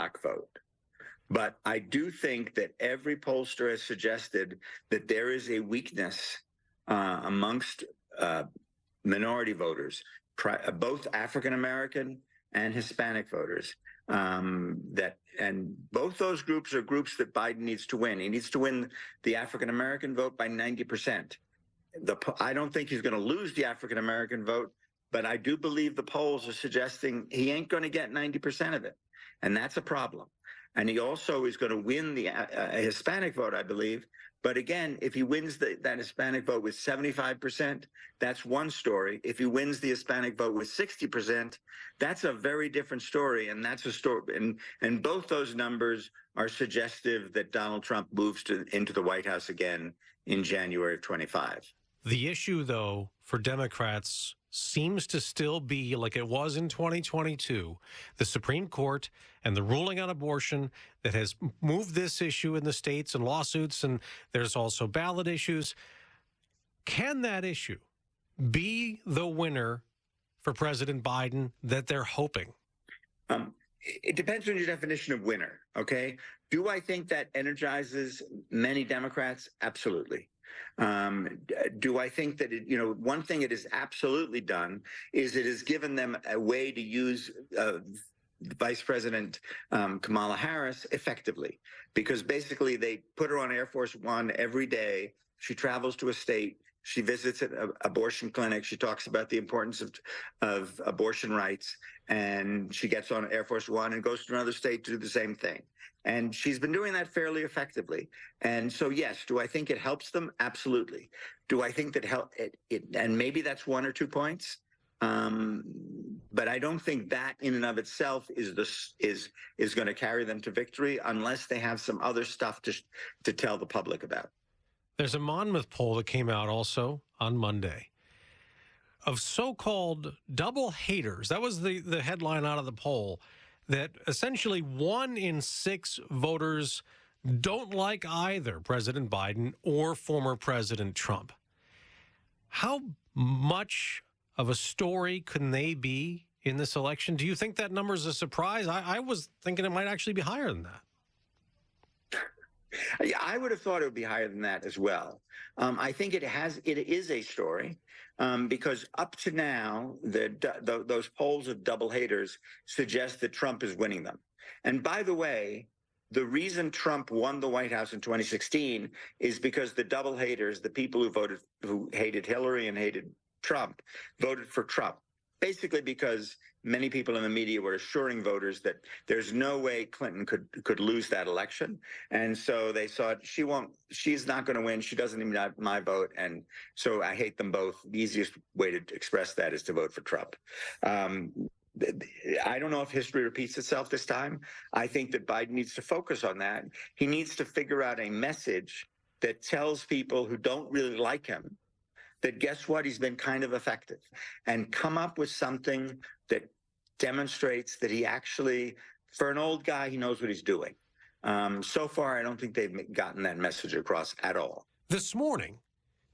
black vote. But I do think that every pollster has suggested that there is a weakness amongst minority voters, both African American and Hispanic voters. And both those groups are groups that Biden needs to win. He needs to win the African American vote by 90%. I don't think he's going to lose the African American vote, but I do believe the polls are suggesting he ain't going to get 90% of it, and that's a problem. And he also is going to win the Hispanic vote, I believe. But again, if he wins that Hispanic vote with 75%, that's one story. If he wins the Hispanic vote with 60%, that's a very different story. And that's a story. And both those numbers are suggestive that Donald Trump moves into the White House again in January of 25. The issue, though, for Democrats seems to still be like it was in 2022, the Supreme Court and the ruling on abortion that has moved this issue in the states and lawsuits, and there's also ballot issues. Can that issue be the winner for President Biden that they're hoping? It depends on your definition of winner, okay? Do I think that energizes many Democrats? Absolutely. Do I think that one thing it has absolutely done is it has given them a way to use Vice President Kamala Harris effectively, because basically they put her on Air Force One every day. She travels to a state. She visits an abortion clinic. She talks about the importance of abortion rights, and she gets on Air Force One and goes to another state to do the same thing. And she's been doing that fairly effectively. And so, yes, do I think it helps them? Absolutely. Do I think that and maybe that's 1 or 2 points, but I don't think that in and of itself is going to carry them to victory unless they have some other stuff to tell the public about. There's a Monmouth poll that came out also on Monday of so-called double haters. That was the headline out of the poll, that essentially 1 in 6 voters don't like either President Biden or former President Trump. How much of a story can they be in this election? Do you think that number is a surprise? I was thinking it might actually be higher than that. Yeah, I would have thought it would be higher than that as well. I think it is a story because up to now, those polls of double haters suggest that Trump is winning them. And by the way, the reason Trump won the White House in 2016 is because the double haters, the people who hated Hillary and hated Trump, voted for Trump. Basically because many people in the media were assuring voters that there's no way Clinton could lose that election. And so they thought she's not going to win. She doesn't even have my vote. And so I hate them both. The easiest way to express that is to vote for Trump. I don't know if history repeats itself this time. I think that Biden needs to focus on that. He needs to figure out a message that tells people who don't really like him that guess what, he's been kind of effective, and come up with something that demonstrates that he actually, for an old guy, he knows what he's doing. So far, I don't think they've gotten that message across at all. This morning,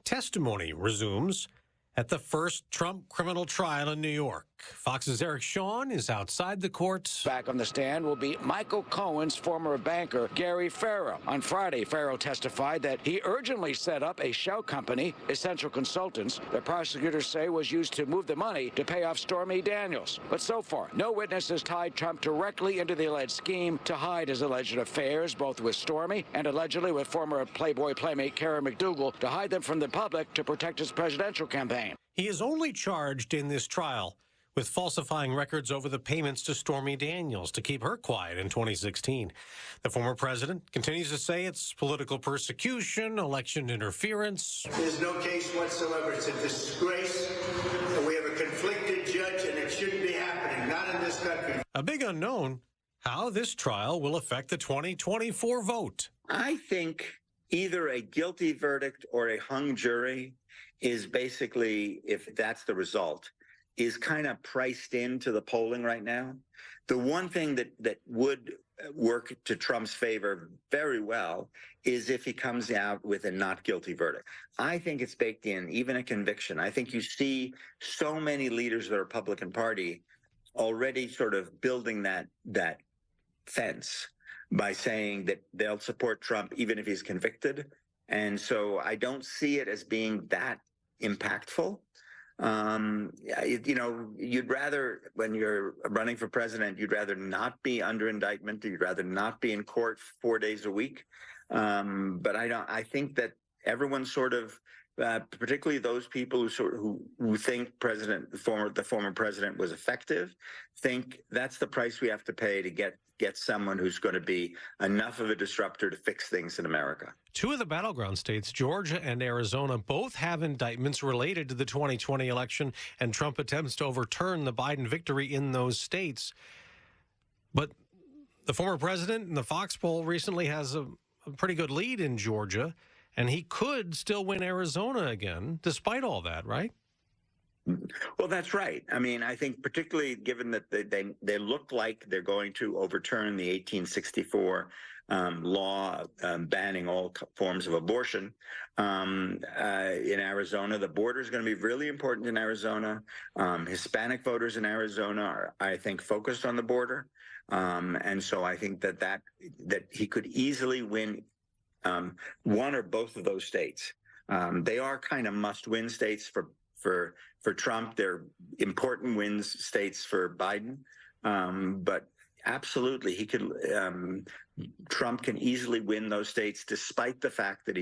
testimony resumes at the first Trump criminal trial in New York. Fox's Eric Shawn is outside the court. Back on the stand will be Michael Cohen's former banker, Gary Farrow. On Friday, Farrow testified that he urgently set up a shell company, Essential Consultants, that prosecutors say was used to move the money to pay off Stormy Daniels. But so far, no witnesses tied Trump directly into the alleged scheme to hide his alleged affairs, both with Stormy and allegedly with former Playboy playmate Karen McDougal, to hide them from the public to protect his presidential campaign. He is only charged in this trial with falsifying records over the payments to Stormy Daniels to keep her quiet in 2016. The former president continues to say it's political persecution, election interference. There's no case whatsoever. It's a disgrace. We have a conflicted judge, and it shouldn't be happening, not in this country. A big unknown, how this trial will affect the 2024 vote. I think either a guilty verdict or a hung jury is basically, if that's the result, is kind of priced into the polling right now. The one thing that would work to Trump's favor very well is if he comes out with a not guilty verdict. I think it's baked in, even a conviction. I think you see so many leaders of the Republican Party already sort of building that fence by saying that they'll support Trump even if he's convicted. And so I don't see it as being that impactful. You'd rather, when you're running for president, you'd rather not be under indictment. You'd rather not be in court 4 days a week. But I think that everyone sort of, particularly those people who think the former president was effective, think that's the price we have to pay to get someone who's going to be enough of a disruptor to fix things in America. Two of the battleground states, Georgia and Arizona, both have indictments related to the 2020 election and Trump attempts to overturn the Biden victory in those states. But the former president in the Fox poll recently has a pretty good lead in Georgia, and he could still win Arizona again, despite all that, right? Well, that's right. I mean, I think particularly given that they look like they're going to overturn the 1864 law banning all forms of abortion in Arizona. The border is going to be really important in Arizona. Hispanic voters in Arizona are, I think, focused on the border. And so I think that he could easily win one or both of those states. They are kind of must-win states for Trump. They're important wins states for Biden. But absolutely, he could. Trump can easily win those states, despite the fact that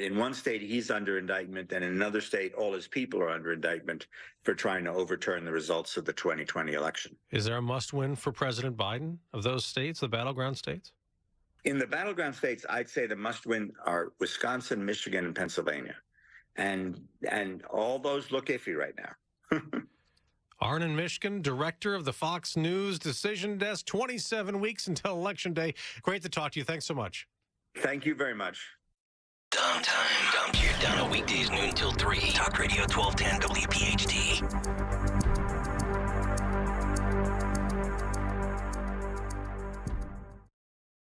in one state he's under indictment, and in another state all his people are under indictment for trying to overturn the results of the 2020 election. Is there a must-win for President Biden of those states, the battleground states? In the battleground states, I'd say the must-win are Wisconsin, Michigan, and Pennsylvania, and all those look iffy right now. Arnon Mishkin, director of the Fox News Decision Desk, 27 weeks until Election Day. Great to talk to you. Thanks so much. Thank you very much. Dumb time. Dumb Teardown, weekdays noon till 3. Talk Radio 1210 WPHT.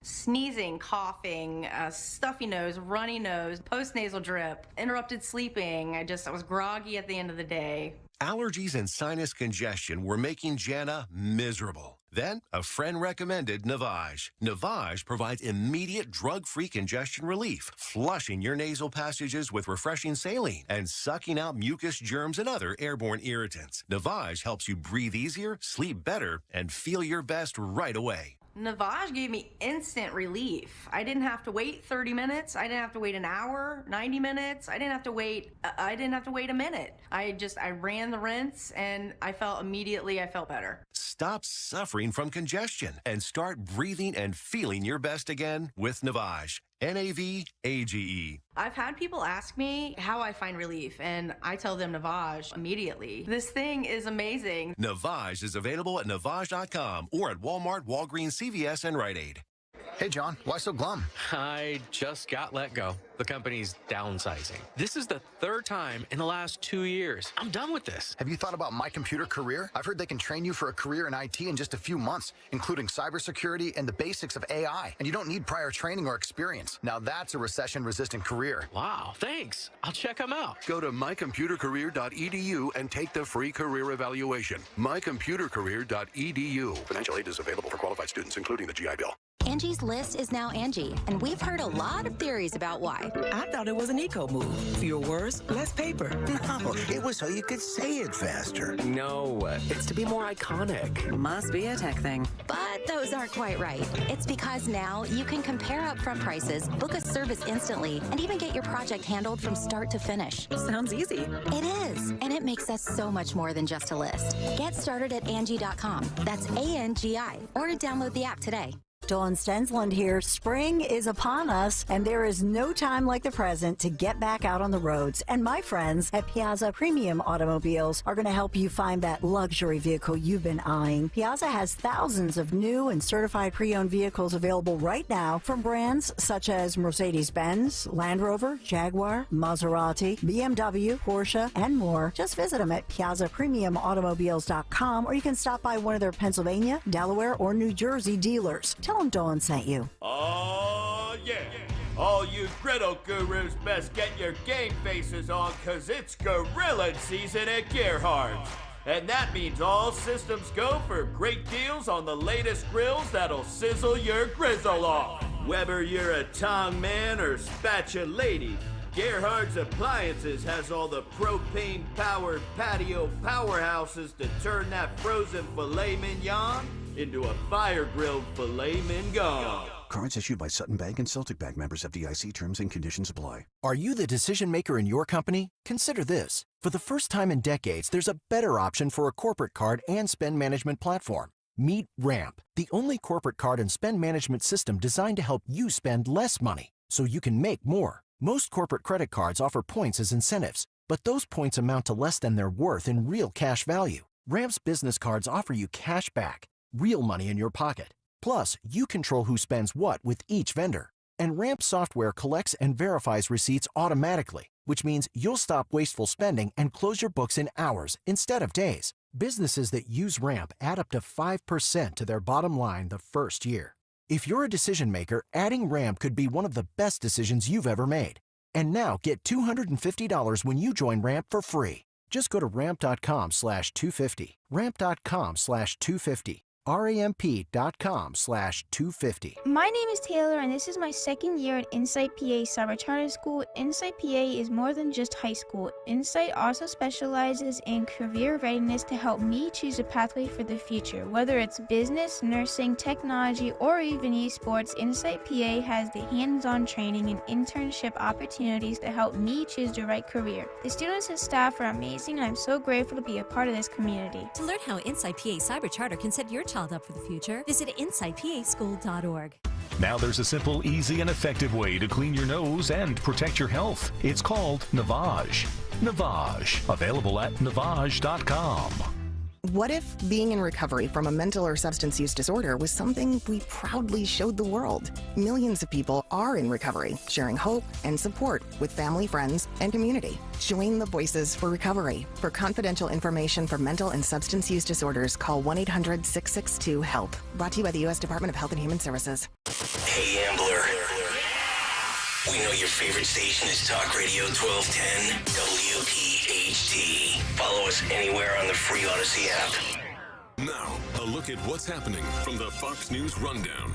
Sneezing, coughing, stuffy nose, runny nose, postnasal drip, interrupted sleeping. I was groggy at the end of the day. Allergies and sinus congestion were making Jana miserable. Then, a friend recommended Navage. Navage provides immediate drug-free congestion relief, flushing your nasal passages with refreshing saline and sucking out mucus, germs, and other airborne irritants. Navage helps you breathe easier, sleep better, and feel your best right away. Navage gave me instant relief. I didn't have to wait 30 minutes. I didn't have to wait an hour, 90 minutes. I didn't have to wait a minute. I ran the rinse and I felt better. Stop suffering from congestion and start breathing and feeling your best again with Navage. Navage. I've had people ask me how I find relief, and I tell them Navage immediately. This thing is amazing. Navage is available at Navage.com or at Walmart, Walgreens, CVS, and Rite Aid. Hey, John, why so glum? I just got let go. The company's downsizing. This is the third time in the last 2 years. I'm done with this. Have you thought about My Computer Career? I've heard they can train you for a career in IT in just a few months, including cybersecurity and the basics of AI. And you don't need prior training or experience. Now that's a recession-resistant career. Wow, thanks. I'll check them out. Go to mycomputercareer.edu and take the free career evaluation. mycomputercareer.edu. Financial aid is available for qualified students, including the GI Bill. Angie's List is now Angie, and we've heard a lot of theories about why. I thought it was an eco move. Fewer words, less paper. No, it was so you could say it faster. No, it's to be more iconic. Must be a tech thing. But those aren't quite right. It's because now you can compare upfront prices, book a service instantly, and even get your project handled from start to finish. Sounds easy. It is, and it makes us so much more than just a list. Get started at Angie.com. That's ANGI, or download the app today. Dawn Stensland here. Spring is upon us, and there is no time like the present to get back out on the roads. And my friends at Piazza Premium Automobiles are going to help you find that luxury vehicle you've been eyeing. Piazza has thousands of new and certified pre-owned vehicles available right now from brands such as Mercedes-Benz, Land Rover, Jaguar, Maserati, BMW, Porsche, and more. Just visit them at PiazzaPremiumAutomobiles.com, or you can stop by one of their Pennsylvania, Delaware, or New Jersey dealers. Tell them Dawn sent you. Oh, yeah. All you griddle gurus best get your game faces on, because it's gorilla season at Gerhardt's. And that means all systems go for great deals on the latest grills that'll sizzle your grizzle off. Whether you're a tong man or spatula lady, Gerhard's Appliances has all the propane-powered patio powerhouses to turn that frozen filet mignon into a fire-grilled filet mignon. Cards issued by Sutton Bank and Celtic Bank, members of FDIC. Terms and conditions apply. Are you the decision maker in your company? Consider this. For the first time in decades, there's a better option for a corporate card and spend management platform. Meet Ramp, the only corporate card and spend management system designed to help you spend less money so you can make more. Most corporate credit cards offer points as incentives, but those points amount to less than their worth in real cash value. Ramp's business cards offer you cash back, real money in your pocket. Plus, you control who spends what with each vendor. And Ramp software collects and verifies receipts automatically, which means you'll stop wasteful spending and close your books in hours instead of days. Businesses that use Ramp add up to 5% to their bottom line the first year. If you're a decision maker, adding Ramp could be one of the best decisions you've ever made. And now get $250 when you join Ramp for free. Just go to ramp.com/250. Ramp.com/250. ramp.com/250. My name is Taylor, and this is my second year at Insight PA Summer Charter School. Insight PA is more than just high school. Insight also specializes in career readiness to help me choose a pathway for the future. Whether it's business, nursing, technology, or even esports, Insight PA has the hands-on training and internship opportunities to help me choose the right career. The students and staff are amazing, and I'm so grateful to be a part of this community. To learn how Insight PA Cyber Charter can set your child up for the future, visit insightpaschool.org. Now there's a simple, easy, and effective way to clean your nose and protect your health. It's called Navage. Navage. Available at Navage.com. What if being in recovery from a mental or substance use disorder was something we proudly showed the world? Millions of people are in recovery, sharing hope and support with family, friends, and community. Join the Voices for Recovery. For confidential information for mental and substance use disorders, call 1-800-662-HELP. Brought to you by the U.S. Department of Health and Human Services. Hey, Ambler. We know your favorite station is Talk Radio 1210 WPHT. Follow us anywhere on the free Odyssey app. Now, a look at what's happening from the Fox News Rundown.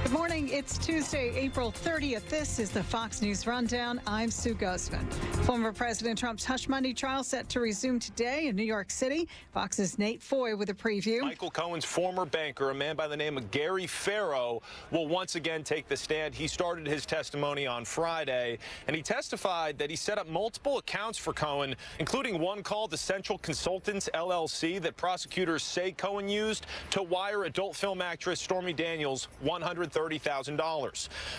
Good morning. It's Tuesday, April 30th. This is the Fox News Rundown. I'm Sue Gosman. Former President Trump's hush money trial set to resume today in New York City. Fox's Nate Foy with a preview. Michael Cohen's former banker, a man by the name of Gary Farrow, will once again take the stand. He started his testimony on Friday, and he testified that he set up multiple accounts for Cohen, including one called Essential Consultants, LLC, that prosecutors say Cohen used to wire adult film actress Stormy Daniels $130,000.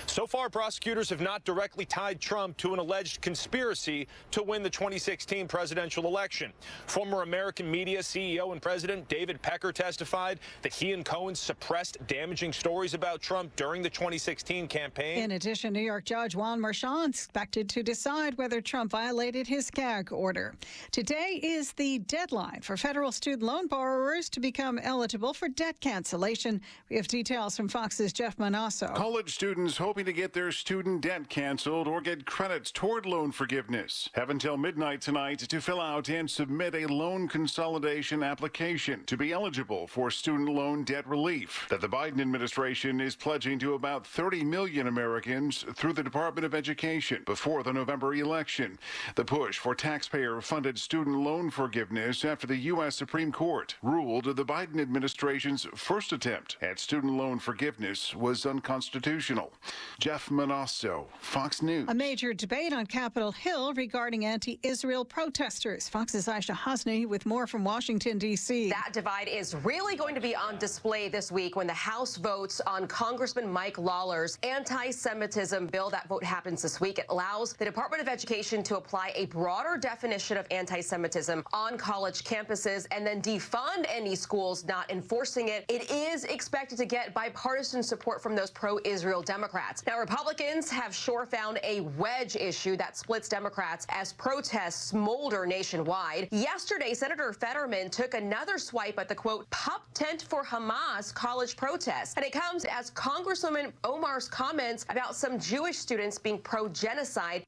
So far, prosecutors have not directly tied Trump to an alleged conspiracy to win the 2016 presidential election. Former American media CEO and president David Pecker testified that he and Cohen suppressed damaging stories about Trump during the 2016 campaign. In addition, New York Judge Juan Merchan expected to decide whether Trump violated his gag order. Today is the deadline for federal student loan borrowers to become eligible for debt cancellation. We have details from Fox's Jeff Manasso. College students hoping to get their student debt canceled or get credits toward loan forgiveness have until midnight tonight to fill out and submit a loan consolidation application to be eligible for student loan debt relief that the Biden administration is pledging to about 30 million Americans through the Department of Education before the November election. The push for taxpayer-funded student loan forgiveness after the U.S. Supreme Court ruled the Biden administration's first attempt at student loan forgiveness was unconstitutional. Jeff Manasso, Fox News. A major debate on Capitol Hill regarding anti-Israel protesters. Fox's Aisha Hasni with more from Washington, D.C. That divide is really going to be on display this week when the House votes on Congressman Mike Lawler's anti-Semitism bill. That vote happens this week. It allows the Department of Education to apply a broader definition of anti-Semitism on college campuses and then defund any schools not enforcing it. It is expected to get bipartisan support from those pro-Israel Democrats. Now, Republicans have sure found a wedge issue that splits Democrats as protests smolder nationwide. Yesterday, Senator Fetterman took another swipe at the, quote, pup tent for Hamas college protests. And it comes as Congresswoman Omar's comments about some Jewish students being pro-genocide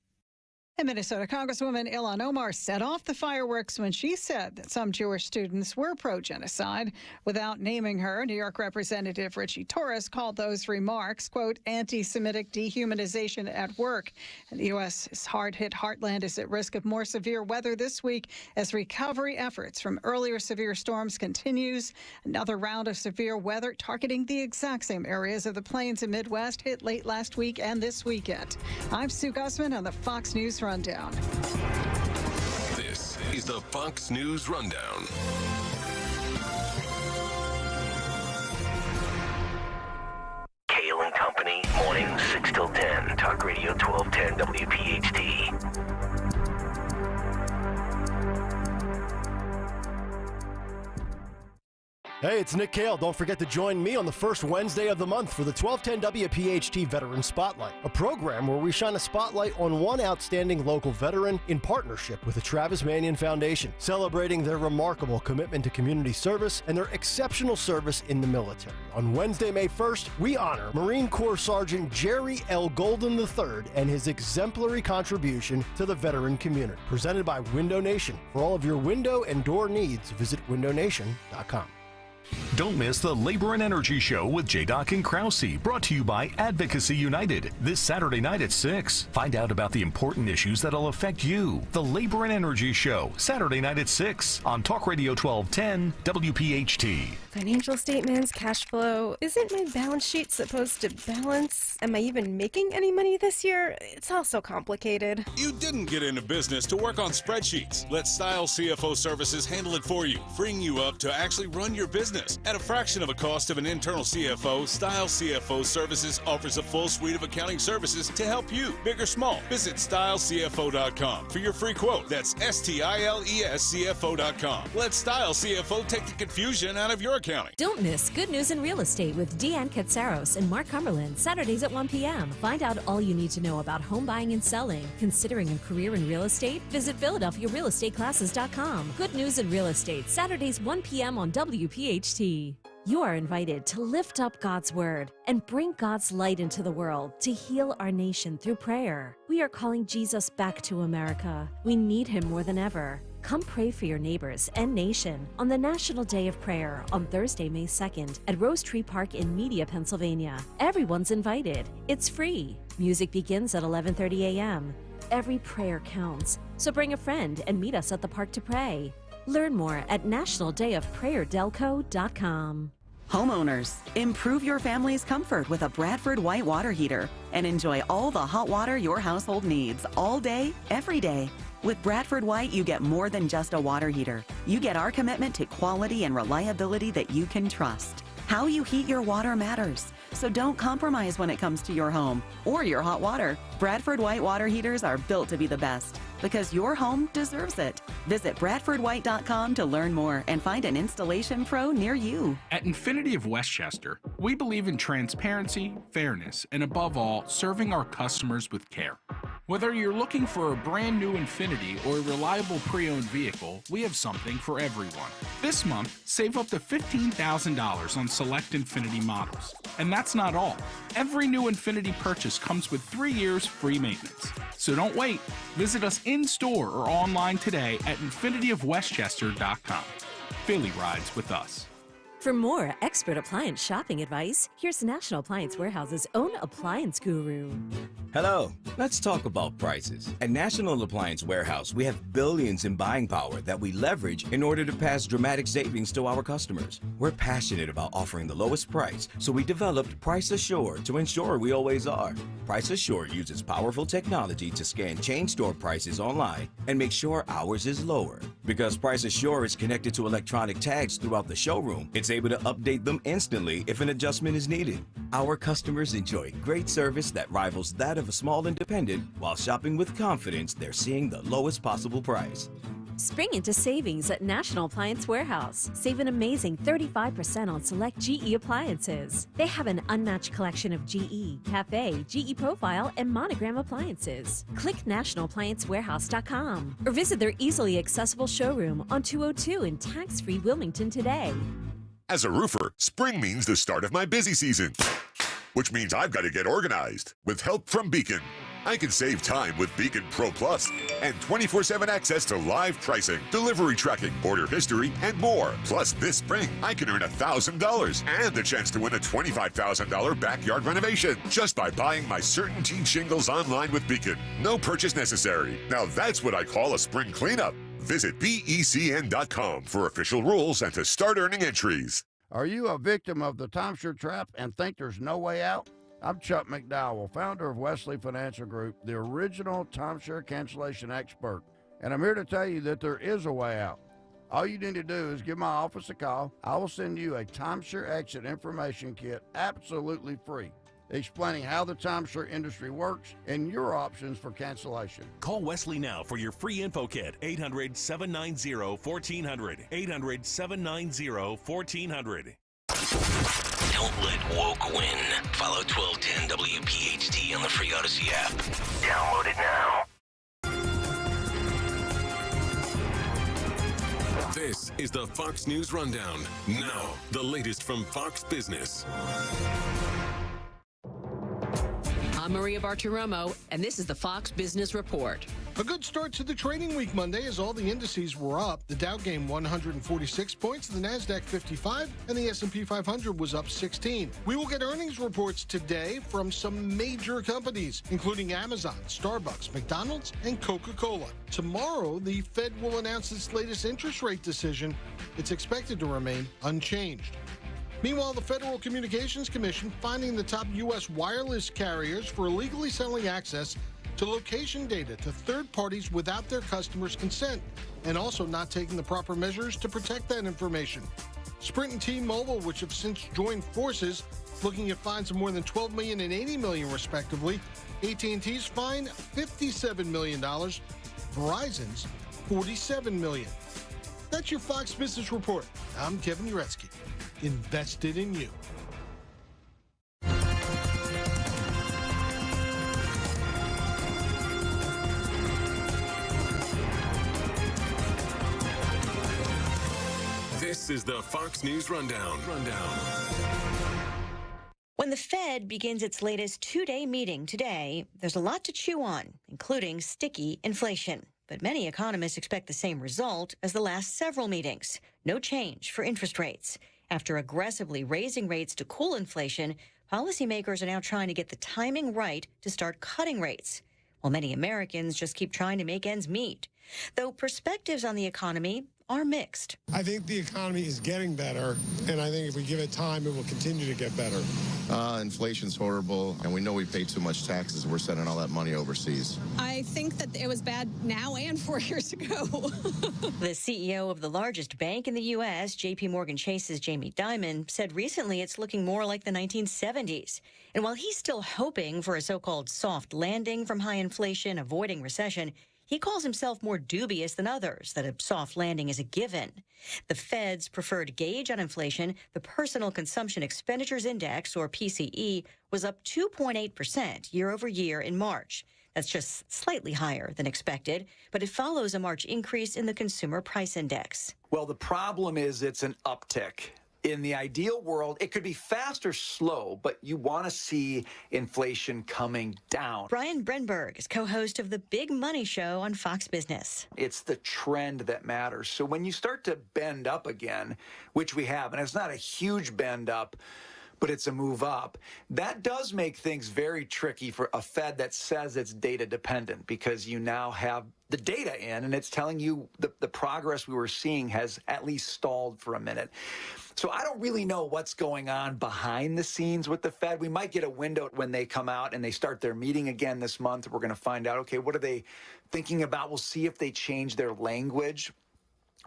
And Minnesota Congresswoman Ilhan Omar set off the fireworks when she said that some Jewish students were pro-genocide. Without naming her, New York Representative Richie Torres called those remarks, quote, anti-Semitic dehumanization at work. And the U.S.'s hard-hit heartland is at risk of more severe weather this week as recovery efforts from earlier severe storms continues. Another round of severe weather targeting the exact same areas of the plains and Midwest hit late last week and this weekend. I'm Sue Gussman on the Fox News Rundown. This is the Fox News Rundown. Kayal and Company, morning 6 till 10. Talk Radio 1210 WPHT. Hey, it's Nick Kayal. Don't forget to join me on the first Wednesday of the month for the 1210 WPHT Veteran Spotlight, a program where we shine a spotlight on one outstanding local veteran in partnership with the Travis Manion Foundation, celebrating their remarkable commitment to community service and their exceptional service in the military. On Wednesday, May 1st, we honor Marine Corps Sergeant Jerry L. Golden III and his exemplary contribution to the veteran community. Presented by Window Nation. For all of your window and door needs, visit windownation.com. Don't miss the Labor and Energy Show with J-Doc and Krause, brought to you by Advocacy United, this Saturday night at 6. Find out about the important issues that'll affect you. The Labor and Energy Show, Saturday night at 6 on Talk Radio 1210 WPHT. Financial statements, cash flow. Isn't my balance sheet supposed to balance? Am I even making any money this year? It's all so complicated. You didn't get into business to work on spreadsheets. Let Style CFO Services handle it for you, freeing you up to actually run your business. At a fraction of a cost of an internal CFO, Style CFO Services offers a full suite of accounting services to help you, big or small. Visit stylecfo.com for your free quote. That's STILESCFO.com. Let Style CFO take the confusion out of your accounting. Don't miss Good News in Real Estate with Deanne Katsaros and Mark Cumberland, Saturdays at 1 p.m. Find out all you need to know about home buying and selling. Considering a career in real estate? Visit PhiladelphiaRealEstateClasses.com. Good News in Real Estate, Saturdays 1 p.m. on WPHT. You are invited to lift up God's Word and bring God's light into the world to heal our nation through prayer. We are calling Jesus back to America. We need him more than ever. Come pray for your neighbors and nation on the National Day of Prayer on Thursday, May 2nd at Rose Tree Park in Media, Pennsylvania. Everyone's invited. It's free. Music begins at 11:30 a.m. Every prayer counts, so bring a friend and meet us at the park to pray. Learn more at nationaldayofprayerdelco.com. Homeowners, improve your family's comfort with a Bradford White water heater and enjoy all the hot water your household needs all day, every day. With Bradford White, you get more than just a water heater. You get our commitment to quality and reliability that you can trust. How you heat your water matters, so don't compromise when it comes to your home or your hot water. Bradford White water heaters are built to be the best because your home deserves it. Visit BradfordWhite.com to learn more and find an installation pro near you. At Infinity of Westchester, we believe in transparency, fairness, and above all, serving our customers with care. Whether you're looking for a brand new Infinity or a reliable pre-owned vehicle, we have something for everyone. This month, save up to $15,000 on select Infinity models. And that's not all. Every new Infinity purchase comes with 3 years free maintenance. So don't wait. Visit us in-store or online today at infinityofwestchester.com. Philly rides with us. For more expert appliance shopping advice, here's National Appliance Warehouse's own appliance guru. Hello, let's talk about prices. At National Appliance Warehouse, we have billions in buying power that we leverage in order to pass dramatic savings to our customers. We're passionate about offering the lowest price, so we developed Price Assured to ensure we always are. Price Assured uses powerful technology to scan chain store prices online and make sure ours is lower. Because Price Assured is connected to electronic tags throughout the showroom, it's able to update them instantly if an adjustment is needed. Our customers enjoy great service that rivals that of a small independent while shopping with confidence they're seeing the lowest possible price. Spring into savings at National Appliance Warehouse. Save an amazing 35% on select GE appliances. They have an unmatched collection of GE, Cafe, GE Profile, and Monogram appliances. Click nationalappliancewarehouse.com or visit their easily accessible showroom on 202 in tax-free Wilmington today. As a roofer, spring means the start of my busy season, which means I've got to get organized with help from Beacon. I can save time with Beacon Pro Plus and 24/7 access to live pricing, delivery tracking, order history, and more. Plus, this spring, I can earn $1,000 and the chance to win a $25,000 backyard renovation just by buying my CertainTeed shingles online with Beacon. No purchase necessary. Now that's what I call a spring cleanup. Visit BECN.com for official rules and to start earning entries. Are you a victim of the timeshare trap and think there's no way out? I'm Chuck McDowell, founder of Wesley Financial Group, the original timeshare cancellation expert. And I'm here to tell you that there is a way out. All you need to do is give my office a call. I will send you a timeshare exit information kit absolutely free, explaining how the timeshare industry works and your options for cancellation. Call Wesley now for your free info kit. 800-790-1400. 800-790-1400. Don't let woke win. Follow 1210 WPHT on the free Odyssey app. Download it now. This is the Fox News Rundown. Now, the latest from Fox Business. I'm Maria Bartiromo, and this is the Fox Business Report. A good start to the trading week Monday as all the indices were up. The Dow gained 146 points, the Nasdaq 55, and the S&P 500 was up 16. We will get earnings reports today from some major companies, including Amazon, Starbucks, McDonald's, and Coca-Cola. Tomorrow, the Fed will announce its latest interest rate decision. It's expected to remain unchanged. Meanwhile, the Federal Communications Commission finding the top U.S. wireless carriers for illegally selling access to location data to third parties without their customers' consent, and also not taking the proper measures to protect that information. Sprint and T-Mobile, which have since joined forces, looking at fines of more than $12 million and $80 million, respectively. AT&T's fine, $57 million. Verizon's, $47 million. That's your Fox Business Report. I'm Kevin Uretsky. Invested in you. This is the Fox News Rundown. When the Fed begins its latest two-day meeting today, there's a lot to chew on, including sticky inflation. But many economists expect the same result as the last several meetings. No change for interest rates. After aggressively raising rates to cool inflation, policymakers are now trying to get the timing right to start cutting rates, while many Americans just keep trying to make ends meet. Though perspectives on the economy are mixed. I think the economy is getting better, and I think if we give it time, it will continue to get better. Inflation's horrible, and we know we pay too much taxes. We're sending all that money overseas. I think that it was bad now and 4 years ago. The CEO of the largest bank in the U.S., J.P. Morgan Chase's Jamie Dimon, said recently it's looking more like the 1970s. And while he's still hoping for a so-called soft landing from high inflation, avoiding recession, he calls himself more dubious than others that a soft landing is a given. The Fed's preferred gauge on inflation, the Personal Consumption Expenditures Index, or PCE, was up 2.8% year over year in March. That's just slightly higher than expected, but it follows a March increase in the Consumer Price Index. Well, the problem is it's an uptick. In the ideal world, it could be fast or slow, but you want to see inflation coming down. Brian Brenberg is co-host of The Big Money Show on Fox Business. It's the trend that matters. So when you start to bend up again, which we have, and it's not a huge bend up, but it's a move up, that does make things very tricky for a Fed that says it's data dependent, because you now have the data in, and it's telling you the progress we were seeing has at least stalled for a minute. So I don't really know what's going on behind the scenes with the Fed. We might get a window when they come out and they start their meeting again this month. We're going to find out, okay, what are they thinking about? We'll see if they change their language.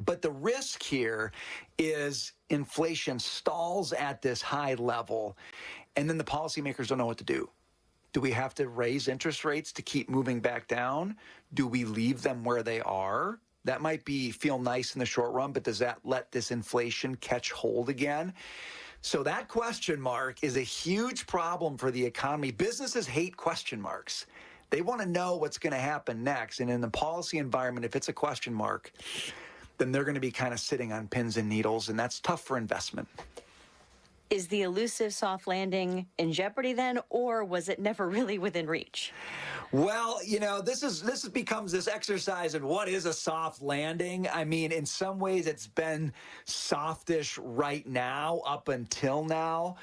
But the risk here is inflation stalls at this high level, and then the policymakers don't know what to do. Do we have to raise interest rates to keep moving back down? Do we leave them where they are? That might feel nice in the short run, but does that let this inflation catch hold again? So that question mark is a huge problem for the economy. Businesses hate question marks. They want to know what's going to happen next. And in the policy environment, if it's a question mark, then they're going to be kind of sitting on pins and needles, and that's tough for investment. Is the elusive soft landing in jeopardy then, or was it never really within reach? Well, this becomes this exercise in what is a soft landing. I mean, in some ways it's been softish right now, up until now.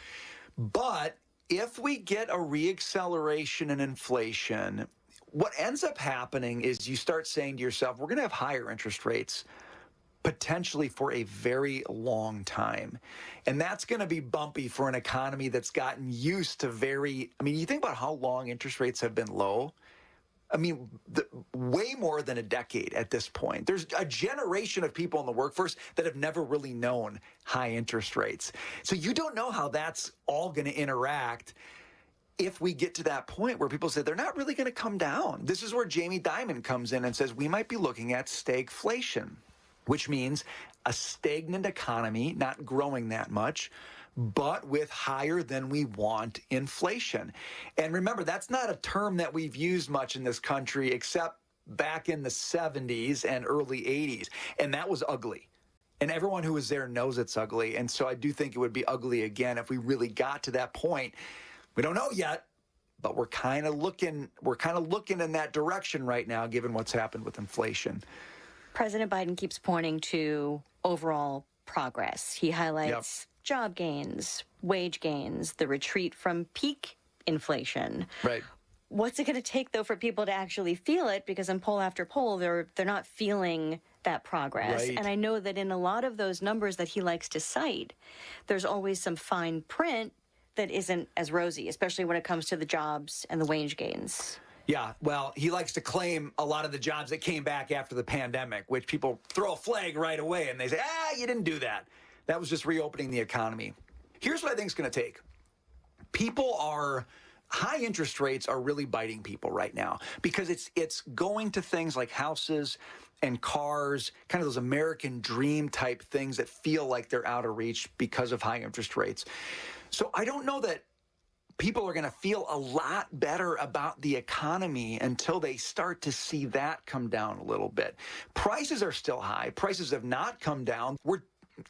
But if we get a reacceleration in inflation, what ends up happening is you start saying to yourself, we're going to have higher interest rates potentially for a very long time. And that's going to be bumpy for an economy that's gotten used to you think about how long interest rates have been low. I mean, way more than a decade at this point. There's a generation of people in the workforce that have never really known high interest rates. So you don't know how that's all going to interact if we get to that point where people say they're not really going to come down. This is where Jamie Dimon comes in and says we might be looking at stagflation, which means a stagnant economy, not growing that much, but with higher than we want inflation. And remember, that's not a term that we've used much in this country except back in the 70s and early 80s. And that was ugly. And everyone who was there knows it's ugly. And so I do think it would be ugly again if we really got to that point. We don't know yet, but we're kind of looking in that direction right now, given what's happened with inflation. President Biden keeps pointing to overall progress. He highlights job gains, wage gains, the retreat from peak inflation. Right. What's it going to take, though, for people to actually feel it? Because in poll after poll, they're not feeling that progress. Right. And I know that in a lot of those numbers that he likes to cite, there's always some fine print that isn't as rosy, especially when it comes to the jobs and the wage gains. Yeah, well, he likes to claim a lot of the jobs that came back after the pandemic, which people throw a flag right away and they say, you didn't do that. That was just reopening the economy. Here's what I think it's going to take. High interest rates are really biting people right now because it's going to things like houses and cars, kind of those American dream type things that feel like they're out of reach because of high interest rates. So I don't know that people are going to feel a lot better about the economy until they start to see that come down a little bit. Prices are still high. Prices have not come down. We're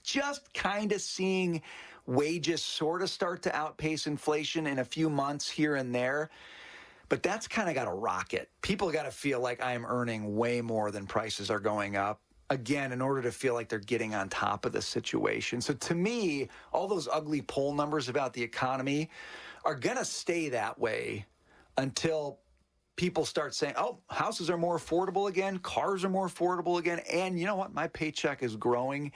just kind of seeing wages sort of start to outpace inflation in a few months here and there. But that's kind of got to rocket. People got to feel like I'm earning way more than prices are going up. Again, in order to feel like they're getting on top of the situation. So to me, all those ugly poll numbers about the economy are going to stay that way until people start saying, houses are more affordable again, cars are more affordable again, and you know what? My paycheck is growing,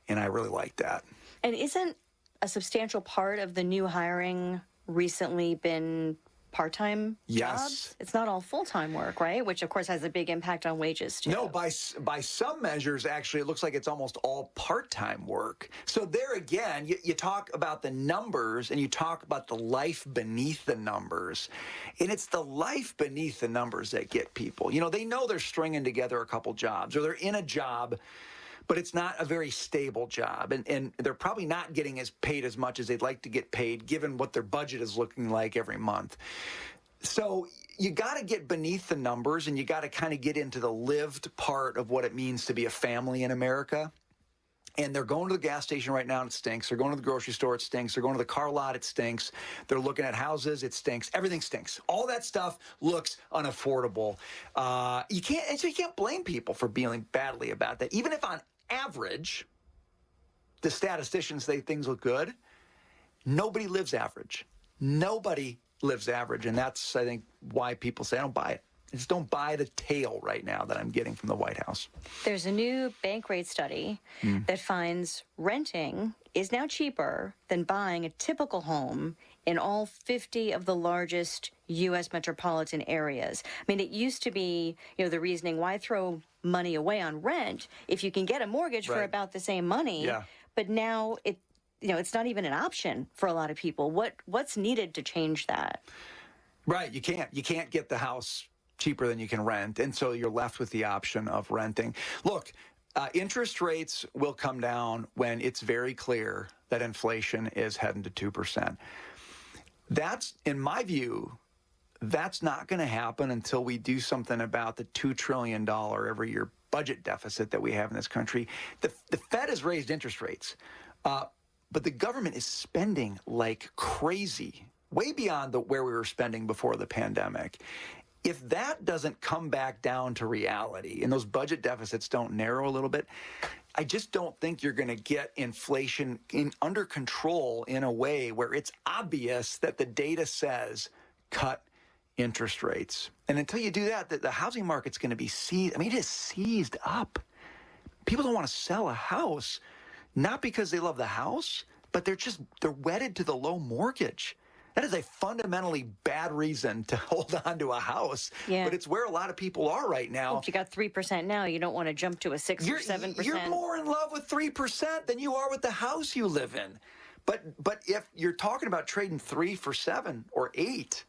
and I really like that. And isn't a substantial part of the new hiring recently been part-time jobs? It's not all full-time work, right? Which, of course, has a big impact on wages, too. No, by some measures, actually, it looks like it's almost all part-time work. So there again, you talk about the numbers and you talk about the life beneath the numbers. And it's the life beneath the numbers that get people. They know they're stringing together a couple jobs or they're in a job, but it's not a very stable job. And they're probably not getting paid as much as they'd like to get paid, given what their budget is looking like every month. So you got to get beneath the numbers and you got to kind of get into the lived part of what it means to be a family in America. And they're going to the gas station right now and it stinks. They're going to the grocery store, it stinks. They're going to the car lot, it stinks. They're looking at houses, it stinks. Everything stinks. All that stuff looks unaffordable. You can't blame people for feeling badly about that. Even if on average, the statisticians say things look good, nobody lives average. Nobody lives average. And that's, I think, why people say, I don't buy it. I just don't buy the tale right now that I'm getting from the White House. There's a new bank rate study that finds renting is now cheaper than buying a typical home in all 50 of the largest U.S. metropolitan areas. I mean, it used to be, the reasoning, why throw money away on rent if you can get a mortgage for about the same money? Yeah. But now it's not even an option for a lot of people. What's needed to change that? Right. You can't get the house cheaper than you can rent. And so you're left with the option of renting. Look, interest rates will come down when it's very clear that inflation is heading to 2%. That's, in my view, that's not going to happen until we do something about the $2 trillion every year budget deficit that we have in this country. The Fed has raised interest rates. but the government is spending like crazy, way beyond where we were spending before the pandemic. If that doesn't come back down to reality and those budget deficits don't narrow a little bit, I just don't think you're going to get inflation under control in a way where it's obvious that the data says cut interest rates. And until you do that, the housing market's going to be seized. I mean, it is seized up. People don't want to sell a house, not because they love the house, but they're wedded to the low mortgage. That is a fundamentally bad reason to hold on to a house. Yeah. But it's where a lot of people are right now. Well, if you got 3% now, you don't want to jump to a 6 or 7%. You're more in love with 3% than you are with the house you live in. But if you're talking about trading 3 for 7 or 8,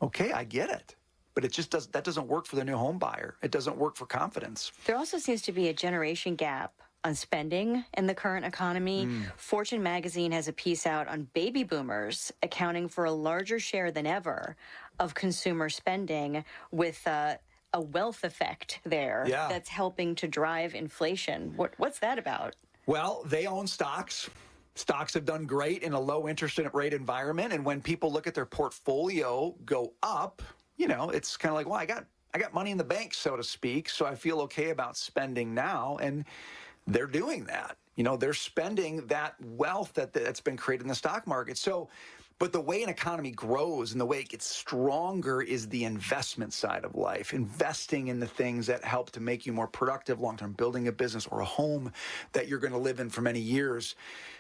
okay, I get it. But it just doesn't work for the new home buyer. It doesn't work for confidence. There also seems to be a generation gap on spending in the current economy. Fortune magazine has a piece out on baby boomers accounting for a larger share than ever of consumer spending, with a wealth effect there that's helping to drive inflation. What's that about? Well, they own stocks. Stocks have done great in a low interest rate environment. And when people look at their portfolio go up, it's kind of like, well, I got money in the bank, so to speak, so I feel okay about spending now. And they're doing that. They're spending that wealth that's been created in the stock market. But the way an economy grows and the way it gets stronger is the investment side of life, investing in the things that help to make you more productive long-term, building a business or a home that you're going to live in for many years.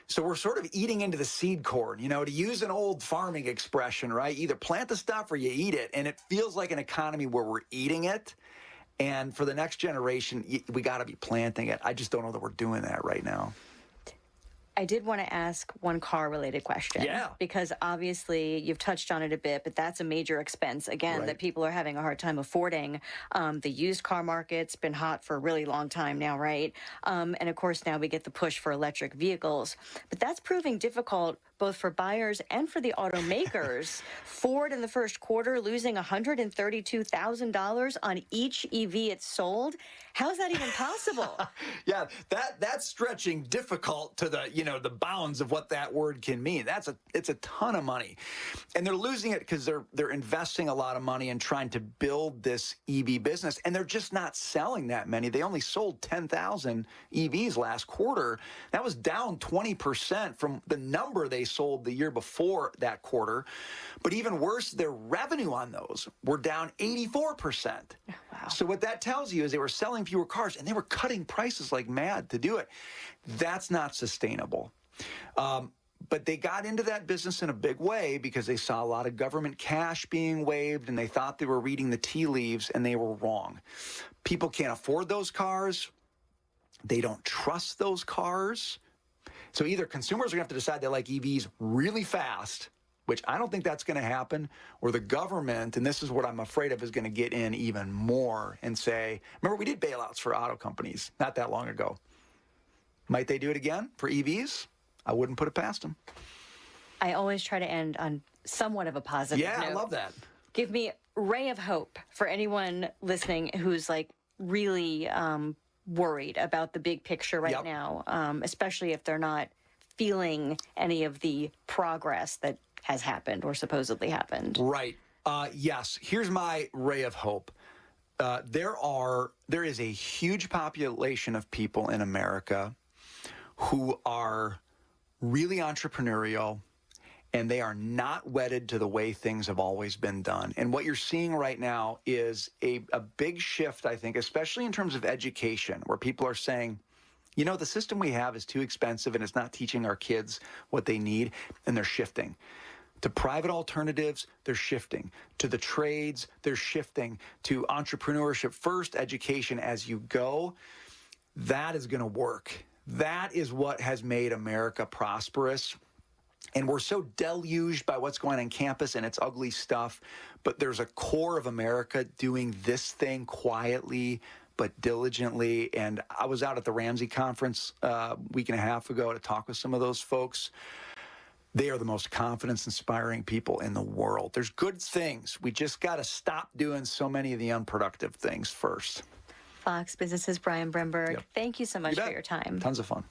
So we're sort of eating into the seed corn, to use an old farming expression, right? Either plant the stuff or you eat it. And it feels like an economy where we're eating it. And for the next generation, we got to be planting it. I just don't know that we're doing that right now. I did want to ask one car-related question. Yeah. Because obviously you've touched on it a bit, but that's a major expense, again, that people are having a hard time affording. The used car market's been hot for a really long time now, right? And of course, now we get the push for electric vehicles. But that's proving difficult both for buyers and for the automakers. Ford in the first quarter losing $132,000 on each EV it sold. How is that even possible? Yeah, that's stretching difficult to the bounds of what that word can mean. It's a ton of money. And they're losing it because they're investing a lot of money in trying to build this EV business, and they're just not selling that many. They only sold 10,000 EVs last quarter. That was down 20% from the number they sold the year before that quarter. But even worse, their revenue on those were down 84%. Wow. So what that tells you is they were selling fewer cars and they were cutting prices like mad to do it. That's not sustainable. But they got into that business in a big way because they saw a lot of government cash being waived and they thought they were reading the tea leaves, and they were wrong. People can't afford those cars. They don't trust those cars. So either consumers are going to have to decide they like EVs really fast, which I don't think that's going to happen, or the government, and this is what I'm afraid of, is going to get in even more and say, remember, we did bailouts for auto companies not that long ago. Might they do it again for EVs? I wouldn't put it past them. I always try to end on somewhat of a positive note. I love that. Give me a ray of hope for anyone listening who's really worried about the big picture right now, especially if they're not feeling any of the progress that has happened or supposedly happened. Right. Yes. Here's my ray of hope. There is a huge population of people in America who are really entrepreneurial, and they are not wedded to the way things have always been done. And what you're seeing right now is a big shift, I think, especially in terms of education, where people are saying, the system we have is too expensive and it's not teaching our kids what they need, and they're shifting. To private alternatives, they're shifting. To the trades, they're shifting. To entrepreneurship first, education as you go. That is going to work. That is what has made America prosperous. And we're so deluged by what's going on campus and its ugly stuff, but there's a core of America doing this thing quietly but diligently. And I was out at the Ramsey conference a week and a half ago to talk with some of those folks. They are the most confidence-inspiring people in the world. There's good things. We just got to stop doing so many of the unproductive things first. Fox Business's Brian Bremberg, thank you so much for your time. Tons of fun.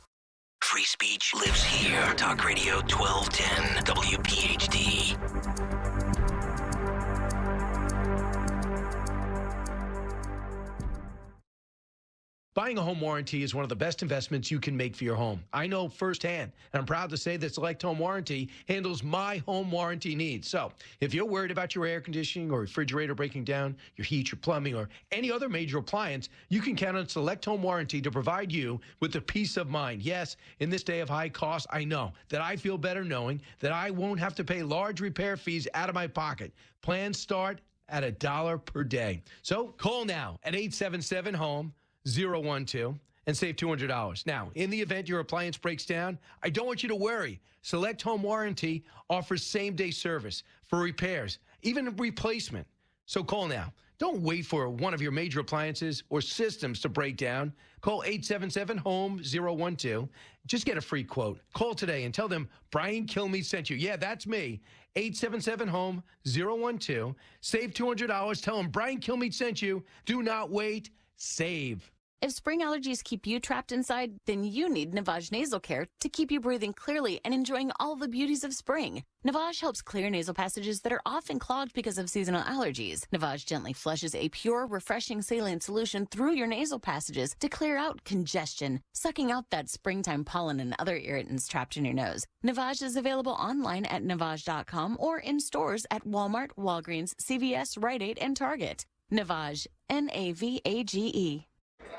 Free speech lives here. Talk Radio 1210 WPHT. Buying a home warranty is one of the best investments you can make for your home. I know firsthand, and I'm proud to say that Select Home Warranty handles my home warranty needs. So if you're worried about your air conditioning or refrigerator breaking down, your heat, your plumbing, or any other major appliance, you can count on Select Home Warranty to provide you with the peace of mind. Yes, in this day of high costs, I know that I feel better knowing that I won't have to pay large repair fees out of my pocket. Plans start at $1 per day. So call now at 877-HOME. 012 and save $200. Now, in the event your appliance breaks down, I don't want you to worry. Select Home Warranty offers same-day service for repairs, even replacement. So call now. Don't wait for one of your major appliances or systems to break down. Call 877-HOME-012. Just get a free quote. Call today and tell them Brian Kilmeade sent you. Yeah, that's me. 877-HOME-012. Save $200. Tell them Brian Kilmeade sent you. Do not wait. Save. If spring allergies keep you trapped inside, then you need Navage Nasal Care to keep you breathing clearly and enjoying all the beauties of spring. Navage helps clear nasal passages that are often clogged because of seasonal allergies. Navage gently flushes a pure, refreshing saline solution through your nasal passages to clear out congestion, sucking out that springtime pollen and other irritants trapped in your nose. Navage is available online at Navage.com or in stores at Walmart, Walgreens, CVS, Rite Aid, and Target. Navage, Navage.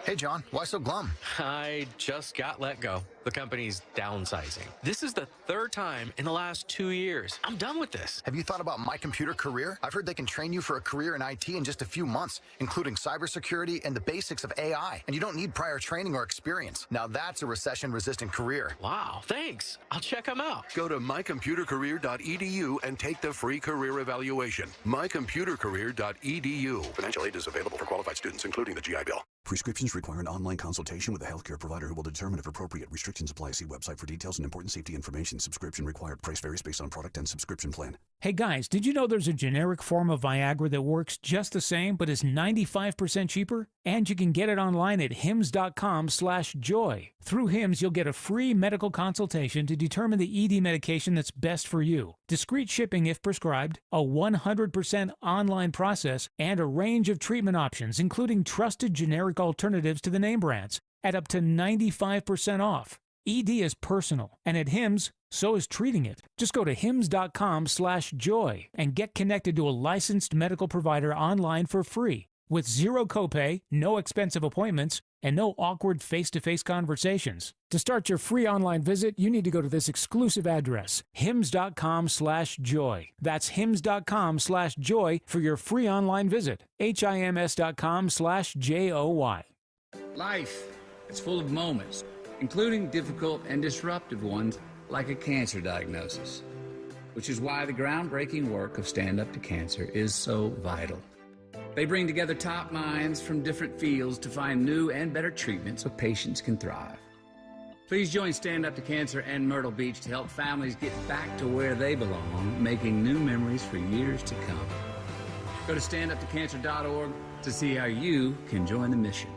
Hey, John, why so glum? I just got let go. The company's downsizing. This is the third time in the last 2 years. I'm done with this. Have you thought about My Computer Career? I've heard they can train you for a career in IT in just a few months, including cybersecurity and the basics of AI. And you don't need prior training or experience. Now that's a recession-resistant career. Wow, thanks. I'll check them out. Go to mycomputercareer.edu and take the free career evaluation. mycomputercareer.edu. Financial aid is available for qualified students, including the GI Bill. Prescriptions require an online consultation with a healthcare provider who will determine if appropriate. Restrictions apply. See website for details and important safety information. Subscription required. Price varies based on product and subscription plan. Hey guys, did you know there's a generic form of Viagra that works just the same but is 95% cheaper? And you can get it online at hims.com/joy. Through Hims, you'll get a free medical consultation to determine the ED medication that's best for you. Discreet shipping if prescribed, a 100% online process, and a range of treatment options, including trusted generic alternatives to the name brands, at up to 95% off. ED is personal, and at Hims, so is treating it. Just go to hims.com/joy and get connected to a licensed medical provider online for free, with zero copay, no expensive appointments, and no awkward face-to-face conversations. To start your free online visit, you need to go to this exclusive address, hims.com/joy. That's hims.com/joy for your free online visit. hims.com/joy. Life, it's full of moments, including difficult and disruptive ones like a cancer diagnosis, which is why the groundbreaking work of Stand Up to Cancer is so vital. They bring together top minds from different fields to find new and better treatments so patients can thrive. Please join Stand Up to Cancer and Myrtle Beach to help families get back to where they belong, making new memories for years to come. Go to standuptocancer.org to see how you can join the mission.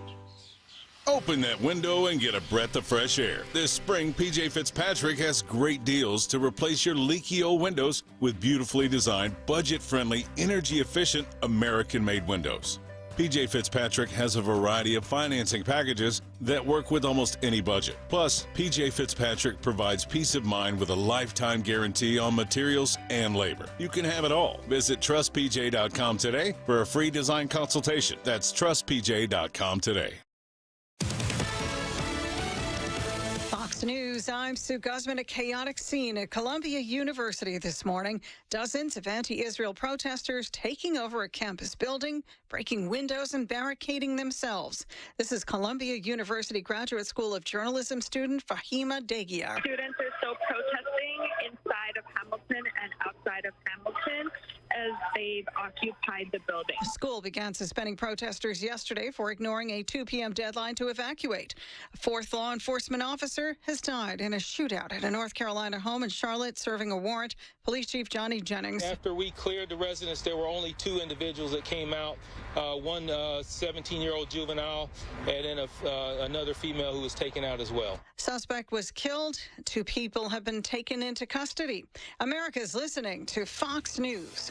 Open that window and get a breath of fresh air. This spring, PJ Fitzpatrick has great deals to replace your leaky old windows with beautifully designed, budget-friendly, energy-efficient, American-made windows. PJ Fitzpatrick has a variety of financing packages that work with almost any budget. Plus, PJ Fitzpatrick provides peace of mind with a lifetime guarantee on materials and labor. You can have it all. Visit trustpj.com today for a free design consultation. That's trustpj.com today. Fox News, I'm Sue Guzman. A chaotic scene at Columbia University this morning. Dozens of anti-Israel protesters taking over a campus building, breaking windows and barricading themselves. This is Columbia University Graduate School of Journalism student Fahima Degia. Students are still protesting inside of Hamilton and outside side of Hamilton as they've occupied the building. The school began suspending protesters yesterday for ignoring a 2 p.m. deadline to evacuate. A fourth law enforcement officer has died in a shootout at a North Carolina home in Charlotte, serving a warrant. Police Chief Johnny Jennings. After we cleared the residence, there were only 2 individuals that came out, one 17-year-old juvenile and then another female who was taken out as well. Suspect was killed. 2 people have been taken into custody. America's listening to Fox News.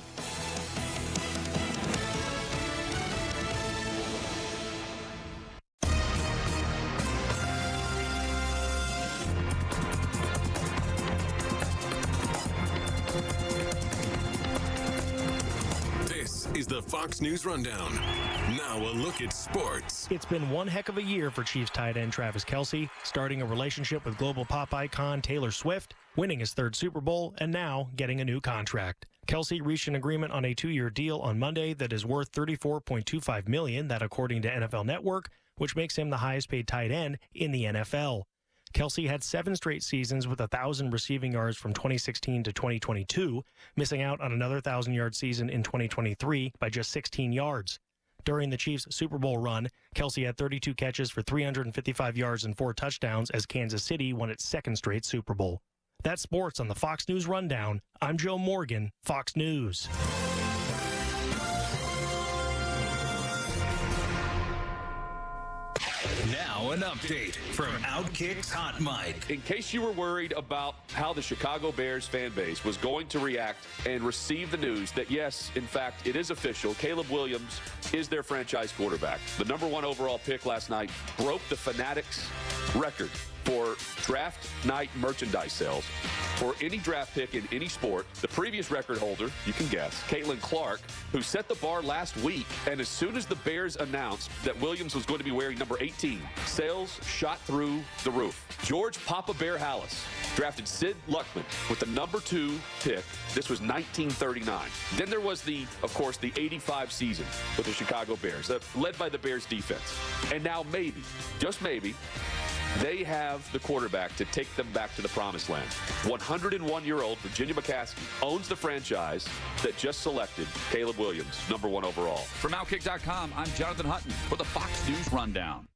This is the Fox News Rundown. Now a look at sports. It's been one heck of a year for Chiefs tight end Travis Kelce, starting a relationship with global pop icon Taylor Swift, winning his 3rd Super Bowl, and now getting a new contract. Kelce reached an agreement on a 2-year deal on Monday that is worth $34.25 million, that according to NFL Network, which makes him the highest paid tight end in the NFL. Kelce had 7 straight seasons with 1,000 receiving yards from 2016 to 2022, missing out on another 1,000-yard season in 2023 by just 16 yards. During the Chiefs' Super Bowl run, Kelce had 32 catches for 355 yards and 4 touchdowns as Kansas City won its 2nd straight Super Bowl. That's sports on the Fox News Rundown. I'm Joe Morgan, Fox News. Now an update from Outkick's Hot Mic. In case you were worried about how the Chicago Bears fan base was going to react and receive the news that, yes, in fact, it is official, Caleb Williams is their franchise quarterback. The number 1 overall pick last night broke the Fanatics record for draft night merchandise sales for any draft pick in any sport. The previous record holder, you can guess, Caitlin Clark, who set the bar last week. And as soon as the Bears announced that Williams was going to be wearing number 18, sales shot through the roof. George Papa Bear Hallis drafted Sid Luckman with the number 2 pick. This was 1939. Then there was of course, the 85 season with the Chicago Bears, led by the Bears defense. And now maybe, just maybe, they have the quarterback to take them back to the promised land. 101-year-old Virginia McCaskey owns the franchise that just selected Caleb Williams, number 1 overall. From Outkick.com, I'm Jonathan Hutton for the Fox News Rundown.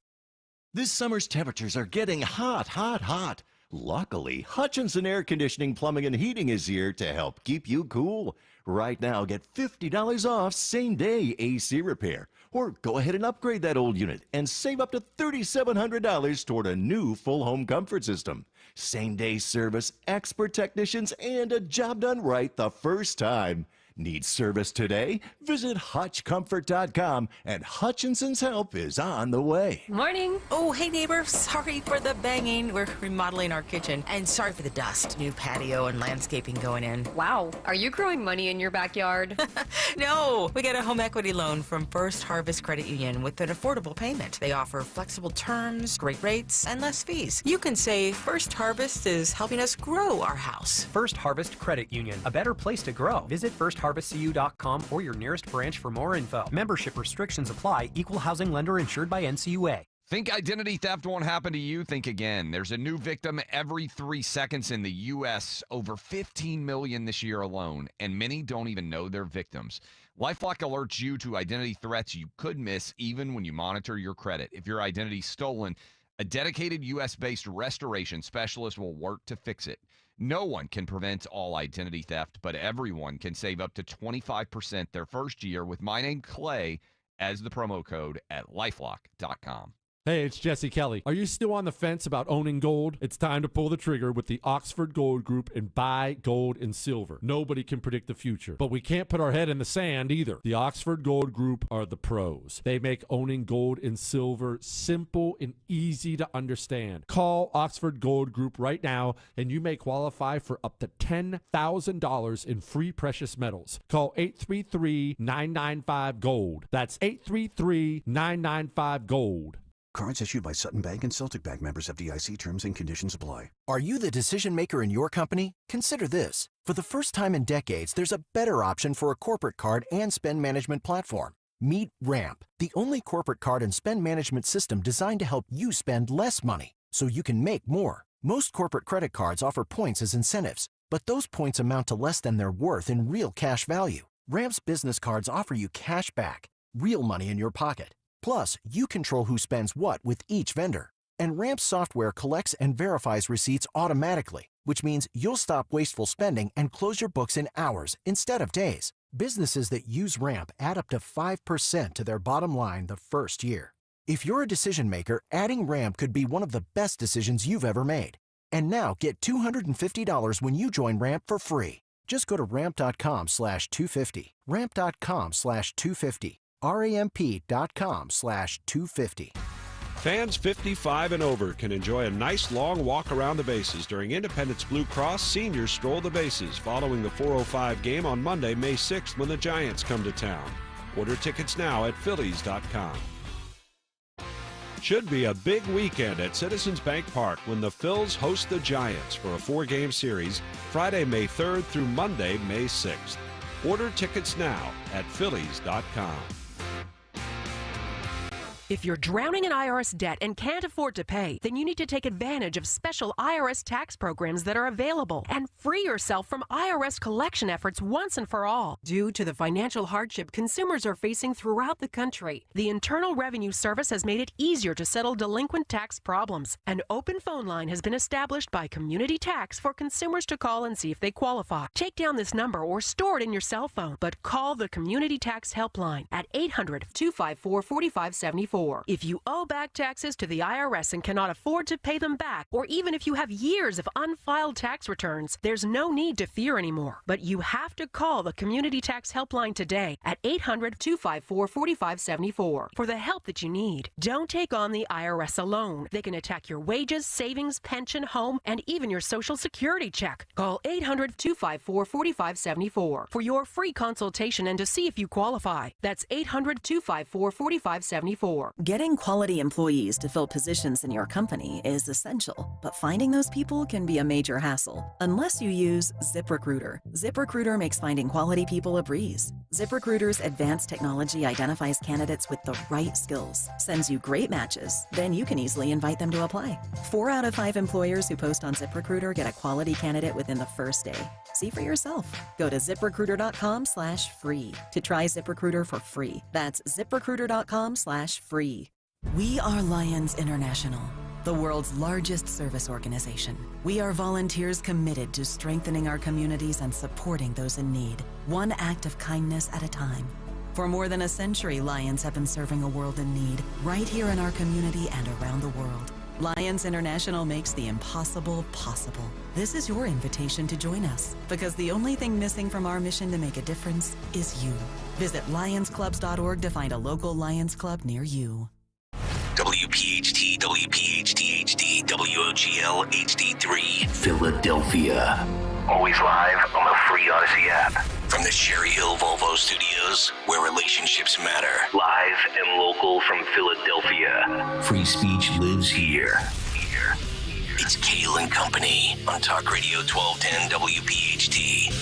This summer's temperatures are getting hot, hot, hot. Luckily, Hutchinson Air Conditioning, Plumbing, and Heating is here to help keep you cool. Right now, get $50 off same-day AC repair. Or go ahead and upgrade that old unit and save up to $3,700 toward a new full home comfort system. Same-day service, expert technicians, and a job done right the first time. Need service today? Visit HutchComfort.com, and Hutchinson's help is on the way. Morning. Oh, hey, neighbor. Sorry for the banging. We're remodeling our kitchen. And sorry for the dust. New patio and landscaping going in. Wow. Are you growing money in your backyard? No. We got a home equity loan from First Harvest Credit Union with an affordable payment. They offer flexible terms, great rates, and less fees. You can say First Harvest is helping us grow our house. First Harvest Credit Union. A better place to grow. Visit firstharvestcu.com or your nearest branch for more info. Membership restrictions apply. Equal housing lender insured by NCUA. Think identity theft won't happen to you? Think again. There's a new victim every 3 seconds in the U.S., over 15 million this year alone, and many don't even know they're victims. LifeLock alerts you to identity threats you could miss even when you monitor your credit. If your identity's stolen, a dedicated U.S.-based restoration specialist will work to fix it. No one can prevent all identity theft, but everyone can save up to 25% their first year with my name, Clay, as the promo code at LifeLock.com. Hey, it's Jesse Kelly. Are you still on the fence about owning gold? It's time to pull the trigger with the Oxford Gold Group and buy gold and silver. Nobody can predict the future, but we can't put our head in the sand either. The Oxford Gold Group are the pros. They make owning gold and silver simple and easy to understand. Call Oxford Gold Group right now, and you may qualify for up to $10,000 in free precious metals. Call 833-995-GOLD. That's 833-995-GOLD. Cards issued by Sutton Bank and Celtic Bank, members FDIC. Terms and conditions apply. Are you the decision maker in your company? Consider this. For the first time in decades, there's a better option for a corporate card and spend management platform. Meet Ramp, the only corporate card and spend management system designed to help you spend less money so you can make more. Most corporate credit cards offer points as incentives, but those points amount to less than their worth in real cash value. Ramp's business cards offer you cash back, real money in your pocket. Plus, you control who spends what with each vendor. And Ramp's software collects and verifies receipts automatically, which means you'll stop wasteful spending and close your books in hours instead of days. Businesses that use Ramp add up to 5% to their bottom line the first year. If you're a decision maker, adding Ramp could be one of the best decisions you've ever made. And now get $250 when you join Ramp for free. Just go to ramp.com/250. Ramp.com/250. ramp.com/250. Fans 55 and over can enjoy a nice long walk around the bases during Independence Blue Cross Senior Stroll the Bases following the 4:05 game on Monday, May 6th when the Giants come to town. Order tickets now at Phillies.com. Should be a big weekend at Citizens Bank Park when the Phils host the Giants for a 4-game series Friday, May 3rd through Monday, May 6th. Order tickets now at Phillies.com. If you're drowning in IRS debt and can't afford to pay, then you need to take advantage of special IRS tax programs that are available and free yourself from IRS collection efforts once and for all. Due to the financial hardship consumers are facing throughout the country, the Internal Revenue Service has made it easier to settle delinquent tax problems. An open phone line has been established by Community Tax for consumers to call and see if they qualify. Take down this number or store it in your cell phone, but call the Community Tax Helpline at 800-254-4574. If you owe back taxes to the IRS and cannot afford to pay them back, or even if you have years of unfiled tax returns, there's no need to fear anymore. But you have to call the Community Tax Helpline today at 800-254-4574 for the help that you need. Don't take on the IRS alone. They can attack your wages, savings, pension, home, and even your Social Security check. Call 800-254-4574 for your free consultation and to see if you qualify. That's 800-254-4574. Getting quality employees to fill positions in your company is essential, but finding those people can be a major hassle unless you use ZipRecruiter. ZipRecruiter makes finding quality people a breeze. ZipRecruiter's advanced technology identifies candidates with the right skills, sends you great matches, then you can easily invite them to apply. 4 out of 5 employers who post on ZipRecruiter get a quality candidate within the first day. See for yourself. Go to ZipRecruiter.com/free to try ZipRecruiter for free. That's ZipRecruiter.com/free. We are Lions International, the world's largest service organization. We are volunteers committed to strengthening our communities and supporting those in need, one act of kindness at a time. For more than a century, Lions have been serving a world in need, right here in our community and around the world. Lions International makes the impossible possible. This is your invitation to join us, because the only thing missing from our mission to make a difference is you. Visit lionsclubs.org to find a local Lions Club near you. WPHT, WPHT HD, WOGL HD3, Philadelphia. Always live on the free Odyssey app. From the Cherry Hill Volvo Studios, where relationships matter. Live and local from Philadelphia. Free speech lives here. It's Kayal and Company on Talk Radio 1210 WPHT.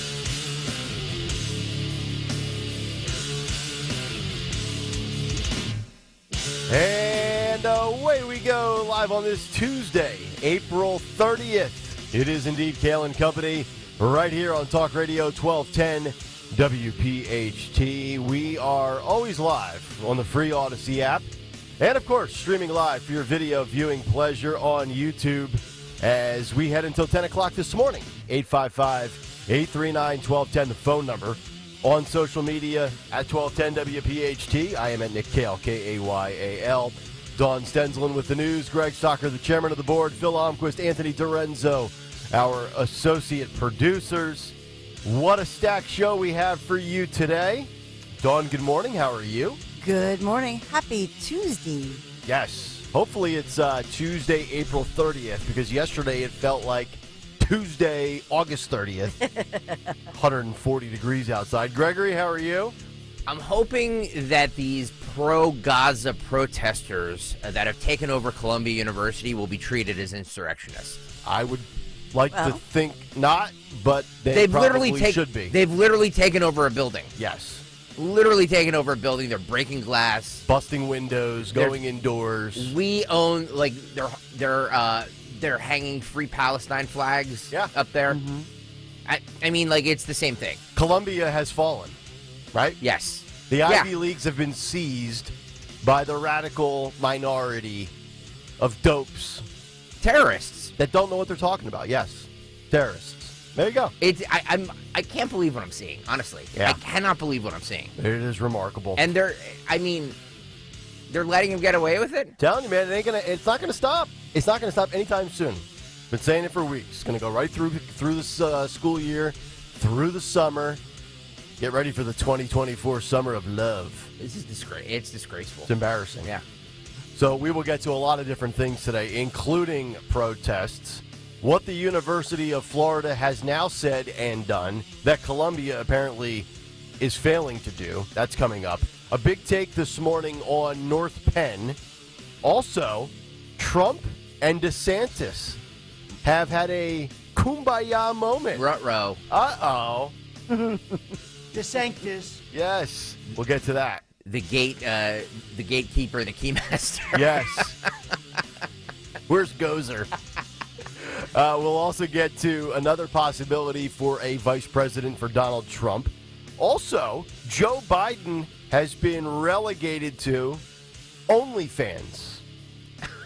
And away we go, live on this Tuesday, April 30th. It is indeed Kayal and Company, right here on Talk Radio 1210 WPHT. We are always live on the free Odyssey app. And, of course, streaming live for your video viewing pleasure on YouTube as we head until 10 o'clock this morning. 855-839-1210, the phone number. On social media at 1210 WPHT. I am at Nick Kayal, Kayal. Dawn Stensland with the news. Greg Stocker, the chairman of the board. Phil Almquist, Anthony Dorenzo, our associate producers. What a stacked show we have for you today. Dawn, good morning. How are you? Good morning. Happy Tuesday. Yes. Hopefully it's Tuesday, April 30th, because yesterday it felt like Tuesday, August 30th. 140 degrees outside. Gregory, how are you? I'm hoping that these pro-Gaza protesters that have taken over Columbia University will be treated as insurrectionists. I would like to think not, but they probably should be. They've literally taken over a building. Yes. Literally taken over a building. They're breaking glass. Busting windows, going indoors. We own, like, they're hanging Free Palestine flags up there. Mm-hmm. I mean, like, it's the same thing. Columbia has fallen, right? Yes. The Ivy Leagues have been seized by the radical minority of dopes. Terrorists. That don't know what they're talking about. Yes. Terrorists. There you go. I can't believe what I'm seeing, honestly. Yeah. I cannot believe what I'm seeing. It is remarkable. And they're letting him get away with it? Telling you, man, it's not gonna stop. It's not gonna stop anytime soon. Been saying it for weeks. It's gonna go right through this school year, through the summer. Get ready for the 2024 summer of love. This is it's disgraceful. It's embarrassing. Yeah. So we will get to a lot of different things today, including protests, what the University of Florida has now said and done that Columbia apparently is failing to do. That's coming up. A big take this morning on North Penn. Also, Trump and DeSantis have had a kumbaya moment. Ruh-roh. Uh-oh. DeSantis. Yes. We'll get to that. The gatekeeper, the keymaster. Yes. Where's Gozer? We'll also get to another possibility for a vice president for Donald Trump. Also, Joe Biden has been relegated to OnlyFans.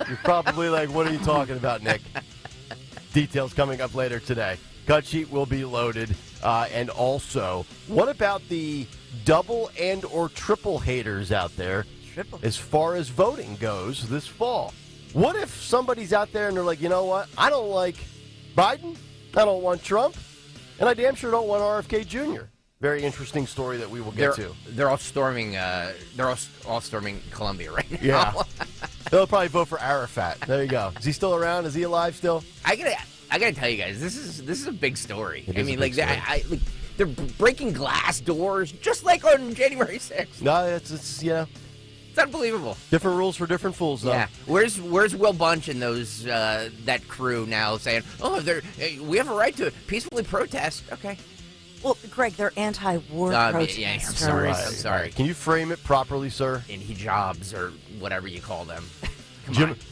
You're probably like, what are you talking about, Nick? Details coming up later today. Cut sheet will be loaded. And also, what about the double and or triple haters out there as far as voting goes this fall? What if somebody's out there and they're like, you know what? I don't like Biden. I don't want Trump. And I damn sure don't want RFK Jr. Very interesting story that we will get to. They're all storming. They're all storming Columbia right now. Yeah. They'll probably vote for Arafat. There you go. Is he still around? Is he alive still? I gotta tell you guys, this is a big story. It is a big story. They're breaking glass doors just like on January 6th. No, it's It's unbelievable. Different rules for different fools, though. Yeah. Where's Will Bunch and those that crew now saying, oh, we have a right to peacefully protest? Okay. Well, Greg, they're anti-war protesters. Yeah, I'm sorry. Can you frame it properly, sir? In hijabs or whatever you call them.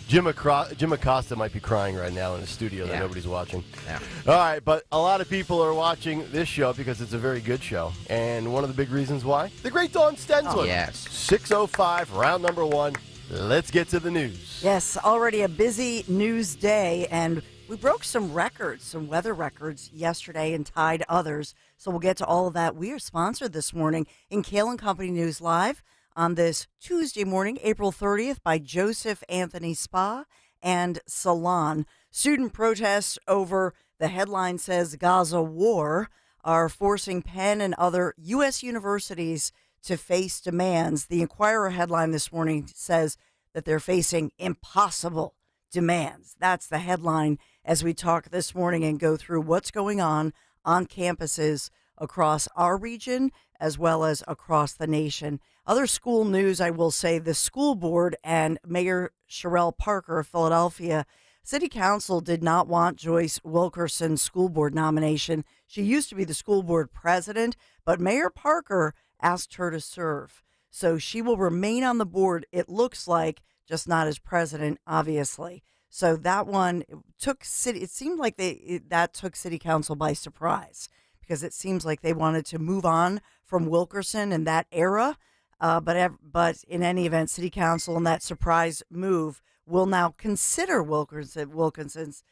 Jim Acosta might be crying right now in the studio that nobody's watching. Yeah. All right, but a lot of people are watching this show because it's a very good show. And one of the big reasons why? The great Dawn Stensland. Oh, yes. 6:05, round number one. Let's get to the news. Yes, already a busy news day, and we broke some records, some weather records yesterday and tied others. So we'll get to all of that. We are sponsored this morning in Kayal & Company News Live on this Tuesday morning, April 30th, by Joseph Anthony Spa and Salon. Student protests over, the headline says, Gaza war are forcing Penn and other U.S. universities to face demands. The Inquirer headline this morning says that they're facing impossible demands. That's the headline as we talk this morning and go through what's going on campuses across our region as well as across the nation. Other school news, I will say, the school board and Mayor Sherelle Parker of Philadelphia, City Council did not want Joyce Wilkerson's school board nomination. She used to be the school board president, but Mayor Parker asked her to serve. So she will remain on the board, it looks like, just not as president, obviously. So that one it seemed like that took City Council by surprise, because it seems like they wanted to move on from Wilkerson in that era. But in any event, City Council in that surprise move will now consider Wilkerson's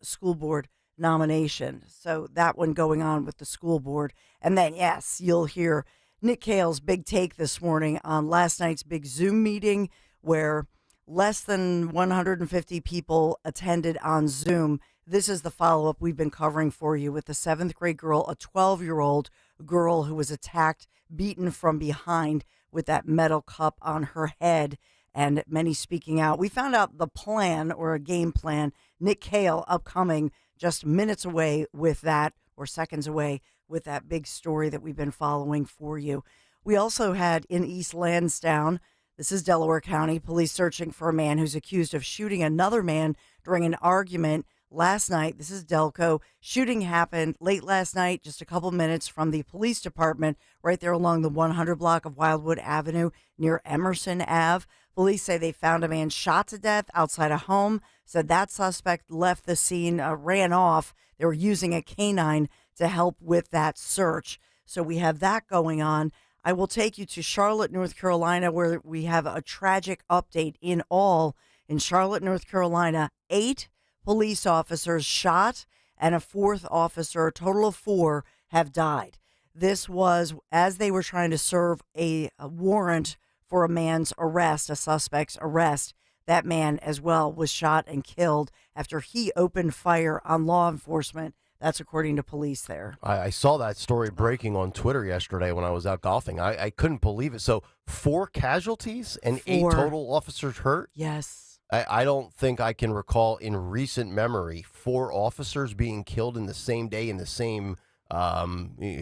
school board nomination. So that one going on with the school board. And then, yes, you'll hear Nick Kayal's big take this morning on last night's big Zoom meeting where less than 150 people attended on Zoom. This is the follow-up we've been covering for you with the 7th grade girl, a 12-year-old girl who was attacked, beaten from behind with that metal cup on her head, and many speaking out. We found out the plan, or a game plan. Nick Kayal upcoming just minutes away with that, or seconds away with that big story that we've been following for you. We also had in East Lansdowne, this is Delaware County, police searching for a man who's accused of shooting another man during an argument last night. This is Delco. Shooting happened late last night, just a couple minutes from the police department, right there along the 100 block of Wildwood Avenue near Emerson Ave. Police say they found a man shot to death outside a home. Said that suspect left the scene, ran off They were using a canine to help with that search. So we have that going on. I will take you to Charlotte, North Carolina, where we have a tragic update. In all, in Charlotte, North Carolina, 8 police officers shot and a 4th officer, a total of 4, have died. This was as they were trying to serve a warrant for a man's arrest, a suspect's arrest. That man as well was shot and killed after he opened fire on law enforcement. That's according to police there. I saw that story breaking on Twitter yesterday when I was out golfing. I couldn't believe it. So 4 casualties and 8 total officers hurt? Yes. I don't think I can recall in recent memory 4 officers being killed in the same day in the same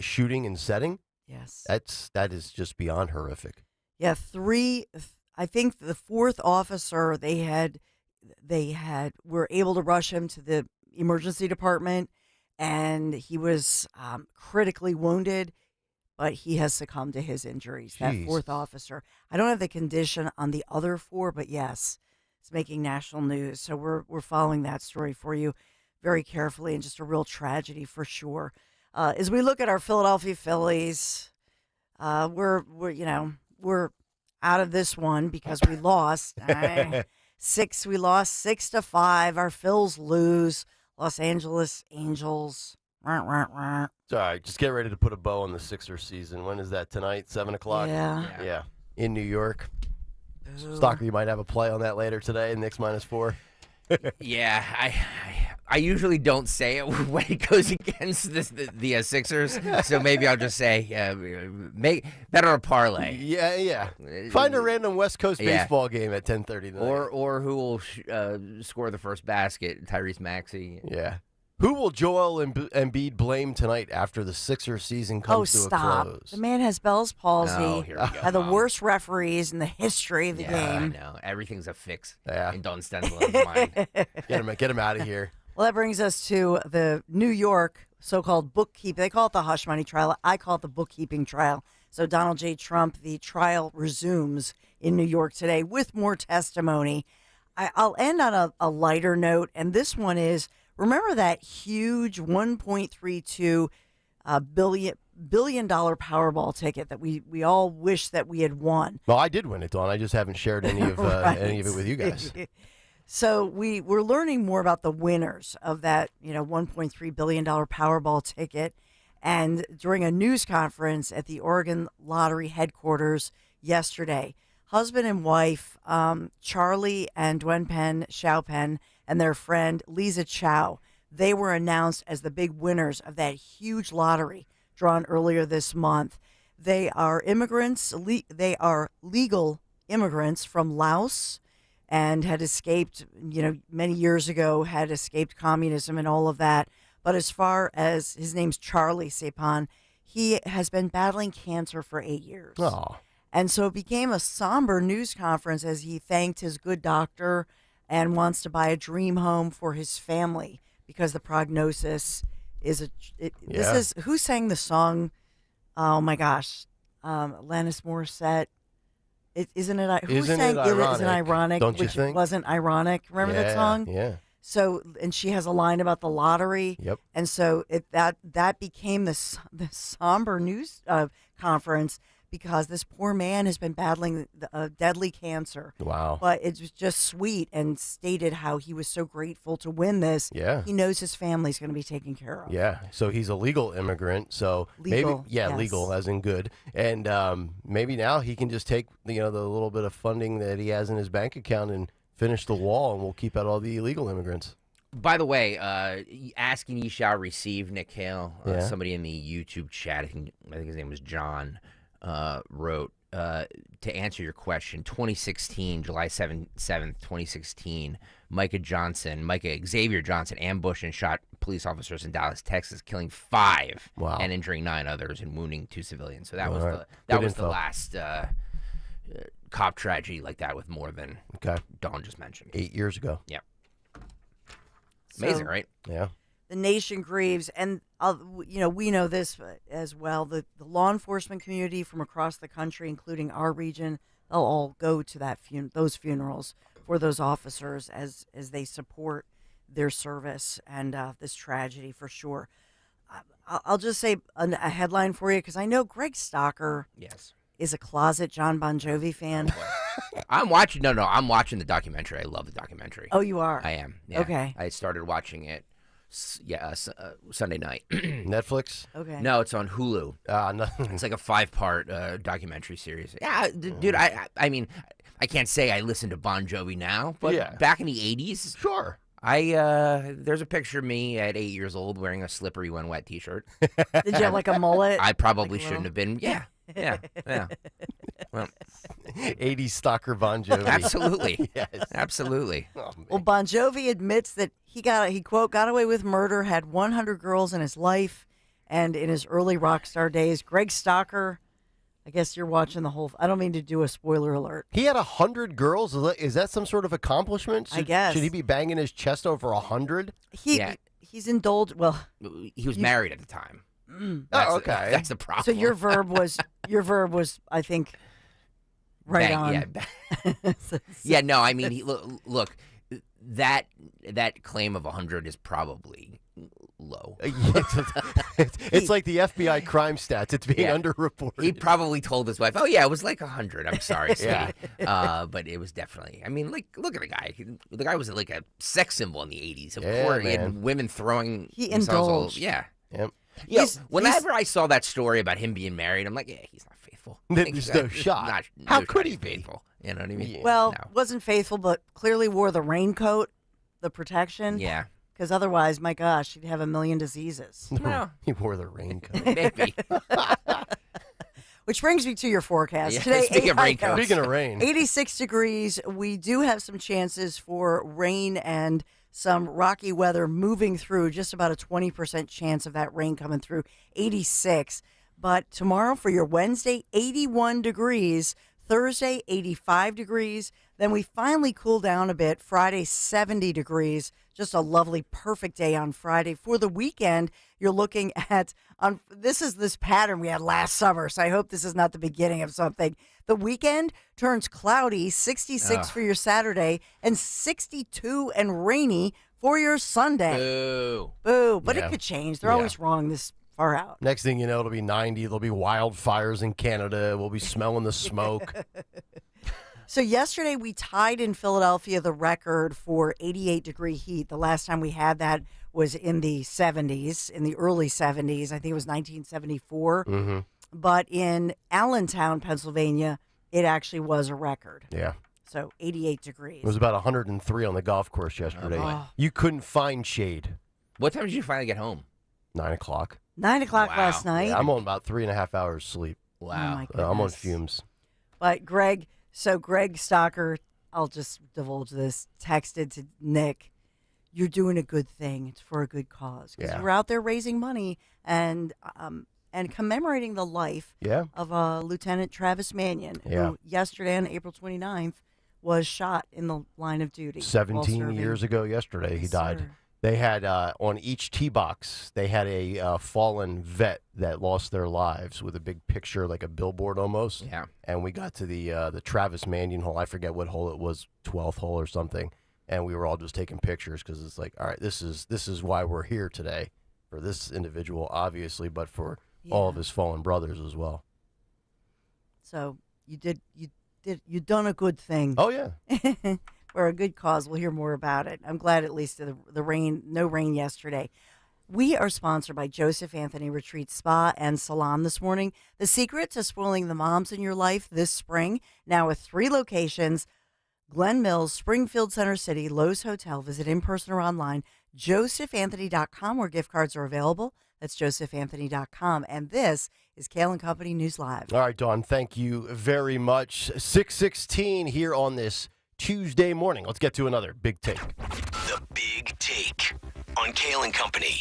shooting and setting. Yes. That is just beyond horrific. Yeah, 3. I think the 4th officer were able to rush him to the emergency department, and he was critically wounded, but he has succumbed to his injuries. That 4th officer. I don't have the condition on the other 4, but yes, it's making national news. So we're following that story for you very carefully, and just a real tragedy for sure. As we look at our Philadelphia Phillies, we're out of this one because we lost. We lost 6-5. Our Phils lose. Los Angeles Angels. It's all right. Just get ready to put a bow on the Sixers season. When is that? Tonight, 7 o'clock? Yeah. In New York. Ooh. Stalker, you might have a play on that later today. Knicks -4. Yeah, I usually don't say it when it goes against the Sixers, so maybe I'll just say make better a parlay. Yeah. Find a random West Coast baseball game at 10:30 tonight. Or who will score the first basket? Tyrese Maxey. Yeah. Who will Joel Embiid blame tonight after the Sixers season comes to a close? The man has Bell's palsy. Oh, here we go. The worst referees in the history of the game. I know. Everything's a fix in Don Stensland's mind. Get him out of here. Well, that brings us to the New York so-called bookkeeping. They call it the hush money trial. I call it the bookkeeping trial. So Donald J. Trump, the trial resumes in New York today with more testimony. I'll end on a lighter note, and this one is, remember that huge $1.32 billion Powerball ticket that we all wish that we had won? Well, I did win it, Dawn. I just haven't shared any of any of it with you guys. So we're learning more about the winners of that, $1.3 billion Powerball ticket. And during a news conference at the Oregon Lottery headquarters yesterday, husband and wife, Charlie and Dwenpen Xiaopen, and their friend Lisa Chow, they were announced as the big winners of that huge lottery drawn earlier this month. They are immigrants. They are legal immigrants from Laos and had escaped, many years ago, had escaped communism and all of that. But as far as his name's Charlie Sepan, he has been battling cancer for 8 years. Oh. And so it became a somber news conference as he thanked his good doctor and wants to buy a dream home for his family because the prognosis is This is who sang the song? Oh my gosh, Alanis Morissette. Isn't it ironic? Don't you which think? Wasn't ironic. Remember that song? Yeah. So, and she has a line about the lottery. Yep. And so that became the somber news conference because this poor man has been battling deadly cancer. Wow. But it was just sweet and stated how he was so grateful to win this. Yeah. He knows his family's going to be taken care of. Yeah. So he's a legal immigrant. So Legal, maybe, yes. legal as in good. And maybe now he can just take the little bit of funding that he has in his bank account and finish the wall, and we'll keep out all the illegal immigrants. By the way, asking ye shall receive, Nick Kayal, somebody in the YouTube chat, I think his name was John, wrote, to answer your question, 2016, July 7th, 2016, Xavier Johnson ambushed and shot police officers in Dallas, Texas, killing 5 and injuring 9 others and wounding 2 civilians. So that was the last cop tragedy like that with more than Dawn just mentioned. 8 years ago. Yeah. Amazing, So, right? Yeah. The nation grieves, and we know this as well. The law enforcement community from across the country, including our region, they'll all go to those funerals for those officers as they support their service and this tragedy for sure. I'll just say a headline for you because I know Greg Stocker is a closet John Bon Jovi fan. I'm watching. No, I'm watching the documentary. I love the documentary. Oh, you are? I am. Yeah. Okay. I started watching it. Sunday night. Netflix? Okay. No, it's on Hulu. No. It's like a 5-part documentary series. Yeah, dude. I mean, I can't say I listen to Bon Jovi now, but back in the 80s, sure. There's a picture of me at 8 years old wearing a slippery when wet T-shirt. Did you have like a mullet? I probably shouldn't have been. Yeah. Well, 80s stalker Bon Jovi. Absolutely. Yes. Absolutely. Oh, well, Bon Jovi admits that he quote, got away with murder, had 100 girls in his life, and in his early rock star days. Greg Stocker, I guess you're watching the whole, I don't mean to do a spoiler alert. He had 100 girls? Is that some sort of accomplishment? I guess. Should he be banging his chest over 100? He's indulged, well. He was married at the time. Okay. That's the problem. So your verb was, I think, right on. Yeah. No, I mean, look, that claim of 100 is probably low. It's like the FBI crime stats. It's being underreported. He probably told his wife, "Oh yeah, it was like 100." I'm sorry, sweetie. But it was definitely. I mean, like, look at the guy. The guy was like a sex symbol in the 80s. Of course, he had women throwing. He indulged. Yeah. Yep. Yeah, whenever I saw that story about him being married, I'm like, yeah, he's not faithful. There's no shot. How could he be faithful? You know what I mean? Well, wasn't faithful, but clearly wore the raincoat, the protection. Yeah. Because otherwise, my gosh, he'd have a million diseases. Well, he wore the raincoat. Maybe. Which brings me to your forecast. Yeah, Today, speaking of raincoats. Speaking of rain. 86 degrees. We do have some chances for rain and some rocky weather moving through, just about a 20% chance of that rain coming through, 86. But tomorrow for your Wednesday, 81 degrees. Thursday, 85 degrees. Then we finally cool down a bit. Friday, 70 degrees. Just a lovely, perfect day on Friday. For the weekend, you're looking at, this pattern we had last summer, so I hope this is not the beginning of something. The weekend turns cloudy, 66 for your Saturday, and 62 and rainy for your Sunday. Boo. Boo. But it could change. They're always wrong this far out. Next thing you know, it'll be 90. There'll be wildfires in Canada. We'll be smelling the smoke. So yesterday we tied in Philadelphia the record for 88-degree heat. The last time we had that was in the 70s, in the early 70s. I think it was 1974. Mm-hmm. But in Allentown, Pennsylvania, it actually was a record. Yeah. So 88 degrees. It was about 103 on the golf course yesterday. You couldn't find shade. What time did you finally get home? 9 o'clock. 9 o'clock last night. Yeah, I'm on about 3.5 hours sleep. Wow. Oh my goodness. I'm on fumes. But Greg Stocker, I'll just divulge this, texted to Nick, you're doing a good thing. It's for a good cause. Because you're out there raising money and commemorating the life of Lieutenant Travis Mannion, who yesterday on April 29th was shot in the line of duty. 17 years ago yesterday, he died. Sir. They had, on each tee box, they had a fallen vet that lost their lives with a big picture, like a billboard almost. Yeah. And we got to the Travis Mannion hole. I forget what hole it was, 12th hole or something. And we were all just taking pictures because it's like, all right, this is why we're here today. For this individual, obviously, but for all of his fallen brothers as well. So you've done a good thing. Oh, yeah. For a good cause. We'll hear more about it. I'm glad at least the rain, no rain yesterday. We are sponsored by Joseph Anthony Retreat Spa and Salon this morning. The secret to spoiling the moms in your life this spring, now with 3 locations, Glen Mills, Springfield, Center City, Lowe's Hotel. Visit in person or online, josephanthony.com, where gift cards are available. That's josephanthony.com. And this is Kayal and Company News Live. All right, Dawn, thank you very much. 6:16 here on this Tuesday morning. Let's get to another Big Take. The Big Take on Kayal and Company.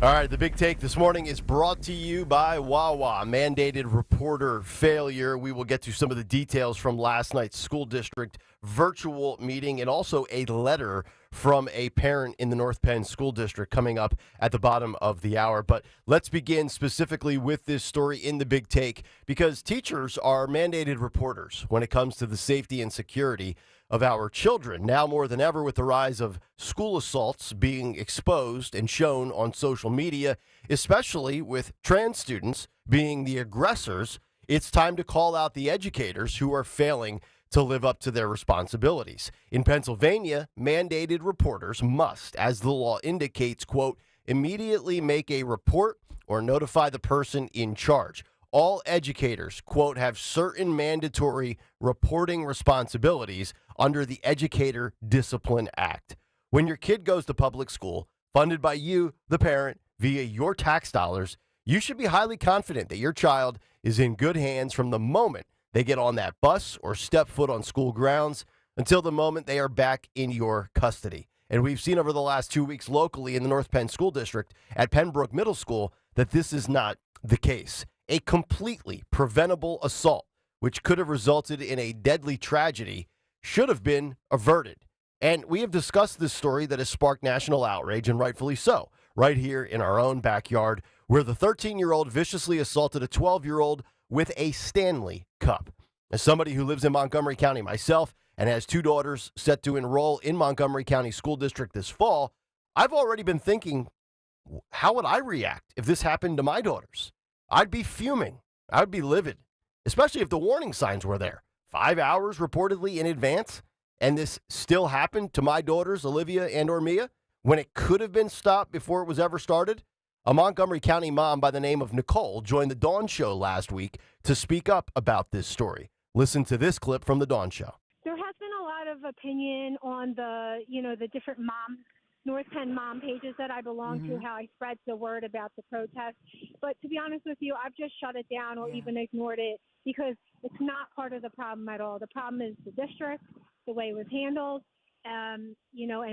All right, the Big Take this morning is brought to you by Wawa. Mandated reporter failure. We will get to some of the details from last night's school district virtual meeting and also a letter from a parent in the North Penn School District coming up at the bottom of the hour. But let's begin specifically with this story in the Big Take, because teachers are mandated reporters when it comes to the safety and security of our children. Now more than ever, with the rise of school assaults being exposed and shown on social media, especially with trans students being the aggressors, it's time to call out the educators who are failing to live up to their responsibilities. In Pennsylvania, mandated reporters must, as the law indicates, quote, immediately make a report or notify the person in charge. All educators, quote, have certain mandatory reporting responsibilities under the Educator Discipline Act. When your kid goes to public school, funded by you, the parent, via your tax dollars, you should be highly confident that your child is in good hands from the moment they get on that bus or step foot on school grounds until the moment they are back in your custody. And we've seen over the last 2 weeks locally in the North Penn School District at Pembroke Middle School that this is not the case. A completely preventable assault, which could have resulted in a deadly tragedy, should have been averted. And we have discussed this story that has sparked national outrage, and rightfully so, right here in our own backyard, where the 13-year-old viciously assaulted a 12-year-old with a Stanley Cup. As somebody who lives in Montgomery County myself and has 2 daughters set to enroll in Montgomery County School District this fall, I've already been thinking, how would I react if this happened to my daughters? I'd be fuming. I'd be livid, especially if the warning signs were there. 5 hours reportedly in advance, and this still happened to my daughters, Olivia and or Mia, when it could have been stopped before it was ever started. A Montgomery County mom by the name of Nicole joined the Dawn Show last week to speak up about this story. Listen to this clip from the Dawn Show. There has been a lot of opinion on the different North Penn mom pages that I belong to, how I spread the word about the protest. But to be honest with you, I've just shut it down or even ignored it because it's not part of the problem at all. The problem is the district, the way it was handled, and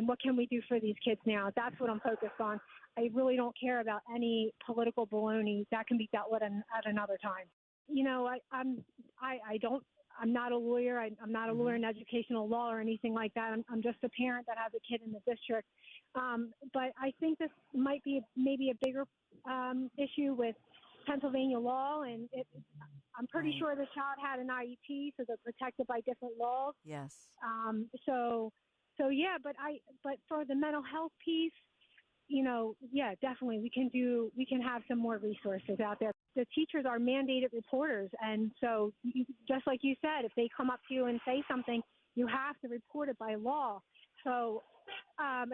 what can we do for these kids now? That's what I'm focused on. I really don't care about any political baloney. That can be dealt with at another time. I'm not a lawyer. I'm not a lawyer in educational law or anything like that. I'm just a parent that has a kid in the district. But I think this might be maybe a bigger issue with Pennsylvania law, and I'm pretty sure the child had an IEP, so they're protected by different laws. Yes. But for the mental health piece, definitely we can have some more resources out there. The teachers are mandated reporters, and so just like you said, if they come up to you and say something, you have to report it by law. So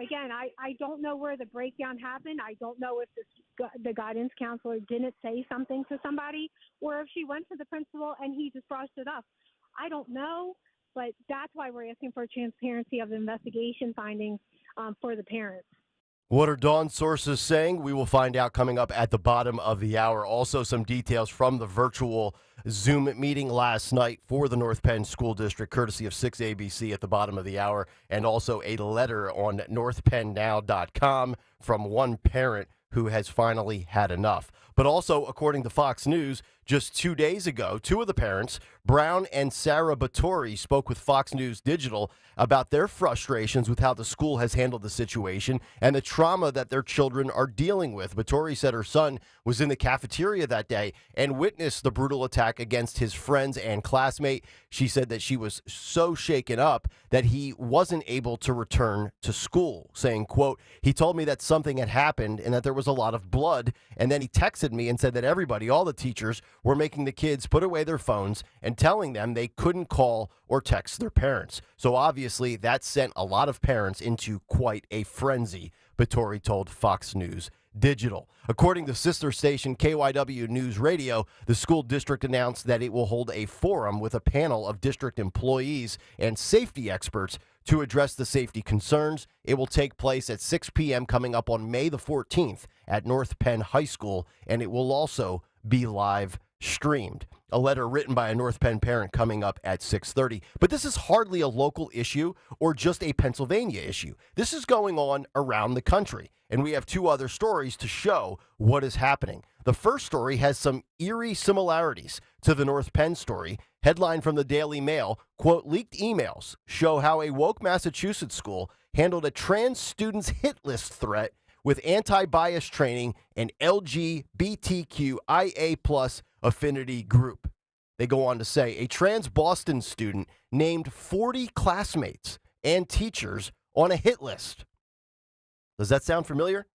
again, I don't know where the breakdown happened. I don't know if the guidance counselor didn't say something to somebody, or if she went to the principal and he just brushed it off. I don't know, but that's why we're asking for transparency of the investigation findings for the parents. What are Dawn sources saying? We will find out coming up at the bottom of the hour. Also, some details from the virtual Zoom meeting last night for the North Penn School District, courtesy of 6ABC at the bottom of the hour, and also a letter on northpennnow.com from one parent who has finally had enough. But also, according to Fox News, just 2 days ago, 2 of the parents, Brown and Sarah Batory, spoke with Fox News Digital about their frustrations with how the school has handled the situation and the trauma that their children are dealing with. Batory said her son was in the cafeteria that day and witnessed the brutal attack against his friends and classmate. She said that she was so shaken up that he wasn't able to return to school, saying, quote, he told me that something had happened and that there was a lot of blood, and then he texted me and said that everybody, all the teachers, were making the kids put away their phones and telling them they couldn't call or text their parents. So obviously that sent a lot of parents into quite a frenzy, Batory told Fox News Digital. According to sister station KYW News Radio, the school district announced that it will hold a forum with a panel of district employees and safety experts to address the safety concerns. It will take place at 6 p.m. coming up on May the 14th at North Penn High School, and it will also be live streamed. A letter written by a North Penn parent coming up at 6:30. But this is hardly a local issue or just a Pennsylvania issue. This is going on around the country, and we have 2 other stories to show what is happening. The first story has some eerie similarities to the North Penn story. Headline from the Daily Mail, quote, leaked emails show how a woke Massachusetts school handled a trans students hit list threat with anti-bias training and LGBTQIA+ affinity group. They go on to say a trans Boston student named 40 classmates and teachers on a hit list. Does that sound familiar?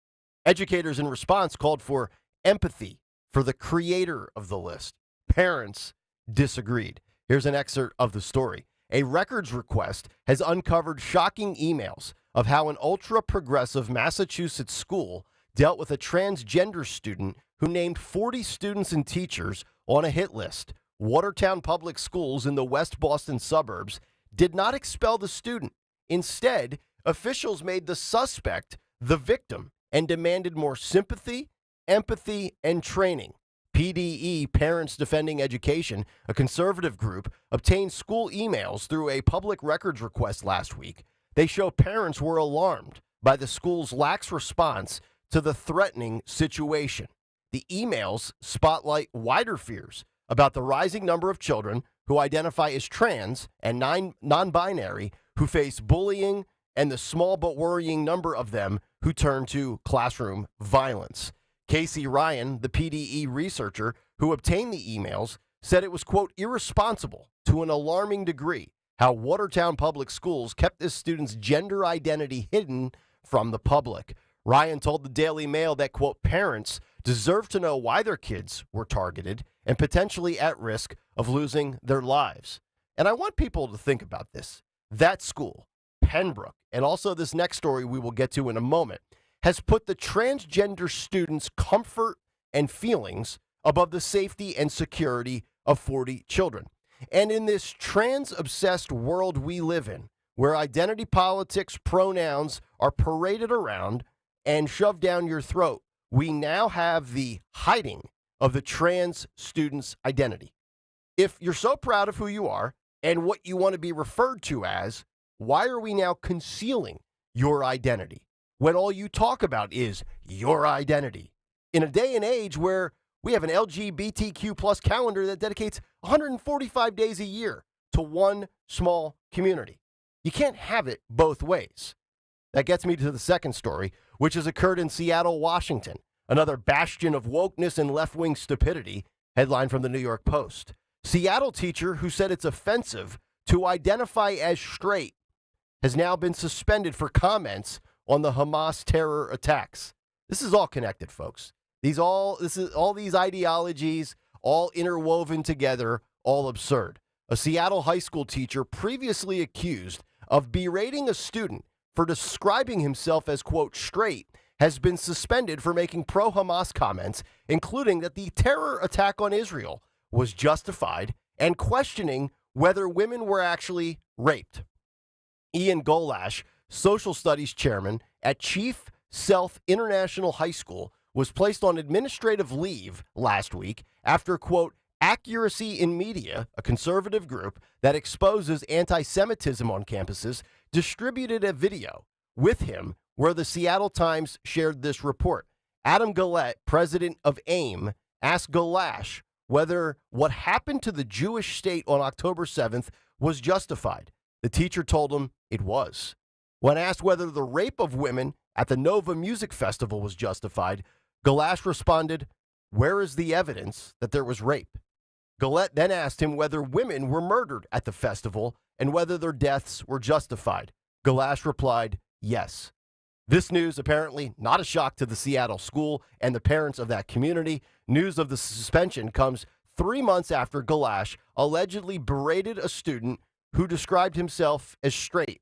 Educators in response called for empathy for the creator of the list. Parents disagreed. Here's an excerpt of the story. A records request has uncovered shocking emails of how an ultra-progressive Massachusetts school dealt with a transgender student who named 40 students and teachers on a hit list. Watertown Public Schools in the West Boston suburbs did not expel the student. Instead, officials made the suspect the victim and demanded more sympathy, empathy, and training. PDE, Parents Defending Education, a conservative group, obtained school emails through a public records request last week. They show parents were alarmed by the school's lax response to the threatening situation. The emails spotlight wider fears about the rising number of children who identify as trans and non-binary who face bullying and the small but worrying number of them who turn to classroom violence. Casey Ryan, the PDE researcher who obtained the emails, said it was, quote, irresponsible to an alarming degree how Watertown Public Schools kept this student's gender identity hidden from the public. Ryan told the Daily Mail that, quote, parents deserve to know why their kids were targeted and potentially at risk of losing their lives. And I want people to think about this. That school, Pembroke, and also this next story we will get to in a moment, has put the transgender students' comfort and feelings above the safety and security of 40 children. And in this trans-obsessed world we live in, where identity politics, pronouns are paraded around and shoved down your throat, we now have the hiding of the trans student's identity. If you're so proud of who you are and what you want to be referred to as, why are we now concealing your identity when all you talk about is your identity? In a day and age where we have an LGBTQ plus calendar that dedicates 145 days a year to one small community. You can't have it both ways. That gets me to the second story, which has occurred in Seattle, Washington, another bastion of wokeness and left-wing stupidity, headline from the New York Post. Seattle teacher who said it's offensive to identify as straight has now been suspended for comments on the Hamas terror attacks. This is all connected, folks. All these ideologies, all interwoven together, all absurd. A Seattle high school teacher previously accused of berating a student for describing himself as, quote, straight, has been suspended for making pro-Hamas comments, including that the terror attack on Israel was justified and questioning whether women were actually raped. Ian Golash, social studies chairman at Chief Sealth International High School, was placed on administrative leave last week after, quote, Accuracy in Media, a conservative group that exposes anti-Semitism on campuses, distributed a video with him where the Seattle Times shared this report. Adam Gillette, president of AIM, asked Golash whether what happened to the Jewish state on October 7th was justified. The teacher told him it was. When asked whether the rape of women at the Nova Music Festival was justified, Golash responded, where is the evidence that there was rape? Gillette then asked him whether women were murdered at the festival and whether their deaths were justified. Golash replied, yes. This news apparently not a shock to the Seattle school and the parents of that community. News of the suspension comes 3 months after Golash allegedly berated a student who described himself as straight.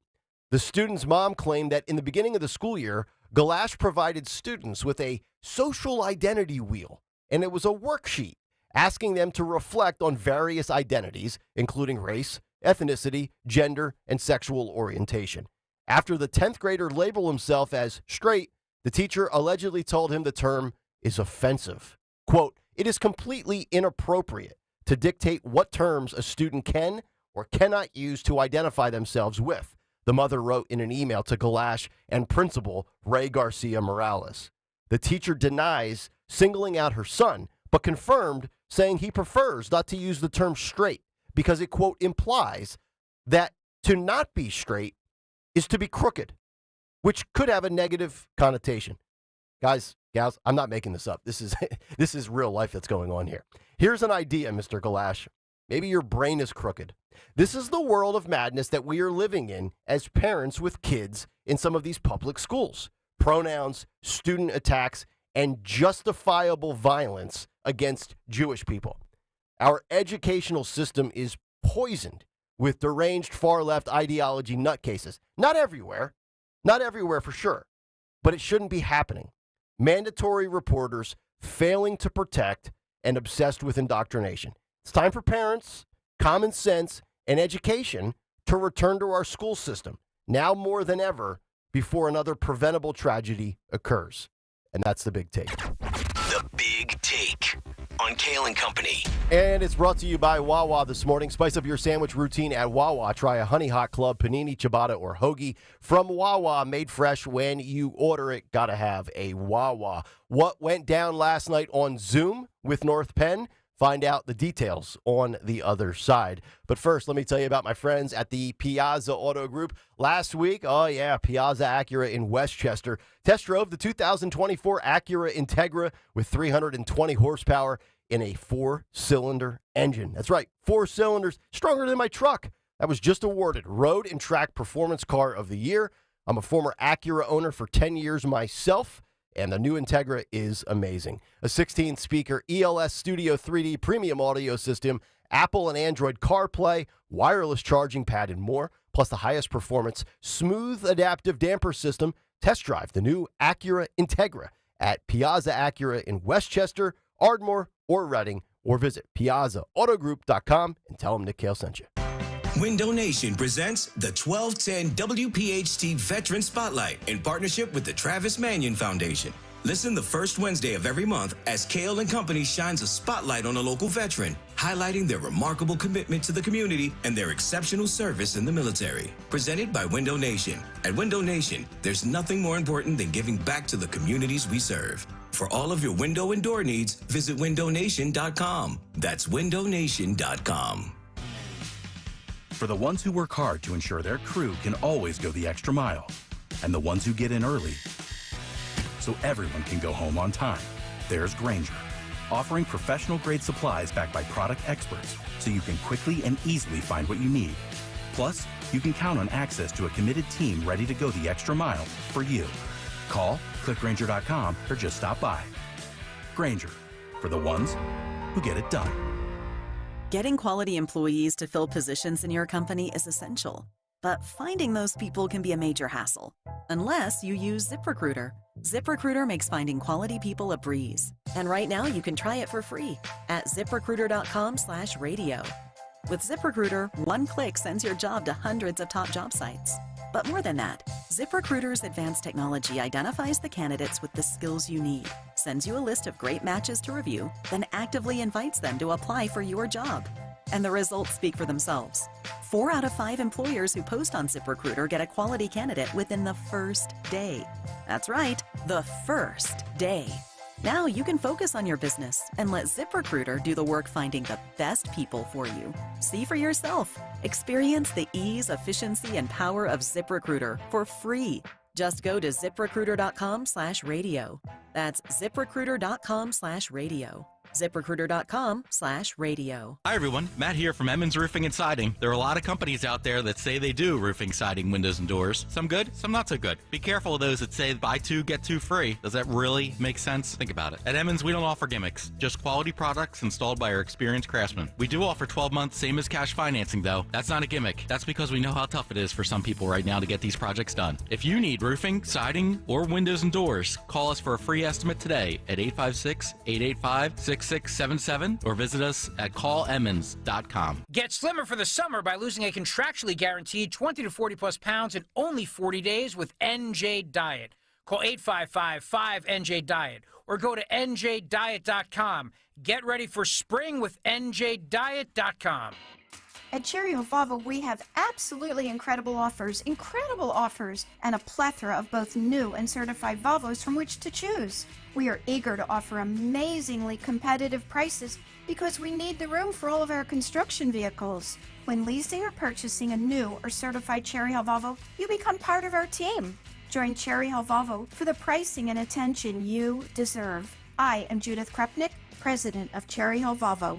The student's mom claimed that in the beginning of the school year, Golash provided students with a social identity wheel, and it was a worksheet asking them to reflect on various identities, including race, ethnicity, gender, and sexual orientation. After the 10th grader labeled himself as straight, the teacher allegedly told him the term is offensive. Quote, it is completely inappropriate to dictate what terms a student can or cannot use to identify themselves with, the mother wrote in an email to Golash and principal Ray Garcia Morales. The teacher denies singling out her son, but confirmed saying he prefers not to use the term straight because it, quote, implies that to not be straight is to be crooked. which could have a negative connotation. Guys, gals, I'm not making this up. This is real life that's going on here. Here's an idea, Mr. Galash. Maybe your brain is crooked. This is the world of madness that we are living in as parents with kids in some of these public schools. Pronouns, student attacks, and justifiable violence against Jewish people. Our educational system is poisoned with deranged far-left ideology nutcases. Not everywhere for sure, but it shouldn't be happening. Mandatory reporters failing to protect and obsessed with indoctrination. It's time for parents, common sense, and education to return to our school system, now more than ever, before another preventable tragedy occurs. And that's the big take. The Big Take on Kayal & Company. And it's brought to you by Wawa this morning. Spice up your sandwich routine at Wawa. Try a Honey Hot Club, panini, ciabatta, or hoagie from Wawa. Made fresh when you order it. Gotta have a Wawa. What went down last night on Zoom with North Penn? Find out the details on the other side. But first, let me tell you about my friends at the Piazza Auto Group. Last week, Piazza Acura in Westchester test drove the 2024 Acura Integra with 320 horsepower in a 4-cylinder engine. That's right, 4 cylinders, stronger than my truck. That was just awarded Road and Track Performance Car of the Year. I'm a former Acura owner for 10 years myself, and the new Integra is amazing. A 16-speaker ELS Studio 3D premium audio system, Apple and Android CarPlay, wireless charging pad, and more, plus the highest performance, smooth adaptive damper system. Test drive the new Acura Integra at Piazza Acura in Westchester, Ardmore, or Reading, or visit piazzaautogroup.com and tell them Nick Kayal sent you. Window Nation presents the 1210 WPHT Veteran Spotlight in partnership with the Travis Manion Foundation. Listen the first Wednesday of every month as Kayal & Company shines a spotlight on a local veteran, highlighting their remarkable commitment to the community and their exceptional service in the military. Presented by Window Nation. At Window Nation, there's nothing more important than giving back to the communities we serve. For all of your window and door needs, visit windownation.com. That's windownation.com. For the ones who work hard to ensure their crew can always go the extra mile, and the ones who get in early so everyone can go home on time, there's Grainger, offering professional-grade supplies backed by product experts so you can quickly and easily find what you need. Plus, you can count on access to a committed team ready to go the extra mile for you. Call, click Grainger.com, or just stop by. Grainger, for the ones who get it done. Getting quality employees to fill positions in your company is essential, but finding those people can be a major hassle, unless you use ZipRecruiter. ZipRecruiter makes finding quality people a breeze. And right now you can try it for free at ZipRecruiter.com/radio. With ZipRecruiter, one click sends your job to hundreds of top job sites. But more than that, ZipRecruiter's advanced technology identifies the candidates with the skills you need, sends you a list of great matches to review, then actively invites them to apply for your job. And the results speak for themselves. 4 out of 5 employers who post on ZipRecruiter get a quality candidate within the first day. That's right, the first day. Now you can focus on your business and let ZipRecruiter do the work finding the best people for you. See for yourself. Experience the ease, efficiency, and power of ZipRecruiter for free. Just go to ZipRecruiter.com/radio. That's ZipRecruiter.com/radio. ZipRecruiter.com/radio. Hi, everyone. Matt here from Emmons Roofing and Siding. There are a lot of companies out there that say they do roofing, siding, windows, and doors. Some good, some not so good. Be careful of those that say buy 2, get 2 free. Does that really make sense? Think about it. At Emmons, we don't offer gimmicks, just quality products installed by our experienced craftsmen. We do offer 12 months, same as cash financing, though. That's not a gimmick. That's because we know how tough it is for some people right now to get these projects done. If you need roofing, siding, or windows and doors, call us for a free estimate today at 856-885-6677 or visit us at callemmons.com. Get slimmer for the summer by losing a contractually guaranteed 20 to 40 plus pounds in only 40 days with NJ Diet. Call 855-5NJ-DIET or go to njdiet.com. Get ready for spring with njdiet.com. At Cherry Hill Volvo, we have absolutely incredible offers, and a plethora of both new and certified Volvos from which to choose. We are eager to offer amazingly competitive prices because we need the room for all of our construction vehicles. When leasing or purchasing a new or certified Cherry Hill Volvo, you become part of our team. Join Cherry Hill Volvo for the pricing and attention you deserve. I am Judith Krepnick, president of Cherry Hill Volvo.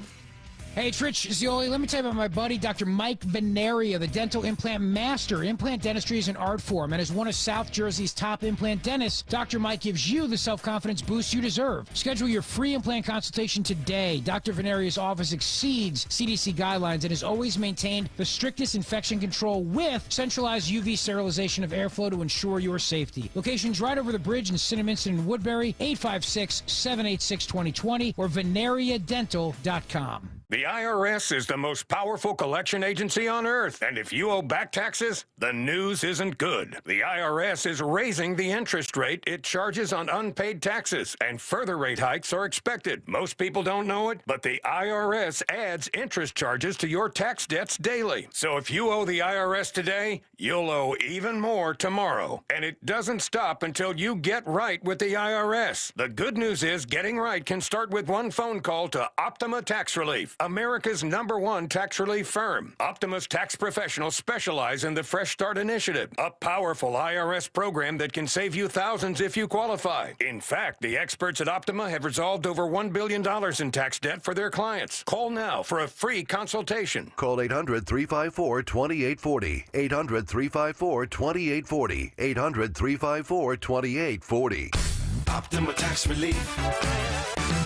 Hey, it's Rich Zioli. Let me tell you about my buddy, Dr. Mike Veneria, the dental implant master. Implant dentistry is an art form, and as one of South Jersey's top implant dentists, Dr. Mike gives you the self-confidence boost you deserve. Schedule your free implant consultation today. Dr. Veneria's office exceeds CDC guidelines and has always maintained the strictest infection control with centralized UV sterilization of airflow to ensure your safety. Locations right over the bridge in Cinnaminson and Woodbury, 856-786-2020 or veneriadental.com. The IRS is the most powerful collection agency on earth, and if you owe back taxes, the news isn't good. The IRS is raising the interest rate it charges on unpaid taxes, and further rate hikes are expected. Most people don't know it, but the IRS adds interest charges to your tax debts daily. So if you owe the IRS today, you'll owe even more tomorrow. And it doesn't stop until you get right with the IRS. The good news is getting right can start with one phone call to Optima Tax Relief, America's #1 tax relief firm. Optima's tax professionals specialize in the Fresh Start Initiative, a powerful IRS program that can save you thousands if you qualify. In fact, the experts at Optima have resolved over $1 billion in tax debt for their clients. Call now for a free consultation. Call 800-354-2840. 800-354-2840. 800-354-2840. Optima Tax Relief.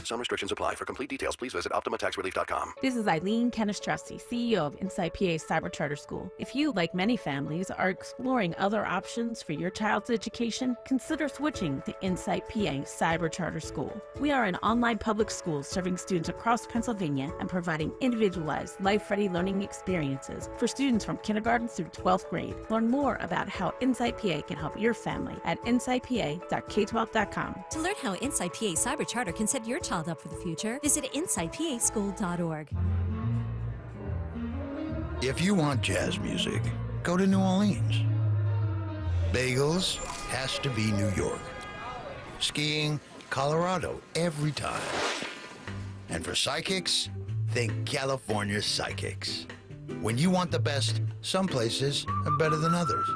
Some restrictions apply. For complete details, please visit OptimaTaxRelief.com. This is Eileen Canestrowski, CEO of Insight PA Cyber Charter School. If you, like many families, are exploring other options for your child's education, consider switching to Insight PA Cyber Charter School. We are an online public school serving students across Pennsylvania and providing individualized, life-ready learning experiences for students from kindergarten through 12th grade. Learn more about how Insight PA can help your family at insightpa.k12.com. To learn how Insight PA Cyber Charter can set your child up for the future, visit insightpaschool.org. If you want jazz music, go to New Orleans. Bagels has to be New York. Skiing, Colorado, every time. And for psychics, think California Psychics. When you want the best, some places are better than others.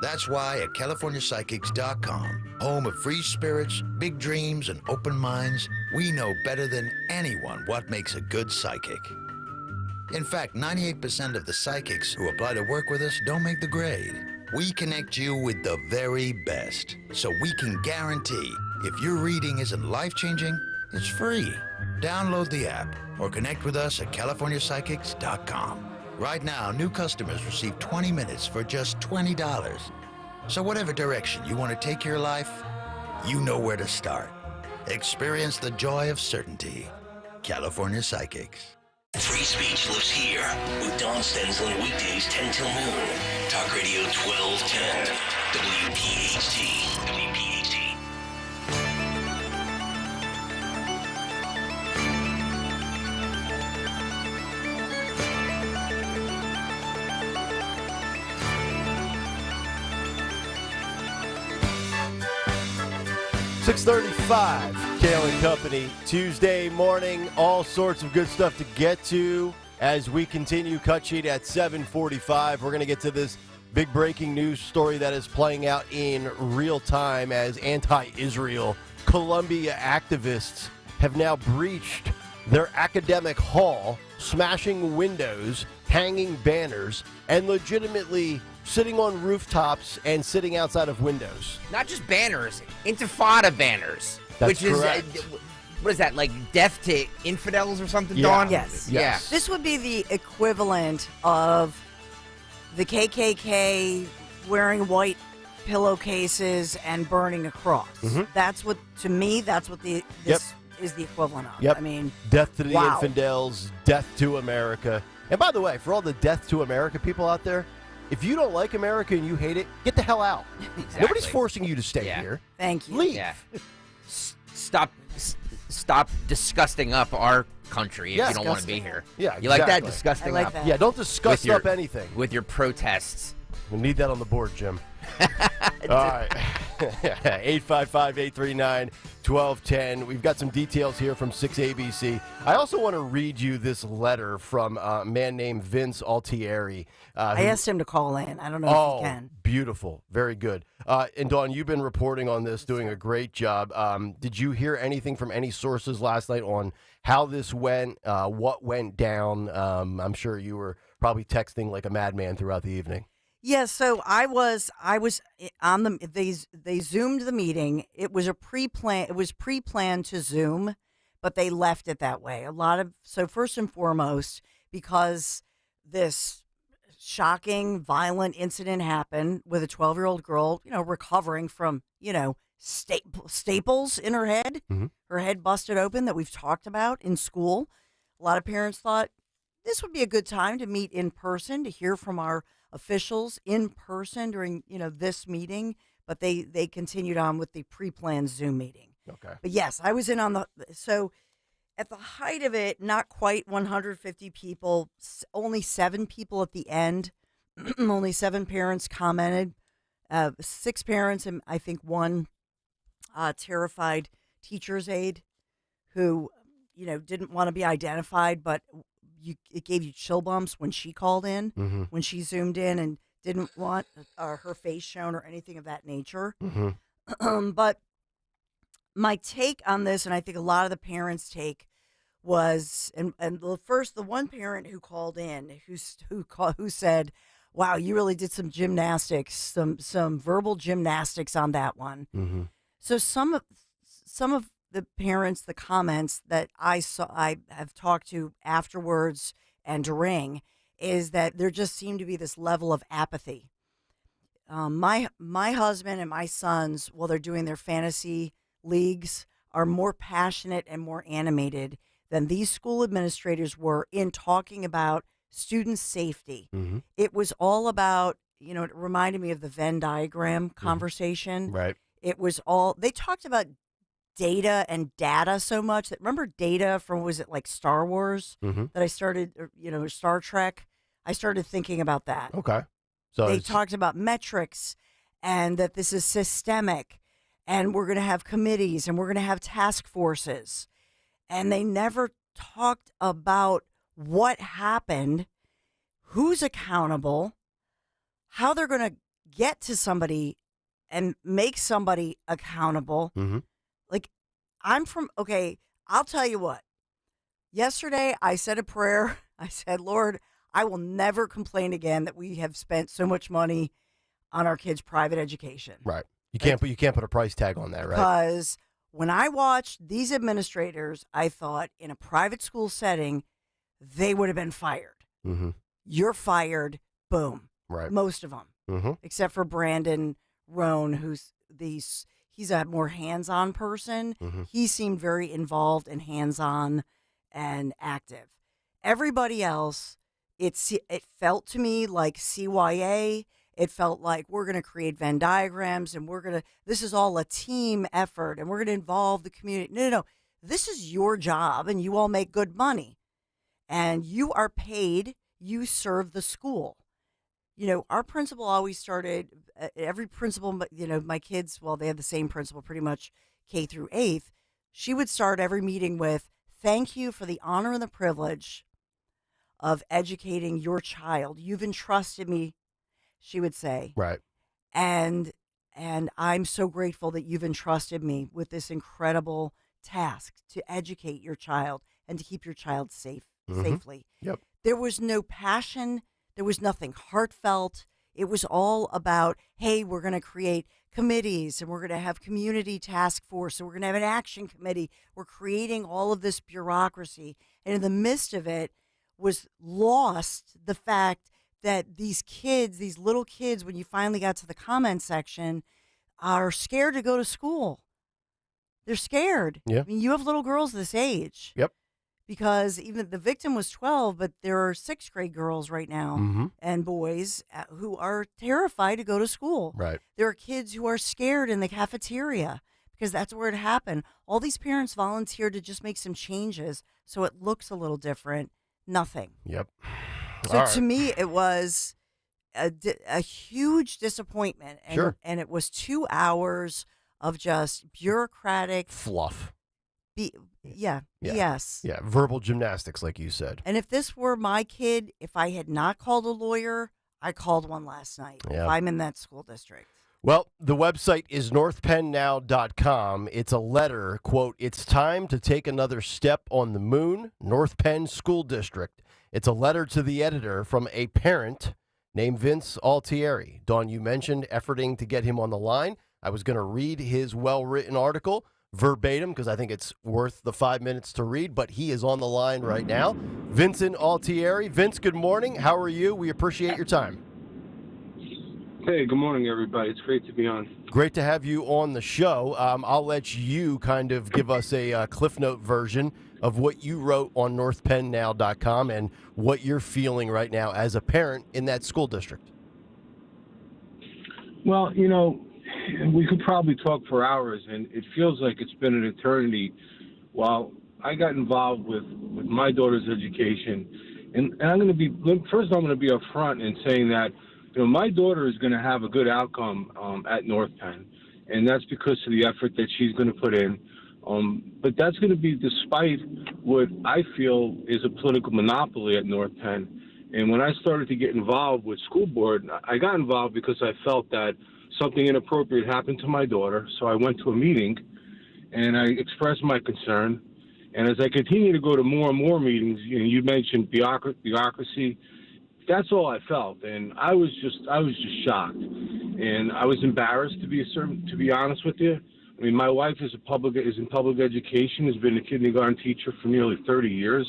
That's why at CaliforniaPsychics.com, home of free spirits, big dreams, and open minds, we know better than anyone what makes a good psychic. In fact, 98% of the psychics who apply to work with us don't make the grade. We connect you with the very best, so we can guarantee if your reading isn't life-changing, it's free. Download the app or connect with us at CaliforniaPsychics.com. Right now, new customers receive 20 minutes for just $20. So whatever direction you want to take your life, you know where to start. Experience the joy of certainty. California Psychics. Free speech lives here with Don Stensland weekdays 10 till noon. Talk Radio 1210. WPHT. WPHT. .635, Kayal and Company, Tuesday morning. All sorts of good stuff to get to as we continue. Cut sheet at 7:45. We're going to get to this big breaking news story that is playing out in real time as anti-Israel Columbia activists have now breached their academic hall, smashing windows, hanging banners, and legitimately sitting on rooftops and sitting outside of windows. Not just banners, Intifada banners. That's which correct. is, what is that, like death to infidels or something, Yeah. Dawn? Yes. Yeah. This would be the equivalent of the KKK wearing white pillowcases and burning a cross. Mhm. That's what, to me, that's what this is the equivalent of. Yep. I mean, death to the wow. infidels, death to America. And by the way, for all the death to America people out there, if you don't like America and you hate it, get the hell out. Exactly. Nobody's forcing you to stay Yeah. here. Thank you. Leave. Yeah. Stop disgusting up our country if Yeah. you don't want to be here. Yeah, You like that? exactly. Disgusting I like up? that. Yeah, don't discuss With your- up anything. With your protests. We need that on the board, Jim. All right. 855-839-1210. We've got some details here from 6ABC. I also want to read you this letter from a man named Vince Altieri. I asked him to call in. I don't know if he can. Beautiful. Very good. And Dawn, you've been reporting on this, doing a great job. Did you hear anything from any sources last night on how this went, what went down? I'm sure you were probably texting like a madman throughout the evening. Yeah, so I was on they zoomed the meeting. It was pre-planned to Zoom, but they left it that way. So first and foremost, because this shocking, violent incident happened with a 12-year-old girl, recovering from, staples in her head. Mm-hmm. Her head busted open that we've talked about in school. A lot of parents thought this would be a good time to meet in person, to hear from our officials in person during, this meeting, but they continued on with the pre-planned Zoom meeting. Okay. But yes, I was in on so at the height of it, not quite 150 people, only 7 people at the end, only 7 parents commented, 6 parents, and I think 1 terrified teacher's aide who, didn't want to be identified, but it gave you chill bumps when she called in, when she zoomed in and didn't want her face shown or anything of that nature. But my take on this, and I think a lot of the parents' take, was, and the one parent who called in, who said, "Wow, you really did some gymnastics, some verbal gymnastics on that one." Mm-hmm. So some of the parents, the comments that I have talked to afterwards and during, is that there just seemed to be this level of apathy. My husband and my sons, while they're doing their fantasy leagues, are more passionate and more animated than these school administrators were in talking about student safety. Mm-hmm. It was all about, it reminded me of the Venn diagram conversation. Right. It was they talked about data and data so much that, remember data from, was it like Star Wars that I started, or, Star Trek? I started thinking about that. Okay. So they talked about metrics and that this is systemic and we're going to have committees and we're going to have task forces. And they never talked about what happened, who's accountable, how they're going to get to somebody and make somebody accountable. Mm-hmm. Like, I'll tell you what. Yesterday, I said a prayer. I said, Lord, I will never complain again that we have spent so much money on our kids' private education. Right. You can't put a price tag on that, right? Because when I watched these administrators, I thought in a private school setting, they would have been fired. Mm-hmm. You're fired. Boom. Right. Most of them, mm-hmm. except for Brandon Roan, he's a more hands-on person. Mm-hmm. He seemed very involved and hands-on and active. Everybody else, it felt to me like CYA. It felt like we're going to create Venn diagrams and this is all a team effort and we're going to involve the community. No. This is your job and you all make good money and you are paid. You serve the school. Our principal always started, every principal, my kids, well, they had the same principal pretty much K through 8th. She would start every meeting with, "Thank you for the honor and the privilege of educating your child. You've entrusted me," she would say. Right. And I'm so grateful that you've entrusted me with this incredible task to educate your child and to keep your child safely. Yep. There was no passion. There was nothing heartfelt. It was all about, hey, we're going to create committees and we're going to have community task force and we're going to have an action committee. We're creating all of this bureaucracy. And in the midst of it was lost the fact that these little kids, when you finally got to the comment section, are scared to go to school. They're scared. Yeah. I mean, you have little girls this age. Yep. Because even the victim was 12, but there are 6th grade girls right now mm-hmm. and boys who are terrified to go to school. Right. There are kids who are scared in the cafeteria because that's where it happened. All these parents volunteered to just make some changes so it looks a little different. Nothing. Yep. So to me, it was a huge disappointment. And, Sure. And it was 2 hours of just bureaucratic fluff. BS. Yeah, verbal gymnastics, like you said. And if this were my kid, if I had not called a lawyer, I called one last night. Yeah. If I'm in that school district. Well, the website is northpennnow.com. It's a letter, quote, "It's time to take another step on the moon, North Penn School District." It's a letter to the editor from a parent named Vince Altieri. Dawn, you mentioned efforting to get him on the line. I was going to read his well-written article verbatim because I think it's worth the 5 minutes to read, but he is on the line right now. Vincent Altieri. Vince, good morning. How are you? We appreciate your time. Hey, good morning, everybody. It's great to be on. Great to have you on the show. I'll let you kind of give us a Cliff Note version of what you wrote on northpennnow.com and what you're feeling right now as a parent in that school district. Well, you know, we could probably talk for hours, and it feels like it's been an eternity while I got involved with my daughter's education. And I'm going to be, first I'm going to be upfront in saying that, you know, my daughter is going to have a good outcome at North Penn, and that's because of the effort that she's going to put in. But that's going to be despite what I feel is a political monopoly at North Penn. And when I started to get involved with school board, I got involved because I felt that something inappropriate happened to my daughter. So I went to a meeting and I expressed my concern. And as I continue to go to more and more meetings, you mentioned bureaucracy. That's all I felt, and I was just shocked, and I was embarrassed to be honest with you. I mean, my wife is in public education, has been a kindergarten teacher for nearly 30 years,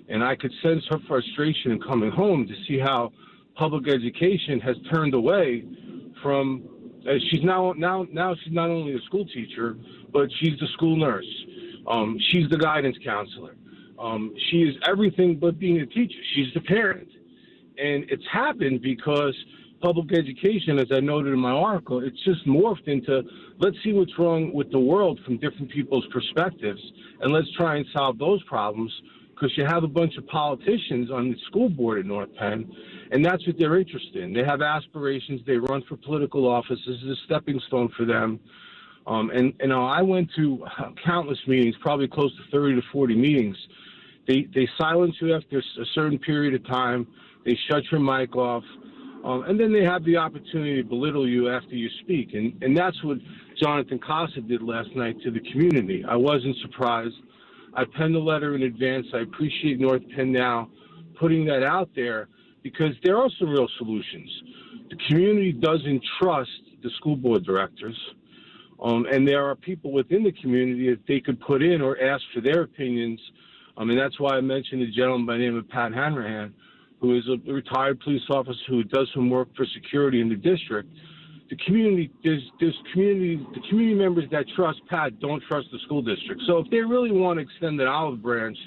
and I could sense her frustration in coming home to see how public education has turned away from. She's now she's not only a school teacher, but she's the school nurse. She's the guidance counselor. She is everything but being a teacher. She's the parent. And it's happened because public education, as I noted in my article, it's just morphed into let's see what's wrong with the world from different people's perspectives, and let's try and solve those problems, because you have a bunch of politicians on the school board at North Penn, and that's what they're interested in. They have aspirations. They run for political offices. It's a stepping stone for them. And you know, I went to countless meetings, probably close to 30 to 40 meetings. They silence you after a certain period of time. They shut your mic off, and then they have the opportunity to belittle you after you speak. And that's what Jonathan Casa did last night to the community. I wasn't surprised. I penned a letter in advance. I appreciate North Penn Now putting that out there, because there are some real solutions. The community doesn't trust the school board directors, and there are people within the community that they could put in or ask for their opinions. And that's why I mentioned a gentleman by the name of Pat Hanrahan, who is a retired police officer who does some work for security in the district. The community, the community members that trust Pat don't trust the school district. So if they really want to extend an olive branch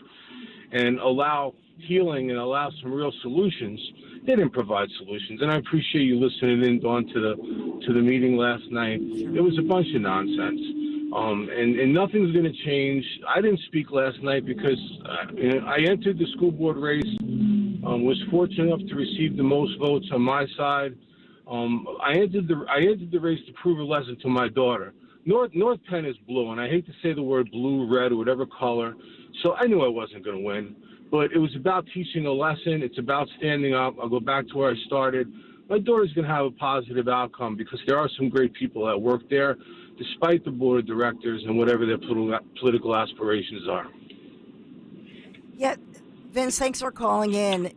and allow healing and allow some real solutions, they didn't provide solutions. And I appreciate you listening in on to the meeting last night. It was a bunch of nonsense. And nothing's going to change. I didn't speak last night because I entered the school board race, was fortunate enough to receive the most votes on my side. I entered the race to prove a lesson to my daughter. North Penn is blue, and I hate to say the word blue, red, or whatever color, so I knew I wasn't going to win. But it was about teaching a lesson. It's about standing up. I'll go back to where I started. My daughter's going to have a positive outcome because there are some great people that work there, despite the board of directors and whatever their political aspirations are. Yeah, Vince, thanks for calling in.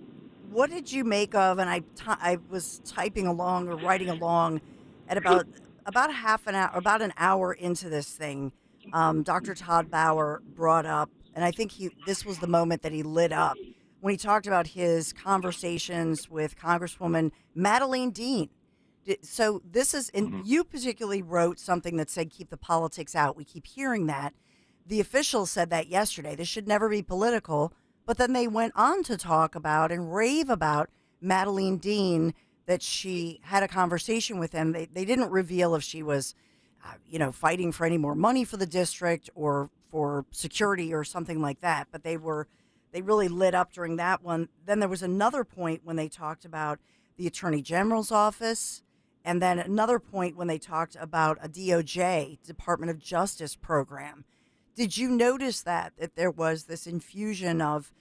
What did you make of, and I was typing along or writing along at about an hour into this thing, Dr. Todd Bauer brought up, and I think this was the moment that he lit up when he talked about his conversations with Congresswoman Madeleine Dean. So this is, and you particularly wrote something that said, keep the politics out. We keep hearing that. The officials said that yesterday. This should never be political. But then they went on to talk about and rave about Madeleine Dean, that she had a conversation with him. They didn't reveal if she was, fighting for any more money for the district or for security or something like that. But they really lit up during that one. Then there was another point when they talked about the Attorney General's office, and then another point when they talked about a DOJ, Department of Justice program. Did you notice that there was this infusion of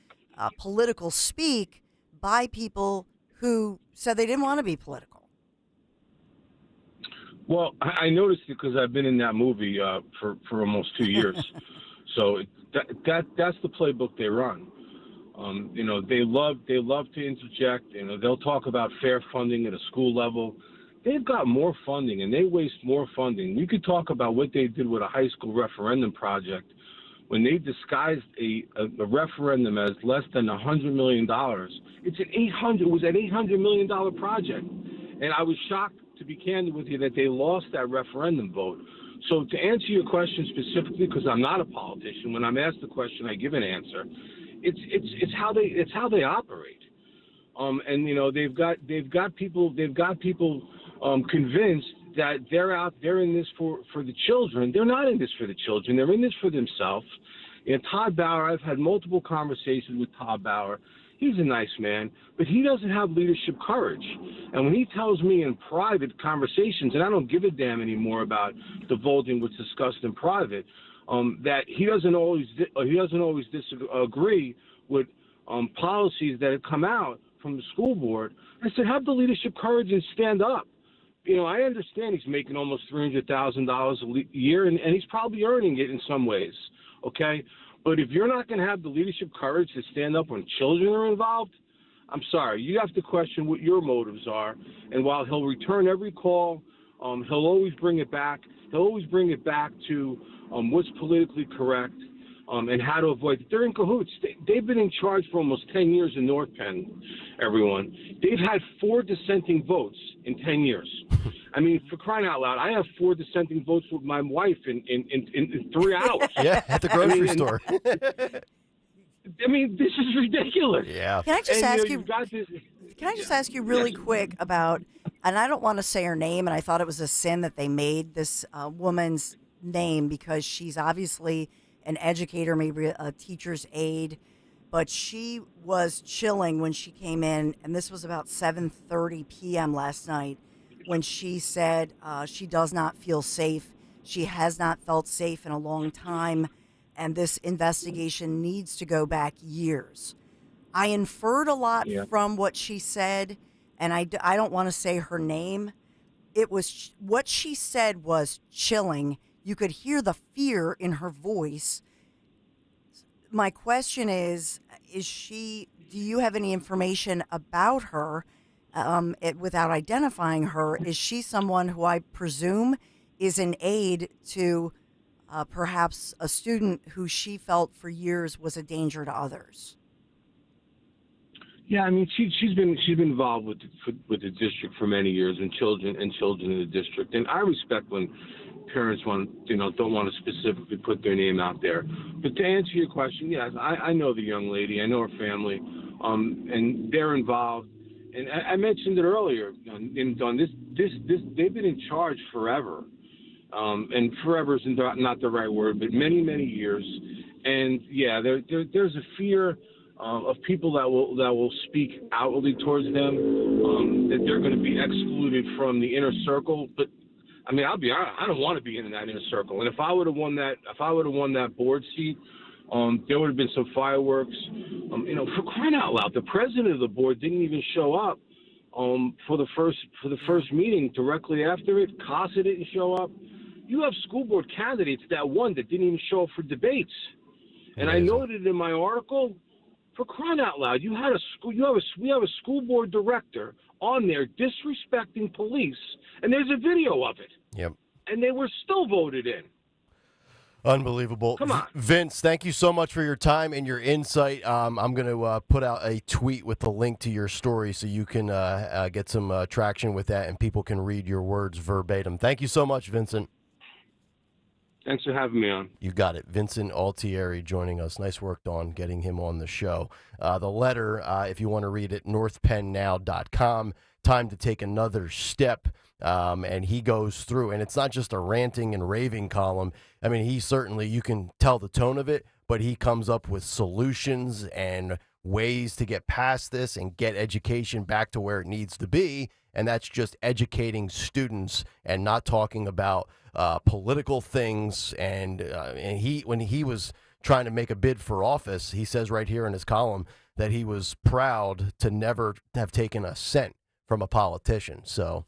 political speak by people who said they didn't want to be political? Well, I noticed it because I've been in that movie for almost 2 years. So that's the playbook they run. They love to interject. They'll talk about fair funding at a school level. They've got more funding, and they waste more funding. We could talk about what they did with a high school referendum project when they disguised a referendum as less than $100 million. It was an $800 million project, and I was shocked, to be candid with you, that they lost that referendum vote. So to answer your question specifically, because I'm not a politician, when I'm asked the question, I give an answer. It's how they operate. They've got people convinced that they're in this for the children. They're not in this for the children. They're in this for themselves. Todd Bauer, I've had multiple conversations with Todd Bauer. He's a nice man, but he doesn't have leadership courage. And when he tells me in private conversations, and I don't give a damn anymore about divulging what's discussed in private, that he doesn't always disagree with policies that have come out from the school board. I said, have the leadership courage and stand up. I understand he's making almost $300,000 a year, and he's probably earning it in some ways, okay? But if you're not going to have the leadership courage to stand up when children are involved, I'm sorry. You have to question what your motives are. And while he'll return every call, he'll always bring it back. He'll always bring it back to what's politically correct and how to avoid it. They're in cahoots. They've been in charge for almost 10 years in North Penn, everyone. They've had 4 dissenting votes in 10 years. I mean, for crying out loud, I have 4 dissenting votes with my wife in 3 hours. Yeah, at the grocery store. This is ridiculous. Yeah. Can I just ask you really quick about, and I don't want to say her name, and I thought it was a sin that they made this woman's name because she's obviously an educator, maybe a teacher's aide, but she was chilling when she came in, and this was about 7:30 p.m. last night, when she said she does not feel safe. She has not felt safe in a long time, and this investigation needs to go back years. I inferred a lot from what she said, and I don't want to say her name. It was what she said was chilling. You could hear the fear in her voice. My question is she, do you have any information about her without identifying her? Is she someone who I presume is an aide to perhaps a student who she felt for years was a danger to others? Yeah, I mean, she's been involved with the district for many years, and children in the district. And I respect when parents don't want to specifically put their name out there. But to answer your question, yes, I know the young lady, I know her family, and they're involved. And I mentioned it earlier. They've been in charge forever, and forever is not the right word, but many years. And yeah, there's a fear of people that will speak outwardly towards them, that they're going to be excluded from the inner circle. But I mean, I'll be honest, I don't want to be in that inner circle. And if I would have won that board seat, there would have been some fireworks. For crying out loud, the president of the board didn't even show up for the first meeting. Directly after it, Casa didn't show up. You have school board candidates that didn't even show up for debates. And I noted in my article, for crying out loud, we have a school board director on there disrespecting police, and there's a video of it. Yep. And they were still voted in. Unbelievable. Come on. Vince, thank you so much for your time and your insight. I'm going to put out a tweet with the link to your story so you can get some traction with that and people can read your words verbatim. Thank you so much, Vincent. Thanks for having me on. You got it. Vincent Altieri joining us. Nice work, Dawn, getting him on the show. The letter, if you want to read it, northpennnow.com. Time to take another step. And he goes through, and it's not just a ranting and raving column. I mean, you can tell the tone of it, but he comes up with solutions and ways to get past this and get education back to where it needs to be, and that's just educating students and not talking about political things. And when he was trying to make a bid for office, he says right here in his column that he was proud to never have taken a cent from a politician. So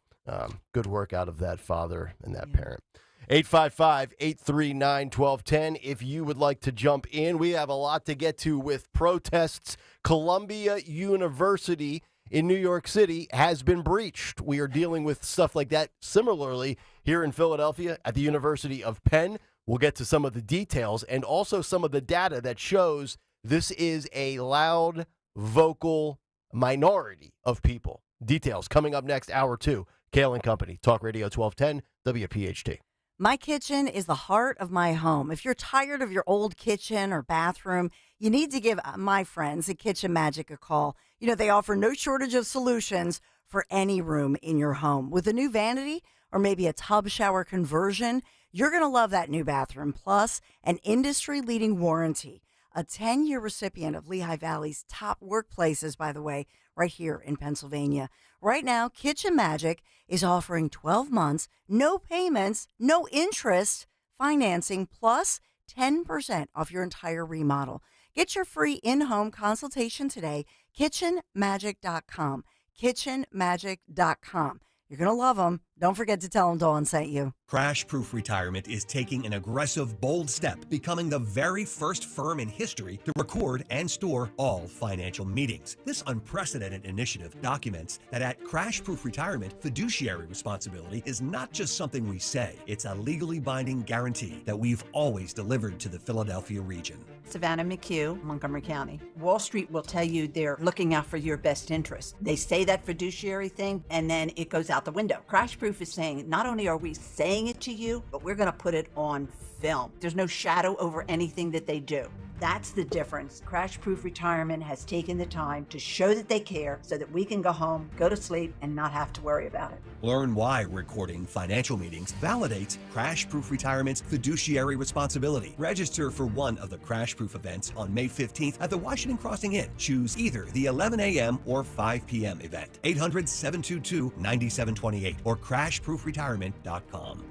good work out of that father and that parent. 855-839-1210 if you would like to jump in. We have a lot to get to with protests. Columbia University in New York City has been breached. We are dealing with stuff like that similarly here in Philadelphia at the University of Penn. We'll get to some of the details and also some of the data that shows this is a loud, vocal minority of people. Details coming up next, hour 2. Kayal and Company, Talk Radio 1210, WPHT. My kitchen is the heart of my home. If you're tired of your old kitchen or bathroom, you need to give my friends at Kitchen Magic a call. You know, they offer no shortage of solutions for any room in your home. With a new vanity or maybe a tub shower conversion, you're going to love that new bathroom. Plus, an industry-leading warranty. A 10-year recipient of Lehigh Valley's top workplaces, by the way, right here in Pennsylvania. Right now, Kitchen Magic is offering 12 months, no payments, no interest, financing, plus 10% off your entire remodel. Get your free in-home consultation today, kitchenmagic.com, kitchenmagic.com. You're going to love them. Don't forget to tell them Dawn sent you. Crash Proof Retirement is taking an aggressive, bold step, becoming the very first firm in history to record and store all financial meetings. This unprecedented initiative documents that at Crash Proof Retirement, fiduciary responsibility is not just something we say, it's a legally binding guarantee that we've always delivered to the Philadelphia region. Savannah McHugh, Montgomery County. Wall Street will tell you they're looking out for your best interest. They say that fiduciary thing, and then it goes out the window. Crash Proof is saying, not only are we saying it to you, but we're going to put it on film. There's no shadow over anything that they do. That's the difference. Crash Proof Retirement has taken the time to show that they care so that we can go home, go to sleep, and not have to worry about it. Learn why recording financial meetings validates Crash Proof Retirement's fiduciary responsibility. Register for one of the Crash Proof events on May 15th at the Washington Crossing Inn. Choose either the 11 a.m. or 5 p.m. event. 800-722-9728 or crashproofretirement.com.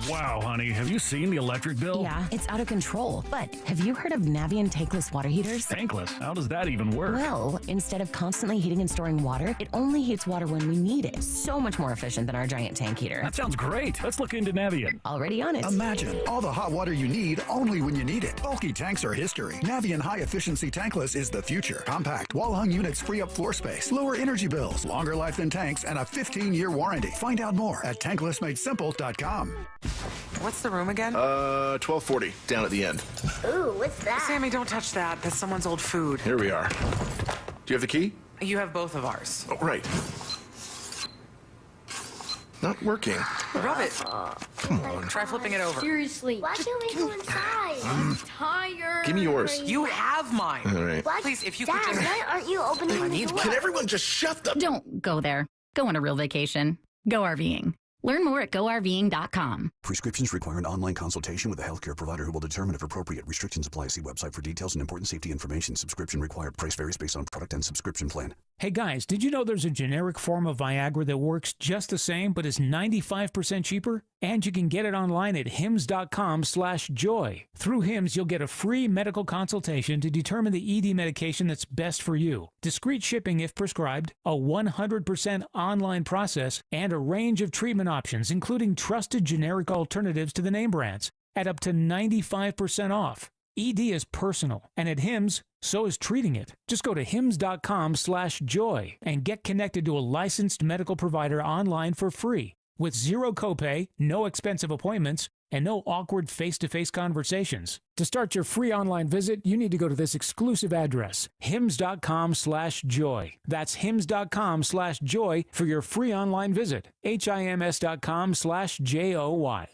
Wow, honey, have you seen the electric bill? Yeah, it's out of control. But have you heard of Navien tankless water heaters? Tankless? How does that even work? Well, instead of constantly heating and storing water, it only heats water when we need it. So much more efficient than our giant tank heater. That sounds great. Let's look into Navien. Already on it. Imagine all the hot water you need only when you need it. Bulky tanks are history. Navien high-efficiency tankless is the future. Compact, wall-hung units free up floor space, lower energy bills, longer life than tanks, and a 15-year warranty. Find out more at tanklessmadesimple.com. What's the room again? 1240, down at the end. Ooh, what's that? Sammy, don't touch that. That's someone's old food. Here we are. Do you have the key? You have both of ours. Oh, right. Not working. Rub it. Come on. Try flipping it over. Seriously, why can't we go inside? I'm tired. Give me yours. You have mine. All right. What? Please, if you Dad, could just... why aren't you opening the door? Can everyone just shut the... Don't go there. Go on a real vacation. Go RVing. Learn more at GoRVing.com. Prescriptions require an online consultation with a healthcare provider who will determine if appropriate. Restrictions apply. See website for details and important safety information. Subscription required. Price varies based on product and subscription plan. Hey guys, did you know there's a generic form of Viagra that works just the same but is 95% cheaper? And you can get it online at hims.com/joy. Through Hims, you'll get a free medical consultation to determine the ED medication that's best for you. Discreet shipping if prescribed, a 100% online process, and a range of treatment options, including trusted generic alternatives to the name brands, at up to 95% off. ED is personal, and at Hims, so is treating it. Just go to hims.com/joy and get connected to a licensed medical provider online for free, with zero copay, no expensive appointments, and no awkward face-to-face conversations. To start your free online visit, you need to go to this exclusive address, hims.com/joy. That's hims.com/joy for your free online visit, hims.com/joy.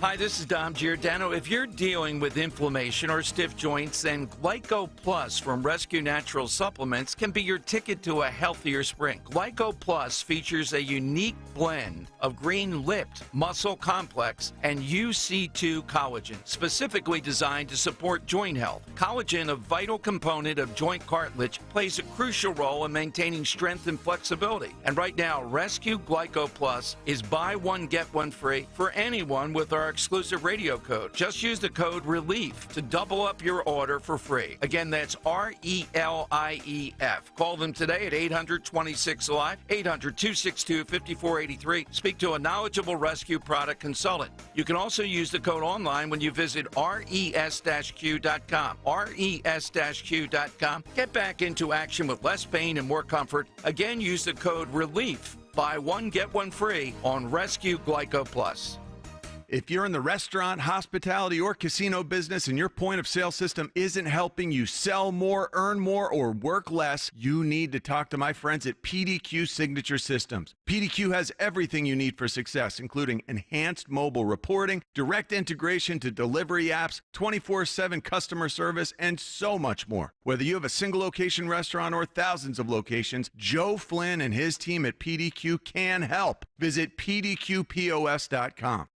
Hi, this is Dom Giordano. If you're dealing with inflammation or stiff joints, then Glyco Plus from Rescue Natural Supplements can be your ticket to a healthier spring. Glyco Plus features a unique blend of green-lipped muscle complex and UC2 collagen, specifically designed to support joint health. Collagen, a vital component of joint cartilage, plays a crucial role in maintaining strength and flexibility. And right now, Rescue Glyco Plus is buy one, get one free for anyone with our exclusive radio code. Just use the code RELIEF to double up your order for free. Again, that's RELIEF. Call them today at 800-26-ALIVE, 800-262-5483. Speak to a knowledgeable rescue product consultant. You can also use the code online when you visit res-q.com. res-q.com. Get back into action with less pain and more comfort. Again, use the code RELIEF. Buy one, get one free on Rescue Glyco Plus. If you're in the restaurant, hospitality, or casino business and your point of sale system isn't helping you sell more, earn more, or work less, you need to talk to my friends at PDQ Signature Systems. PDQ has everything you need for success, including enhanced mobile reporting, direct integration to delivery apps, 24/7 customer service, and so much more. Whether you have a single location restaurant or thousands of locations, Joe Flynn and his team at PDQ can help. Visit pdqpos.com.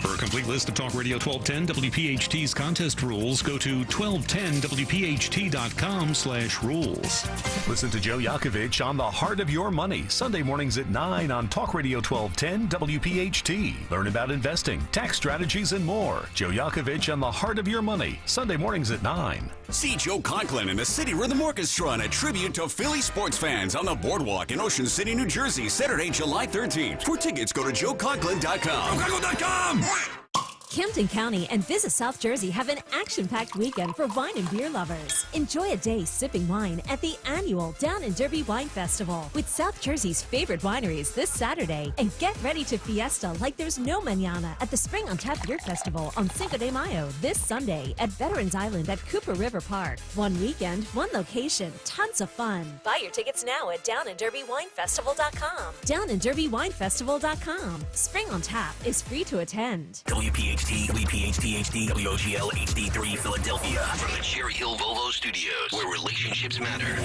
For a complete list of Talk Radio 1210 WPHT's contest rules, go to 1210WPHT.com/rules. Listen to Joe Yakovich on The Heart of Your Money, Sunday mornings at 9 on Talk Radio 1210 WPHT. Learn about investing, tax strategies, and more. Joe Yakovich on The Heart of Your Money, Sunday mornings at 9. See Joe Conklin and the City Rhythm Orchestra on a tribute to Philly sports fans on the Boardwalk in Ocean City, New Jersey, Saturday, July 13th. For tickets, go to joeconklin.com. JoeConklin.com! Camden County and Visit South Jersey have an action-packed weekend for wine and beer lovers. Enjoy a day sipping wine at the annual Down and Derby Wine Festival with South Jersey's favorite wineries this Saturday. And get ready to fiesta like there's no mañana at the Spring on Tap Beer Festival on Cinco de Mayo this Sunday at Veterans Island at Cooper River Park. One weekend, one location, tons of fun. Buy your tickets now at downandderbywinefestival.com. downandderbywinefestival.com. Spring on Tap is free to attend. WPHT, WPHT HD, WOGL HD3 Philadelphia. From the Cherry Hill Volvo Studios, where relationships matter.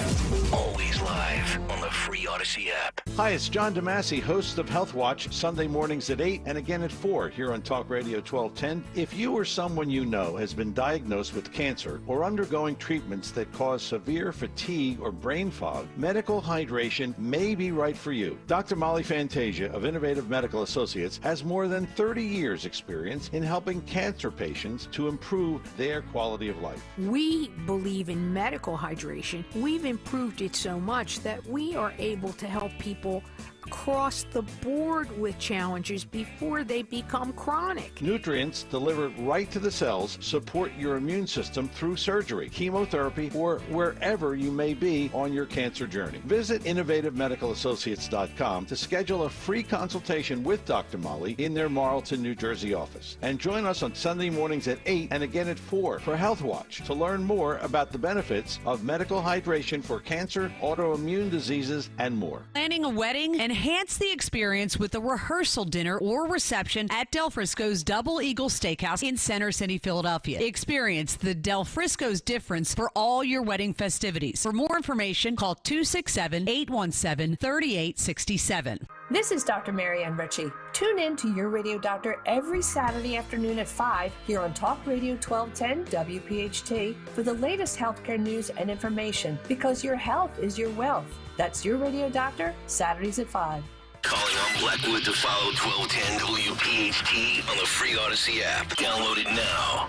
Always live on the free Odyssey app. Hi, it's John DeMasi, host of Health Watch, Sunday mornings at 8 and again at 4 here on Talk Radio 1210. If you or someone you know has been diagnosed with cancer or undergoing treatments that cause severe fatigue or brain fog, medical hydration may be right for you. Dr. Molly Fantasia of Innovative Medical Associates has more than 30 years experience in helping cancer patients to improve their quality of life. We believe in medical hydration. We've improved it so much that we are able to help people across the board with challenges before they become chronic. Nutrients delivered right to the cells support your immune system through surgery, chemotherapy, or wherever you may be on your cancer journey. Visit innovativemedicalassociates.com to schedule a free consultation with Dr. Molly in their Marlton, New Jersey office. And join us on Sunday mornings at 8 and again at 4 for Health Watch to learn more about the benefits of medical hydration for cancer, autoimmune diseases, and more. Planning a wedding? Enhance the experience with a rehearsal dinner or reception at Del Frisco's Double Eagle Steakhouse in Center City, Philadelphia. Experience the Del Frisco's difference for all your wedding festivities. For more information, call 267-817-3867. This is Dr. Marianne Ritchie. Tune in to Your Radio Doctor every Saturday afternoon at 5 here on Talk Radio 1210 WPHT for the latest healthcare news and information, because your health is your wealth. That's Your Radio Doctor, Saturdays at 5. Calling on Blackwood to follow 1210 WPHT on the free Odyssey app. Download it now.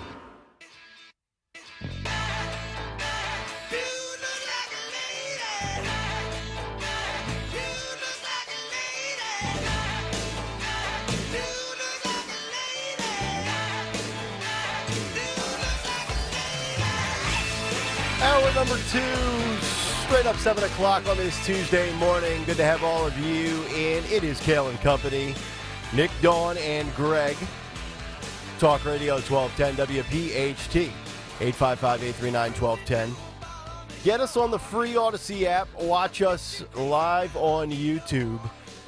Hour number 2, straight up 7 o'clock on this Tuesday morning. Good to have all of you in. It is Kayal and Company. Nick, Dawn, and Greg. Talk Radio 1210 WPHT. 855-839-1210. Get us on the free Odyssey app. Watch us live on YouTube.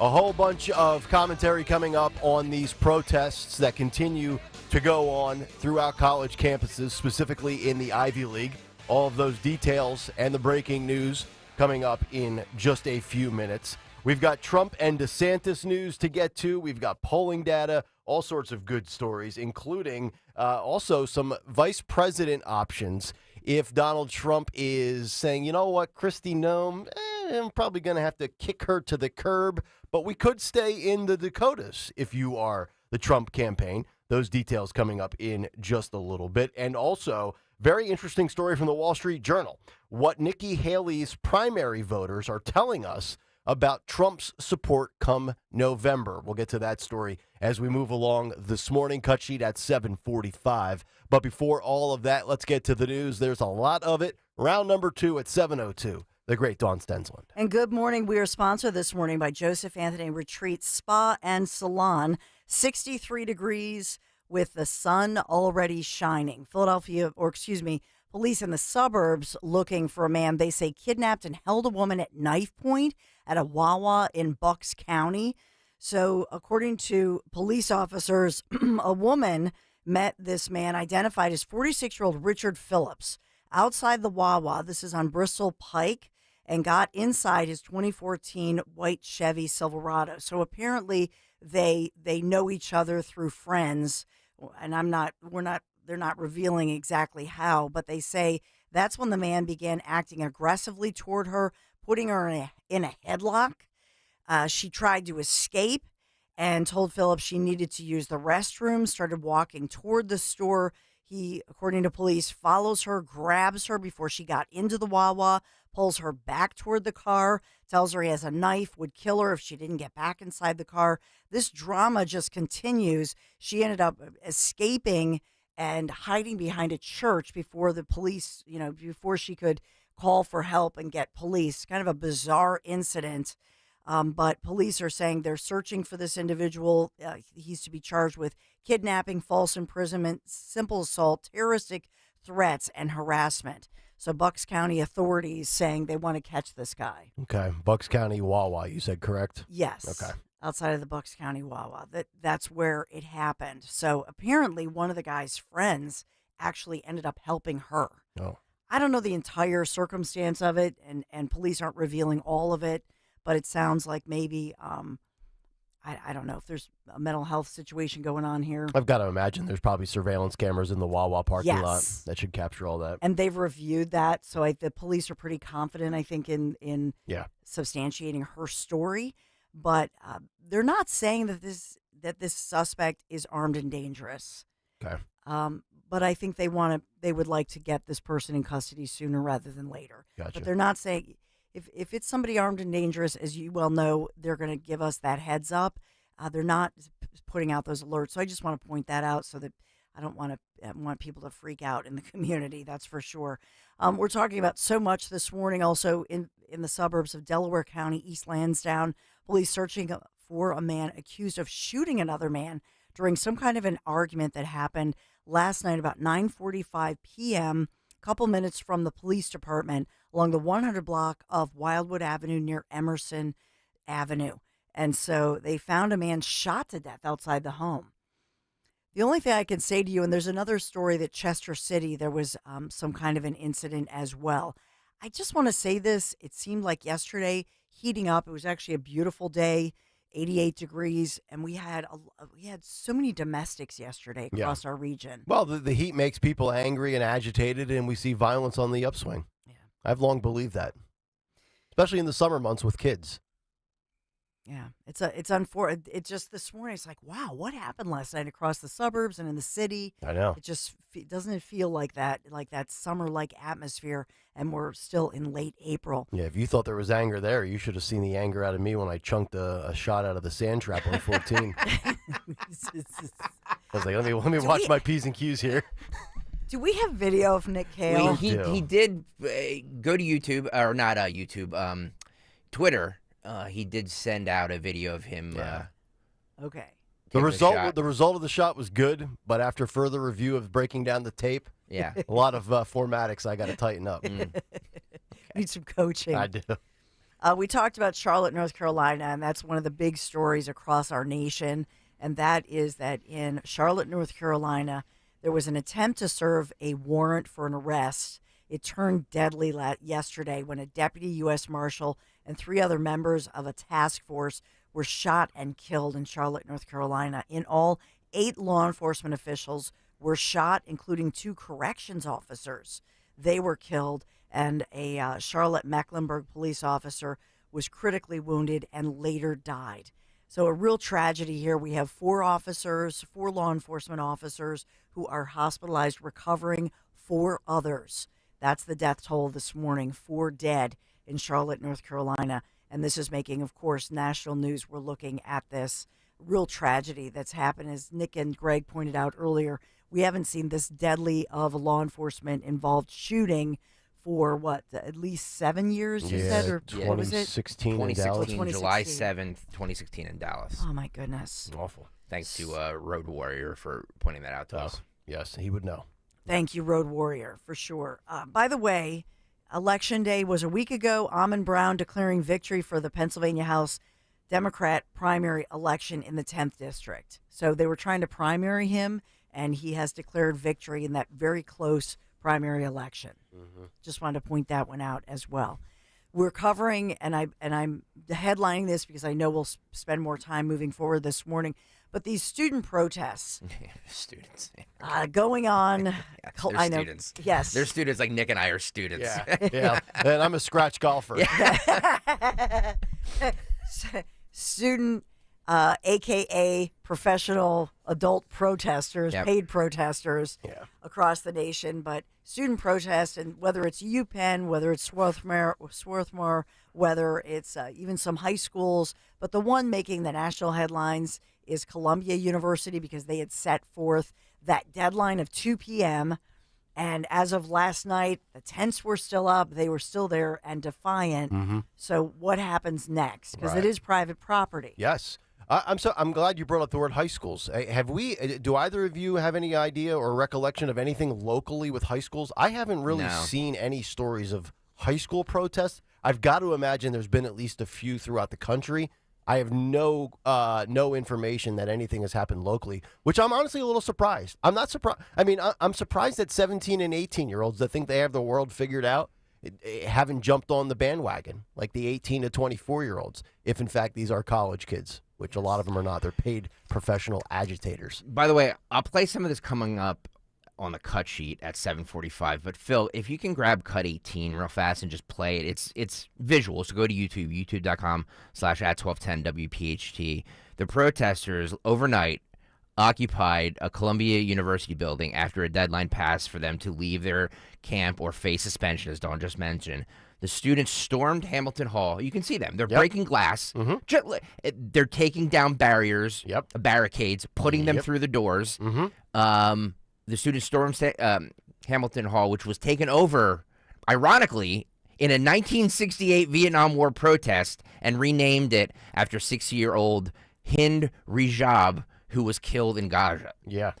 A whole bunch of commentary coming up on these protests that continue to go on throughout college campuses, specifically in the Ivy League. All of those details and the breaking news coming up in just a few minutes. We've got Trump and DeSantis news to get to. We've got polling data, all sorts of good stories, including also some vice president options. If Donald Trump is saying, you know what, Kristi Noem, I'm probably going to have to kick her to the curb, but we could stay in the Dakotas if you are the Trump campaign. Those details coming up in just a little bit. And also, very interesting story from the Wall Street Journal. What Nikki Haley's primary voters are telling us about Trump's support come November. We'll get to that story as we move along this morning. Cut sheet at 7:45. But before all of that, let's get to the news. There's a lot of it. Round number 2 at 7:02. The great Dawn Stensland. And good morning. We are sponsored this morning by Joseph Anthony Retreat Spa and Salon. 63 degrees with the sun already shining. Police in the suburbs looking for a man they say kidnapped and held a woman at knife point at a Wawa in Bucks County. So according to police officers, a woman met this man identified as 46-year-old Richard Phillips outside the Wawa. This is on Bristol Pike, and got inside his 2014 white Chevy Silverado. So apparently they know each other through friends, and they're not revealing exactly how, but they say that's when the man began acting aggressively toward her, putting her in a headlock. She tried to escape and told Phillips she needed to use the restroom, started walking toward the store. He, according to police, follows her, grabs her before she got into the Wawa, pulls her back toward the car, tells her he has a knife, would kill her if she didn't get back inside the car. This drama just continues. She ended up escaping and hiding behind a church before the police, before she could call for help and get police. Kind of a bizarre incident. But police are saying they're searching for this individual. He's to be charged with kidnapping, false imprisonment, simple assault, terroristic threats, and harassment. So Bucks County authorities saying they want to catch this guy. Okay. Bucks County Wawa, you said, correct? Yes. Okay. Outside of the Bucks County Wawa. That's where it happened. So apparently one of the guy's friends actually ended up helping her. Oh. I don't know the entire circumstance of it, and police aren't revealing all of it, but it sounds like maybe, I don't know if there's a mental health situation going on here. I've got to imagine there's probably surveillance cameras in the Wawa parking lot Yes. that should capture all that. And they've reviewed that, so the police are pretty confident, I think, in substantiating her story. But they're not saying that this suspect is armed and dangerous. Okay. But I think they would like to get this person in custody sooner rather than later. Gotcha. But they're not saying if it's somebody armed and dangerous, as you well know, they're going to give us that heads up. They're not putting out those alerts. So I just want to point that out so that I don't want people to freak out in the community. That's for sure. We're talking about so much this morning. Also in the suburbs of Delaware County, East Lansdowne, police searching for a man accused of shooting another man during some kind of an argument that happened last night about 9:45 p.m., a couple minutes from the police department along the 100 block of Wildwood Avenue near Emerson Avenue. And so they found a man shot to death outside the home. The only thing I can say to you, and there's another story that Chester City, there was some kind of an incident as well. I just want to say this. It seemed like yesterday heating up. It was actually a beautiful day, 88 degrees, and we had so many domestics yesterday across our region. Well, the heat makes people angry and agitated, and we see violence on the upswing. Yeah. I've long believed that, especially in the summer months with kids. Yeah, it's unfortunate. It just this morning, it's like, wow, what happened last night across the suburbs and in the city? I know. It just doesn't it feel like that summer-like atmosphere, and we're still in late April. Yeah, if you thought there was anger there, you should have seen the anger out of me when I chunked a shot out of the sand trap on 14. I was like, let me watch my P's and Q's here. Do we have video of Nick Kayal? He did go to YouTube, or not YouTube, Twitter. He did send out a video of him. Okay. The result of the shot was good, but after further review of breaking down the tape, a lot of formatics I got to tighten up. Need some coaching. I do. We talked about Charlotte, North Carolina, and that's one of the big stories across our nation. And that is that in Charlotte, North Carolina, there was an attempt to serve a warrant for an arrest. It turned deadly yesterday when a deputy U.S. Marshal and 3 other members of a task force were shot and killed in Charlotte, North Carolina. In all, 8 law enforcement officials were shot, including 2 corrections officers. They were killed, and a Charlotte Mecklenburg police officer was critically wounded and later died. So a real tragedy here. We have 4 law enforcement officers who are hospitalized, recovering. 4 others. That's the death toll this morning. 4 dead in Charlotte, North Carolina. And this is making, of course, national news. We're looking at this real tragedy that's happened. As Nick and Greg pointed out earlier, we haven't seen this deadly of a law enforcement involved shooting for at least 7 years, you said? Or what was it? 2016, July 7th, 2016 in Dallas. Oh, my goodness. Awful. Thanks to Road Warrior for pointing that out to us. Yes, he would know. Thank you, Road Warrior, for sure. By the way, Election Day was a week ago. Almond Brown declaring victory for the Pennsylvania House Democrat primary election in the 10th District. So they were trying to primary him, and he has declared victory in that very close primary election. Just wanted to point that one out as well. We're covering, and I'm headlining this because I know we'll spend more time moving forward this morning, but these student protests. Students. Going on. They're I know. Students. Yes. They're students like Nick and I are students. Yeah. And I'm a scratch golfer. Student, a.k.a. professional adult protesters, paid protesters across the nation. But student protests, and whether it's UPenn, whether it's Swarthmore, whether it's even some high schools, but the one making the national headlines is Columbia University, because they had set forth that deadline of 2 p.m., and as of last night, the tents were still up. They were still there and defiant. So what happens next? Because it is private property. Yes. I'm glad you brought up the word high schools. Do either of you have any idea or recollection of anything locally with high schools? I haven't really seen any stories of high school protests. I've got to imagine there's been at least a few throughout the country. I have no information that anything has happened locally, which I'm honestly a little surprised. I'm not surprised. I mean, I'm surprised that 17 and 18-year-olds that think they have the world figured out haven't jumped on the bandwagon like the 18 to 24-year-olds, if in fact these are college kids, which a lot of them are not. They're paid professional agitators. By the way, I'll play some of this coming up on the cut sheet at 7:45. But Phil, if you can grab cut 18 real fast and just play it, it's visual. So go to YouTube, youtube.com/@1210WPHT. The protesters overnight occupied a Columbia University building after a deadline passed for them to leave their camp or face suspension, as Dawn just mentioned. The students stormed Hamilton Hall. You can see them. They're breaking glass. They're taking down barriers, barricades, putting them through the doors. The students stormed Hamilton Hall, which was taken over, ironically, in a 1968 Vietnam War protest, and renamed it after 6-year-old Hind Rajab, who was killed in Gaza.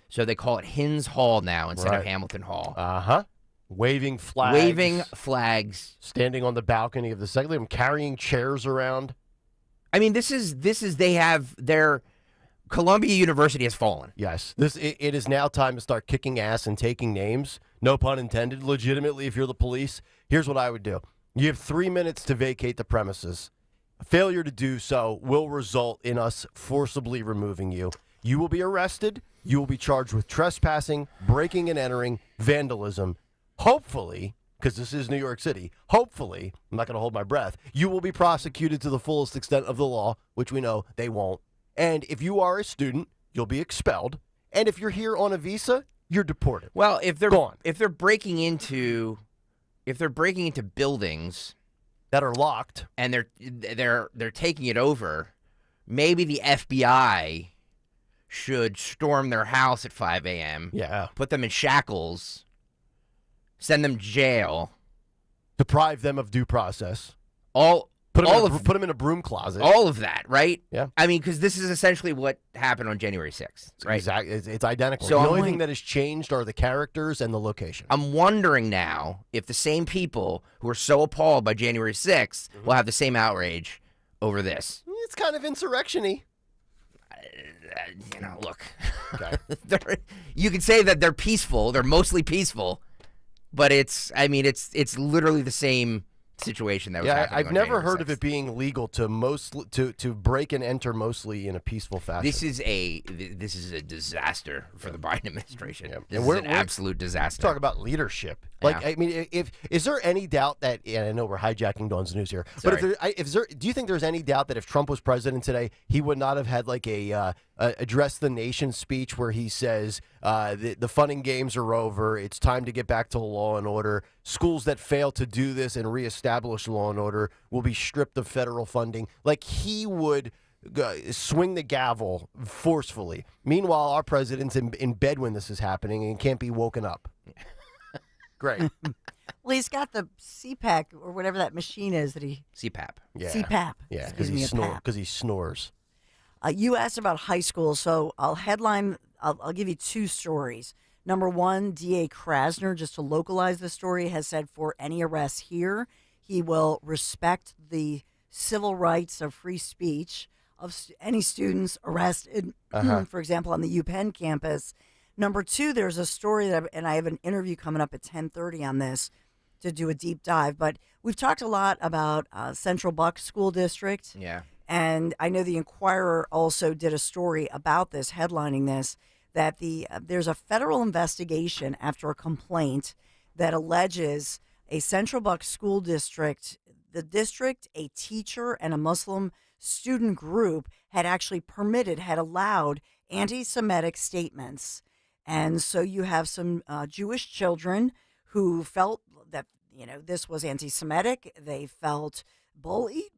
So they call it Hind's Hall now instead of Hamilton Hall. Waving flags. Standing on the balcony of the second. Them carrying chairs around. I mean, they have their Columbia University has fallen. Yes. It is now time to start kicking ass and taking names. No pun intended. Legitimately, if you're the police, here's what I would do. You have 3 minutes to vacate the premises. Failure to do so will result in us forcibly removing you. You will be arrested. You will be charged with trespassing, breaking and entering, vandalism. Hopefully, because this is New York City, hopefully, I'm not going to hold my breath, you will be prosecuted to the fullest extent of the law, which we know they won't. And if you are a student, you'll be expelled. And if you're here on a visa, you're deported. Well, if they're breaking into buildings that are locked and they're taking it over, maybe the FBI should storm their house at 5 a.m. Put them in shackles, send them to jail, deprive them of due process. All Put him in a broom closet. All of that, right? Yeah. I mean, because this is essentially what happened on January 6th, right? Exactly. It's identical. So the only thing that has changed are the characters and the location. I'm wondering now if the same people who are so appalled by January 6th will have the same outrage over this. It's kind of insurrection-y. Look. Okay. You could say that they're peaceful. They're mostly peaceful. But it's literally the same situation that was happening. I've on never January heard 6th. of it being legal to break and enter mostly in a peaceful fashion. This is a disaster for the Biden administration. Yeah. This is an absolute disaster. Talk about leadership. Like, I mean, is there any doubt that? And I know we're hijacking Dawn's news here, but do you think there's any doubt that if Trump was president today, he would not have had like a address the nation speech where he says the fun and games are over, it's time to get back to law and order. Schools that fail to do this and reestablish law and order will be stripped of federal funding. Like he would swing the gavel forcefully. Meanwhile, our president's in bed when this is happening and can't be woken up. Great. Well, he's got the CPAP or whatever that machine is that he... CPAP. Yeah. CPAP. Yeah, because he snores. You asked about high school, so I'll give you two stories. Number one, D.A. Krasner, just to localize the story, has said for any arrests here, he will respect the civil rights of free speech of any students arrested, for example, on the UPenn campus. Number two, there's a story and I have an interview coming up at 10:30 on this to do a deep dive. But we've talked a lot about Central Buck School District. Yeah. And I know the Inquirer also did a story about this, headlining this, that there's a federal investigation after a complaint that alleges a Central Buck School District, a teacher, and a Muslim student group had allowed anti-Semitic statements. And so you have some Jewish children who felt that, this was anti-Semitic. They felt bullied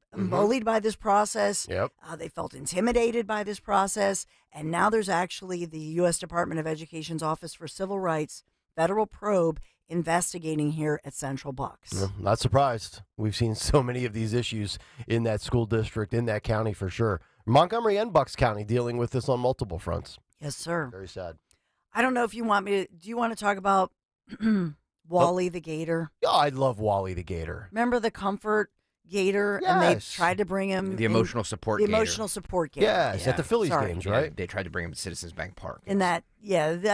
by this process. Yep. They felt intimidated by this process. And now there's actually the U.S. Department of Education's Office for Civil Rights federal probe investigating here at Central Bucks. No, not surprised. We've seen so many of these issues in that school district, in that county for sure. Montgomery and Bucks County dealing with this on multiple fronts. Yes, sir. Very sad. I don't know if you want me to. Do you want to talk about Wally the Gator? Yeah, I love Wally the Gator. Remember the Comfort Gator? Yes. And they tried to bring him. The emotional support Gator. The emotional support Gator. Yes, at the Phillies games, right? Yeah, they tried to bring him to Citizens Bank Park. And I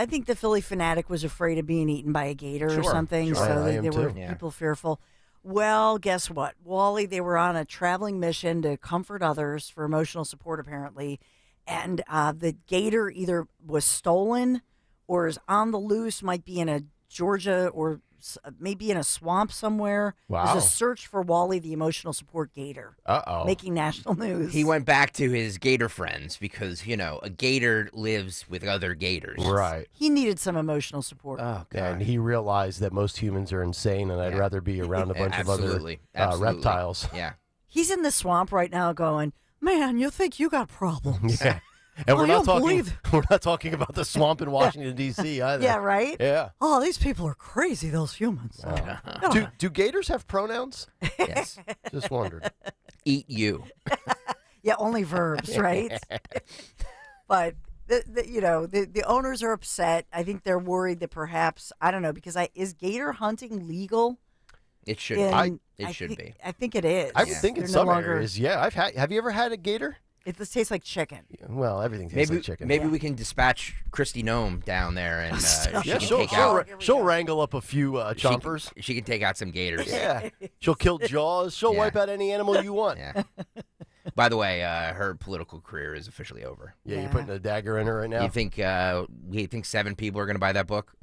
think the Philly fanatic was afraid of being eaten by a gator or something. Sure. So there were people fearful. Well, guess what? Wally, they were on a traveling mission to comfort others for emotional support, apparently. And the gator either was stolen or is on the loose, might be in a Georgia or maybe in a swamp somewhere. Wow. There's a search for Wally, the emotional support gator. Uh-oh. Making national news. He went back to his gator friends because, a gator lives with other gators. Right. He needed some emotional support. Oh, God. And he realized that most humans are insane, and I'd rather be around a bunch of other reptiles. Yeah. He's in the swamp right now going, man, you think you got problems. Yeah. And we're not don't talking about the swamp in Washington, D.C. either. Yeah, right? Yeah. Oh, these people are crazy, those humans. Do gators have pronouns? Yes. Just wondered. Eat you. Yeah, only verbs, right? But, the owners are upset. I think they're worried that perhaps, I don't know, because is gator hunting legal? It should be. It should be. I think it is. I would think in some areas, yeah. Have you ever had a gator? It just tastes like chicken. Well, everything tastes like chicken. Maybe we can dispatch Christy Nome down there, and she'll wrangle up a few chompers. She can take out some gators. Yeah, she'll kill Jaws. She'll wipe out any animal you want. Yeah. By the way, her political career is officially over. Yeah, you're putting a dagger in her right now. You think 7 people are going to buy that book?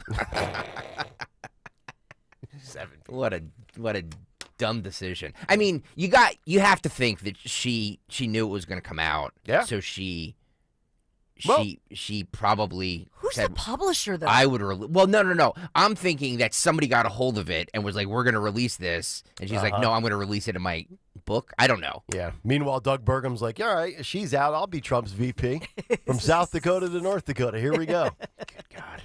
7 people. What a dumb decision. I mean, you have to think that she knew it was going to come out. Yeah. So she probably Who's said, the publisher, though? I would well, no. I'm thinking that somebody got a hold of it and was like, we're going to release this. And she's like, no, I'm going to release it in my book. I don't know. Yeah. Meanwhile, Doug Burgum's like, all right, she's out. I'll be Trump's VP. From South Dakota to North Dakota. Here we go. Good God.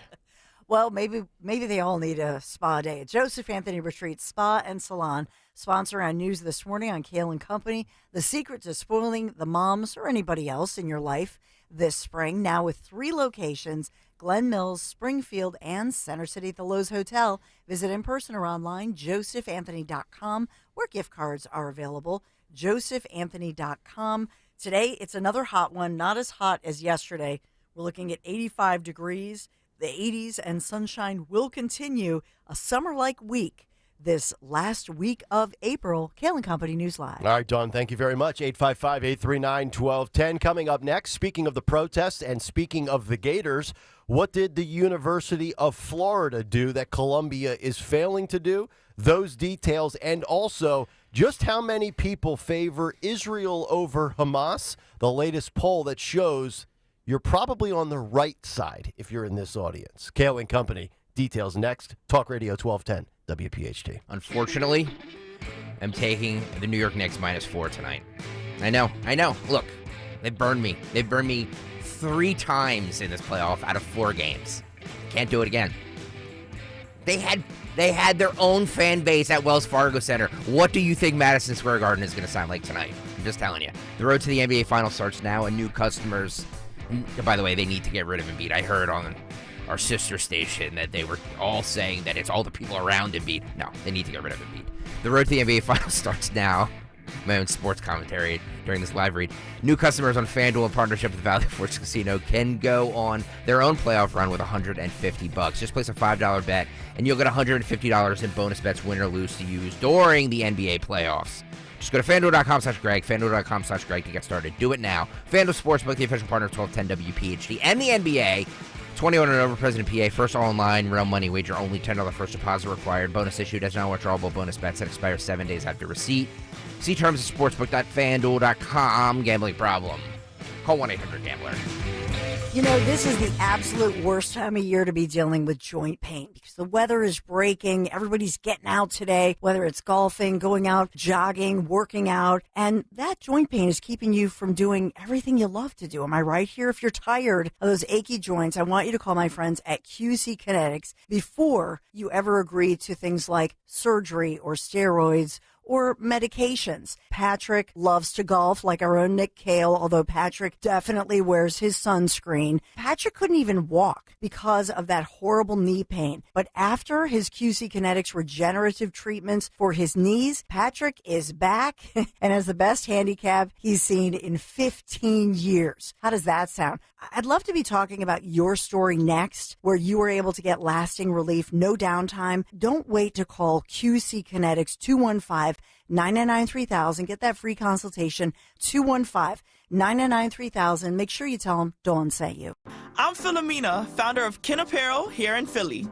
Well, maybe they all need a spa day. Joseph Anthony Retreat Spa and Salon sponsor our news this morning on Kayal and Company. The secret to spoiling the moms or anybody else in your life this spring, now with 3 locations, Glen Mills, Springfield, and Center City at the Lowe's Hotel. Visit in person or online, josephanthony.com, where gift cards are available, josephanthony.com. Today, it's another hot one, not as hot as yesterday. We're looking at 85 degrees. The 80s and sunshine will continue a summer-like week this last week of April. Kayal and Company News Live. All right, Dawn, thank you very much. 855-839-1210. Coming up next, speaking of the protests and speaking of the Gators, what did the University of Florida do that Columbia is failing to do? Those details, and also just how many people favor Israel over Hamas. The latest poll that shows you're probably on the right side if you're in this audience. Kayal and Company. Details next. Talk Radio 1210, WPHT. Unfortunately, I'm taking the New York Knicks -4 tonight. I know. Look, they've burned me. They've burned me 3 times in this playoff out of 4 games. Can't do it again. They had their own fan base at Wells Fargo Center. What do you think Madison Square Garden is going to sound like tonight? I'm just telling you. The road to the NBA Finals starts now, and new customers... By the way, they need to get rid of Embiid. I heard on our sister station that they were all saying that it's all the people around Embiid. No, they need to get rid of Embiid. The road to the NBA Finals starts now. My own sports commentary during this live read. New customers on FanDuel in partnership with Valley Forge Casino can go on their own playoff run with $150. Just place a $5 bet, and you'll get $150 in bonus bets, win or lose, to use during the NBA playoffs. Just go to FanDuel.com/Greg, FanDuel.com/Greg to get started. Do it now. FanDuel Sportsbook, the official partner of 1210 WPHT and the NBA. 21 and over, President PA. First online, real money wager only. $10 first deposit required. Bonus issued as non-withdrawable bonus bets that expire 7 days after receipt. See terms at sportsbook.fanduel.com. Gambling problem? Call 1-800-GAMBLER. You know, this is the absolute worst time of year to be dealing with joint pain because the weather is breaking. Everybody's getting out today, whether it's golfing, going out, jogging, working out. And that joint pain is keeping you from doing everything you love to do. Am I right here? If you're tired of those achy joints, I want you to call my friends at QC Kinetics before you ever agree to things like surgery or steroids or medications. Patrick loves to golf like our own Nick Kayal, although Patrick definitely wears his sunscreen. Patrick couldn't even walk because of that horrible knee pain. But after his QC Kinetics regenerative treatments for his knees, Patrick is back and has the best handicap he's seen in 15 years. How does that sound? I'd love to be talking about your story next, where you were able to get lasting relief, no downtime. Don't wait to call QC Kinetics 215-999-3000. Get that free consultation, 215-999-3000. Make sure you tell them Dawn sent you. I'm Philomena, founder of Kin Apparel here in Philly.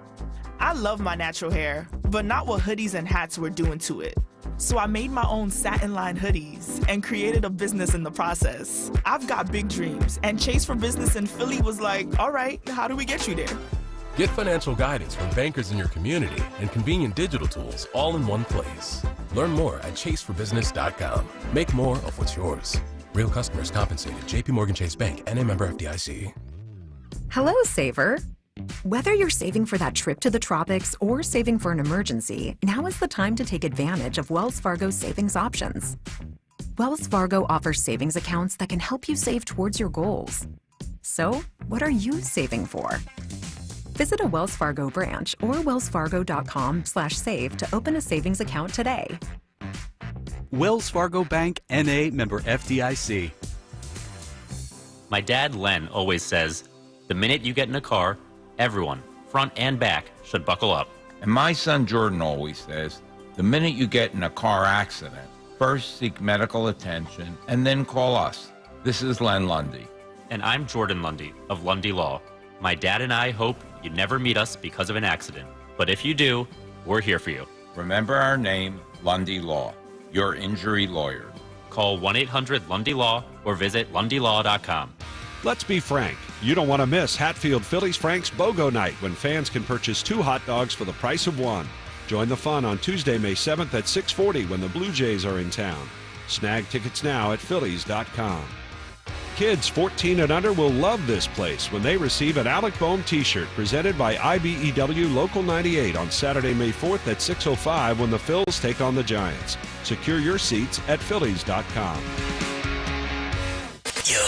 I love my natural hair, but not what hoodies and hats were doing to it. So I made my own satin-lined hoodies and created a business in the process. I've got big dreams, and Chase for Business in Philly was like, all right, how do we get you there? Get financial guidance from bankers in your community and convenient digital tools all in one place. Learn more at chaseforbusiness.com. Make more of what's yours. Real customers compensated. JPMorgan Chase Bank, N.A. member FDIC. Hello, saver. Whether you're saving for that trip to the tropics or saving for an emergency, now is the time to take advantage of Wells Fargo's savings options. Wells Fargo offers savings accounts that can help you save towards your goals. So, what are you saving for? Visit a Wells Fargo branch or wellsfargo.com/save to open a savings account today. Wells Fargo Bank, N.A. member FDIC. My dad, Len, always says, the minute you get in a car, everyone, front and back, should buckle up. And my son Jordan always says, the minute you get in a car accident, first seek medical attention and then call us. This is Len Lundy. And I'm Jordan Lundy of Lundy Law. My dad and I hope you never meet us because of an accident. But if you do, we're here for you. Remember our name, Lundy Law, your injury lawyer. Call 1-800-LUNDY-LAW or visit lundylaw.com. Let's be frank. You don't want to miss Hatfield Phillies Frank's BOGO Night when fans can purchase 2 hot dogs for the price of 1. Join the fun on Tuesday, May 7th at 6:40 when the Blue Jays are in town. Snag tickets now at Phillies.com. Kids 14 and under will love this place when they receive an Alec Boehm t-shirt presented by IBEW Local 98 on Saturday, May 4th at 6:05 when the Phils take on the Giants. Secure your seats at Phillies.com. Yo,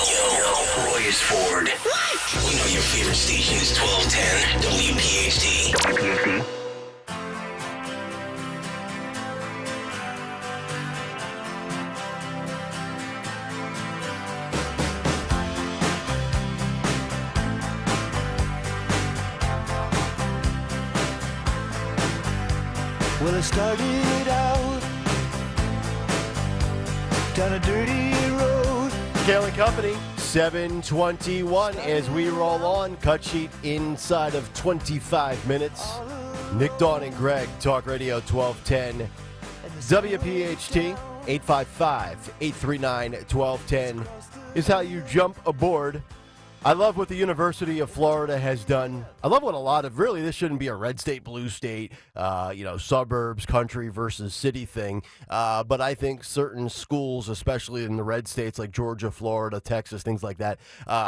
Roy is Ford. What? We know your favorite station is 1210 WPHT. WPHT. Well, I started out down a dirty road. Kayal and Company, 7:21 as we roll on. Cut sheet inside of 25 minutes. Nick, Dawn, and Greg, Talk Radio 1210. WPHT, 855-839-1210 is how you jump aboard. I love what the University of Florida has done. I love what a lot of, really, this shouldn't be a red state, blue state, suburbs, country versus city thing. But I think certain schools, especially in the red states like Georgia, Florida, Texas, things like that,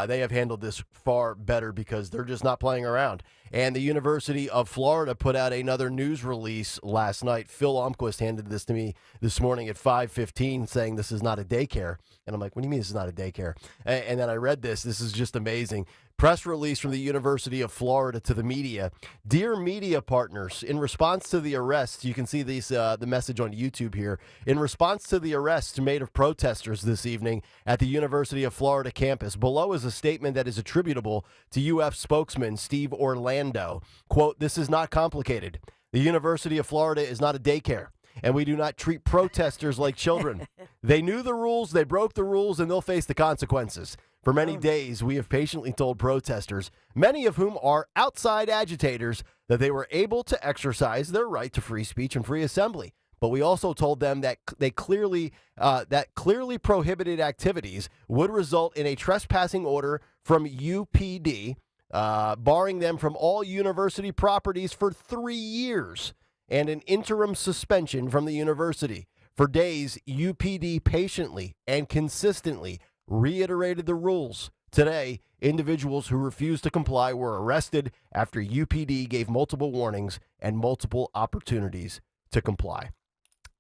they have handled this far better because they're just not playing around. And the University of Florida put out another news release last night. Phil Almquist handed this to me this morning at 5:15 saying this is not a daycare. And I'm like, what do you mean this is not a daycare? And then I read this. This is just amazing. Press release from the University of Florida to the media. Dear media partners, in response to the arrests, you can see these the message on YouTube here. In response to the arrests made of protesters this evening at the University of Florida campus, below is a statement that is attributable to UF spokesman Steve Orlando. Quote, this is not complicated. The University of Florida is not a daycare, and we do not treat protesters like children. They knew the rules, they broke the rules, and they'll face the consequences. For many days, we have patiently told protesters, many of whom are outside agitators, that they were able to exercise their right to free speech and free assembly. But we also told them that clearly prohibited activities would result in a trespassing order from UPD, barring them from all university properties for 3 years, and an interim suspension from the university. For days, UPD patiently and consistently reiterated the rules. Today, individuals who refused to comply were arrested after UPD gave multiple warnings and multiple opportunities to comply.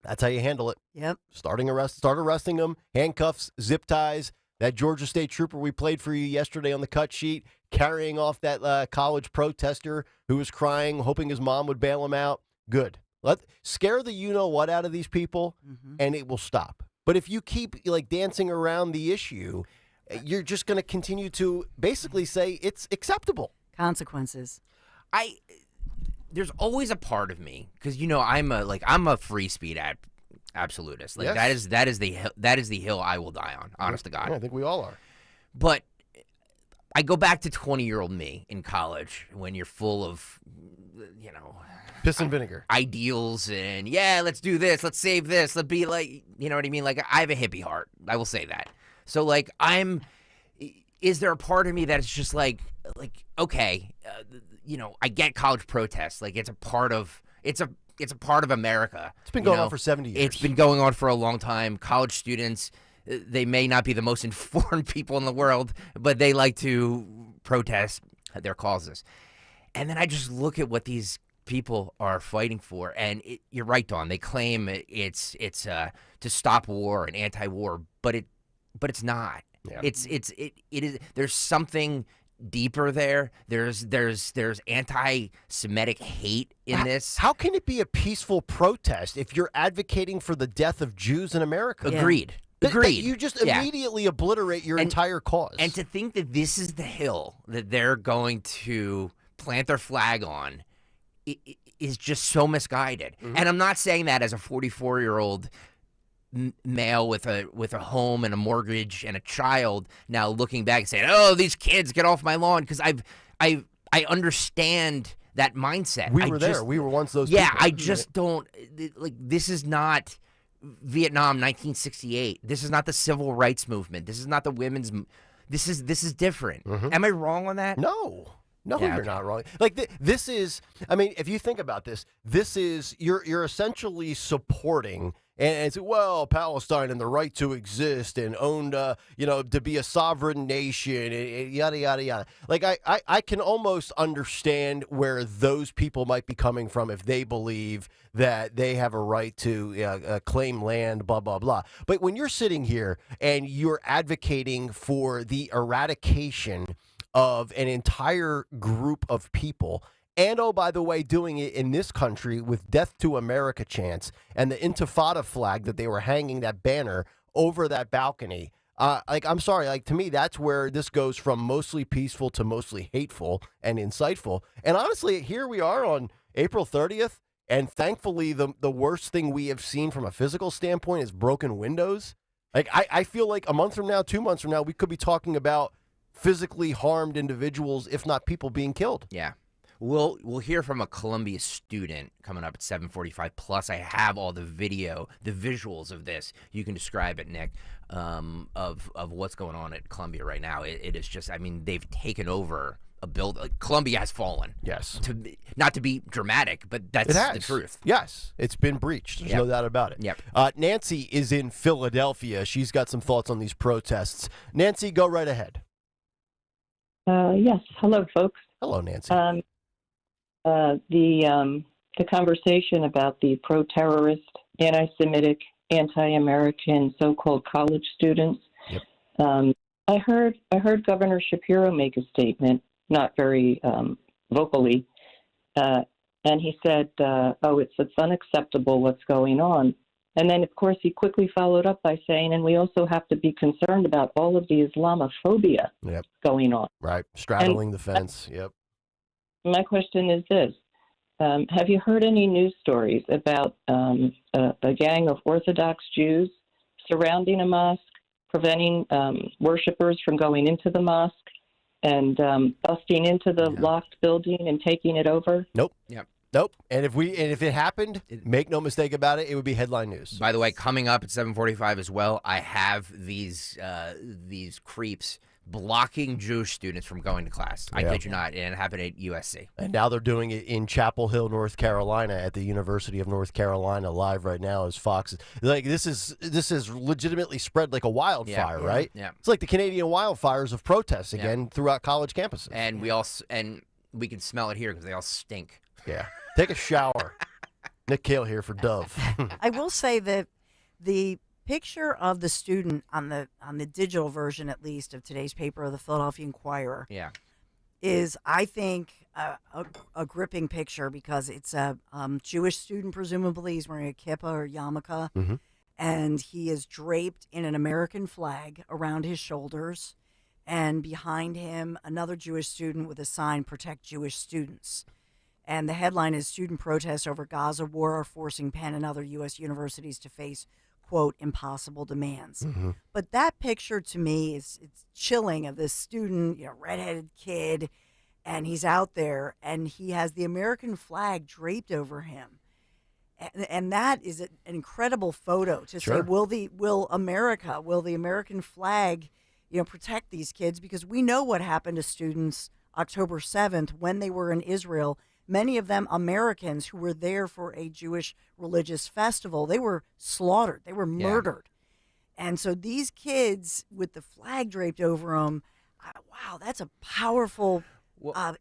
That's how you handle it. Yep. Start arresting them, handcuffs, zip ties. That Georgia State trooper we played for you yesterday on the cut sheet, carrying off that college protester who was crying, hoping his mom would bail him out. Good. Scare the you-know-what out of these people, and it will stop. But if you keep dancing around the issue, you're just going to continue to basically say it's acceptable. Consequences. There's always a part of me because I'm a free speech absolutist. Like Yes. that is the hill I will die on. Honest to God. Yeah, I think we all are. But I go back to 20-year-old me in college when you're full of piss and vinegar ideals and let's do this, let's save this, let's be like, you know what I mean? Like I have a hippie heart. I will say that. So is there a part of me that's just like okay, I get college protests. Like it's a part of America. It's been going on for 70 years. It's been going on for a long time. College students, they may not be the most informed people in the world, but they like to protest their causes. And then I just look at what these people are fighting for, and you're right, Dawn. They claim it's to stop war and anti-war, but it's not. Yeah. It is. There's something deeper there. There's anti-Semitic hate in this. How can it be a peaceful protest if you're advocating for the death of Jews in America? Agreed. That Agreed. you just immediately obliterate your entire cause. And to think that this is the hill that they're going to plant their flag on is just so misguided. Mm-hmm. And I'm not saying that as a 44-year-old male with a home and a mortgage and a child now looking back and saying, "Oh, these kids, get off my lawn," because I understand that mindset. We were there. We were once those people. I just don't this is not Vietnam 1968. This is not the civil rights movement. This is not the women's this is different. Mm-hmm. Am I wrong on that? No, Yeah, you're not wrong. This is, I mean, if you think about this, this is, you're essentially supporting and say, well, Palestine and the right to exist and owned, to be a sovereign nation, and yada, yada, yada. Like, I can almost understand where those people might be coming from if they believe that they have a right to claim land, blah, blah, blah. But when you're sitting here and you're advocating for the eradication of an entire group of people, and, oh, by the way, doing it in this country with Death to America chants and the Intifada flag that they were hanging that banner over that balcony. I'm sorry, to me, that's where this goes from mostly peaceful to mostly hateful and insightful. And honestly, here we are on April 30th, and thankfully the worst thing we have seen from a physical standpoint is broken windows. I feel like a month from now, 2 months from now, we could be talking about physically harmed individuals, if not people being killed. Yeah. We'll hear from a Columbia student coming up at 7:45. Plus, I have all the visuals of this. You can describe it, Nick, of what's going on at Columbia right now. It is just, they've taken over a building. Columbia has fallen. Yes. Not to be dramatic, but that's the truth. Yes, it's been breached. There's no doubt about it. Yep. Nancy is in Philadelphia. She's got some thoughts on these protests. Nancy, go right ahead. Yes. Hello, folks. Hello, Nancy. The conversation about the pro-terrorist, anti-Semitic, anti-American so-called college students. Yep. I heard Governor Shapiro make a statement, not very vocally, and he said, it's unacceptable what's going on. And then, of course, he quickly followed up by saying, and we also have to be concerned about all of the Islamophobia going on. Right, straddling the fence, yep. My question is this. Have you heard any news stories about a gang of Orthodox Jews surrounding a mosque, preventing worshipers from going into the mosque, and busting into the locked building and taking it over? Nope. Yep. Nope. And if it happened, make no mistake about it, it would be headline news. By the way, coming up at 7:45 as well, I have these creeps blocking Jewish students from going to class. I kid you not, and it happened at USC. And now they're doing it in Chapel Hill, North Carolina, at the University of North Carolina, live right now as Fox. This is legitimately spread like a wildfire, right? Yeah. It's like the Canadian wildfires of protests again throughout college campuses. And we can smell it here because they all stink. Yeah. Take a shower. Nick Kayal here for Dove. I will say that the picture of the student on the digital version, at least, of today's paper of the Philadelphia Inquirer, is, I think, a gripping picture because it's a Jewish student. Presumably, he's wearing a kippah or yarmulke, and he is draped in an American flag around his shoulders, and behind him, another Jewish student with a sign, "Protect Jewish Students." And the headline is, "Student protests over Gaza war are forcing Penn and other U.S. universities to face, quote, impossible demands." But that picture to me it's chilling, of this student, redheaded kid, and he's out there and he has the American flag draped over him. And that is an incredible photo to say, will the American flag, protect these kids? Because we know what happened to students October 7th when they were in Israel. Many of them Americans who were there for a Jewish religious festival. They were slaughtered. They were murdered. And so these kids with the flag draped over them, wow, that's a powerful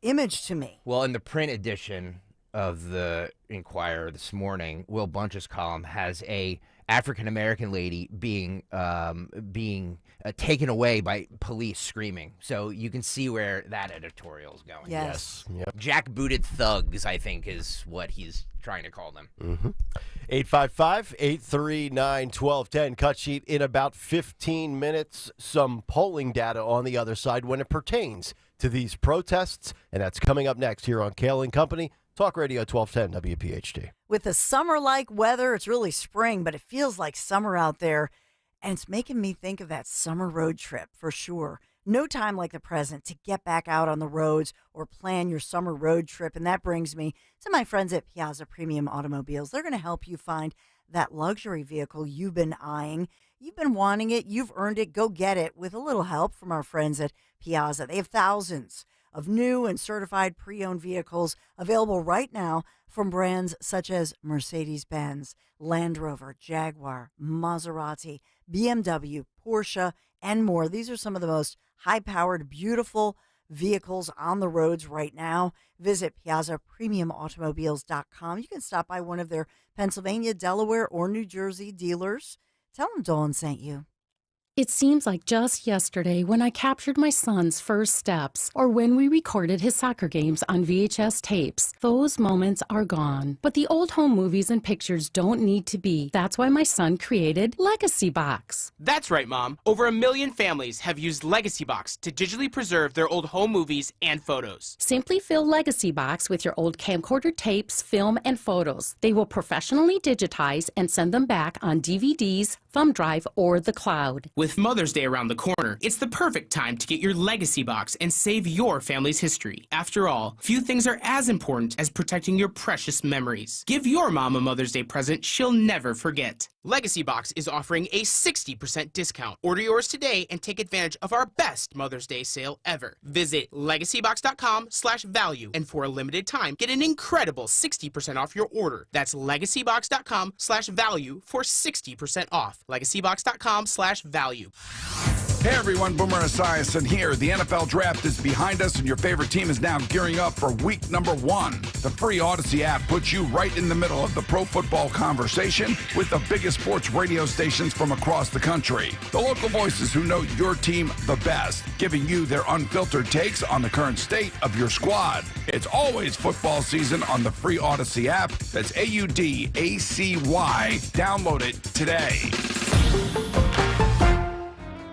image to me. Well, in the print edition of the Inquirer this morning, Will Bunch's column has a African-American lady being taken away by police screaming. So you can see where that editorial is going. Yes. Yep. Jackbooted thugs, I think, is what he's trying to call them. 855-839-1210. Cut sheet in about 15 minutes. Some polling data on the other side when it pertains to these protests. And that's coming up next here on Kayal & Company. Talk Radio 1210 WPHT. With the summer-like weather, it's really spring, but it feels like summer out there. And it's making me think of that summer road trip for sure. No time like the present to get back out on the roads or plan your summer road trip. And that brings me to my friends at Piazza Premium Automobiles. They're going to help you find that luxury vehicle you've been eyeing. You've been wanting it. You've earned it. Go get it with a little help from our friends at Piazza. They have thousands of new and certified pre-owned vehicles available right now from brands such as Mercedes-Benz, Land Rover, Jaguar, Maserati, BMW, Porsche, and more. These are some of the most high-powered, beautiful vehicles on the roads right now. Visit PiazzaPremiumAutomobiles.com. You can stop by one of their Pennsylvania, Delaware, or New Jersey dealers. Tell them Dawn sent you. It seems like just yesterday when I captured my son's first steps or when we recorded his soccer games on VHS tapes. Those moments are gone. But the old home movies and pictures don't need to be. That's why my son created Legacy Box. That's right, Mom. Over 1 million families have used Legacy Box to digitally preserve their old home movies and photos. Simply fill Legacy Box with your old camcorder tapes, film, and photos. They will professionally digitize and send them back on DVDs, thumb drive, or the cloud. With Mother's Day around the corner, it's the perfect time to get your Legacy Box and save your family's history. After all, few things are as important as protecting your precious memories. Give your mom a Mother's Day present she'll never forget. Legacy Box is offering a 60% discount. Order yours today and take advantage of our best Mother's Day sale ever. Visit legacybox.com/value and for a limited time, get an incredible 60% off your order. That's legacybox.com/value for 60% off. legacybox.com/value. Hey everyone, Boomer Esiason here. The NFL draft is behind us and your favorite team is now gearing up for week number 1. The free Odyssey app puts you right in the middle of the pro football conversation with the biggest sports radio stations from across the country. The local voices who know your team the best, giving you their unfiltered takes on the current state of your squad. It's always football season on the free Odyssey app. That's AUDACY. Download it today.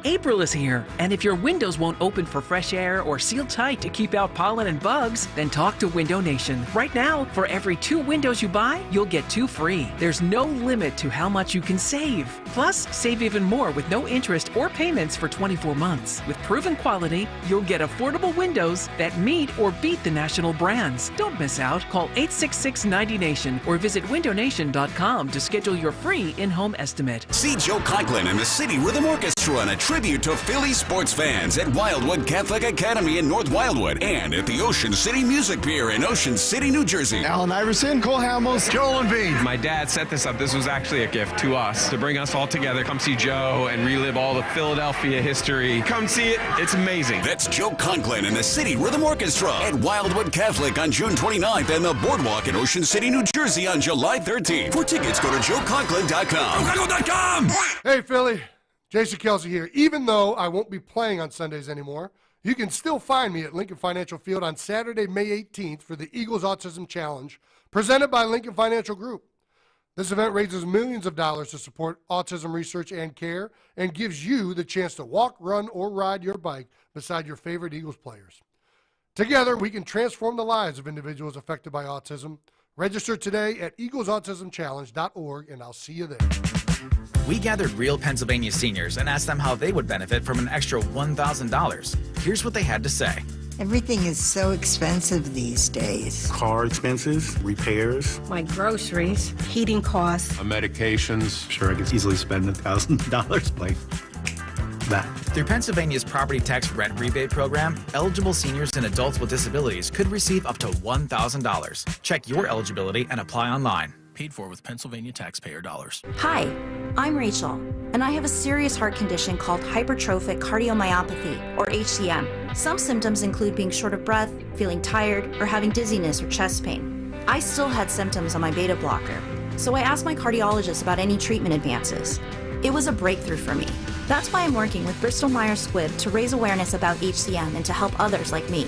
April is here, and if your windows won't open for fresh air or seal tight to keep out pollen and bugs, then talk to Window Nation. Right now, for every 2 windows you buy, you'll get 2 free. There's no limit to how much you can save. Plus, save even more with no interest or payments for 24 months. With proven quality, you'll get affordable windows that meet or beat the national brands. Don't miss out. Call 866-90-NATION or visit windownation.com to schedule your free in-home estimate. See Joe Conklin and the City Rhythm Orchestra on a tribute to Philly sports fans at Wildwood Catholic Academy in North Wildwood and at the Ocean City Music Pier in Ocean City, New Jersey. Alan Iverson, Cole Hamels, Joel Embiid. My dad set this up. This was actually a gift to us to bring us all together. Come see Joe and relive all the Philadelphia history. Come see it. It's amazing. That's Joe Conklin and the City Rhythm Orchestra at Wildwood Catholic on June 29th and the Boardwalk in Ocean City, New Jersey on July 13th. For tickets, go to joeconklin.com. joeconklin.com! Hey, Philly. Jason Kelsey here. Even though I won't be playing on Sundays anymore, you can still find me at Lincoln Financial Field on Saturday, May 18th for the Eagles Autism Challenge, presented by Lincoln Financial Group. This event raises millions of dollars to support autism research and care and gives you the chance to walk, run, or ride your bike beside your favorite Eagles players. Together, we can transform the lives of individuals affected by autism. Register today at eaglesautismchallenge.org, and I'll see you there. We gathered real Pennsylvania seniors and asked them how they would benefit from an extra $1,000. Here's what they had to say. Everything is so expensive these days. Car expenses, repairs. My groceries, heating costs. Medications. Sure, I could easily spend $1,000 like that. Through Pennsylvania's property tax rent rebate program, eligible seniors and adults with disabilities could receive up to $1,000. Check your eligibility and apply online. Paid for with Pennsylvania taxpayer dollars. Hi, I'm Rachel, and I have a serious heart condition called hypertrophic cardiomyopathy, or HCM. Some symptoms include being short of breath, feeling tired, or having dizziness or chest pain. I still had symptoms on my beta blocker, so I asked my cardiologist about any treatment advances. It was a breakthrough for me. That's why I'm working with Bristol Myers Squibb to raise awareness about HCM and to help others like me.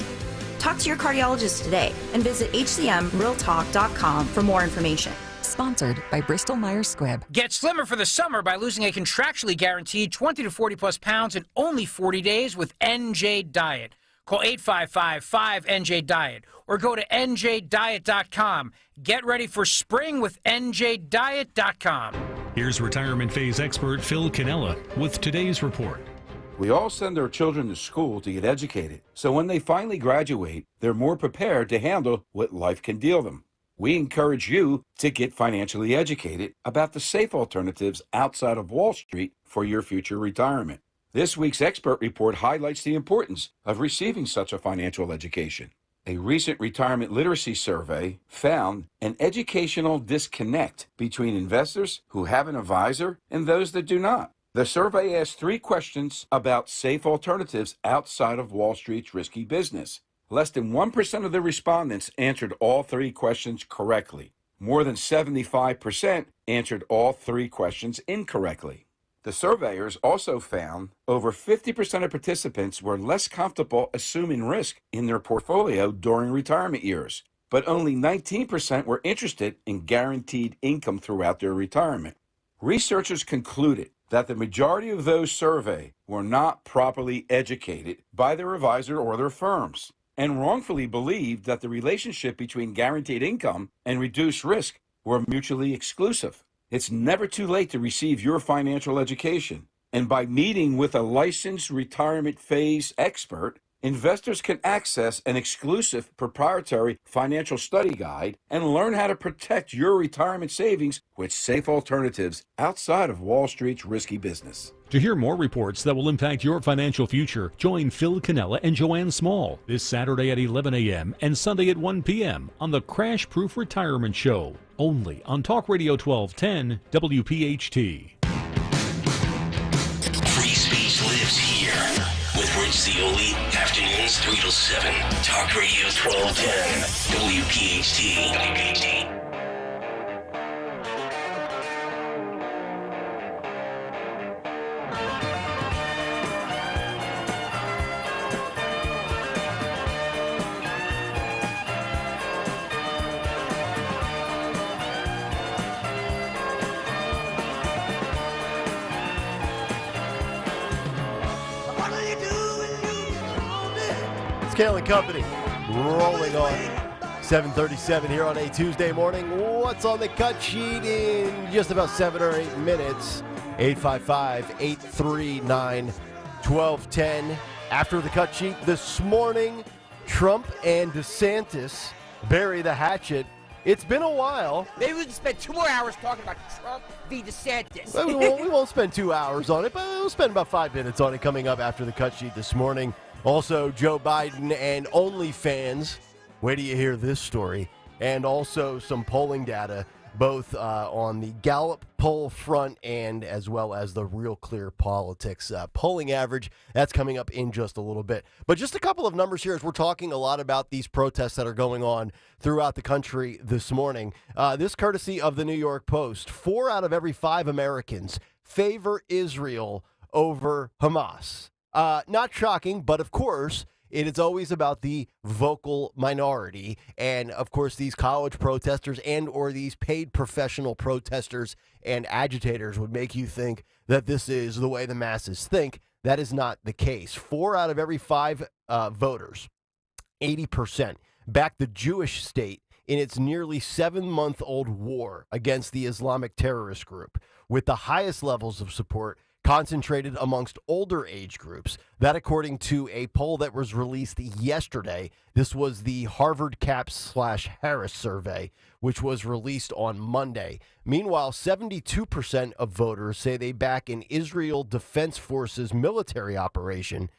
Talk to your cardiologist today and visit hcmrealtalk.com for more information. Sponsored by Bristol Myers Squibb. Get slimmer for the summer by losing a contractually guaranteed 20 to 40 plus pounds in only 40 days with NJ Diet. Call 855-5NJ-DIET or go to njdiet.com. Get ready for spring with njdiet.com. Here's retirement phase expert Phil Cannella with today's report. We all send our children to school to get educated, so when they finally graduate, they're more prepared to handle what life can deal them. We encourage you to get financially educated about the safe alternatives outside of Wall Street for your future retirement. This week's expert report highlights the importance of receiving such a financial education. A recent retirement literacy survey found an educational disconnect between investors who have an advisor and those that do not. The survey asked 3 questions about safe alternatives outside of Wall Street's risky business. Less than 1% of the respondents answered all 3 questions correctly. More than 75% answered all 3 questions incorrectly. The surveyors also found over 50% of participants were less comfortable assuming risk in their portfolio during retirement years, but only 19% were interested in guaranteed income throughout their retirement. Researchers concluded that the majority of those surveyed were not properly educated by their advisor or their firms, and wrongfully believed that the relationship between guaranteed income and reduced risk were mutually exclusive. It's never too late to receive your financial education. And by meeting with a licensed retirement phase expert, investors can access an exclusive proprietary financial study guide and learn how to protect your retirement savings with safe alternatives outside of Wall Street's risky business. To hear more reports that will impact your financial future, join Phil Cannella and Joanne Small this Saturday at 11 a.m. and Sunday at 1 p.m. on the Crash Proof Retirement Show, only on Talk Radio 1210 WPHT. Free speech lives here with Rich Zioli, afternoons 3 till 7. Talk Radio 1210 WPHT. It's Kayal and Company rolling on 7:37 here on a Tuesday morning. What's on the cut sheet in just about 7 or 8 minutes? 855-839-1210. After the cut sheet this morning, Trump and DeSantis bury the hatchet. It's been a while. Maybe we can spend 2 more hours talking about Trump v. DeSantis. Well, we won't spend 2 hours on it, but we'll spend about 5 minutes on it coming up after the cut sheet this morning. Also, Joe Biden and OnlyFans. Wait till you hear this story. And also some polling data, both on the Gallup poll front and as well as the Real Clear Politics polling average. That's coming up in just a little bit. But just a couple of numbers here as we're talking a lot about these protests that are going on throughout the country this morning. This courtesy of the New York Post. 4 out of every 5 Americans favor Israel over Hamas. Not shocking, but of course, it is always about the vocal minority. And of course, these college protesters and or these paid professional protesters and agitators would make you think that this is the way the masses think. That is not the case. 4 out of every 5 voters, 80%, back the Jewish state in its nearly 7-month-old war against the Islamic terrorist group, with the highest levels of support concentrated amongst older age groups. That according to a poll that was released yesterday. This was the Harvard Cap/Harris survey, which was released on Monday. Meanwhile, 72% of voters say they back an Israel Defense Forces military operation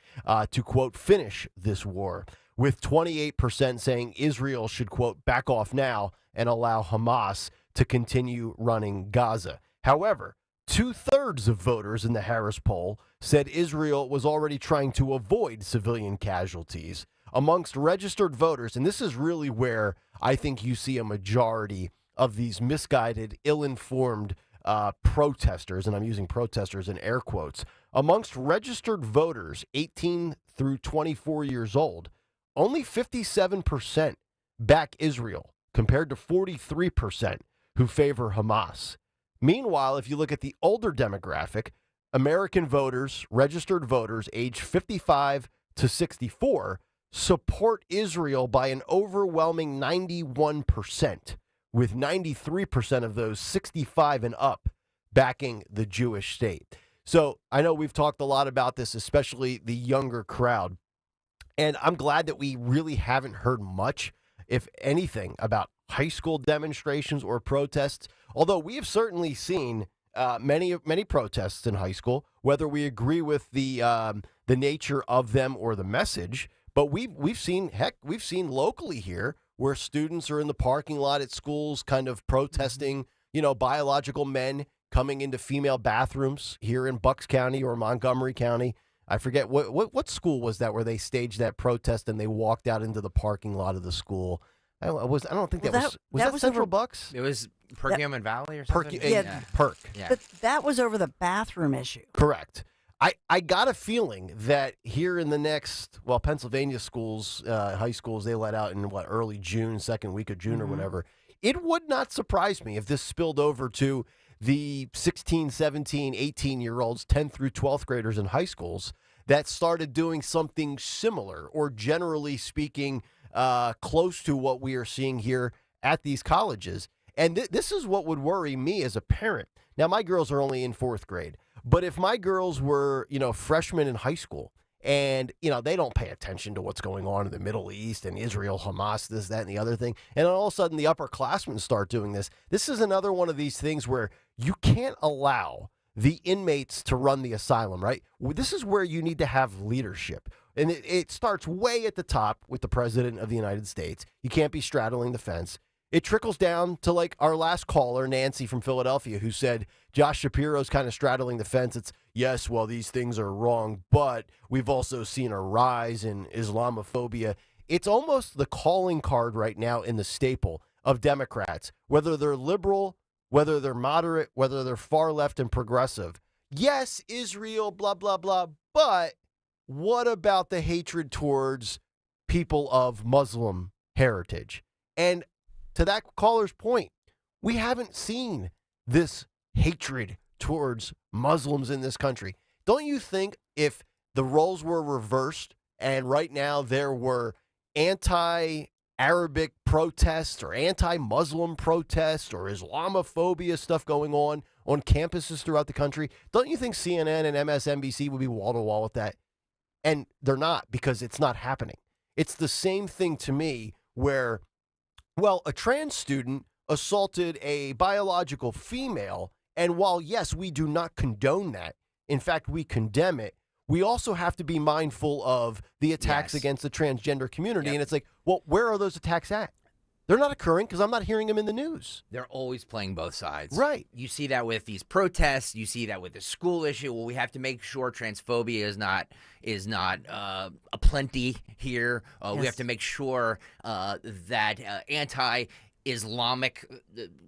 to, quote, finish this war, with 28% saying Israel should, quote, back off now and allow Hamas to continue running Gaza. However, 2/3 of voters in the Harris poll said Israel was already trying to avoid civilian casualties. Amongst registered voters, and this is really where I think you see a majority of these misguided, ill-informed protesters, and I'm using protesters in air quotes, amongst registered voters 18 through 24 years old, only 57% back Israel, compared to 43% who favor Hamas. Meanwhile, if you look at the older demographic, American voters, registered voters, age 55 to 64, support Israel by an overwhelming 91%, with 93% of those 65 and up backing the Jewish state. So I know we've talked a lot about this, especially the younger crowd, and I'm glad that we really haven't heard much, if anything, about high school demonstrations or protests, although we have certainly seen many protests in high school, whether we agree with the nature of them or the message. But we've seen locally here where students are in the parking lot at schools kind of protesting, biological men coming into female bathrooms here in Bucks County or Montgomery County. I forget what school was that where they staged that protest and they walked out into the parking lot of the school. I don't think was that Central Bucks? It was Perkiomen Valley or something? Perk. Yeah. But that was over the bathroom issue. Correct. I got a feeling that here in the next, Pennsylvania schools, high schools, they let out in early June, second week of June or whatever. It would not surprise me if this spilled over to the 16, 17, 18-year-olds, 10th through 12th graders in high schools that started doing something similar or generally speaking close to what we are seeing here at these colleges. And this is what would worry me as a parent. Now, my girls are only in 4th grade. But if my girls were, freshmen in high school and, they don't pay attention to what's going on in the Middle East and Israel, Hamas, this, that, and the other thing, and all of a sudden the upperclassmen start doing this, this is another one of these things where you can't allow the inmates to run the asylum, right? This is where you need to have leadership. And it starts way at the top with the President of the United States. You can't be straddling the fence. It trickles down to like our last caller, Nancy from Philadelphia, who said Josh Shapiro's kind of straddling the fence. It's, yes, well, these things are wrong, but we've also seen a rise in Islamophobia. It's almost the calling card right now in the staple of Democrats, whether they're liberal, whether they're moderate, whether they're far left and progressive. Yes, Israel, blah, blah, blah, but what about the hatred towards people of Muslim heritage? And to that caller's point, we haven't seen this hatred towards Muslims in this country. Don't you think if the roles were reversed and right now there were anti-Arabic protests or anti-Muslim protests or Islamophobia stuff going on campuses throughout the country, don't you think CNN and MSNBC would be wall-to-wall with that? And they're not, because it's not happening. It's the same thing to me where, a trans student assaulted a biological female, and while, yes, we do not condone that, in fact, we condemn it, we also have to be mindful of the attacks against the transgender community. And it's like, where are those attacks at? They're not occurring because I'm not hearing them in the news. They're always playing both sides. Right. You see that with these protests. You see that with the school issue. Well, we have to make sure transphobia is not aplenty here. We have to make sure that anti-Islamic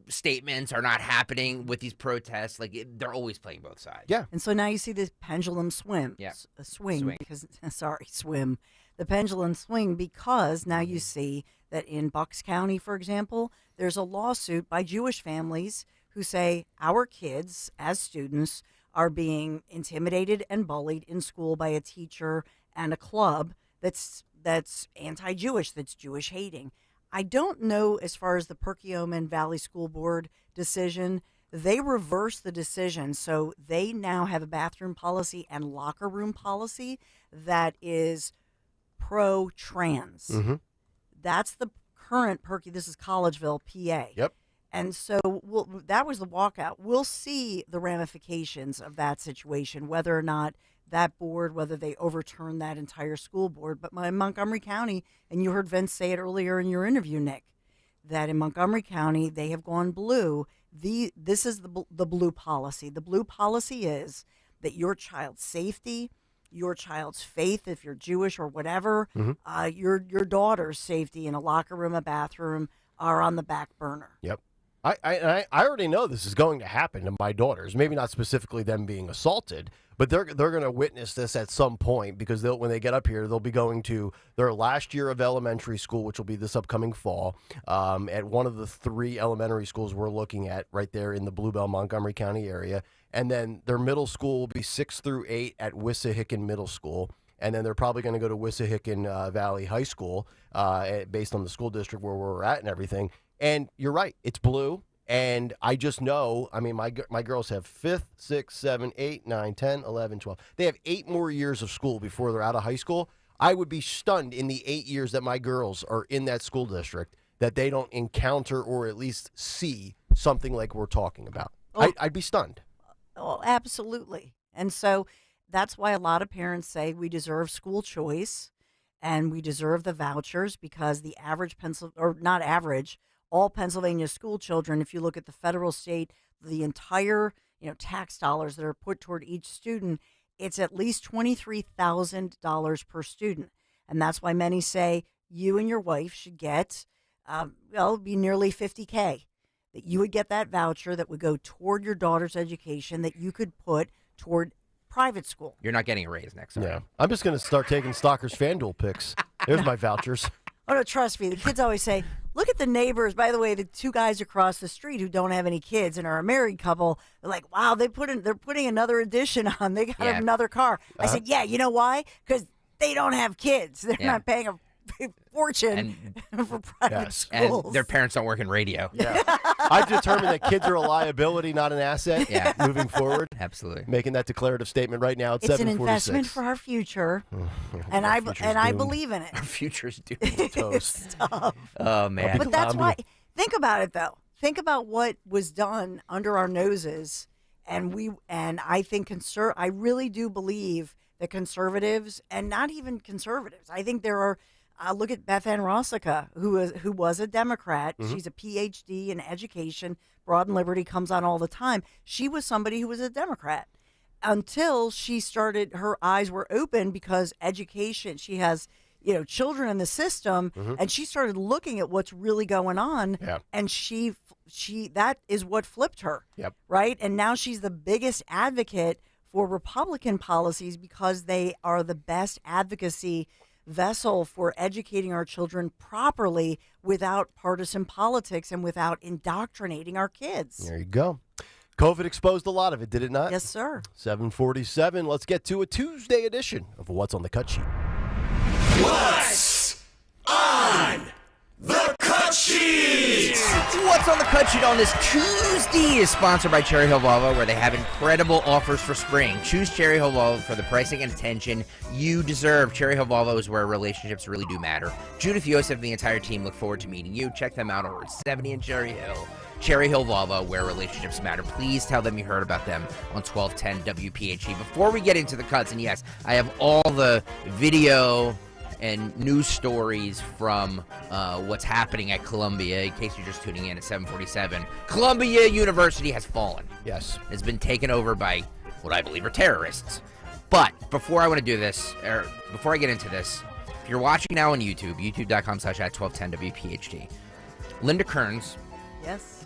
statements are not happening with these protests. They're always playing both sides. Yeah. And so now you see this pendulum swing. Swim. The pendulum swing, because now you see that in Bucks County, for example, there's a lawsuit by Jewish families who say our kids as students are being intimidated and bullied in school by a teacher and a club that's anti-Jewish, that's Jewish hating. I don't know, as far as the Perkiomen Valley School Board decision, they reversed the decision. So they now have a bathroom policy and locker room policy that is pro-trans. That's the current this is Collegeville, PA. Yep. And so that was the walkout. We'll see the ramifications of that situation, whether or not that board, whether they overturn that entire school board. But in Montgomery County, and you heard Vince say it earlier in your interview, Nick, that in Montgomery County, they have gone blue. This is the blue policy. The blue policy is that your child's safety, your child's faith, if you're Jewish or whatever, your daughter's safety in a locker room, a bathroom, are on the back burner. Yep. I already know this is going to happen to my daughters. Maybe not specifically them being assaulted, but they're going to witness this at some point, because when they get up here, they'll be going to their last year of elementary school, which will be this upcoming fall, at one of the 3 elementary schools we're looking at right there in the Bluebell, Montgomery County area. And then their middle school will be 6 through 8 at Wissahickon Middle School. And then they're probably going to go to Wissahickon Valley High School based on the school district where we're at and everything. And you're right, it's blue. And I just know, I mean, my girls have 5th, 6th, 7th, 8th, 9th, 10th, 11th, 12th. They have 8 more years of school before they're out of high school. I would be stunned in the 8 years that my girls are in that school district that they don't encounter or at least see something like we're talking about. I'd be stunned. Oh, absolutely. And so that's why a lot of parents say we deserve school choice. and we deserve the vouchers because the average not average, all Pennsylvania school children, if you look at the federal, state, the entire tax dollars that are put toward each student, it's at least $23,000 per student. And that's why many say you and your wife should get, it'd be nearly $50K. That you would get that voucher that would go toward your daughter's education that you could put toward private school. You're not getting a raise next year. Yeah. I'm just going to start taking Stalker's FanDuel picks. There's my vouchers. Oh, no, trust me. The kids always say, look at the neighbors. By the way, the two guys across the street who don't have any kids and are a married couple, they're like, wow, they're putting another addition on. They got another car. I said, yeah, you know why? Because they don't have kids. They're not paying a fortune for private schools. And their parents don't work in radio. Yeah. I've determined that kids are a liability, not an asset moving forward. Absolutely. Making that declarative statement right now at 7:46. It's an investment for our future, and I believe in it. Our future's doomed. Toast. Oh, man. But that's why, think about it, though. Think about what was done under our noses, and I think I really do believe that conservatives, and not even conservatives, I think there are, look at Beth Ann Rossica, who was a Democrat. Mm-hmm. She's a PhD in education. Broad and Liberty comes on all the time. She was somebody who was a Democrat until she started, her eyes were open because education, she has, children in the system, and she started looking at what's really going on, and she that is what flipped her, right? And now she's the biggest advocate for Republican policies because they are the best advocacy vessel for educating our children properly without partisan politics and without indoctrinating our kids. There you go. COVID exposed a lot of it, did it not? Yes, sir. 7:47. Let's get to a Tuesday edition of What's on the Cut Sheet. What's on the Cut Sheet? What's on the Cut Sheet on this Tuesday is sponsored by Cherry Hill Volvo, where they have incredible offers for spring. Choose Cherry Hill Volvo for the pricing and attention you deserve. Cherry Hill Volvo is where relationships really do matter. Judith Yosef and the entire team look forward to meeting you. Check them out over at 70 in Cherry Hill. Cherry Hill Volvo, where relationships matter. Please tell them you heard about them on 1210 WPHT. Before we get into the cuts, and yes, I have all the video and news stories from what's happening at Columbia, in case you're just tuning in at 7:47. Columbia University has fallen. Yes. It's been taken over by what I believe are terrorists. But before I want to do this, or before I get into this, if you're watching now on YouTube, youtube.com/@1210WPHT, Linda Kearns,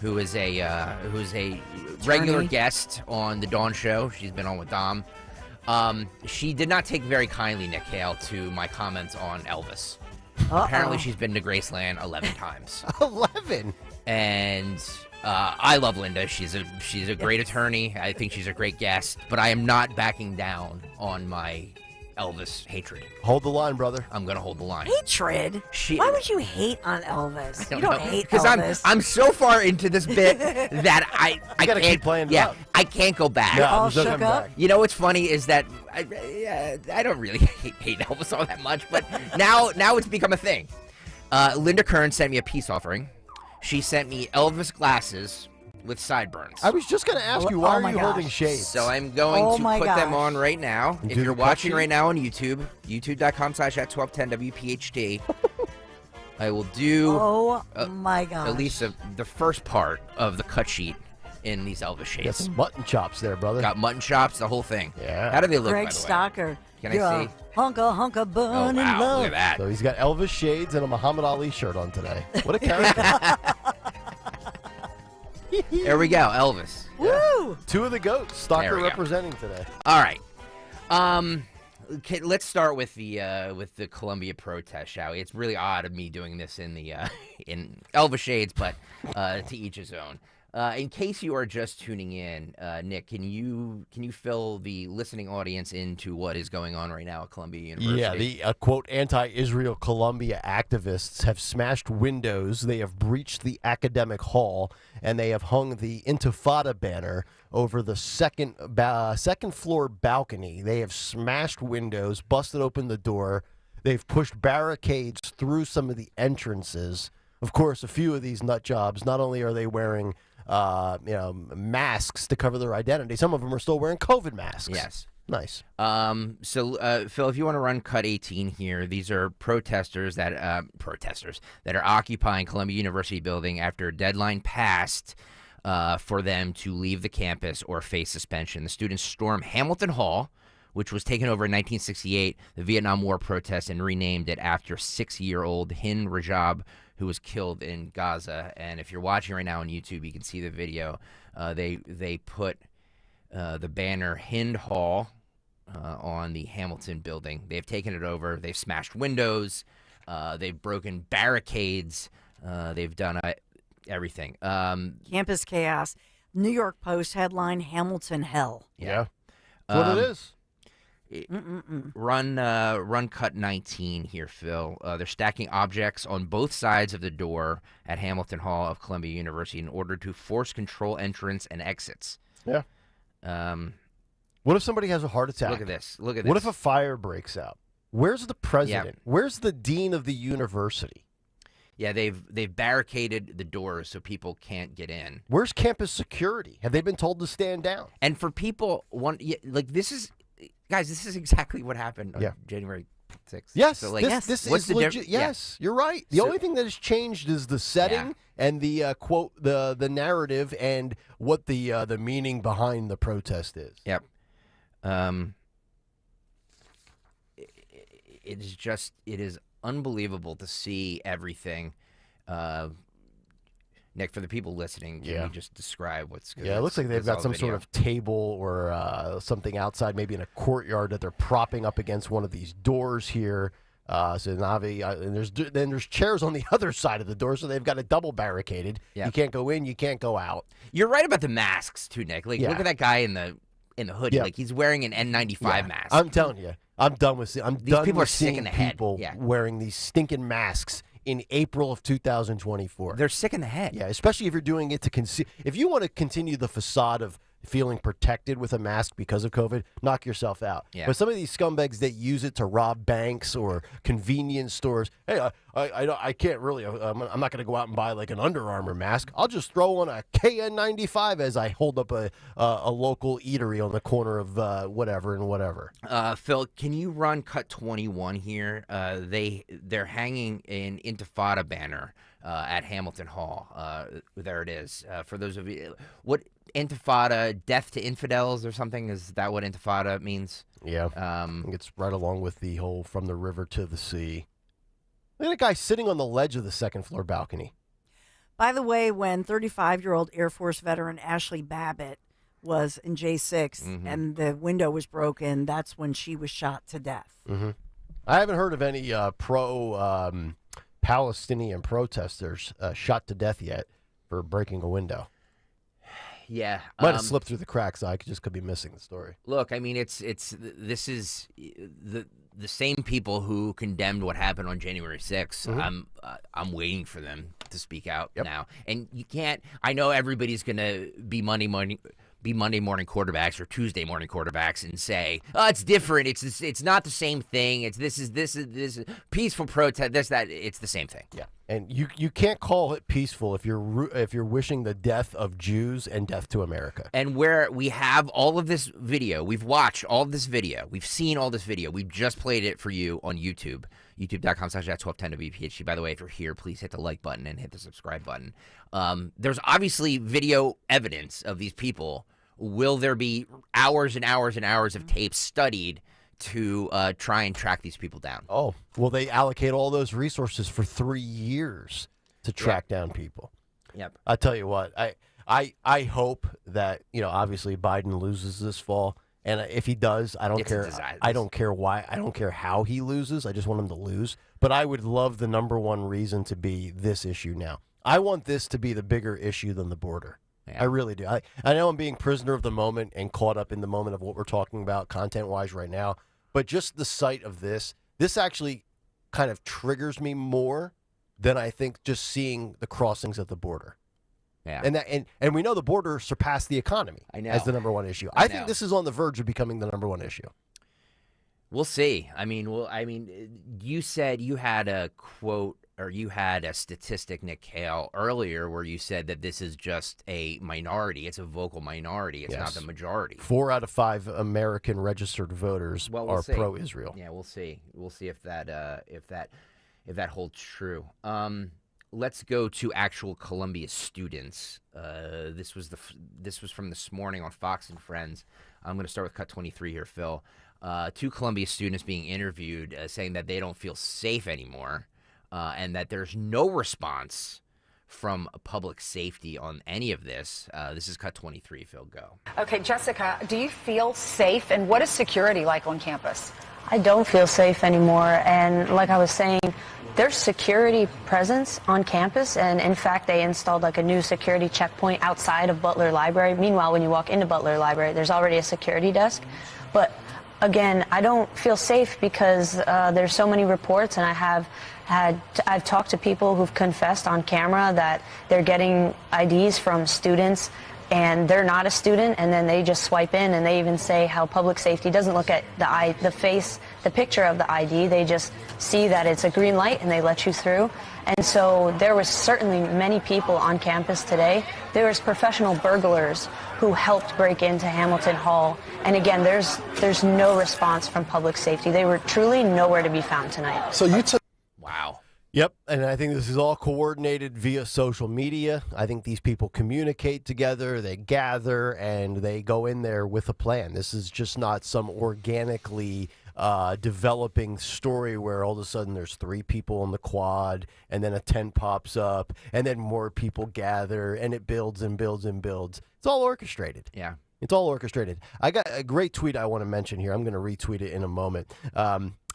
who is a regular guest on the Dawn Show. She's been on with Dom. She did not take very kindly, Nick Kayal, to my comments on Elvis. Apparently, she's been to Graceland 11 times. 11? And I love Linda. She's a great attorney. I think she's a great guest. But I am not backing down on my Elvis hatred. Hold the line, brother. I'm going to hold the line. Hatred? Why would you hate on Elvis? You don't hate Elvis. Because I'm so far into this bit that I gotta keep playing it up. I can't go back. No, all shook up? You know what's funny is that I don't really hate Elvis all that much, but now it's become a thing. Linda Kern sent me a peace offering. She sent me Elvis glasses with sideburns. I was just going to ask you, why are you holding shades? So I'm going to put them on right now. If you're watching right now on YouTube, youtube.com/@1210WPHT, I will do my gosh. at least the first part of the cut sheet in these Elvis shades. Got some mutton chops there, brother. Got mutton chops, the whole thing. Yeah. How do they look, Greg by the way? Stocker. Can I see? Hunka bun Oh, in wow, love. look at that. So he's got Elvis shades and a Muhammad Ali shirt on today. What a character. There we go, Elvis. Woo! Two of the goats, There Stocker we go. representing today. All right. Okay, let's start with the Columbia protest, shall we? It's really odd of me doing this in the in Elvis shades, but to each his own. In case you are just tuning in, Nick, can you fill the listening audience into what is going on right now at Columbia University? Yeah, the quote anti-Israel Columbia activists have smashed windows. They have breached the academic hall, and they have hung the Intifada banner over the second floor balcony. They have smashed windows, busted open the door. They've pushed barricades through some of the entrances. Of course, a few of these nut jobs, not only are they wearing masks to cover their identity, some of them are still wearing COVID masks. Yes. Nice. So, Phil, if you want to run cut 18 here, these are protesters that are occupying Columbia University building after a deadline passed for them to leave the campus or face suspension. The students storm Hamilton Hall, which was taken over in 1968, the Vietnam War protest, and renamed it after 6-year-old Hind Rajab, who was killed in Gaza. And if you're watching right now on YouTube, you can see the video. They put the banner Hind Hall on the Hamilton building. They've taken it over. They've smashed windows. They've broken barricades. They've done everything. Campus chaos. New York Post headline, Hamilton hell. Yeah. That's what it is. Run cut 19 here, Phil. They're stacking objects on both sides of the door at Hamilton Hall of Columbia University in order to force control entrance and exits. Yeah. What if somebody has a heart attack? Look at this. What if a fire breaks out? Where's the president? Yeah. Where's the dean of the university? Yeah, they've barricaded the doors so people can't get in. Where's campus security? Have they been told to stand down? And for people, this is exactly what happened on January 6th. Yes, so, like, this is legit. Yes, you're right. The only thing that has changed is the setting and the quote, the narrative, and what the meaning behind the protest is. Yep. It is unbelievable to see everything. Nick, for the people listening, can you just describe what's going on? Yeah, it looks like they've got some sort of table or something outside, maybe in a courtyard that they're propping up against one of these doors here. So Navi, and there's chairs on the other side of the door, so they've got it double barricaded. Yep. You can't go in, you can't go out. You're right about the masks too, Nick. Like, look at that guy in the hoodie. Yeah. Like, he's wearing an N95 mask. I'm telling you, I'm done with these done people with are sick seeing in the head. people wearing these stinking masks in April of 2024. They're sick in the head. Yeah, especially if you're doing it to if you want to continue the facade of feeling protected with a mask because of COVID, knock yourself out. Yeah. But some of these scumbags that use it to rob banks or convenience stores, hey, I can't really, I'm not going to go out and buy like an Under Armour mask. I'll just throw on a KN95 as I hold up a local eatery on the corner of whatever and whatever. Phil, can you run cut 21 here? They're hanging an Intifada banner at Hamilton Hall. There it is. For those of you, what Intifada, death to infidels or something? Is that what Intifada means? Yeah. I think it's right along with the whole from the river to the sea. Look at a guy sitting on the ledge of the second floor balcony. By the way, when 35-year-old Air Force veteran Ashley Babbitt was in J6 and the window was broken, that's when she was shot to death. Mm-hmm. I haven't heard of any Palestinian protesters shot to death yet for breaking a window. Yeah, might have slipped through the cracks. I could be missing the story. Look, I mean, this is the same people who condemned what happened on January 6th. I'm waiting for them to speak out now, and you can't. I know everybody's gonna be Monday morning quarterbacks or Tuesday morning quarterbacks and say, "Oh, it's different. It's not the same thing. This is peaceful protest. It's the same thing." Yeah, and you can't call it peaceful if you're wishing the death of Jews and death to America. And where we have all of this video, we've watched all of this video, we've seen all this video. We've just played it for you on YouTube. YouTube.com/@1210WPHT. By the way, if you're here, please hit the like button and hit the subscribe button. There's obviously video evidence of these people. Will there be hours and hours and hours of tape studied to try and track these people down? Oh, will they allocate all those resources for 3 years to track down people? Yep. I'll tell you what, I hope that, obviously Biden loses this fall. And if he does, I don't care. I don't care why. I don't care how he loses. I just want him to lose. But I would love the number one reason to be this issue now. I want this to be the bigger issue than the border. Yeah. I really do. I know I'm being prisoner of the moment and caught up in the moment of what we're talking about content-wise right now. But just the sight of this actually kind of triggers me more than I think just seeing the crossings at the border. Yeah. And we know the border surpassed the economy as the number one issue. I think this is on the verge of becoming the number one issue. We'll see. I mean, you said you had a quote you had a statistic, Nick Kayal, earlier where you said that this is just a minority. It's a vocal minority. It's not the majority. 4 out of 5 American registered voters are pro-Israel. Yeah, we'll see. We'll see if that holds true. Let's go to actual Columbia students. This was from this morning on Fox and Friends. I'm going to start with cut 23 here, Phil. 2 Columbia students being interviewed saying that they don't feel safe anymore and that there's no response from public safety on any of this. This is cut 23, Phil, go. Okay, Jessica, do you feel safe, and what is security like on campus? I don't feel safe anymore, and like I was saying, there's security presence on campus, and in fact they installed like a new security checkpoint outside of Butler Library. Meanwhile, when you walk into Butler Library, there's already a security desk. But again, I don't feel safe because there's so many reports, and I've talked to people who've confessed on camera that they're getting IDs from students and they're not a student, and then they just swipe in, and they even say how public safety doesn't look at the picture of the ID. They just see that it's a green light and they let you through. And so there was certainly many people on campus today. There was professional burglars who helped break into Hamilton Hall. And again, there's no response from public safety. They were truly nowhere to be found tonight. So you took... Wow. Yep, and I think this is all coordinated via social media. I think these people communicate together, they gather, and they go in there with a plan. This is just not some organically developing story where all of a sudden there's 3 people on the quad, and then a tent pops up, and then more people gather, and it builds and builds and builds. It's all orchestrated. Yeah. It's all orchestrated. I got a great tweet I want to mention here. I'm going to retweet it in a moment.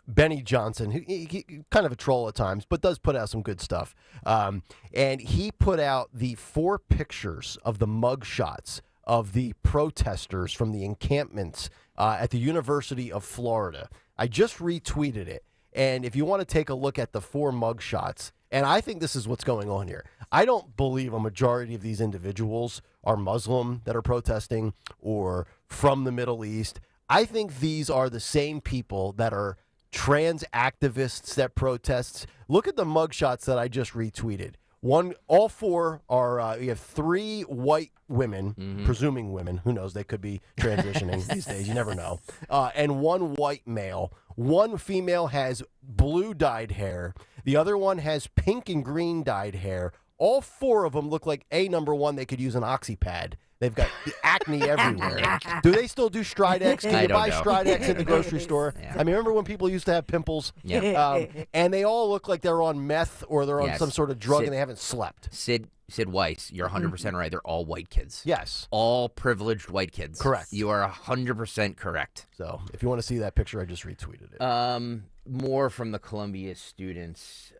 Benny Johnson, he kind of a troll at times, but does put out some good stuff. And he put out the 4 pictures of the mugshots of the protesters from the encampments at the University of Florida. I just retweeted it. And if you want to take a look at the 4 mugshots, and I think this is what's going on here. I don't believe a majority of these individuals are Muslim that are protesting or from the Middle East. I think these are the same people that are trans activists that protests. Look at the mugshots that I just retweeted. All 4 are, we have 3 white women, presuming women, who knows, they could be transitioning these days, you never know, and 1 white male. 1 female has blue dyed hair. The other one has pink and green dyed hair. All 4 of them look like, number 1, they could use an oxy-pad. They've got acne everywhere. Do they still do Stridex? Can you buy Stridex at the grocery store? Yeah. I mean, remember when people used to have pimples? Yeah. And they all look like they're on meth or they're on some sort of drug and they haven't slept. Sid Weiss, you're 100% right. They're all white kids. Yes. All privileged white kids. Correct. You are 100% correct. So if you want to see that picture, I just retweeted it. More from the Columbia students,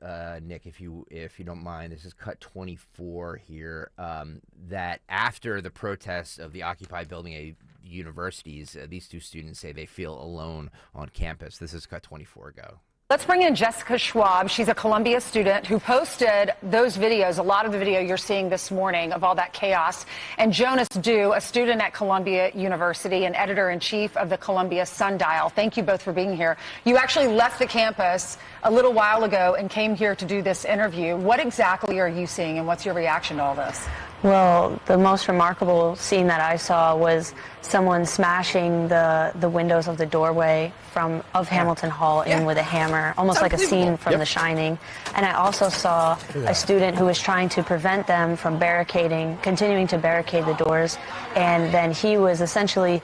Nick, if you don't mind. This is cut 24 here. That after the protests of the Occupy building at universities, these 2 students say they feel alone on campus. This is cut 24 ago. Let's bring in Jessica Schwab. She's a Columbia student who posted those videos, a lot of the video you're seeing this morning of all that chaos. And Jonas Dew, a student at Columbia University and editor-in-chief of the Columbia Sundial. Thank you both for being here. You actually left the campus a little while ago and came here to do this interview. What exactly are you seeing, and what's your reaction to all this? Well, the most remarkable scene that I saw was someone smashing the windows of the doorway of Hamilton Hall in with a hammer, almost like a scene from The Shining. And I also saw a student who was trying to prevent them from continuing to barricade the doors. And then he was essentially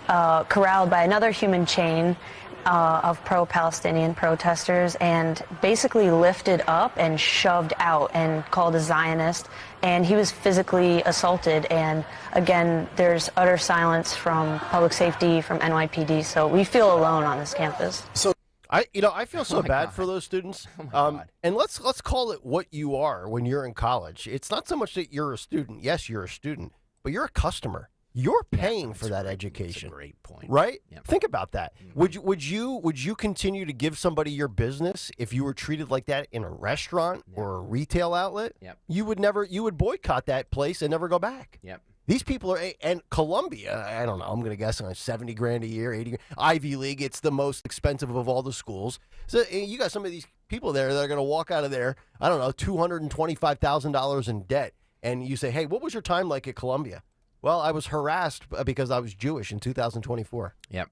corralled by another human chain of pro-Palestinian protesters and basically lifted up and shoved out and called a Zionist. And he was physically assaulted. And again, there's utter silence from public safety, from NYPD. So we feel alone on this campus. So I feel so bad for those students. And let's call it what you are when you're in college. It's not so much that you're a student. Yes, you're a student, but you're a customer. You're paying for that education. That's a great point. Right? Yep. Think about that. Would you continue to give somebody your business if you were treated like that in a restaurant or a retail outlet? Yep. You would boycott that place and never go back. Yep. These people are, and Columbia, I don't know, I'm going to guess on $70,000 a year, 80. Ivy League, it's the most expensive of all the schools. So you got some of these people there that are going to walk out of there, I don't know, $225,000 in debt. And you say, hey, what was your time like at Columbia? Well, I was harassed because I was Jewish in 2024. Yep.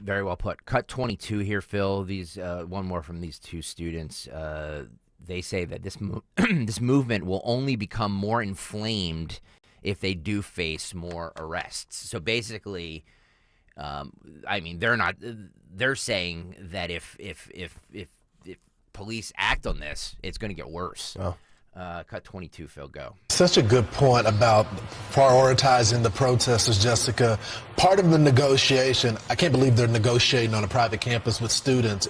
Very well put. Cut 22 here, Phil. These one more from these two students. They say that this this movement will only become more inflamed if they do face more arrests. So basically, I mean, they're saying that if police act on this, it's going to get worse. Oh. Cut 22, Phil, go. Such a good point about prioritizing the protesters, Jessica. Part of the negotiation, I can't believe they're negotiating on a private campus with students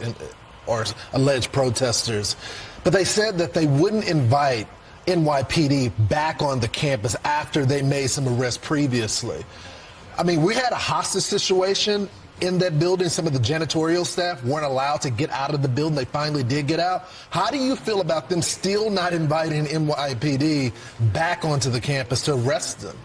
or alleged protesters, but they said that they wouldn't invite NYPD back on the campus after they made some arrests previously. I mean, we had a hostage situation in that building. Some of the janitorial staff weren't allowed to get out of the building. They finally did get out. How do you feel about them still not inviting NYPD back onto the campus to arrest them?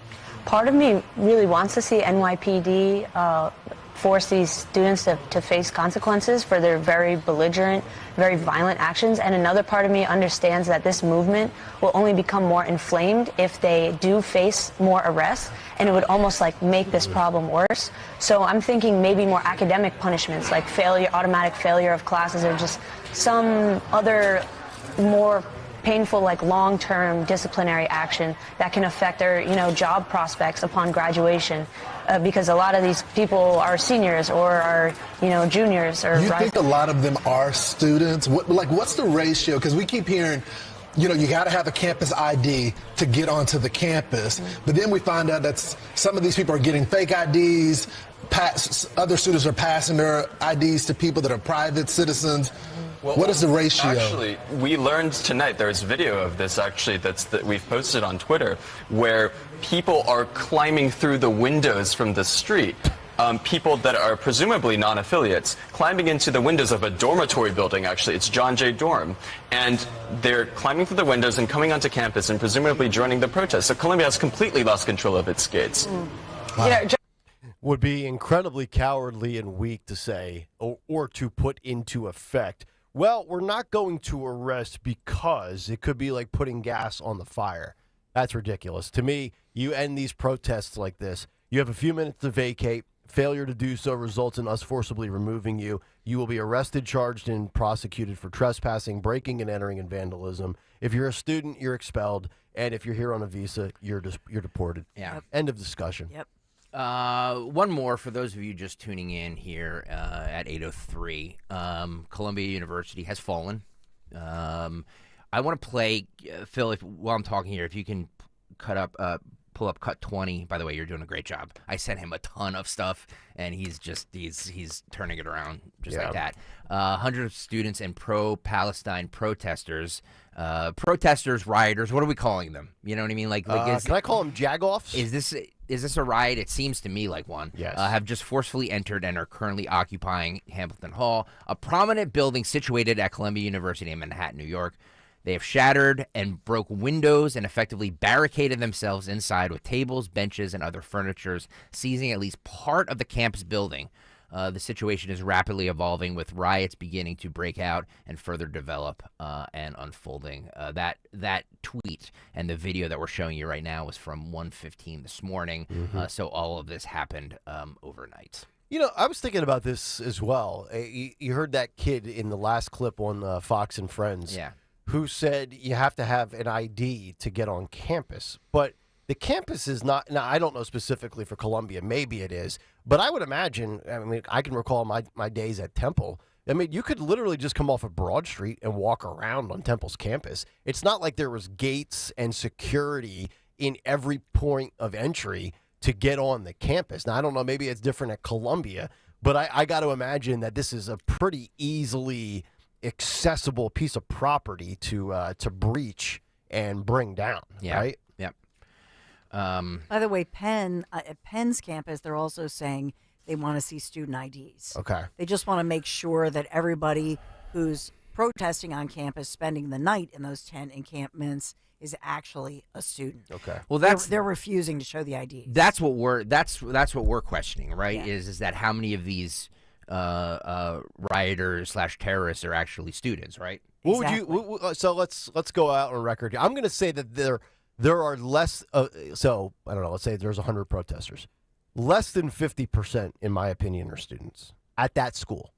Part of me really wants to see NYPD force these students to face consequences for their very belligerent, very violent actions. And another part of me understands that this movement will only become more inflamed if they do face more arrests, and it would almost like make this problem worse. So I'm thinking maybe more academic punishments like failure, automatic failure of classes, or just some other more painful, like long-term disciplinary action that can affect their, job prospects upon graduation, because a lot of these people are seniors or are, juniors. Or you think a lot of them are students? What's the ratio? Because we keep hearing, you got to have a campus ID to get onto the campus, but then we find out that some of these people are getting fake IDs. Other students are passing their IDs to people that are private citizens. Well, what is the ratio? Actually, we learned tonight, there's video of this actually that we've posted on Twitter, where people are climbing through the windows from the street. People that are presumably non-affiliates climbing into the windows of a dormitory building, actually. It's John Jay Dorm. And they're climbing through the windows and coming onto campus and presumably joining the protest. So Columbia has completely lost control of its gates. Wow. Would be incredibly cowardly and weak to say or to put into effect, well, we're not going to arrest because it could be like putting gas on the fire. That's ridiculous. To me, you end these protests like this. You have a few minutes to vacate. Failure to do so results in us forcibly removing you. You will be arrested, charged, and prosecuted for trespassing, breaking and entering, and vandalism. If you're a student, you're expelled. And if you're here on a visa, you're deported. Yeah. End of discussion. Yep. One more for those of you just tuning in here at 8:03. Columbia University has fallen. I want to play, Phil, while I'm talking here, if you can pull up cut 20. By the way, you're doing a great job. I sent him a ton of stuff, and he's turning it around just like that. 100 students and pro-Palestine protesters, rioters. What are we calling them? You know what I mean? Can I call them jagoffs? Is this a riot? It seems to me like one. Yes. Have just forcefully entered and are currently occupying Hamilton Hall, a prominent building situated at Columbia University in Manhattan, New York. They have shattered and broke windows and effectively barricaded themselves inside with tables, benches, and other furniture, seizing at least part of the campus building. The situation is rapidly evolving, with riots beginning to break out and further develop and unfolding. That tweet and the video that we're showing you right now was from 1:15 this morning. So all of this happened overnight. I was thinking about this as well. You heard that kid in the last clip on Fox and Friends. Yeah. Who said you have to have an ID to get on campus. But the campus is not, now I don't know specifically for Columbia, maybe it is, but I would imagine, I can recall my days at Temple. You could literally just come off of Broad Street and walk around on Temple's campus. It's not like there was gates and security in every point of entry to get on the campus. Now, I don't know, maybe it's different at Columbia, but I got to imagine that this is a pretty easily accessible piece of property to breach and bring down, right? Yep. By the way, at Penn's campus, they're also saying they want to see student IDs. Okay. They just want to make sure that everybody who's protesting on campus, spending the night in those 10 encampments, is actually a student. Okay. Well, they're refusing to show the IDs. That's what we're questioning, right? Yeah. Is that how many of these rioters / terrorists are actually students, right? What would you? So let's go out on record here. I'm going to say that there are less. So I don't know. Let's say there's 100 protesters. Less than 50%, in my opinion, are students at that school.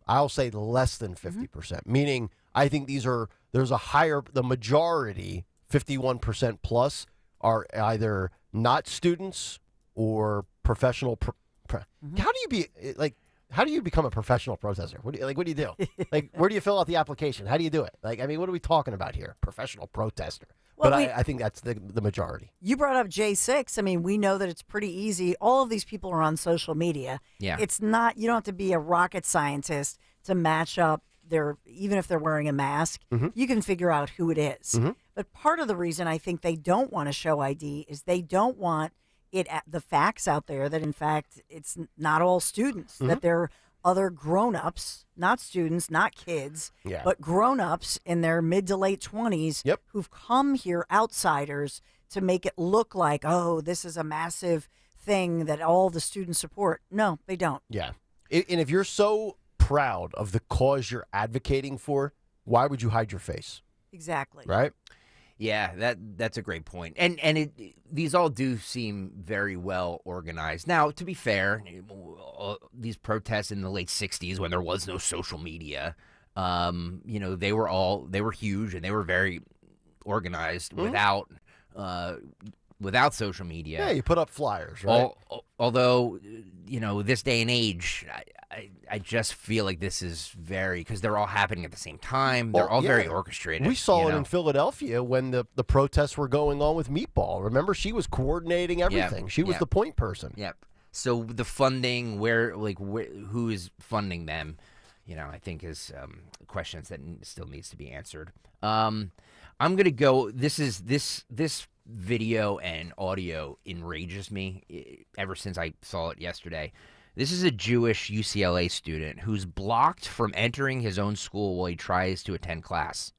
I'll say less than 50%, meaning I think there's a higher, the majority, 51% plus, are either not students or professional. How do you become a professional protester? What do you do? Like, where do you fill out the application? How do you do it? Like, I mean, what are we talking about here? Professional protester. Well, but I think that's the majority. You brought up J6. I mean, we know that it's pretty easy. All of these people are on social media. Yeah. It's not, you don't have to be a rocket scientist to match up even if they're wearing a mask, you can figure out who it is. But part of the reason I think they don't want to show ID is they don't want the facts out there that, in fact, it's not all students, that they're other grown-ups, not students, not kids, but grown-ups in their mid to late 20s who've come here, outsiders, to make it look like, oh, this is a massive thing that all the students support. No, they don't. Yeah. And if you're so proud of the cause you're advocating for, why would you hide your face? Exactly. Right? Yeah, that's a great point. And these all do seem very well organized. Now, to be fair, these protests in the late 60s when there was no social media, they were huge and they were very organized without social media. Yeah, you put up flyers, right? Although, this day and age, I just feel like this is because they're all happening at the same time. They're all very orchestrated. We saw it in Philadelphia when the protests were going on with Meatball. Remember, she was coordinating everything. She was the point person. Yep. So the funding, who is funding them, I think is questions that still needs to be answered. I'm going to go, this video and audio enrages me ever since I saw it yesterday. This is a Jewish UCLA student who's blocked from entering his own school while he tries to attend class.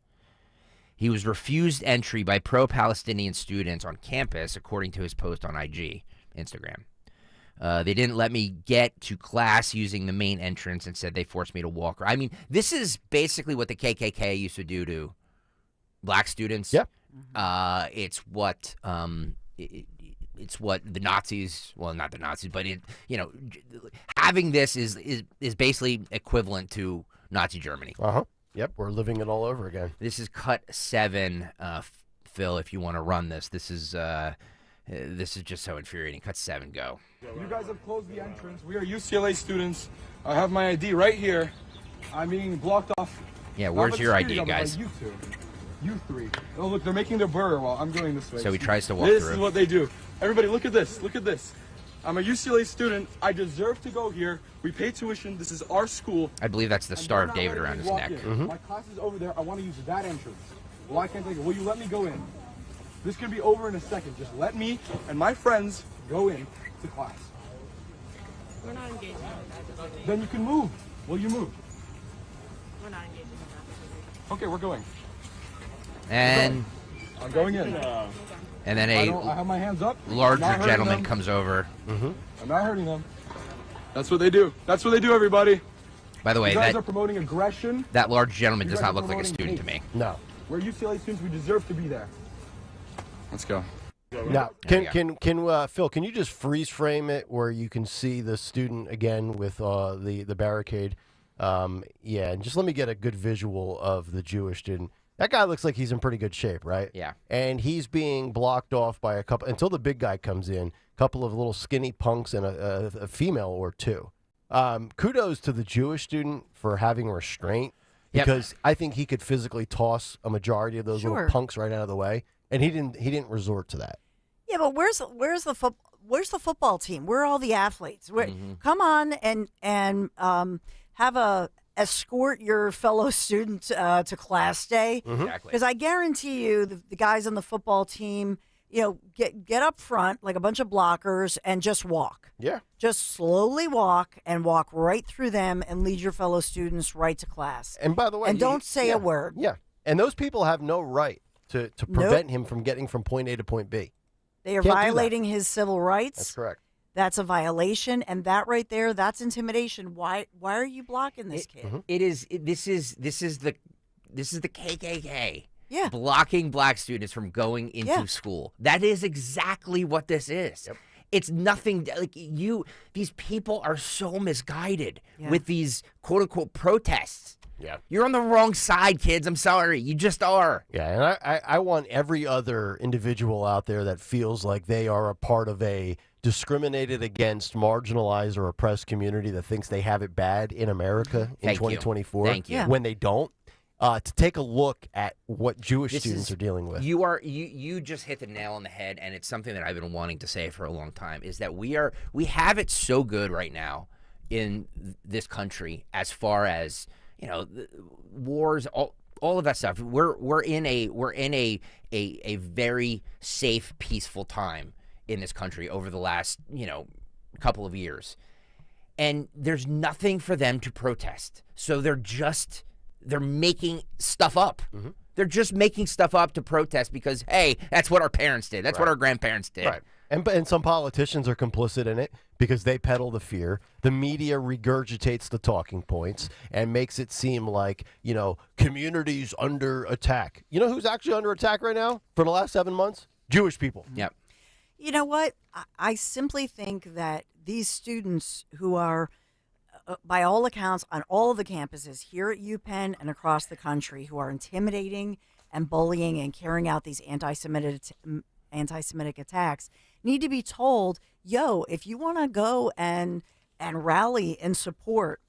He was refused entry by pro-Palestinian students on campus, according to his post on Instagram. They didn't let me get to class using the main entrance. Instead, they forced me to walk. I mean, this is basically what the KKK used to do to black students. Yep. It's what it's what the Nazis, well, not the Nazis, but having this is basically equivalent to Nazi Germany. Yep, we're living it all over again. This is cut 7, Phil. If you want to run this, this is just so infuriating. Cut 7, go. You guys have closed the entrance. We are UCLA students. I have my ID right here. I'm being blocked off. Yeah, where's your ID, guys? You two. You three. Oh, look, they're making their burr while I'm going this way. So he tries to walk through. This is what they do. Everybody, look at this. Look at this. I'm a UCLA student. I deserve to go here. We pay tuition. This is our school. I believe that's the Star of David around his neck. My class is over there. I want to use that entrance. Why can't I go? Will you let me go in? This could be over in a second. Just let me and my friends go in to class. We're not engaging in that. Then you can move. Will you move? We're not engaging in that. Okay, we're going. And I'm going in. And then I have my hands up. Larger gentleman comes over. I'm not hurting them. That's what they do. That's what they do, everybody. By the way, you guys are promoting aggression. That large gentleman does not look like a student to me. No. We're UCLA students. We deserve to be there. Let's go. Now, can Phil, can you just freeze frame it where you can see the student again with the barricade? And just let me get a good visual of the Jewish student. That guy looks like he's in pretty good shape, right? Yeah. And he's being blocked off by a couple until the big guy comes in. A couple of little skinny punks and a female or two. Kudos to the Jewish student for having restraint because I think he could physically toss a majority of those little punks right out of the way, and he didn't resort to that. Yeah, but where's the football team? Where are all the athletes? Come on and escort your fellow student to class day. Because I guarantee you, the guys on the football team, get up front like a bunch of blockers and just walk. Yeah. Just slowly walk right through them and lead your fellow students right to class. And by the way, don't say a word. Yeah. And those people have no right to prevent him from getting from point A to point B. They are violating his civil rights. That's correct. That's a violation, and that right there, that's intimidation. Why are you blocking this kid? This is the KKK. Yeah. Blocking black students from going into school. That is exactly what this is. Yep. It's nothing like these people are so misguided with these quote unquote protests. Yeah. You're on the wrong side, kids. I'm sorry. You just are. Yeah, and I want every other individual out there that feels like they are a part of a discriminated against, marginalized, or oppressed community that thinks they have it bad in America in 2024. Thank you. When they don't, to take a look at what Jewish students are dealing with. You just hit the nail on the head, and it's something that I've been wanting to say for a long time, is that we have it so good right now in this country as far as, wars, all of that stuff. We're in a very safe, peaceful time in this country over the last, couple of years. And there's nothing for them to protest. So they're making stuff up. Mm-hmm. They're just making stuff up to protest because, hey, that's what our parents did. That's what our grandparents did. Right. And some politicians are complicit in it because they peddle the fear. The media regurgitates the talking points and makes it seem like, communities under attack. You know who's actually under attack right now for the last 7 months? Jewish people. Yep. You know what? I simply think that these students who are, by all accounts, on all of the campuses here at UPenn and across the country, who are intimidating and bullying and carrying out these anti-Semitic attacks, need to be told, if you want to go and rally in support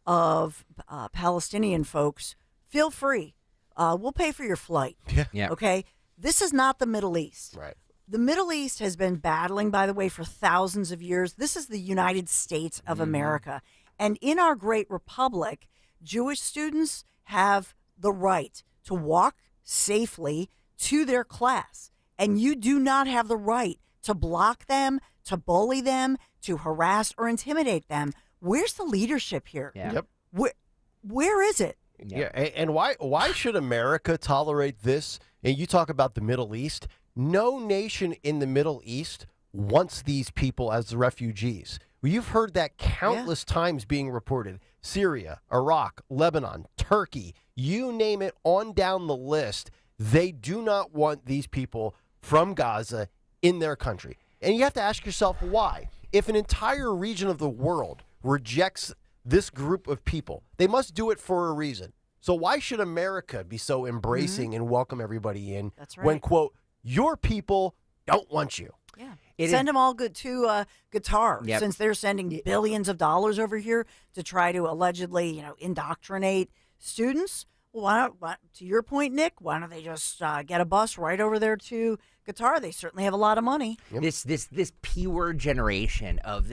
of Palestinian folks, feel free. We'll pay for your flight. Yeah. Okay? This is not the Middle East. Right. The Middle East has been battling, by the way, for thousands of years. This is the United States of America. And in our great republic, Jewish students have the right to walk safely to their class. And you do not have the right to block them, to bully them, to harass or intimidate them. Where's the leadership here? Yeah. Yep. Where is it? Yeah. And why should America tolerate this? And you talk about the Middle East. No nation in the Middle East wants these people as refugees. You've heard that countless times being reported. Syria, Iraq, Lebanon, Turkey, you name it on down the list. They do not want these people from Gaza in their country. And you have to ask yourself why. If an entire region of the world rejects this group of people, they must do it for a reason. So why should America be so embracing and welcome everybody in when, quote, your people don't want you? Yeah. Send them all to Qatar, since they're sending billions of dollars over here to try to allegedly, indoctrinate students. Well, to your point, Nick, why don't they just get a bus right over there to Qatar? They certainly have a lot of money. Yep. This P-word generation of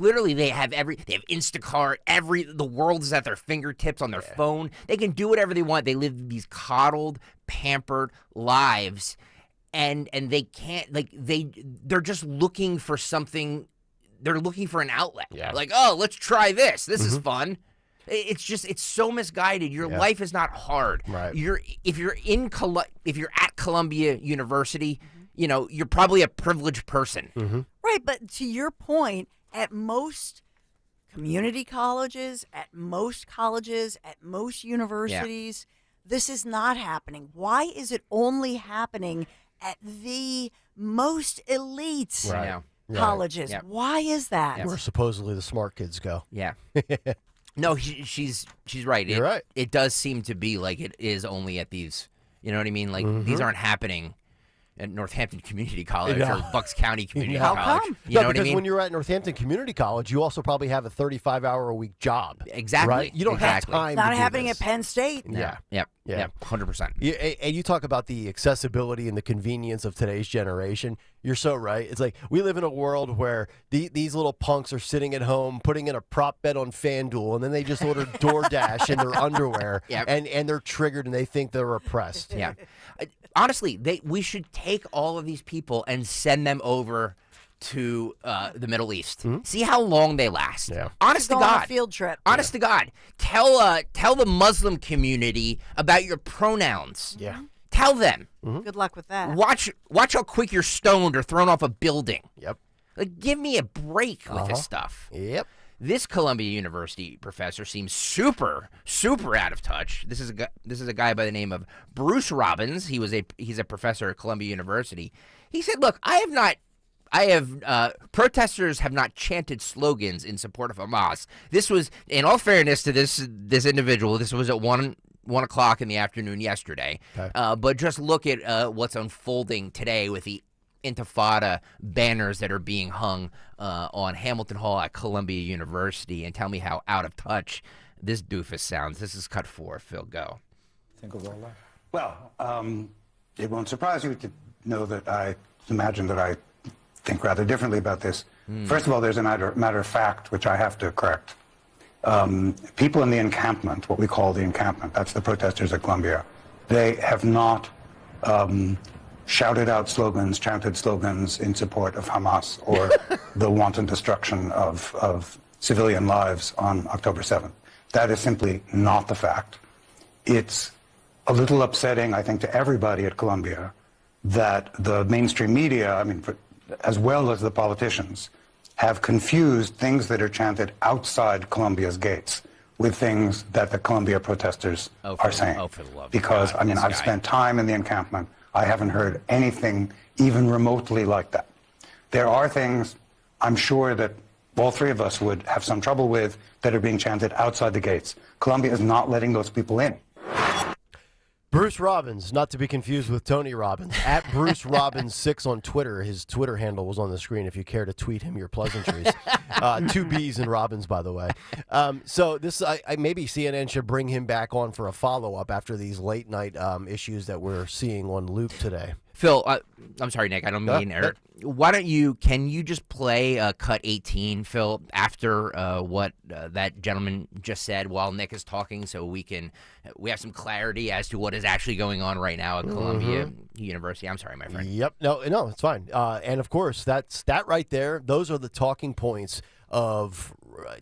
literally they have Instacart, the world is at their fingertips on their phone. They can do whatever they want. They live these coddled, pampered lives. And they can't, they're just looking for something. They're looking for an outlet. Yeah. Like, oh, let's try this. This is fun. It's so misguided. Your life is not hard. Right. If you're at Columbia University, you're probably a privileged person. Mm-hmm. Right, but to your point, at most community colleges, at most universities, this is not happening. Why is it only happening at the most elite colleges? Right. Why is that? Where supposedly the smart kids go. Yeah. No, she's right. You're right. It does seem to be like it is only at these, you know what I mean? Like these aren't happening at Northampton Community College or Bucks County Community College. How come? You know what I because mean? when you're at Northampton Community College, you also probably have a 35-hour-a-week job. Exactly. Right? You don't have time Not to do happening this. at Penn State. Yeah. 100%. And you talk about the accessibility and the convenience of today's generation. You're so right. It's like we live in a world where these little punks are sitting at home putting in a prop bet on FanDuel, and then they just order DoorDash in their underwear, and they're triggered and they think they're oppressed. Yeah. Honestly, we should take all of these people and send them over to the Middle East. See how long they last. Yeah. Honest to Go on a God. field trip. Honest to God. Tell the Muslim community about your pronouns. Yeah. Tell them. Good luck with that. Watch how quick you're stoned or thrown off a building. Yep. Like, give me a break with this stuff. Yep. This Columbia University professor seems super out of touch. This is a guy by the name of Bruce Robbins. He's a professor at Columbia University. He said, "Look, protesters have not chanted slogans in support of Hamas. This was, in all fairness to this individual, this was at 1 o'clock in the afternoon yesterday. Okay. But just look at what's unfolding today with the Intifada banners that are being hung on Hamilton Hall at Columbia University, and tell me how out of touch this doofus sounds." This is cut 4. Phil, go. Think of all that. Well, it won't surprise you to know that I imagine that I think rather differently about this. First of all, there's a matter of fact which I have to correct. People in the encampment, what we call the encampment, that's the protesters at Columbia, they have not shouted out slogans, chanted slogans in support of Hamas or the wanton destruction of civilian lives on October 7th. That is simply not the fact. It's a little upsetting, I think, to everybody at Columbia that the mainstream media, I mean, as well as the politicians, have confused things that are chanted outside Columbia's gates with things that the Columbia protesters are saying. For the love of because, God, I mean, this I've guy. spent time in the encampment. I haven't heard anything even remotely like that. There are things I'm sure that all three of us would have some trouble with that are being chanted outside the gates. Columbia is not letting those people in. Bruce Robbins, not to be confused with Tony Robbins, at Bruce Robbins 6 on Twitter. His Twitter handle was on the screen if you care to tweet him your pleasantries. 2 B's in Robbins, by the way. So this, I maybe CNN should bring him back on for a follow-up after these late-night issues that we're seeing on Loop today. Phil, I'm sorry, Nick. I don't mean Eric. Why don't can you just play cut 18, Phil, after what that gentleman just said while Nick is talking, so we have some clarity as to what is actually going on right now at Columbia University. I'm sorry, my friend. Yep. No, it's fine. And of course, that right there, those are the talking points of,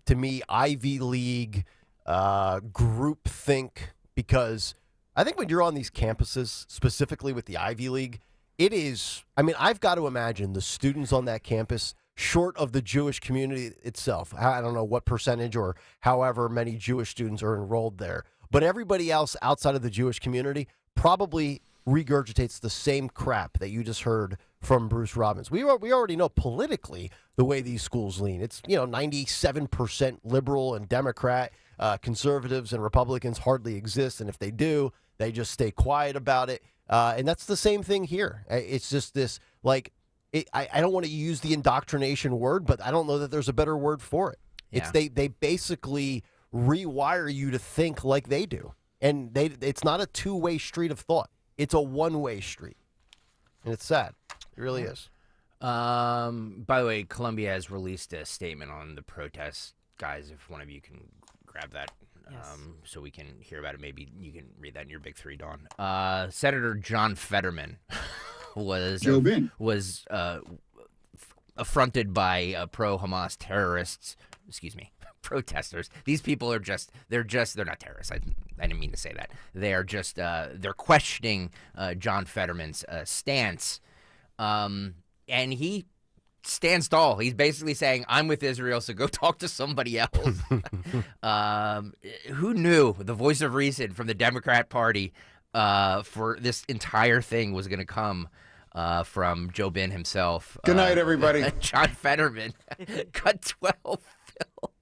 to me, Ivy League groupthink, because I think when you're on these campuses, specifically with the Ivy League, it is, I mean, I've got to imagine the students on that campus, short of the Jewish community itself, I don't know what percentage or however many Jewish students are enrolled there, but everybody else outside of the Jewish community probably regurgitates the same crap that you just heard from Bruce Robbins. We already know politically the way these schools lean. It's, 97% liberal and Democrat. Conservatives and Republicans hardly exist, and if they do, they just stay quiet about it. And that's the same thing here. It's just this, I don't want to use the indoctrination word, but I don't know that there's a better word for it. Yeah. They basically rewire you to think like they do. And it's not a two-way street of thought. It's a one-way street. And it's sad. It really is. By the way, Columbia has released a statement on the protest. Guys, if one of you can grab that so we can hear about it. Maybe you can read that in your Big Three, Dawn. Senator John Fetterman was affronted by pro-Hamas terrorists. Excuse me, protesters. These people are they're not terrorists. I didn't mean to say that. They are just they're questioning John Fetterman's stance, and he stands tall. He's basically saying, I'm with Israel, so go talk to somebody else. Who knew the voice of reason from the Democrat Party for this entire thing was going to come from Joe Bin himself? Good night, everybody. John Fetterman. Cut 12, Phil.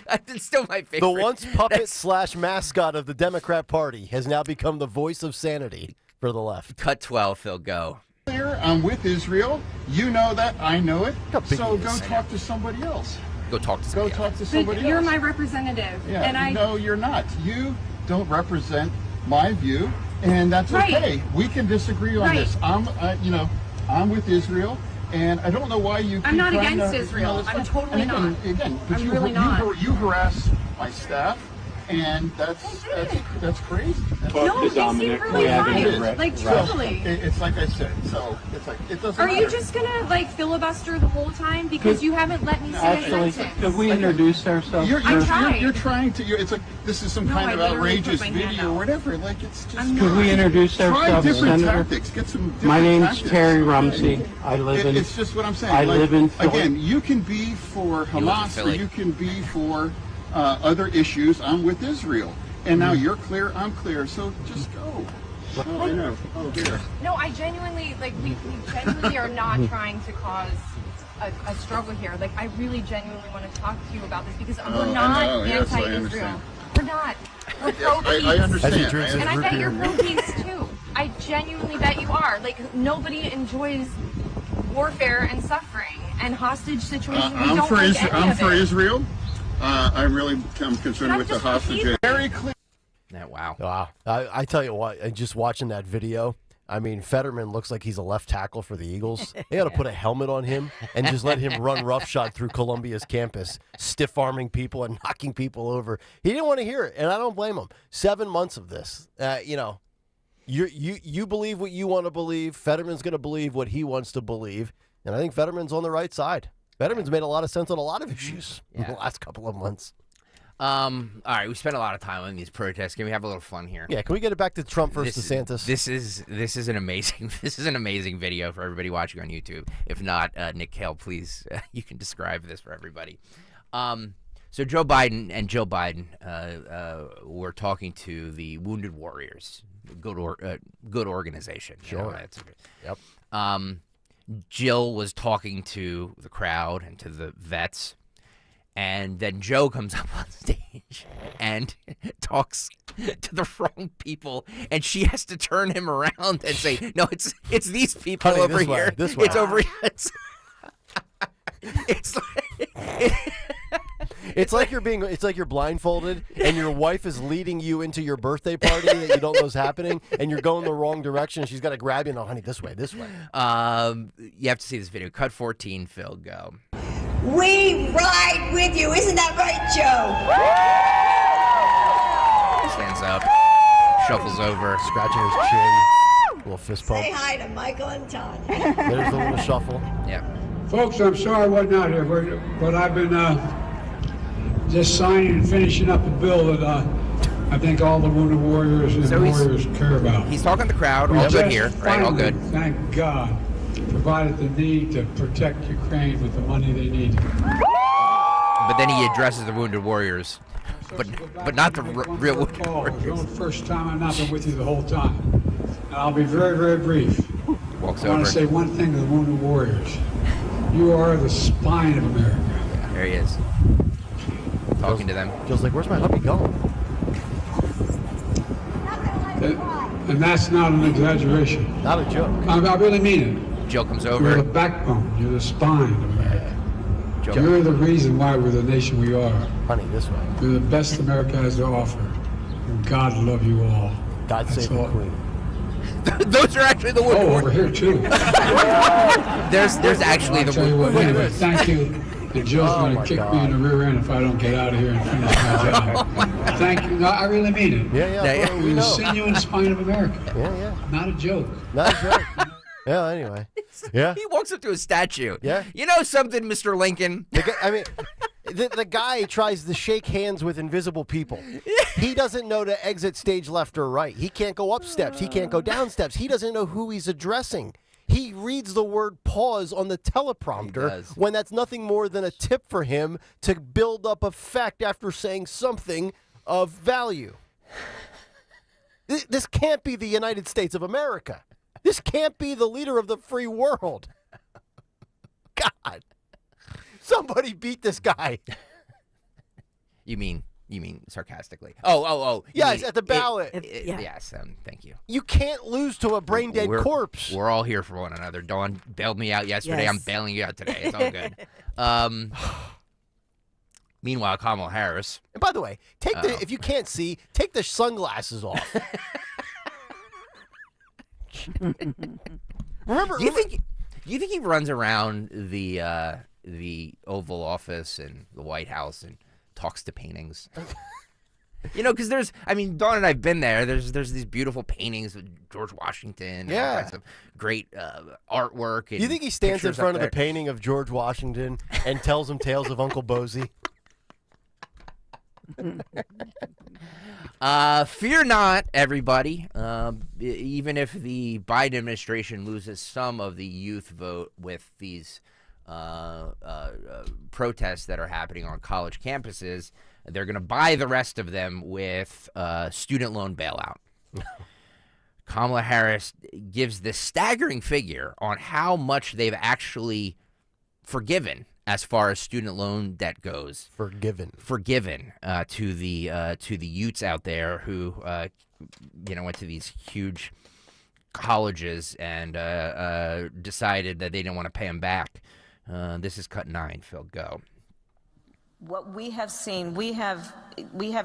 That's still my favorite. The once puppet / mascot of the Democrat Party has now become the voice of sanity for the left. Cut 12, Phil, go. I'm with Israel. You know that. I know it. So go talk to somebody else. Go talk to somebody else. Go talk to somebody else. You're my representative. Yeah. And No, you're not. You don't represent my view, and that's okay. We can disagree on this. I'm with Israel, and I don't know why you keep I'm not trying against to, Israel. I'm and totally not. Again, but I'm really not. You harass my staff, and that's crazy. No, you seem really fine. Like, truthfully. It's like I said. So it's like it doesn't. Are matter. you just gonna like filibuster the whole time because you haven't let me say a sentence? Could we introduce ourselves? You're trying. trying to. It's like this is some kind of outrageous video or whatever. Like it's just. Could we introduce try ourselves, different Senator? tactics. Get some. Different My name's tactics. Terry Rumsey. I live in. It's just what I'm saying. I Like, live in Philly. again, you can be for Hamas or you can be for other issues. I'm with Israel, and now you're clear. I'm clear. So just go. Oh, I know. Oh dear. No, I genuinely like. We genuinely are not trying to cause a struggle here. Like, I really genuinely want to talk to you about this because we're not Yes, I anti-Israel. understand. We're not. We're pro-peace. I understand. And I bet you're pro-peace too. I genuinely bet you are. Like, nobody enjoys warfare and suffering and hostage situations. We don't like any I'm of for it. Israel. I'm concerned with the hostages. Very clear. Yeah, wow. Wow. I tell you what, just watching that video, I mean, Fetterman looks like he's a left tackle for the Eagles. They got to put a helmet on him and just let him run roughshod through Columbia's campus, stiff-arming people and knocking people over. He didn't want to hear it, and I don't blame him. 7 months of this. You believe what you want to believe. Fetterman's going to believe what he wants to believe, and I think Fetterman's on the right side. Fetterman's made a lot of sense on a lot of issues in the last couple of months. All right, we spent a lot of time on these protests. Can we have a little fun here? Yeah, can we get it back to Trump versus DeSantis? This is an amazing video for everybody watching on YouTube. If not, Nick Kayal, please, you can describe this for everybody. So Joe Biden and Jill Biden were talking to the Wounded Warriors, good organization. Sure. Yep. Jill was talking to the crowd and to the vets. And then Joe comes up on stage and talks to the wrong people, and she has to turn him around and say, "No, it's these people over this here. Way, this way. It's over here." It's like you're blindfolded and your wife is leading you into your birthday party that you don't know is happening, and you're going the wrong direction. She's got to grab you. No, honey, this way, this way. You have to see this video. Cut 14, Phil, go. We ride with you. Isn't that right, Joe? Stands up, shuffles over, scratching his chin, little fist pump. Say hi to Michael and Tanya. There's the little shuffle. Yeah. Folks, I'm sorry I wasn't out here, but I've been just signing and finishing up a bill that I think all the Wounded Warriors and warriors care about. He's talking to the crowd. All good here, right? All good. Thank God. Provided the need to protect Ukraine with the money they need. But then he addresses the Wounded Warriors, but not the real Wounded Warriors. It's the first time I've not been with you the whole time. And I'll be very, very brief. Walks I want over. to say one thing to the Wounded Warriors. You are the spine of America. Yeah, there he is. Talking to them. Jill's like, where's my hubby going? And that's not an exaggeration. Not a joke. I really mean it. Jill comes over. You're the backbone. You're the spine of America. Joe. You're the reason why we're the nation we are. Honey, this way. You're the best America has to offer. And God love you all. God save the Queen. Those are actually the Wounded Warriors. Over here too. There's actually the Wounded Warriors. Anyway, thank you. And Jill's going to kick me in the rear end if I don't get out of here and finish my job. Thank you. No, I really mean it. Yeah. You're the sinew and spine of America. Yeah. Not a joke. Not a joke. Yeah, anyway. Yeah. He walks up to a statue. Yeah. You know something, Mr. Lincoln? The guy tries to shake hands with invisible people. He doesn't know to exit stage left or right. He can't go up steps. He can't go down steps. He doesn't know who he's addressing. He reads the word pause on the teleprompter when that's nothing more than a tip for him to build up effect after saying something of value. This can't be the United States of America. This can't be the leader of the free world. God. Somebody beat this guy. You mean sarcastically? Oh. Yes, at the ballot. Yes, thank you. You can't lose to a brain-dead corpse. We're all here for one another. Dawn bailed me out yesterday. Yes. I'm bailing you out today. It's all good. Meanwhile, Kamala Harris. And by the way, if you can't see, take the sunglasses off. Remember? Do you think he runs around the Oval Office and the White House and talks to paintings? Because Dawn and I've been there. There's these beautiful paintings of George Washington. And all kinds of great artwork. And you think he stands in front of the painting of George Washington and tells him tales of Uncle Bosie? Fear not, everybody. Even if the Biden administration loses some of the youth vote with these protests that are happening on college campuses, they're going to buy the rest of them with student loan bailout. Kamala Harris gives this staggering figure on how much they've actually forgiven as far as student loan debt goes. Forgiven to the Utes out there who went to these huge colleges and decided that they didn't want to pay them back. This is cut 9. Phil, go. What we have seen, we have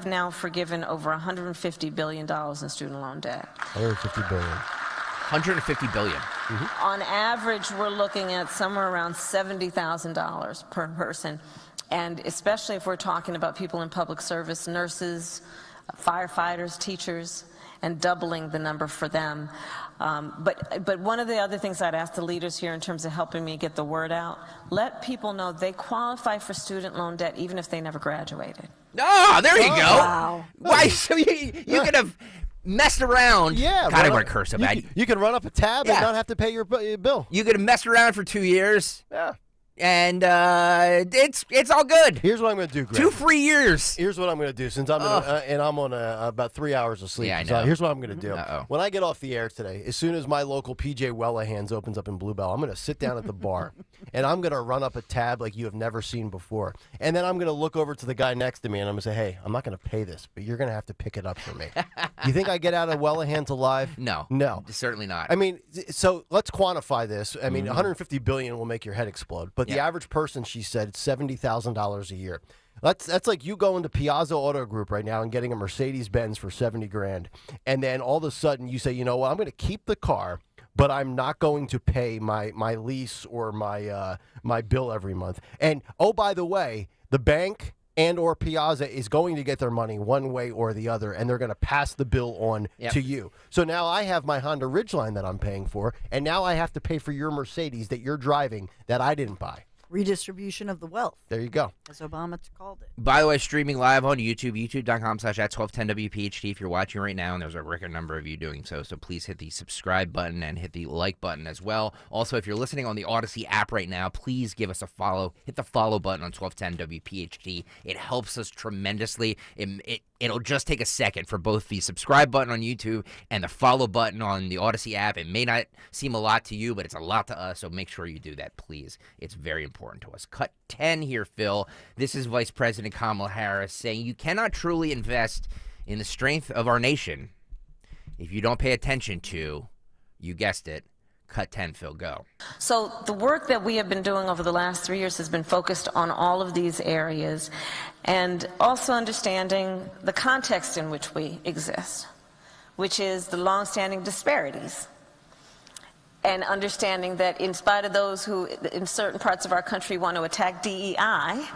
now forgiven over $150 billion in student loan debt. $150 billion. $150 billion. Mm-hmm. On average, we're looking at somewhere around $70,000 per person. And especially if we're talking about people in public service, nurses, firefighters, teachers, and doubling the number for them. But one of the other things I'd ask the leaders here in terms of helping me get the word out, let people know they qualify for student loan debt even if they never graduated. Oh, there you go. Wow. Why? So you could have messed around. Yeah. God, I want to curse so bad. You can run up a tab and not have to pay your bill. You could have messed around for 2 years. Yeah. And it's all good. Here's what I'm going to do, Greg. 2 free years. Here's what I'm going to do, since I'm I'm on about 3 hours of sleep. Yeah, I So know. here's what I'm going to do. Uh-oh. When I get off the air today, as soon as my local PJ Wellahands opens up in Bluebell, I'm going to sit down at the bar, and I'm going to run up a tab like you have never seen before. And then I'm going to look over to the guy next to me, and I'm going to say, hey, I'm not going to pay this, but you're going to have to pick it up for me. You think I get out of Wellahands alive? No. No. Certainly not. I mean, so let's quantify this. I mean, $150 billion will make your head explode, but the average person, she said, $70,000 a year. That's like you going to Piazza Auto Group right now and getting a Mercedes-Benz for $70,000, and then all of a sudden you say, you know what, I'm going to keep the car, but I'm not going to pay my lease or my bill every month. And oh, by the way, the bank and or Piazza is going to get their money one way or the other, and they're going to pass the bill on to you. So now I have my Honda Ridgeline that I'm paying for, and now I have to pay for your Mercedes that you're driving that I didn't buy. Redistribution of the wealth. There you go. As Obama called it. By the way, streaming live on YouTube, youtube.com/@1210WPHT if you're watching right now, and there's a record number of you doing so please hit the subscribe button and hit the like button as well. Also, if you're listening on the Odyssey app right now, please give us a follow. Hit the follow button on 1210WPHT. It helps us tremendously. It'll just take a second for both the subscribe button on YouTube and the follow button on the Odyssey app. It may not seem a lot to you, but it's a lot to us, so make sure you do that, please. It's very important to us. Cut 10 here, Phil. This is Vice President Kamala Harris saying you cannot truly invest in the strength of our nation if you don't pay attention to, you guessed it, cut 10, Phil, go. So the work that we have been doing over the last 3 years has been focused on all of these areas, and also understanding the context in which we exist, which is the longstanding disparities, and understanding that in spite of those who in certain parts of our country want to attack DEI,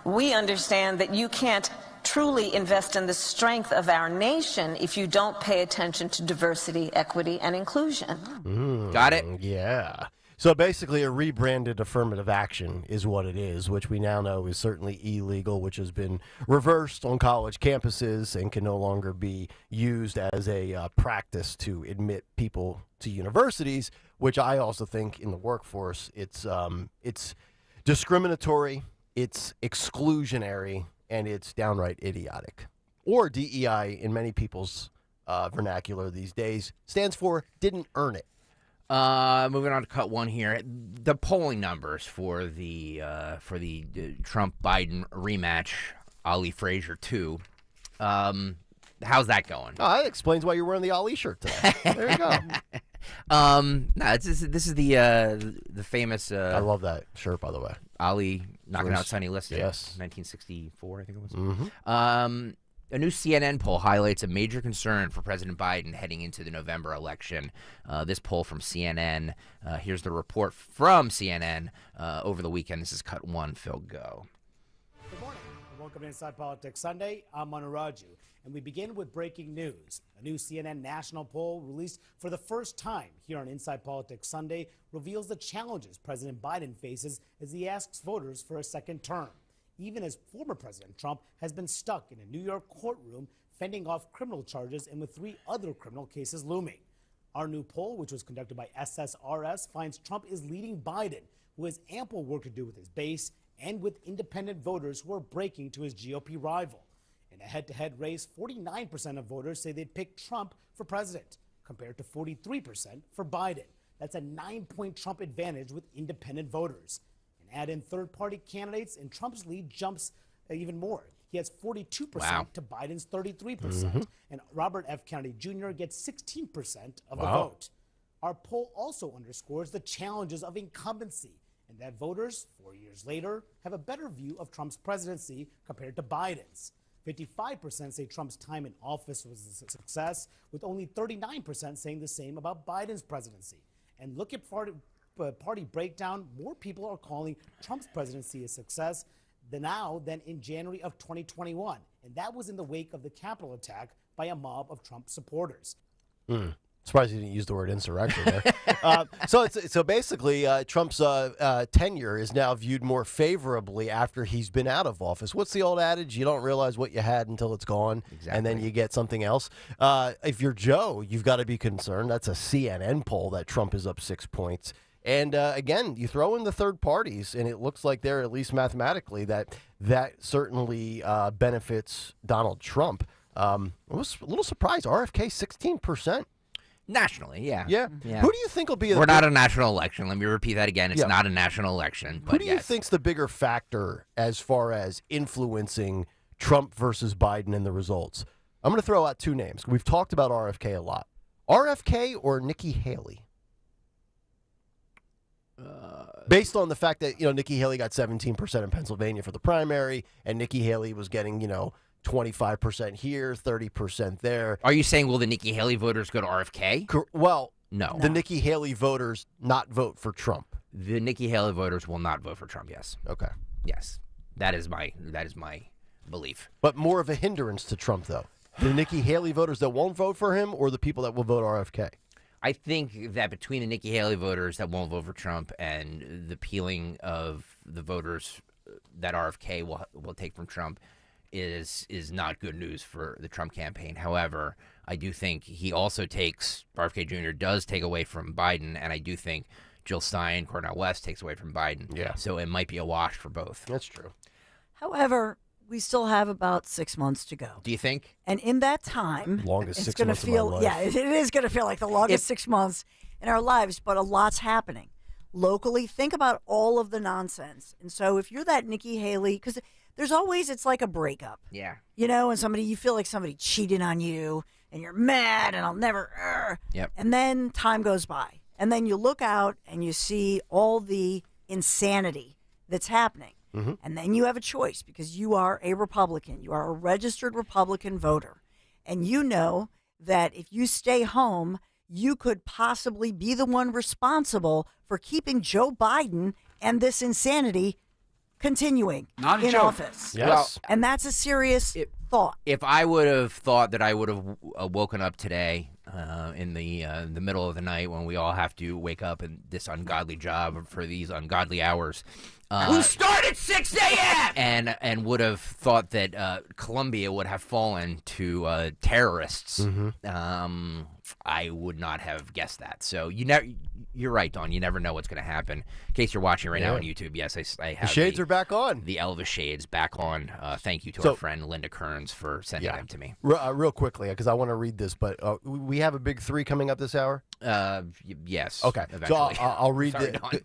we understand that you can't truly invest in the strength of our nation if you don't pay attention to diversity, equity, and inclusion. Got it? Yeah. So basically a rebranded affirmative action is what it is, which we now know is certainly illegal, which has been reversed on college campuses and can no longer be used as a practice to admit people to universities, which I also think in the workforce, it's discriminatory, it's exclusionary, and it's downright idiotic. Or DEI in many people's vernacular these days stands for didn't earn it. Moving on to cut 1 here. The polling numbers for the Trump-Biden rematch, Ali Frazier 2. How's that going? Oh, that explains why you're wearing the Ali shirt today. There you go. No, this is the famous. I love that shirt, by the way. Ali knocking out Sonny Liston. Yes, 1964, I think it was. Mm-hmm. A new CNN poll highlights a major concern for President Biden heading into the November election. This poll from CNN. Here's the report from CNN over the weekend. This is cut 1. Phil, go. Good morning. Welcome to Inside Politics Sunday. I'm Manu Raju, and we begin with breaking news. A new CNN national poll released for the first time here on Inside Politics Sunday reveals the challenges President Biden faces as he asks voters for a second term, even as former President Trump has been stuck in a New York courtroom fending off criminal charges and with 3 other criminal cases looming. Our new poll, which was conducted by SSRS, finds Trump is leading Biden, who has ample work to do with his base and with independent voters who are breaking to his GOP rival. In a head-to-head race, 49% of voters say they'd pick Trump for president, compared to 43% for Biden. That's a 9-point Trump advantage with independent voters. And add in third-party candidates, and Trump's lead jumps even more. He has 42% to Biden's 33%. And Robert F. Kennedy Jr. gets 16% of the vote. Our poll also underscores the challenges of incumbency, and that voters, 4 years later, have a better view of Trump's presidency compared to Biden's. 55% say Trump's time in office was a success, with only 39% saying the same about Biden's presidency. And look at party breakdown, more people are calling Trump's presidency a success than in January of 2021. And that was in the wake of the Capitol attack by a mob of Trump supporters. Surprised you didn't use the word insurrection there. So basically, Trump's tenure is now viewed more favorably after he's been out of office. What's the old adage? You don't realize what you had until it's gone, and then you get something else. If you're Joe, you've got to be concerned. That's a CNN poll that Trump is up 6 points. And again, you throw in the third parties, and it looks like they're, at least mathematically, that certainly benefits Donald Trump. I was a little surprised. RFK, 16%. Nationally, yeah. Who do you think will be? We're not a national election. Let me repeat that again. It's not a national election. But who do you think's the bigger factor as far as influencing Trump versus Biden in the results? I'm going to throw out 2 names. We've talked about RFK a lot. RFK or Nikki Haley? Based on the fact that, Nikki Haley got 17% in Pennsylvania for the primary, and Nikki Haley was getting, 25% here, 30% there. Are you saying, will the Nikki Haley voters go to RFK? Well, no. The Nikki Haley voters not vote for Trump. The Nikki Haley voters will not vote for Trump, yes. Okay. Yes. That is my belief. But more of a hindrance to Trump, though. The Nikki Haley voters that won't vote for him, or the people that will vote RFK? I think that between the Nikki Haley voters that won't vote for Trump and the peeling of the voters that RFK will take from Trump is not good news for the Trump campaign. However, I do think RFK Jr. does take away from Biden, and I do think Jill Stein, Cornel West takes away from Biden. Yeah. So it might be a wash for both. That's true. However, we still have about 6 months to go. Do you think? And in that time, longest it's 6 going to months feel, of my life. it is going to feel like the longest 6 months in our lives, but a lot's happening. Locally, think about all of the nonsense. And so if you're that Nikki Haley, because there's always, it's like a breakup. Yeah. And you feel like somebody cheated on you, and you're mad, and I'll never. Yep. And then time goes by. And then you look out, and you see all the insanity that's happening. Mm-hmm. And then you have a choice because you are a Republican. You are a registered Republican voter. And you know that if you stay home, you could possibly be the one responsible for keeping Joe Biden and this insanity continuing in office. Yes. Well, and that's a serious thought. If I would have thought that I would have woken up today in the middle of the night when we all have to wake up in this ungodly job for these ungodly hours. Who started 6 a.m. and would have thought that Colombia would have fallen to terrorists. I would not have guessed that. So you're right, Don. You never know what's going to happen. In case you're watching right now on YouTube, yes, I have the shades are back on. The Elvis shades back on. Thank you to our friend Linda Kearns for sending them to me. Real quickly, because I want to read this, but we have a big 3 coming up this hour. Yes. Okay. Eventually. So I'll read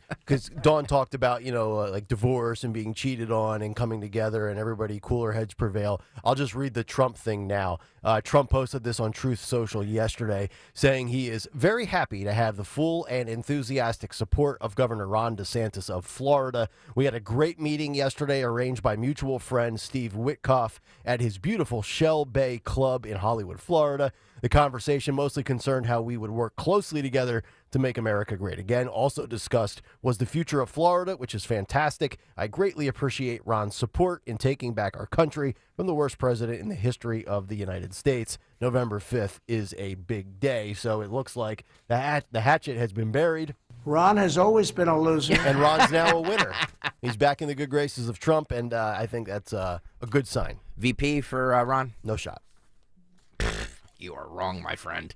because Dawn talked about like divorce and being cheated on and coming together and everybody cooler heads prevail. I'll just read the Trump thing now. Trump posted this on Truth Social yesterday, saying he is very happy to have the full and enthusiastic support of Governor Ron DeSantis of Florida. We had a great meeting yesterday arranged by mutual friend Steve Witkoff at his beautiful Shell Bay Club in Hollywood, Florida. The conversation mostly concerned how we would work closely together to make America great again. Also discussed was the future of Florida, which is fantastic. I greatly appreciate Ron's support in taking back our country from the worst president in the history of the United States. November 5th is a big day, so it looks like the hatchet has been buried. Ron has always been a loser. And Ron's now a winner. He's back in the good graces of Trump, and I think that's a good sign. VP for Ron? No shot. You are wrong, my friend.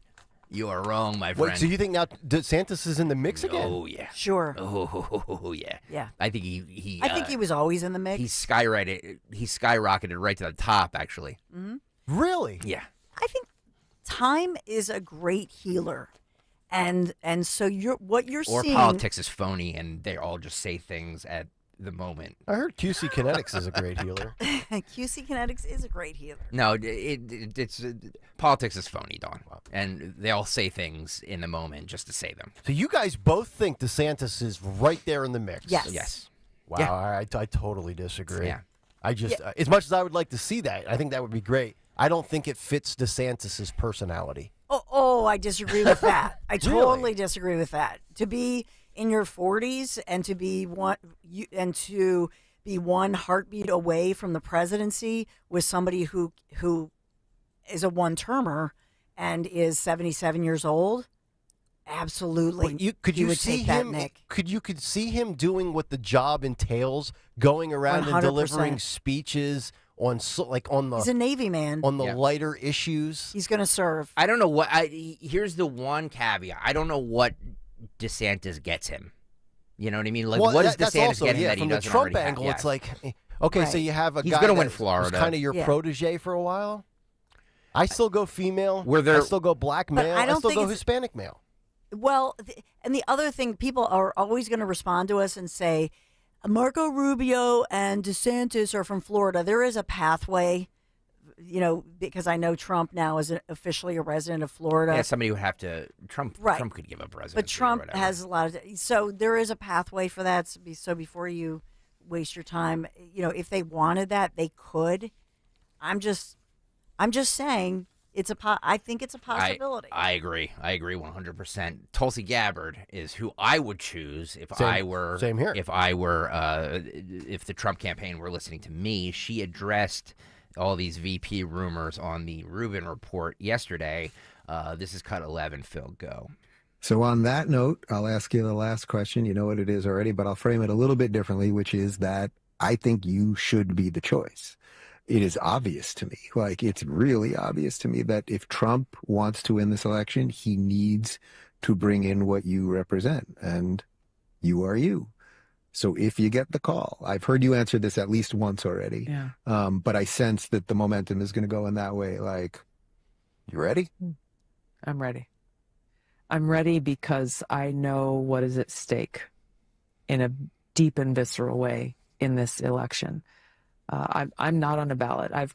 You are wrong, my friend. Wait, so you think now DeSantis is in the mix again? Oh, yeah. Sure. Oh, yeah. Yeah. I think he I think he was always in the mix. He skyrocketed right to the top, actually. Mm-hmm. Really? Yeah. I think time is a great healer. And so what you're Or seeing... politics is phony, and they all just say things at the moment. I heard QC Kinetics is a great healer. QC Kinetics is a great healer. No, it's politics is phony, Don. And they all say things in the moment just to say them. So you guys both think DeSantis is right there in the mix? Yes. Yes. Wow, Yeah. I totally disagree. Yeah. I just, as much as I would like to see that, I think that would be great. I don't think it fits DeSantis' personality. Oh, I disagree with that. I Really? totally disagree with that. To be in your 40s and to be one heartbeat away from the presidency with somebody who is a one-termer and is 77 years old, absolutely. But could you see him? You could see him doing what the job entails, going around 100%. and delivering speeches on the. He's a Navy man. On the lighter issues. He's going to serve. I don't know what. Here's the one caveat. I don't know what DeSantis gets him. You know what I mean? Like, what does DeSantis get him that he from doesn't the Trump already angle, have? it's like, okay, so you have a He's guy gonna win that Florida. was kind of your protege for a while. I still go female. I still go black male. I still go Hispanic male. Well, and the other thing, people are always going to respond to us and say, Marco Rubio and DeSantis are from Florida. There is a pathway, because I know Trump now is officially a resident of Florida. Yeah, somebody would have to. Trump could give up residency. But Trump has a lot of. So there is a pathway for that. So before you waste your time, if they wanted that, they could. I'm just saying. I think it's a possibility. I agree. I agree 100%. Tulsi Gabbard is who I would choose if I were. Same here. If the Trump campaign were listening to me, she addressed all these VP rumors on the Rubin Report yesterday. This is cut 11. Phil, go. So on that note, I'll ask you the last question. You know what it is already, but I'll frame it a little bit differently, which is that I think you should be the choice. It is obvious to me, it's really obvious to me that if Trump wants to win this election, he needs to bring in what you represent, and you are you. So if you get the call, I've heard you answer this at least once already, but I sense that the momentum is going to go in that way. You ready? I'm ready. I'm ready because I know what is at stake in a deep and visceral way in this election. I'm not on a ballot. I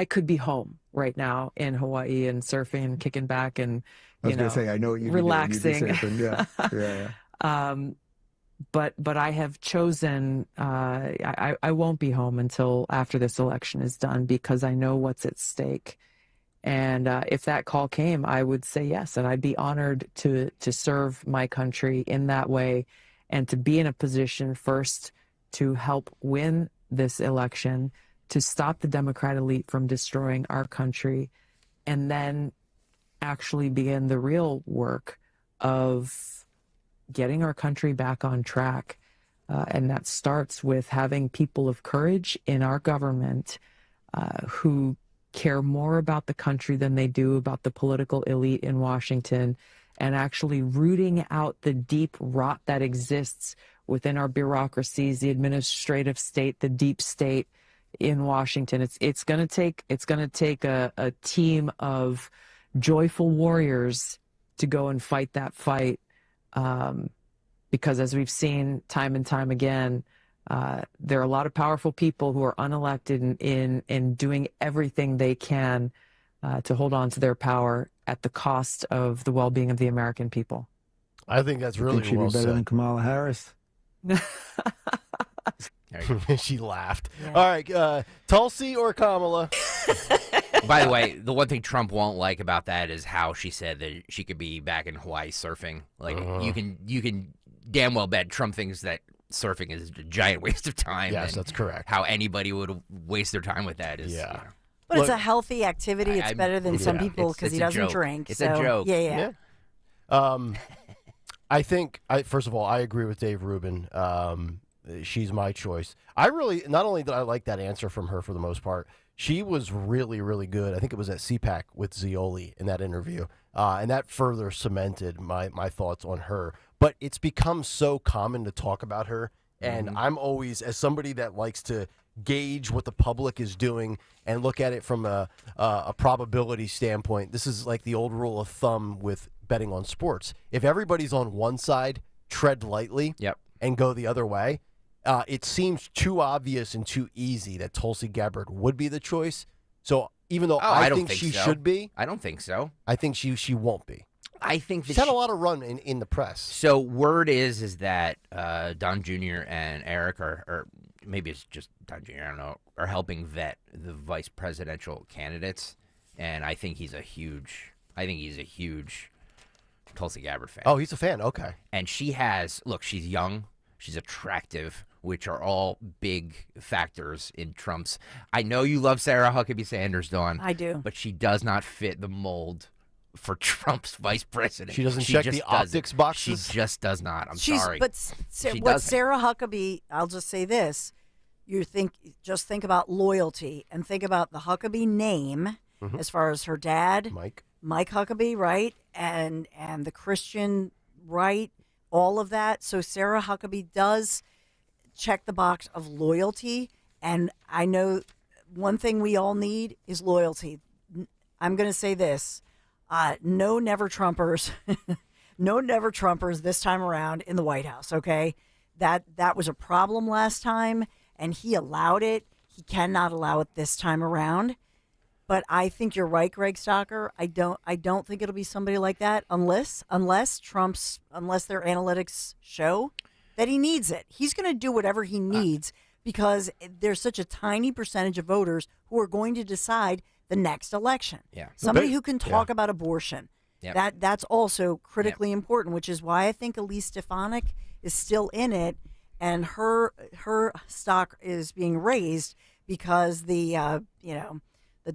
could be home right now in Hawaii and surfing, kicking back, and I was going to say, I know what you'd relaxing. Be doing. You'd be surfing. Yeah. But I have chosen. I won't be home until after this election is done because I know what's at stake. And if that call came, I would say yes, and I'd be honored to serve my country in that way, and to be in a position first to help win this election, to stop the Democrat elite from destroying our country, and then actually begin the real work of getting our country back on track. And that starts with having people of courage in our government who care more about the country than they do about the political elite in Washington, and actually rooting out the deep rot that exists within our bureaucracies, the administrative state, the deep state in Washington. It's going to take a team of joyful warriors to go and fight that fight, because as we've seen time and time again, there are a lot of powerful people who are unelected in doing everything they can to hold on to their power at the cost of the well-being of the American people. I think that's really she'd well be better said. than Kamala Harris. She laughed. Yeah. All right, Tulsi or Kamala? By the way, the one thing Trump won't like about that is how she said that she could be back in Hawaii surfing. Like you can damn well bet Trump thinks that surfing is a giant waste of time. Yes, that's correct. How anybody would waste their time with that is But it's a healthy activity. It's better than some people because he doesn't drink. It's so, a joke. Yeah. I think, first of all, I agree with Dave Rubin. She's my choice. I really, not only did I like that answer from her for the most part, she was really, really good. I think it was at CPAC with Zioli in that interview. And that further cemented my thoughts on her. But it's become so common to talk about her. And I'm always, as somebody that likes to gauge what the public is doing and look at it from a probability standpoint, this is like the old rule of thumb with betting on sports. If everybody's on one side, tread lightly and go the other way. It seems too obvious and too easy that Tulsi Gabbard would be the choice. So even though I don't think she should be, I don't think so. I think she won't be. I think she's had a lot of run in the press. So word is that Don Jr. and Eric or maybe it's just Don Jr. I don't know, are helping vet the vice presidential candidates, and I think he's a huge Tulsi Gabbard fan. Oh, he's a fan. Okay. And she's young, she's attractive, which are all big factors in Trump's. I know you love Sarah Huckabee Sanders, Dawn. I do. But she does not fit the mold for Trump's vice president. She doesn't check the optics boxes? She just does not. I'm sorry. But Sarah Huckabee, I'll just say this. Just think about loyalty and think about the Huckabee name as far as her dad. Mike Huckabee, right? And the Christian right, all of that. So Sarah Huckabee does check the box of loyalty, and I know one thing we all need is loyalty. I'm going to say this. No never Trumpers. No never Trumpers this time around in the White House, okay? That was a problem last time, and he allowed it. He cannot allow it this time around. But I think you're right, Greg Stocker. I don't think it'll be somebody like that unless their analytics show that he needs it. He's going to do whatever he needs because there's such a tiny percentage of voters who are going to decide the next election. Yeah. Somebody who can talk about abortion. Yep. That's also critically important, which is why I think Elise Stefanik is still in it, and her stock is being raised because the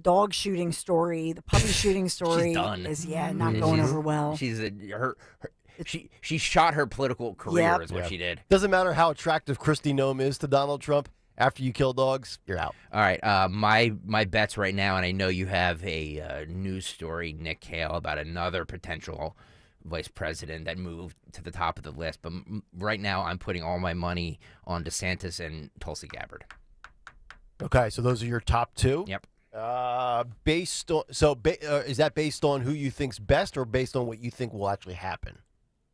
dog shooting story, the puppy shooting story is not going over well. She shot her political career is what she did. Doesn't matter how attractive Kristi Noem is to Donald Trump. After you kill dogs, you're out. All right, my bets right now, and I know you have a news story, Nick Kayal, about another potential vice president that moved to the top of the list. But right now, I'm putting all my money on DeSantis and Tulsi Gabbard. Okay, so those are your top two? Yep. Is that based on who you think's best, or based on what you think will actually happen?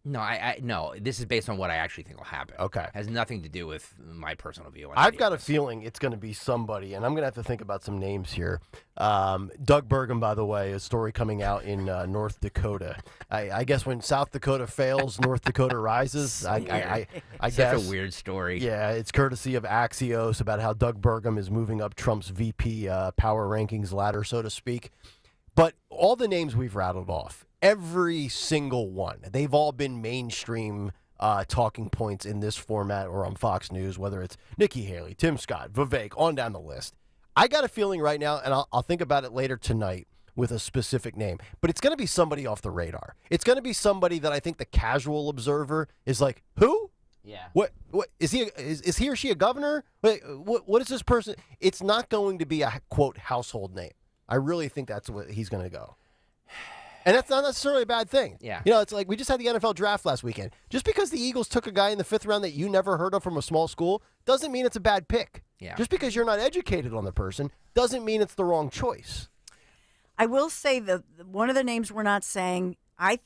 No, no. This is based on what I actually think will happen. Okay, it has nothing to do with my personal view. I've got a feeling it's going to be somebody, and I'm going to have to think about some names here. Doug Burgum, by the way, a story coming out in North Dakota. I guess when South Dakota fails, North Dakota rises. I guess Such a weird story. Yeah, it's courtesy of Axios about how Doug Burgum is moving up Trump's VP power rankings ladder, so to speak. But all the names we've rattled off, every single one, they've all been mainstream talking points in this format or on Fox News, whether it's Nikki Haley, Tim Scott, Vivek, on down the list. I got a feeling right now, and I'll think about it later tonight with a specific name, but it's going to be somebody off the radar. It's going to be somebody that I think the casual observer is like, who? Yeah. What is he? Is he or she a governor? Wait, what is this person? It's not going to be a quote household name. I really think that's what he's going to go. And that's not necessarily a bad thing. Yeah. You know, it's like we just had the NFL draft last weekend. Just because the Eagles took a guy in the 5th round that you never heard of from a small school doesn't mean it's a bad pick. Yeah. Just because you're not educated on the person doesn't mean it's the wrong choice. I will say that one of the names we're not saying, I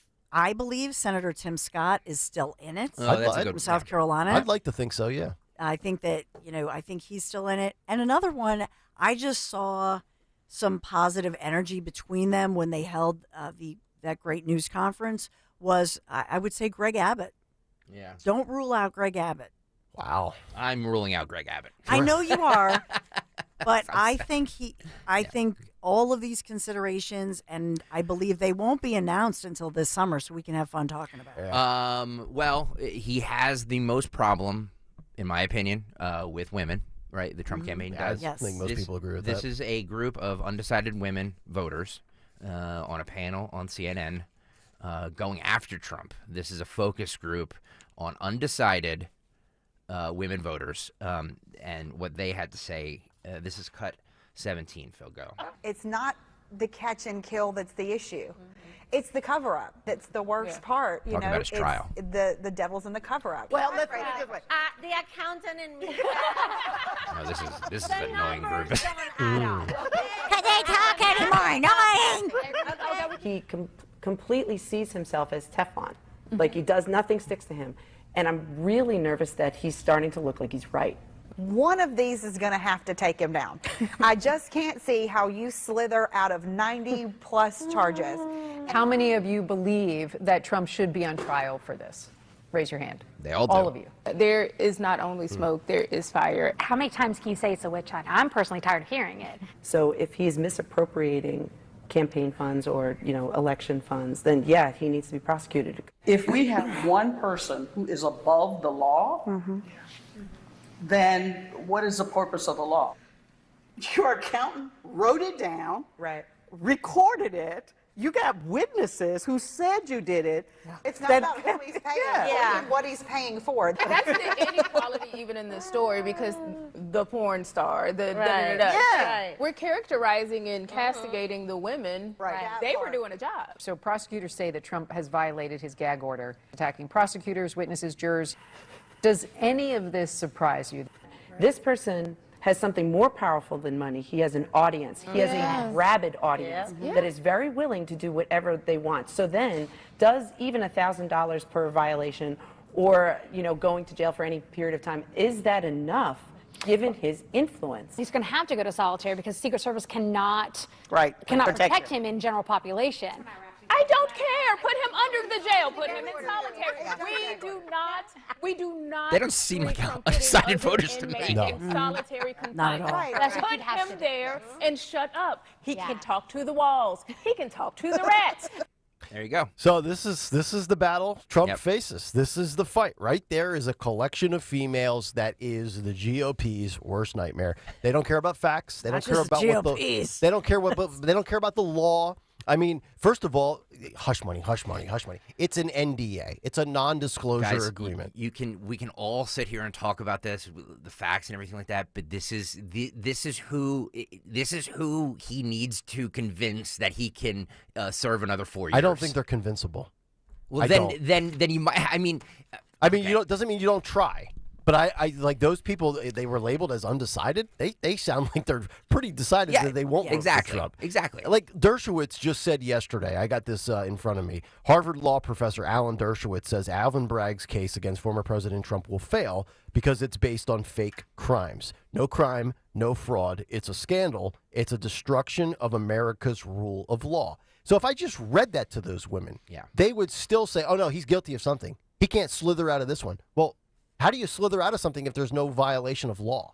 believe Senator Tim Scott is still in it. Oh, that's a good from South Carolina. I'd like to think so, yeah. I think that, I think he's still in it. And another one, I just saw some positive energy between them when they held that great news conference was, I would say, Greg Abbott. Yeah. Don't rule out Greg Abbott. Wow. I'm ruling out Greg Abbott. I know you are, But I think all of these considerations, and I believe they won't be announced until this summer, so we can have fun talking about it. Well, he has the most problem, in my opinion, with women. Right, the Trump campaign does. Yes. I think most people agree with that. This is a group of undecided women voters on a panel on CNN going after Trump. This is a focus group on undecided women voters and what they had to say. This is cut 17, Phil, go. It's not the catch and kill that's the issue. It's the cover-up that's the worst part. You Talk know, about his trial. The devil's in the cover-up. Well, let's put it this way. The accountant and me. No, this is an annoying group. Can they talk anymore? Annoying. He completely sees himself as Teflon. Like he does, nothing sticks to him. And I'm really nervous that he's starting to look like he's right. One of these is going to have to take him down. I just can't see how you slither out of 90-plus charges. How many of you believe that Trump should be on trial for this? Raise your hand. They all do. All of you. There is not only smoke, there is fire. How many times can you say it's a witch hunt? I'm personally tired of hearing it. So if he's misappropriating campaign funds or, election funds, then yeah, he needs to be prosecuted. If we have one person who is above the law, then what is the purpose of the law? Your accountant wrote it down, right? Recorded it. You got witnesses who said you did it. It's not about who he's paying, it's what he's paying for. That's the inequality even in this story, because the porn star, we're characterizing and castigating the women. They were doing a job. So prosecutors say that Trump has violated his gag order, attacking prosecutors, witnesses, jurors. Does any of this surprise you? This person has something more powerful than money. He has an audience. He has a rabid audience that is very willing to do whatever they want. So then, does even $1,000 per violation or, going to jail for any period of time, is that enough given his influence? He's going to have to go to solitary because Secret Service cannot protect protect him in general population. I don't care. Put him under the jail. Put him in solitary. We do not. They don't seem like undecided voters to me. No. In solitary confinement. Not at all. Put him there and shut up. He can talk to the walls. He can talk to the rats. There you go. So this is the battle Trump faces. This is the fight. Right there is a collection of females that is the GOP's worst nightmare. They don't care about facts. They don't care about they don't care about the law. I mean, first of all, hush money. It's an NDA. It's a non-disclosure agreement. We can all sit here and talk about this, the facts and everything like that. But this is who he needs to convince that he can serve another 4 years. I don't think they're convincible. Well, then you might. I mean, doesn't mean you don't try. But I like those people. They were labeled as undecided. They sound like they're pretty decided that they won't vote for Trump. Exactly. Like Dershowitz just said yesterday. I got this in front of me. Harvard law professor Alan Dershowitz says Alvin Bragg's case against former President Trump will fail because it's based on fake crimes. No crime, no fraud. It's a scandal. It's a destruction of America's rule of law. So if I just read that to those women, they would still say, "Oh no, he's guilty of something. He can't slither out of this one." Well. How do you slither out of something if there's no violation of law?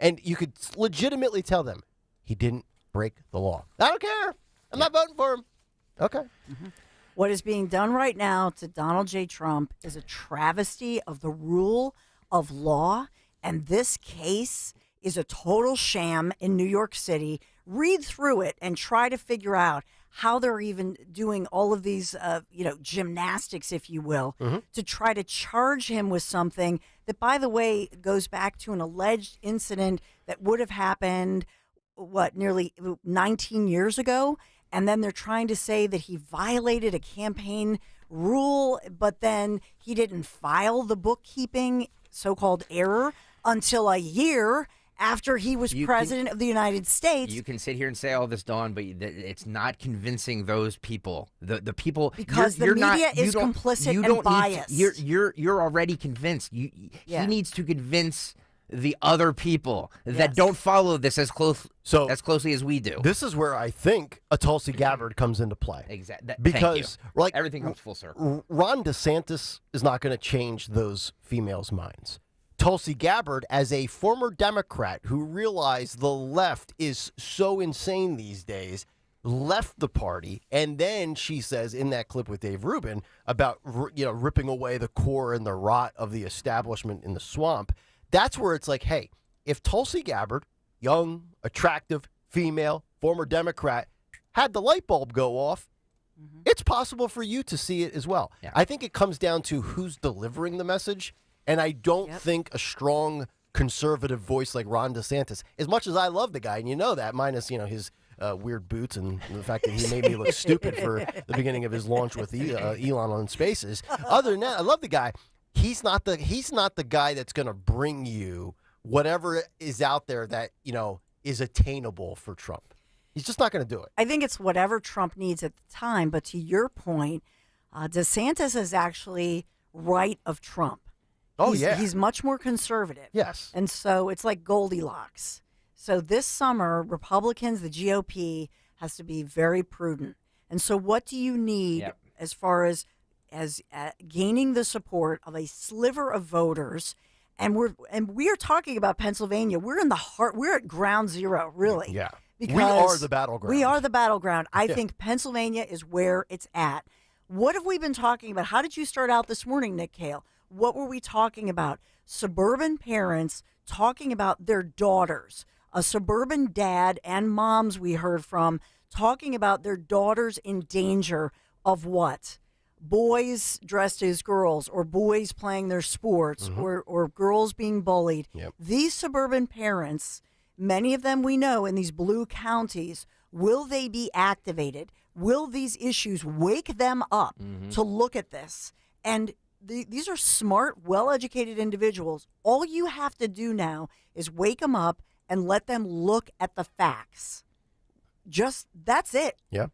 And you could legitimately tell them, he didn't break the law. I don't care. I'm not voting for him. Okay. What is being done right now to Donald J. Trump is a travesty of the rule of law, and this case is a total sham in New York City. Read through it and try to figure out how they're even doing all of these, gymnastics, if you will, to try to charge him with something that, by the way, goes back to an alleged incident that would have happened, nearly 19 years ago. And then they're trying to say that he violated a campaign rule, but then he didn't file the bookkeeping so-called error until a year after he was president of the United States. You can sit here and say all this, Dawn, but it's not convincing those people. The people, because the media is complicit and biased. You're already convinced. He needs to convince the other people that don't follow this as closely as we do. This is where I think a Tulsi Gabbard comes into play. Exactly. Because everything comes full circle. Ron DeSantis is not going to change those females' minds. Tulsi Gabbard as a former Democrat who realized the left is so insane these days, left the party, and then she says in that clip with Dave Rubin about ripping away the core and the rot of the establishment in the swamp. That's where it's like, hey, if Tulsi Gabbard, young, attractive, female, former Democrat, had the light bulb go off, it's possible for you to see it as well. Yeah. I think it comes down to who's delivering the message, and I don't think a strong conservative voice like Ron DeSantis, as much as I love the guy, and you know that, minus his weird boots and the fact that he made me look stupid for the beginning of his launch with Elon on Spaces. Other than that, I love the guy. He's not the guy that's going to bring you whatever is out there that is attainable for Trump. He's just not going to do it. I think it's whatever Trump needs at the time. But to your point, DeSantis is actually right of Trump. He's much more conservative. Yes. And so it's like Goldilocks. So this summer, Republicans, the GOP, has to be very prudent. And so what do you need as far as gaining the support of a sliver of voters? And we are talking about Pennsylvania. We're in the heart. We're at ground zero, really. Yeah. Because we are the battleground. We are the battleground. I think Pennsylvania is where it's at. What have we been talking about? How did you start out this morning, Nick Kayal? What were we talking about? Suburban parents talking about their daughters. A suburban dad and moms we heard from talking about their daughters in danger of what? Boys dressed as girls, or boys playing their sports, or girls being bullied. Yep. These suburban parents, many of them we know in these blue counties, will they be activated? Will these issues wake them up to look at this? And these are smart, well-educated individuals. All you have to do now is wake them up and let them look at the facts. That's it. Yeah.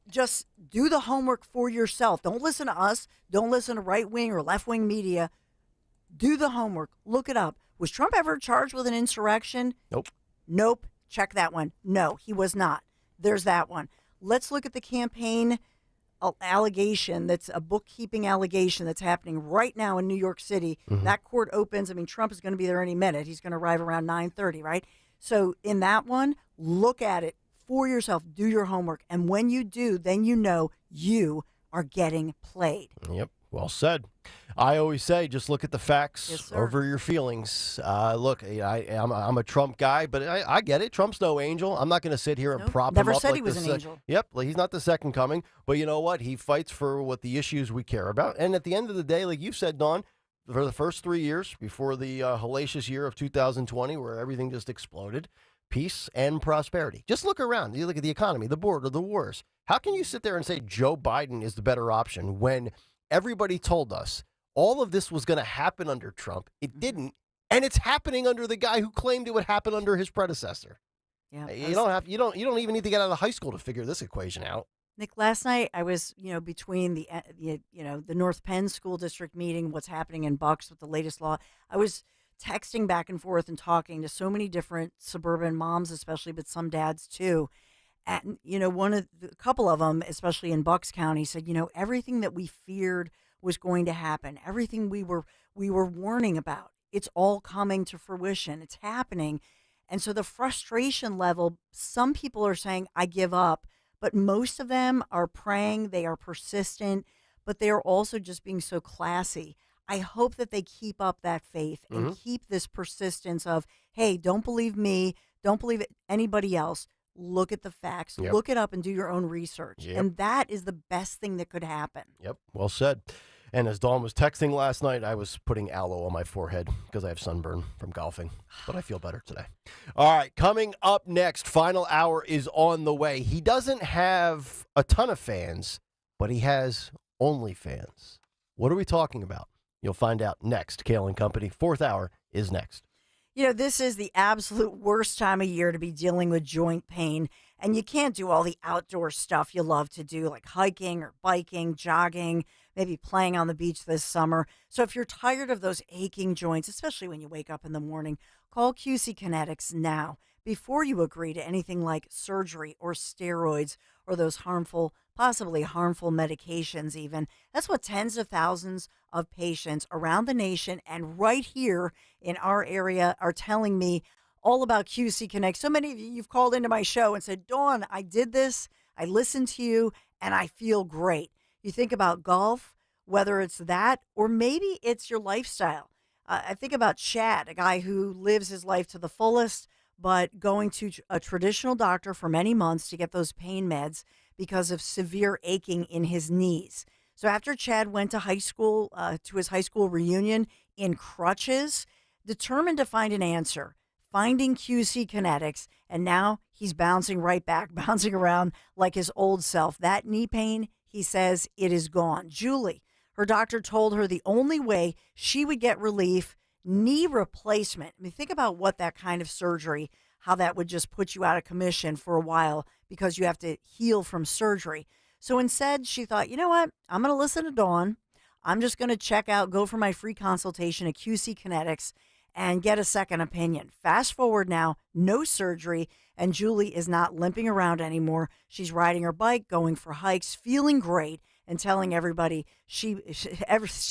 Just do the homework for yourself. Don't listen to us. Don't listen to right-wing or left-wing media. Do the homework. Look it up. Was Trump ever charged with an insurrection? Nope. Check that one. No, he was not. There's that one. Let's look at the campaign allegation. That's a bookkeeping allegation that's happening right now in New York City. That court opens. I mean, Trump is going to be there any minute. He's going to arrive around 9:30, right? So in that one, look at it for yourself. Do your homework. And when you do, then you know you are getting played. Yep. Well said. I always say, just look at the facts over your feelings. Look, I'm a Trump guy, but I get it. Trump's no angel. I'm not going to sit here and prop him up. Never said like he was an angel. Yep, he's not the second coming. But you know what? He fights for what the issues we care about. And at the end of the day, like you've said, Dawn, for the first 3 years before the hellacious year of 2020, where everything just exploded, peace and prosperity. Just look around. You look at the economy, the border, the wars. How can you sit there and say Joe Biden is the better option when everybody told us all of this was going to happen under Trump? It didn't, and it's happening under the guy who claimed it would happen under his predecessor. Yeah, you don't even need to get out of high school to figure this equation out. Nick, last night I was, between the North Penn School District meeting, what's happening in Bucks with the latest law. I was texting back and forth and talking to so many different suburban moms, especially, but some dads too. And, a couple of them, especially in Bucks County, said, everything that we feared was going to happen, everything we were warning about, it's all coming to fruition. It's happening. And so the frustration level, some people are saying, I give up, but most of them are praying, they are persistent, but they are also just being so classy. I hope that they keep up that faith and keep this persistence of, hey, don't believe me, don't believe anybody else. Look at the facts, look it up and do your own research. And that is the best thing that could happen. Yep, well said. And as Dawn was texting last night, I was putting aloe on my forehead because I have sunburn from golfing, but I feel better today. All right, coming up next, final hour is on the way. He doesn't have a ton of fans, but he has OnlyFans. What are we talking about? You'll find out next. Kayal and Company, fourth hour is next. This is the absolute worst time of year to be dealing with joint pain, and you can't do all the outdoor stuff you love to do, like hiking or biking, jogging, maybe playing on the beach this summer. So if you're tired of those aching joints, especially when you wake up in the morning, call QC Kinetics now before you agree to anything like surgery or steroids or those harmful possibly harmful medications even. That's what tens of thousands of patients around the nation and right here in our area are telling me all about QC Connect. So many of you've called into my show and said, Dawn, I did this, I listened to you, and I feel great. You think about golf, whether it's that or maybe it's your lifestyle. I think about Chad, a guy who lives his life to the fullest, but going to a traditional doctor for many months to get those pain meds because of severe aching in his knees. So after Chad went to high school, to his high school reunion in crutches, determined to find an answer, finding QC Kinetics, and now he's bouncing right back, bouncing around like his old self. That knee pain, he says, it is gone. Julie, her doctor told her the only way she would get relief, knee replacement. I mean, think about what that kind of surgery, how that would just put you out of commission for a while because you have to heal from surgery. So instead, she thought, you know what? I'm going to listen to Dawn. I'm just going to check out, go for my free consultation at QC Kinetics and get a second opinion. Fast forward now, no surgery, and Julie is not limping around anymore. She's riding her bike, going for hikes, feeling great, and telling everybody, she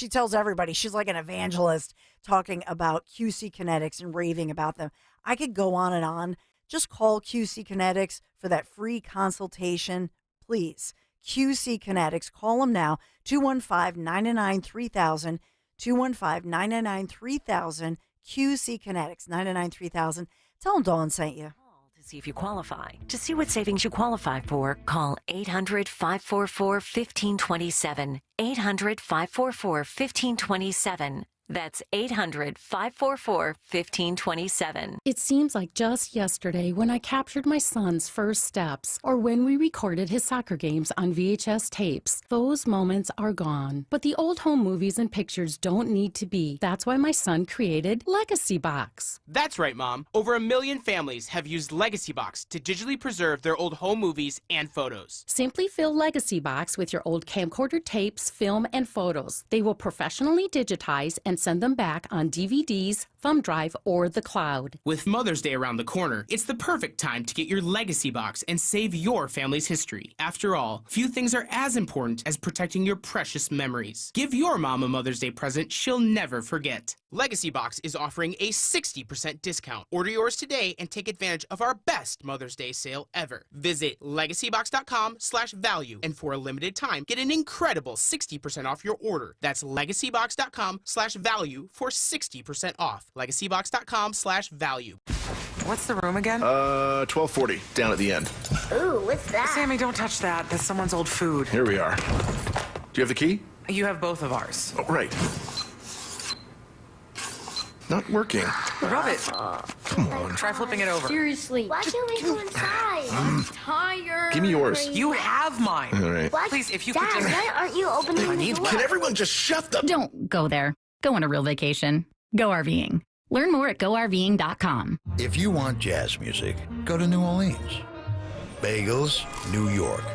tells everybody she's like an evangelist talking about QC Kinetics and raving about them. I could go on and on. Just call QC Kinetics for that free consultation, please. QC Kinetics, call them now, 215-999-3000, 215-999-3000, QC Kinetics, 999-3000. Tell them Dawn sent you. To see if you qualify. To see what savings you qualify for, call 800-544-1527. 800-544-1527. That's 800-544-1527. It seems like just yesterday when I captured my son's first steps or when we recorded his soccer games on VHS tapes. Those moments are gone. But the old home movies and pictures don't need to be. That's why my son created Legacy Box. That's right, Mom. Over 1 million families have used Legacy Box to digitally preserve their old home movies and photos. Simply fill Legacy Box with your old camcorder tapes, film, and photos. They will professionally digitize and send them back on DVDs, thumb drive, or the cloud. With Mother's Day around the corner, it's the perfect time to get your Legacy Box and save your family's history. After all, few things are as important as protecting your precious memories. Give your mom a Mother's Day present she'll never forget. Legacy Box is offering a 60% discount. Order yours today and take advantage of our best Mother's Day sale ever. Visit legacybox.com/value and for a limited time, get an incredible 60% off your order. That's legacybox.com/value for 60% off. legacybox.com/value. What's the room again? 1240, down at the end. Ooh, what's that? Sammy, don't touch that. That's someone's old food. Here we are. Do you have the key? You have both of ours. Oh, right. Not working. Rub it. Come on. Try flipping it over. Seriously. Why can't we go inside? I'm tired. Give me yours. You have mine. All right. What? Please, if you could Dad, just... why aren't you opening the door? Can everyone just shut the... Don't go there. Go on a real vacation. Go RVing. Learn more at GoRVing.com. If you want jazz music, go to New Orleans. Bagels, New York.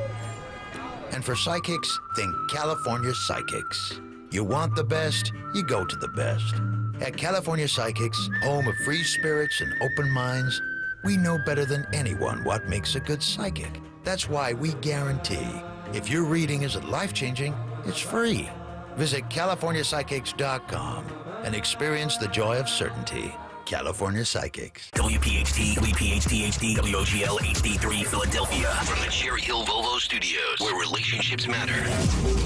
And for psychics, think California Psychics. You want the best, you go to the best. At California Psychics, home of free spirits and open minds, we know better than anyone what makes a good psychic. That's why we guarantee if your reading isn't life-changing, it's free. Visit CaliforniaPsychics.com and experience the joy of certainty. California Psychics. WPHT, WPHT HD, WOGL HD3 Philadelphia. From the Cherry Hill Volvo Studios, where relationships matter.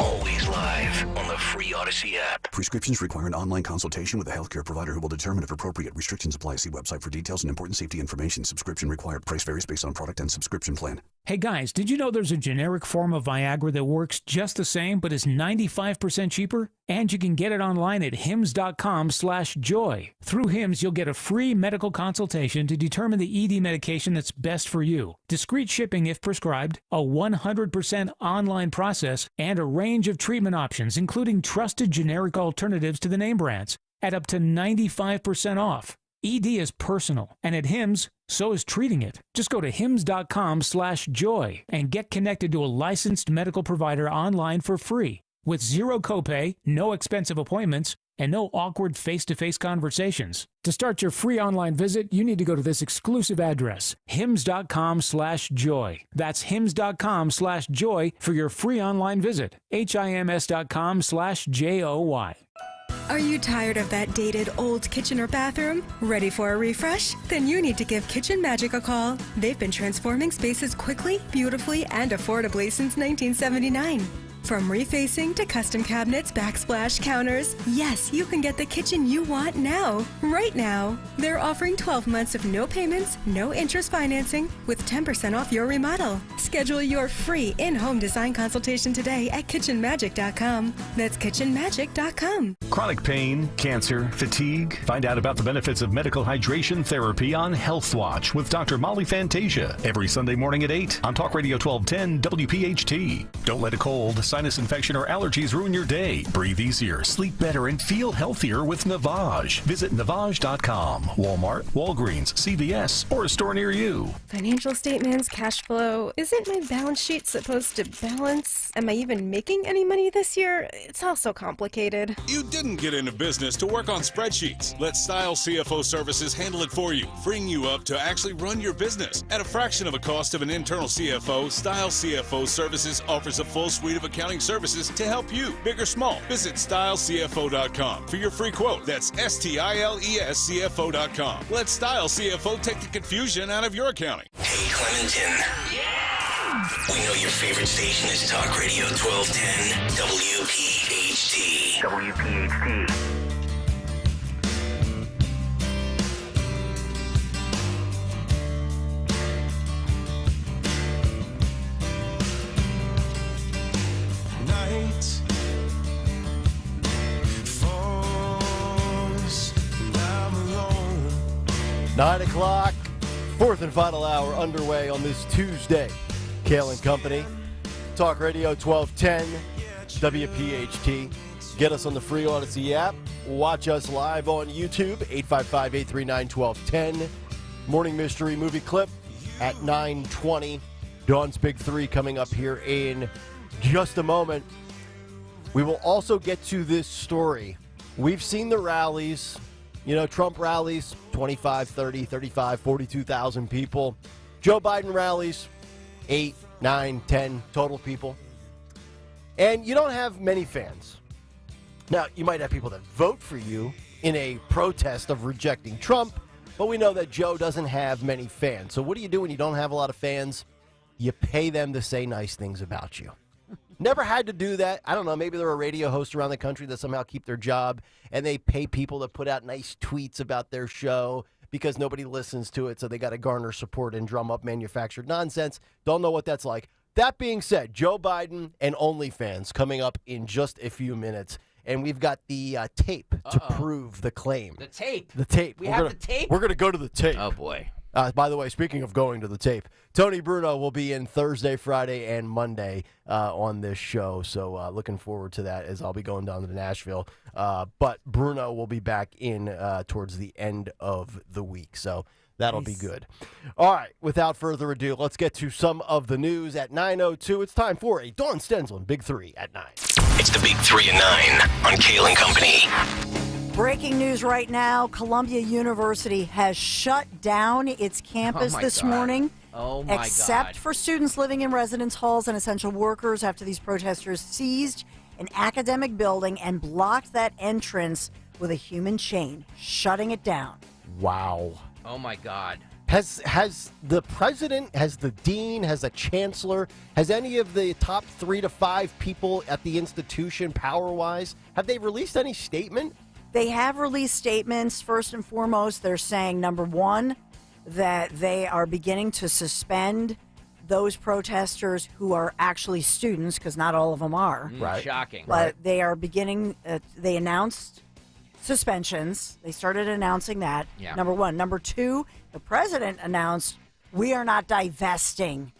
Always live on the free Odyssey app. Prescriptions require an online consultation with a healthcare provider who will determine if appropriate. Restrictions apply. See website for details and important safety information. Subscription required. Price varies based on product and subscription plan. Hey guys, did you know there's a generic form of Viagra that works just the same but is 95% cheaper? And you can get it online at hims.com/joy. Through Hims, you'll get a free medical consultation to determine the ED medication that's best for you. Discreet shipping if prescribed, a 100% online process, and a range of treatment options, including trusted generic alternatives to the name brands, at up to 95% off. ED is personal, and at Hims, so is treating it. Just go to hims.com/joy and get connected to a licensed medical provider online for free. With zero copay, no expensive appointments, and no awkward face-to-face conversations. To start your free online visit, you need to go to this exclusive address, hims.com/joy. That's hims.com/joy for your free online visit, hims.com/joy. Are you tired of that dated old kitchen or bathroom? Ready for a refresh? Then you need to give Kitchen Magic a call. They've been transforming spaces quickly, beautifully, and affordably since 1979. From refacing to custom cabinets, backsplash, counters, yes, you can get the kitchen you want now, right now. They're offering 12 months of no payments, no interest financing, with 10% off your remodel. Schedule your free in-home design consultation today at kitchenmagic.com. That's kitchenmagic.com. Chronic pain, cancer, fatigue. Find out about the benefits of medical hydration therapy on Health Watch with Dr. Molly Fantasia every Sunday morning at 8 on Talk Radio 1210 WPHT. Don't let a cold, sinus infection, or allergies ruin your day. Breathe easier, sleep better, and feel healthier with Navage. Visit Navage.com. Walmart, Walgreens, CVS, or a store near you. Financial statements, cash flow. Isn't my balance sheet supposed to balance? Am I even making any money this year? It's all so complicated. You didn't get into business to work on spreadsheets. Let Style CFO Services handle it for you, freeing you up to actually run your business. At a fraction of the cost of an internal CFO, Style CFO Services offers a full suite of accounting services to help you, big or small. Visit StyleCFO.com for your free quote. That's STILESCFO.com. Let Style CFO take the confusion out of your accounting. Hey, Clementon. We know your favorite station is Talk Radio 1210 WPHT. WPHT. Night falls and I'm alone. 9 o'clock, fourth and final hour underway on this Tuesday. Kayal and Company, Talk Radio 1210, WPHT. Get us on the free Odyssey app. Watch us live on YouTube, 855-839-1210. Morning Mystery Movie Clip at 9:20. Dawn's Big Three coming up here in just a moment. We will also get to this story. We've seen the rallies, Trump rallies, 25, 30, 35, 42,000 people. Joe Biden rallies, 8, 9, 10 total people. And you don't have many fans. Now, you might have people that vote for you in a protest of rejecting Trump, but we know that Joe doesn't have many fans. So what do you do when you don't have a lot of fans? You pay them to say nice things about you. Never had to do that. I don't know, maybe there are radio hosts around the country that somehow keep their job, and they pay people to put out nice tweets about their show because nobody listens to it, so they got to garner support and drum up manufactured nonsense. Don't know what that's like. That being said, Joe Biden and OnlyFans coming up in just a few minutes, and we've got the tape to prove the claim. The tape. The tape. We have the tape? We're going to go to the tape. Oh, boy. By the way, speaking of going to the tape, Tony Bruno will be in Thursday, Friday, and Monday on this show. So looking forward to that as I'll be going down to Nashville. But Bruno will be back in towards the end of the week. So that'll be good. All right, without further ado, let's get to some of the news at 9:02. It's time for a Dawn Stensland Big Three at 9. It's the Big 3 at 9 on Kayal and Company. Breaking news right now, Columbia University has shut down its campus this morning. Oh, my God. Except for students living in residence halls and essential workers after these protesters seized an academic building and blocked that entrance with a human chain, shutting it down. Wow. Oh, my God. Has the president, has the dean, has the chancellor, has any of the top 3 to 5 people at the institution, power-wise, have they released any statement? They have released statements. First and foremost, they're saying, number one, that they are beginning to suspend those protesters who are actually students, because not all of them are. Right. Shocking. But they are beginning, they announced suspensions. They started announcing that, number one. Number two, the president announced, we are not divesting.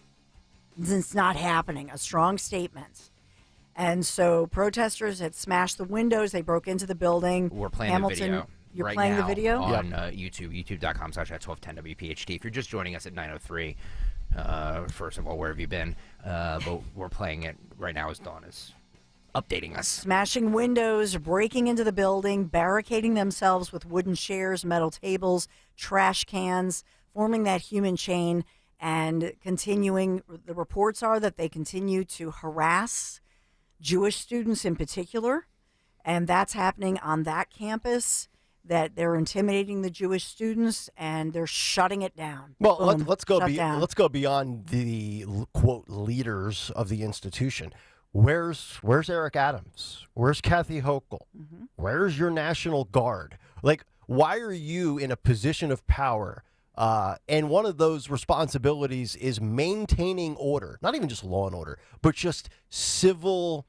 It's not happening. A strong statement. And so protesters had smashed the windows. They broke into the building. We're playing Hamilton, the video. You're right playing now the video? on YouTube, youtube.com/1210 WPHT. If you're just joining us at 9:03, first of all, where have you been? But we're playing it right now as Dawn is updating us. Smashing windows, breaking into the building, barricading themselves with wooden chairs, metal tables, trash cans, forming that human chain, and continuing. The reports are that they continue to harass Jewish students in particular, and that's happening on that campus, that they're intimidating the Jewish students and they're shutting it down. Well, Boom, let's go down. let's go beyond the quote leaders of the institution. Where's Eric Adams? Where's Kathy Hochul? Mm-hmm. Where's your National Guard? Like, why are you in a position of power? And one of those responsibilities is maintaining order, not even just law and order, but just civil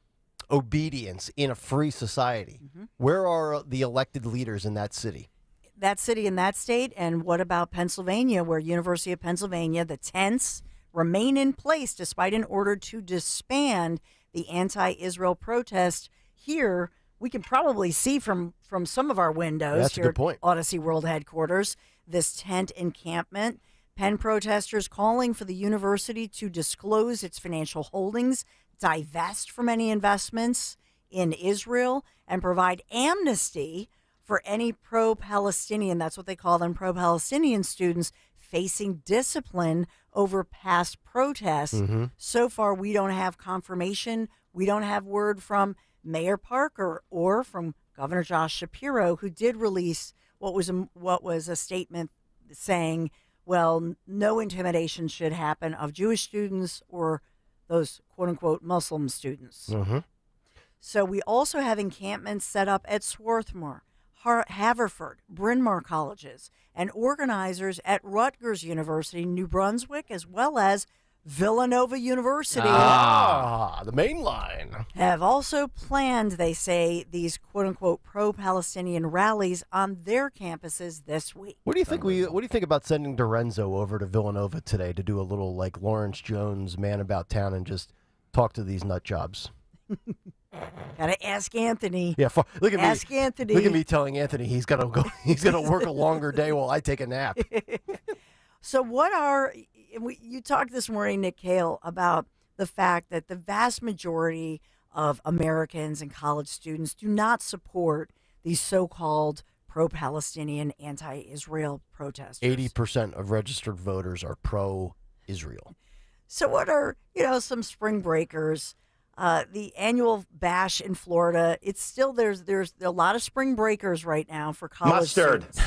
obedience in a free society. Mm-hmm. Where are the elected leaders in that city? That city and that state. And what about Pennsylvania, where University of Pennsylvania, the tents remain in place despite an order to disband the anti-Israel protest? Here, we can probably see from some of our windows That's a here good point. at Odyssey World Headquarters, this tent encampment. Penn protesters calling for the university to disclose its financial holdings, divest from any investments in Israel, and provide amnesty for any pro-Palestinian, that's what they call them, pro-Palestinian students facing discipline over past protests. Mm-hmm. So far, we don't have confirmation. We don't have word from Mayor Parker or from Governor Josh Shapiro, who did release what was a statement saying, well, no intimidation should happen of Jewish students or those quote-unquote Muslim students. Mm-hmm. So we also have encampments set up at Swarthmore, Haverford, Bryn Mawr colleges, and organizers at Rutgers University, New Brunswick, as well as Villanova University. The main line. Have also planned, they say, these quote-unquote pro-Palestinian rallies on their campuses this week. What do you think? What do you think about sending Dorenzo over to Villanova today to do a little like Lawrence Jones man about town and just talk to these nut jobs? Gotta ask Anthony. Yeah, look at me. Ask Anthony. Look at me telling Anthony he's got to go. He's got to work a longer day while I take a nap. So you talked this morning, Nick Kayal, about the fact that the vast majority of Americans and college students do not support these so-called pro-Palestinian, anti-Israel protesters. 80% of registered voters are pro-Israel. So what are, some spring breakers? The annual bash in Florida, it's still, there's a lot of spring breakers right now for college students.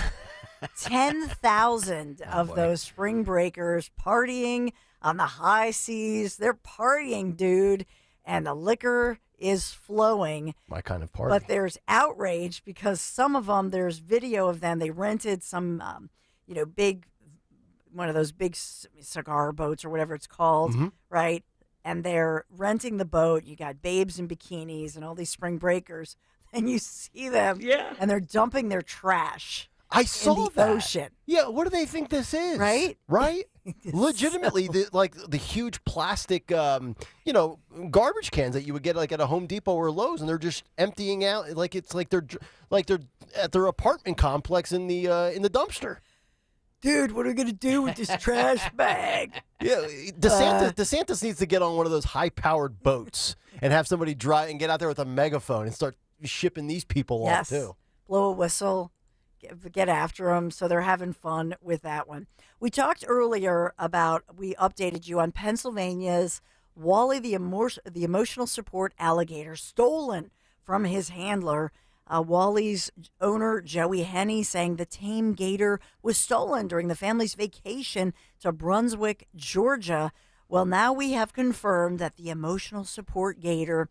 10,000 of those spring breakers partying on the high seas. They're partying, dude, and the liquor is flowing. My kind of party. But there's outrage because some of them, there's video of them. They rented some, one of those big cigar boats or whatever it's called, Mm-hmm. right? And they're renting the boat. You got babes in bikinis and all these spring breakers. And you see them, and they're dumping their trash. I saw in the ocean. Yeah, what do they think this is? Right? Legitimately, the huge plastic, garbage cans that you would get like at a Home Depot or Lowe's, and they're just emptying out like it's like they're at their apartment complex in the dumpster. Dude, what are we gonna do with this trash bag? Yeah, DeSantis needs to get on one of those high-powered boats and have somebody drive and get out there with a megaphone and start shipping these people off too. Blow a whistle. Get after them, so they're having fun with that one. We talked earlier we updated you on Pennsylvania's Wally the emotional support alligator stolen from his handler. Wally's owner, Joey Henney, saying the tame gator was stolen during the family's vacation to Brunswick, Georgia. Well, now we have confirmed that the emotional support gator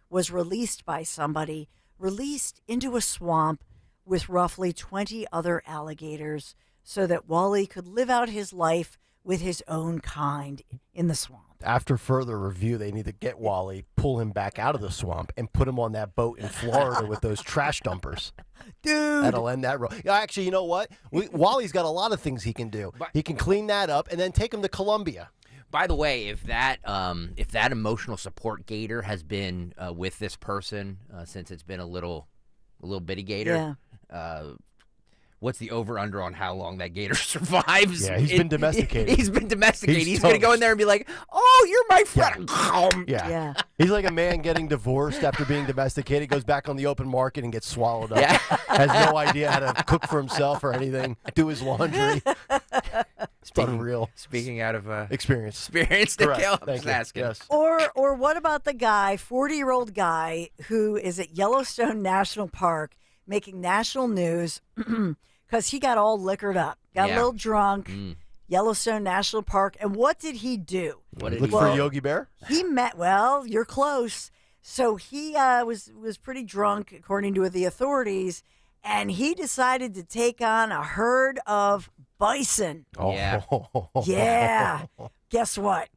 was released by somebody, released into a swamp with roughly 20 other alligators so that Wally could live out his life with his own kind in the swamp. After further review, they need to get Wally, pull him back out of the swamp, and put him on that boat in Florida with those trash dumpers. Dude. That'll end that road. Actually, you know what? Wally's got a lot of things he can do. He can clean that up and then take him to Colombia. By the way, if that emotional support gator has been with this person since it's been a little bitty gator, what's the over-under on how long that gator survives? Yeah, he's been domesticated. He's been domesticated. He's going to toast. go in there and be like, oh, you're my friend. Yeah. He's like a man getting divorced after being domesticated, goes back on the open market and gets swallowed up. Yeah. Has no idea how to cook for himself or anything, do his laundry. It's unreal. Speaking out of experience. Correct. Thank you. Asking. Yes. Or what about the guy, 40-year-old guy, who is at Yellowstone National Park making national news because he got all liquored up, got a little drunk, Yellowstone National Park. And what did he do? Look for Yogi Bear? He met, well, you're close. So he was pretty drunk, according to the authorities, and he decided to take on a herd of bison. Yeah. Yeah. Guess what?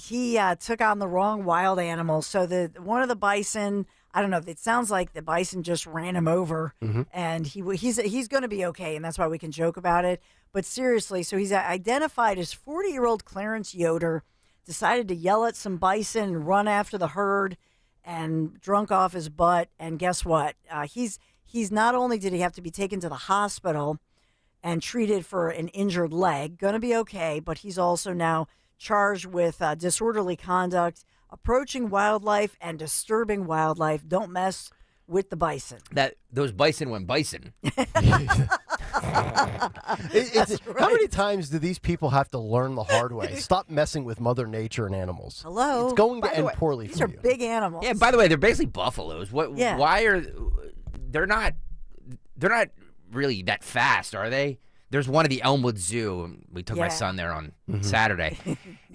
He took on the wrong wild animal. So one of the bison, I don't know. It sounds like the bison just ran him over, and he's going to be okay, and that's why we can joke about it. But seriously, so he's identified as 40-year-old Clarence Yoder, decided to yell at some bison and run after the herd, and drunk off his butt. And guess what? He's not only did he have to be taken to the hospital and treated for an injured leg, going to be okay, but he's also now charged with disorderly conduct, approaching wildlife, and disturbing wildlife. Don't mess with the bison. Those bison went bison. How many times do these people have to learn the hard way? Stop messing with Mother Nature and animals. Hello. It's going to end poorly These for are you. big animals. Yeah, by the way, they're basically buffaloes. Yeah. Why are they're not really that fast, are they? There's one at the Elmwood Zoo. We took my son there on Saturday,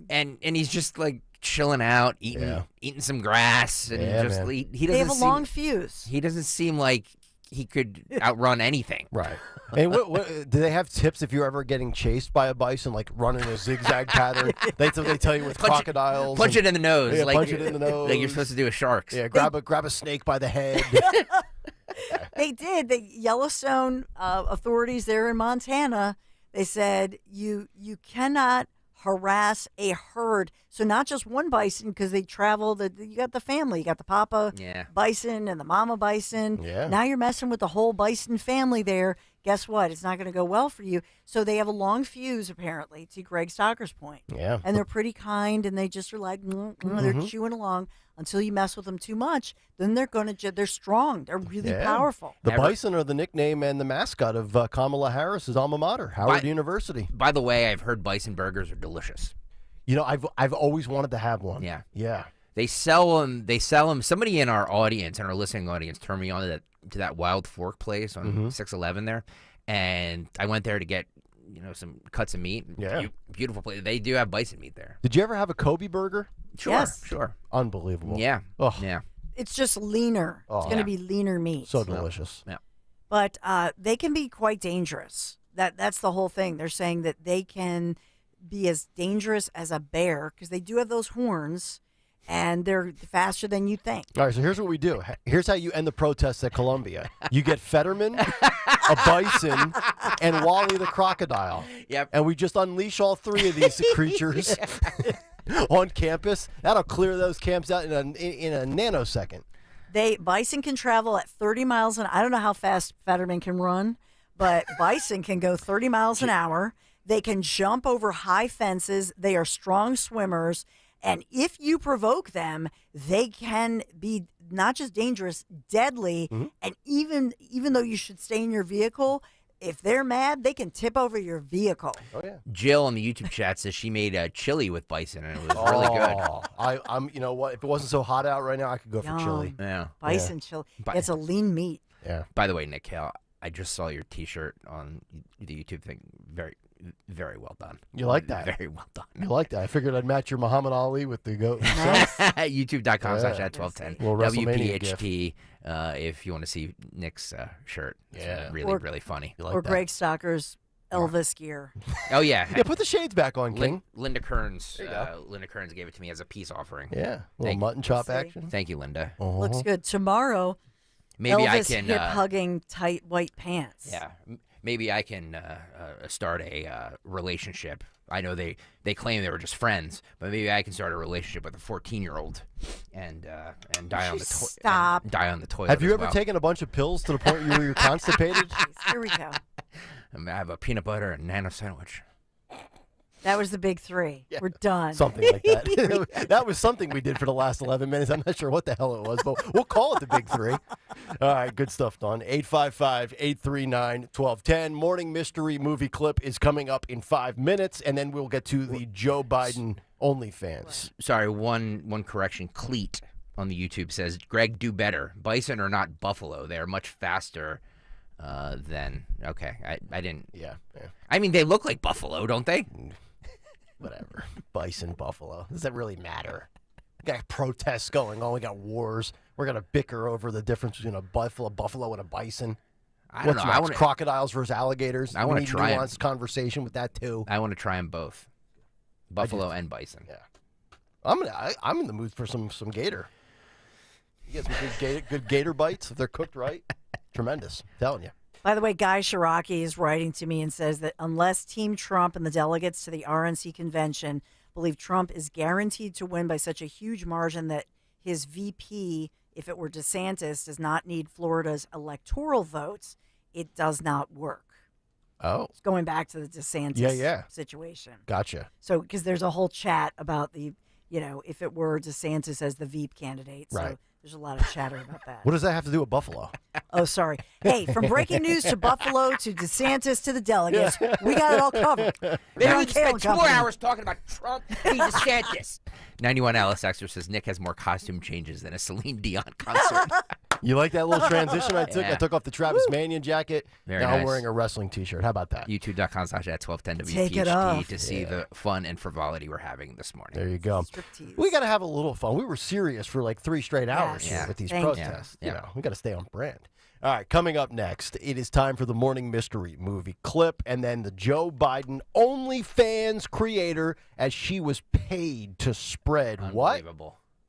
and he's just like chilling out, eating some grass, and he doesn't. They have a long fuse. He doesn't seem like he could outrun anything. Right. And what do they have tips if you're ever getting chased by a bison, like running a zigzag pattern? They tell you with crocodiles. Punch it in the nose. Yeah, like, punch it in the nose. Like you're supposed to do with sharks. Yeah, grab a snake by the head. They did. The Yellowstone authorities there in Montana, they said you cannot harass a herd. So not just one bison, because they travel. You got the family. You got the papa bison and the mama bison. Yeah. Now you're messing with the whole bison family there. Guess what? It's not going to go well for you. So they have a long fuse, apparently, to Greg Stocker's point. Yeah. And they're pretty kind, and they just are like, they're chewing along until you mess with them too much. Then they're strong. They're really powerful. The bison are the nickname and the mascot of Kamala Harris's alma mater, Howard University. By the way, I've heard bison burgers are delicious. You know, I've always wanted to have one. Yeah. Yeah. They sell them. Somebody in our audience, in our listening audience, turned me on to that Wild Fork place on 611 there, and I went there to get some cuts of meat. Yeah. Beautiful place. They do have bison meat there. Did you ever have a Kobe burger? Sure. Yes. Sure. Unbelievable. Yeah. Oh. Yeah. It's just leaner. It's going to be leaner meat. So delicious. Yeah. But they can be quite dangerous. That's the whole thing. They're saying that they can be as dangerous as a bear because they do have those horns, and they're faster than you think. All right, so here's what we do. Here's how you end the protests at Columbia. You get Fetterman, a bison, and Wally the crocodile. Yep. And we just unleash all three of these creatures on campus. That'll clear those camps out in a nanosecond. Bison can travel at 30 miles an hour. I don't know how fast Fetterman can run, but bison can go 30 miles an hour. They can jump over high fences. They are strong swimmers. And if you provoke them, they can be not just dangerous, deadly. And even though you should stay in your vehicle, if they're mad, they can tip over your vehicle. Oh, yeah. Jill on the YouTube chat says she made a chili with bison, and it was really good. I'm. You know what? If it wasn't so hot out right now, I could go for chili. Yeah. Bison chili. It's a lean meat. Yeah. By the way, Nick Kayal, I just saw your T-shirt on the YouTube thing. Very, very well done. You like that? Very well done. You like that? I figured I'd match your Muhammad Ali with the goat. YouTube.com/@1210 WPHT. If you want to see Nick's shirt, it's really funny. You like or that? Greg Stocker's Elvis gear. Oh yeah, Yeah, put the shades back on, King. Linda Kearns. Linda Kearns gave it to me as a peace offering. Yeah, a little mutton chop action. Thank you, Linda. Looks good. Tomorrow, Maybe Elvis I can hip-hugging tight white pants. Yeah, maybe I can start a relationship. I know they claim they were just friends, but maybe I can start a relationship with a 14-year-old and die on the Stop. die on the toilet. Have you as ever well. taken a bunch of pills to the point where you're constipated? Here we go. I have a peanut butter and nano sandwich. That was the big three. We're done. Something like that. That was something we did for the last 11 minutes. I'm not sure what the hell it was, but we'll call it the big three. All right, good stuff, Don. 855-839-1210. Morning Mystery Movie Clip is coming up in 5 minutes, and then we'll get to the Joe Biden OnlyFans. Sorry, one correction. Cleat on the YouTube says, Greg, do better. Bison are not buffalo. They are much faster than... Okay, I didn't... Yeah. I mean, they look like buffalo, don't they? Whatever. Bison, buffalo. Does that really matter? We got protests going on. We got wars. We're going to bicker over the difference between a buffalo and a bison. I don't know. Crocodiles versus alligators. I want to try a nuanced conversation with that, too. I want to try them both. Buffalo and bison. Yeah. I'm in the mood for some gator. You get some good gator bites if they're cooked right. Tremendous. I'm telling you. By the way, Guy Shiraki is writing to me and says that unless Team Trump and the delegates to the RNC convention believe Trump is guaranteed to win by such a huge margin that his VP, if it were DeSantis, does not need Florida's electoral votes, it does not work. Oh. It's going back to the DeSantis situation. Gotcha. So, because there's a whole chat about the, if it were DeSantis as the VP candidate. So right. There's a lot of chatter about that. What does that have to do with Buffalo? Oh, sorry. Hey, from breaking news to Buffalo to DeSantis to the delegates, we got it all covered. They would spend 2 more hours talking about Trump v. DeSantis. 91 Alice Exer says Nick has more costume changes than a Celine Dion concert. You like that little transition I took? Yeah. I took off the Travis Manion jacket. Very now I'm nice. wearing a wrestling T-shirt. How about that? YouTube.com/@1210 Take it WPHT off. to see the fun and frivolity we're having this morning. There you go. We got to have a little fun. We were serious for like 3 straight hours Yeah. with these Thank protests. you. You know, we got to stay on brand. All right, coming up next, it is time for the Morning Mystery Movie Clip, and then the Joe Biden OnlyFans creator, as she was paid to spread what?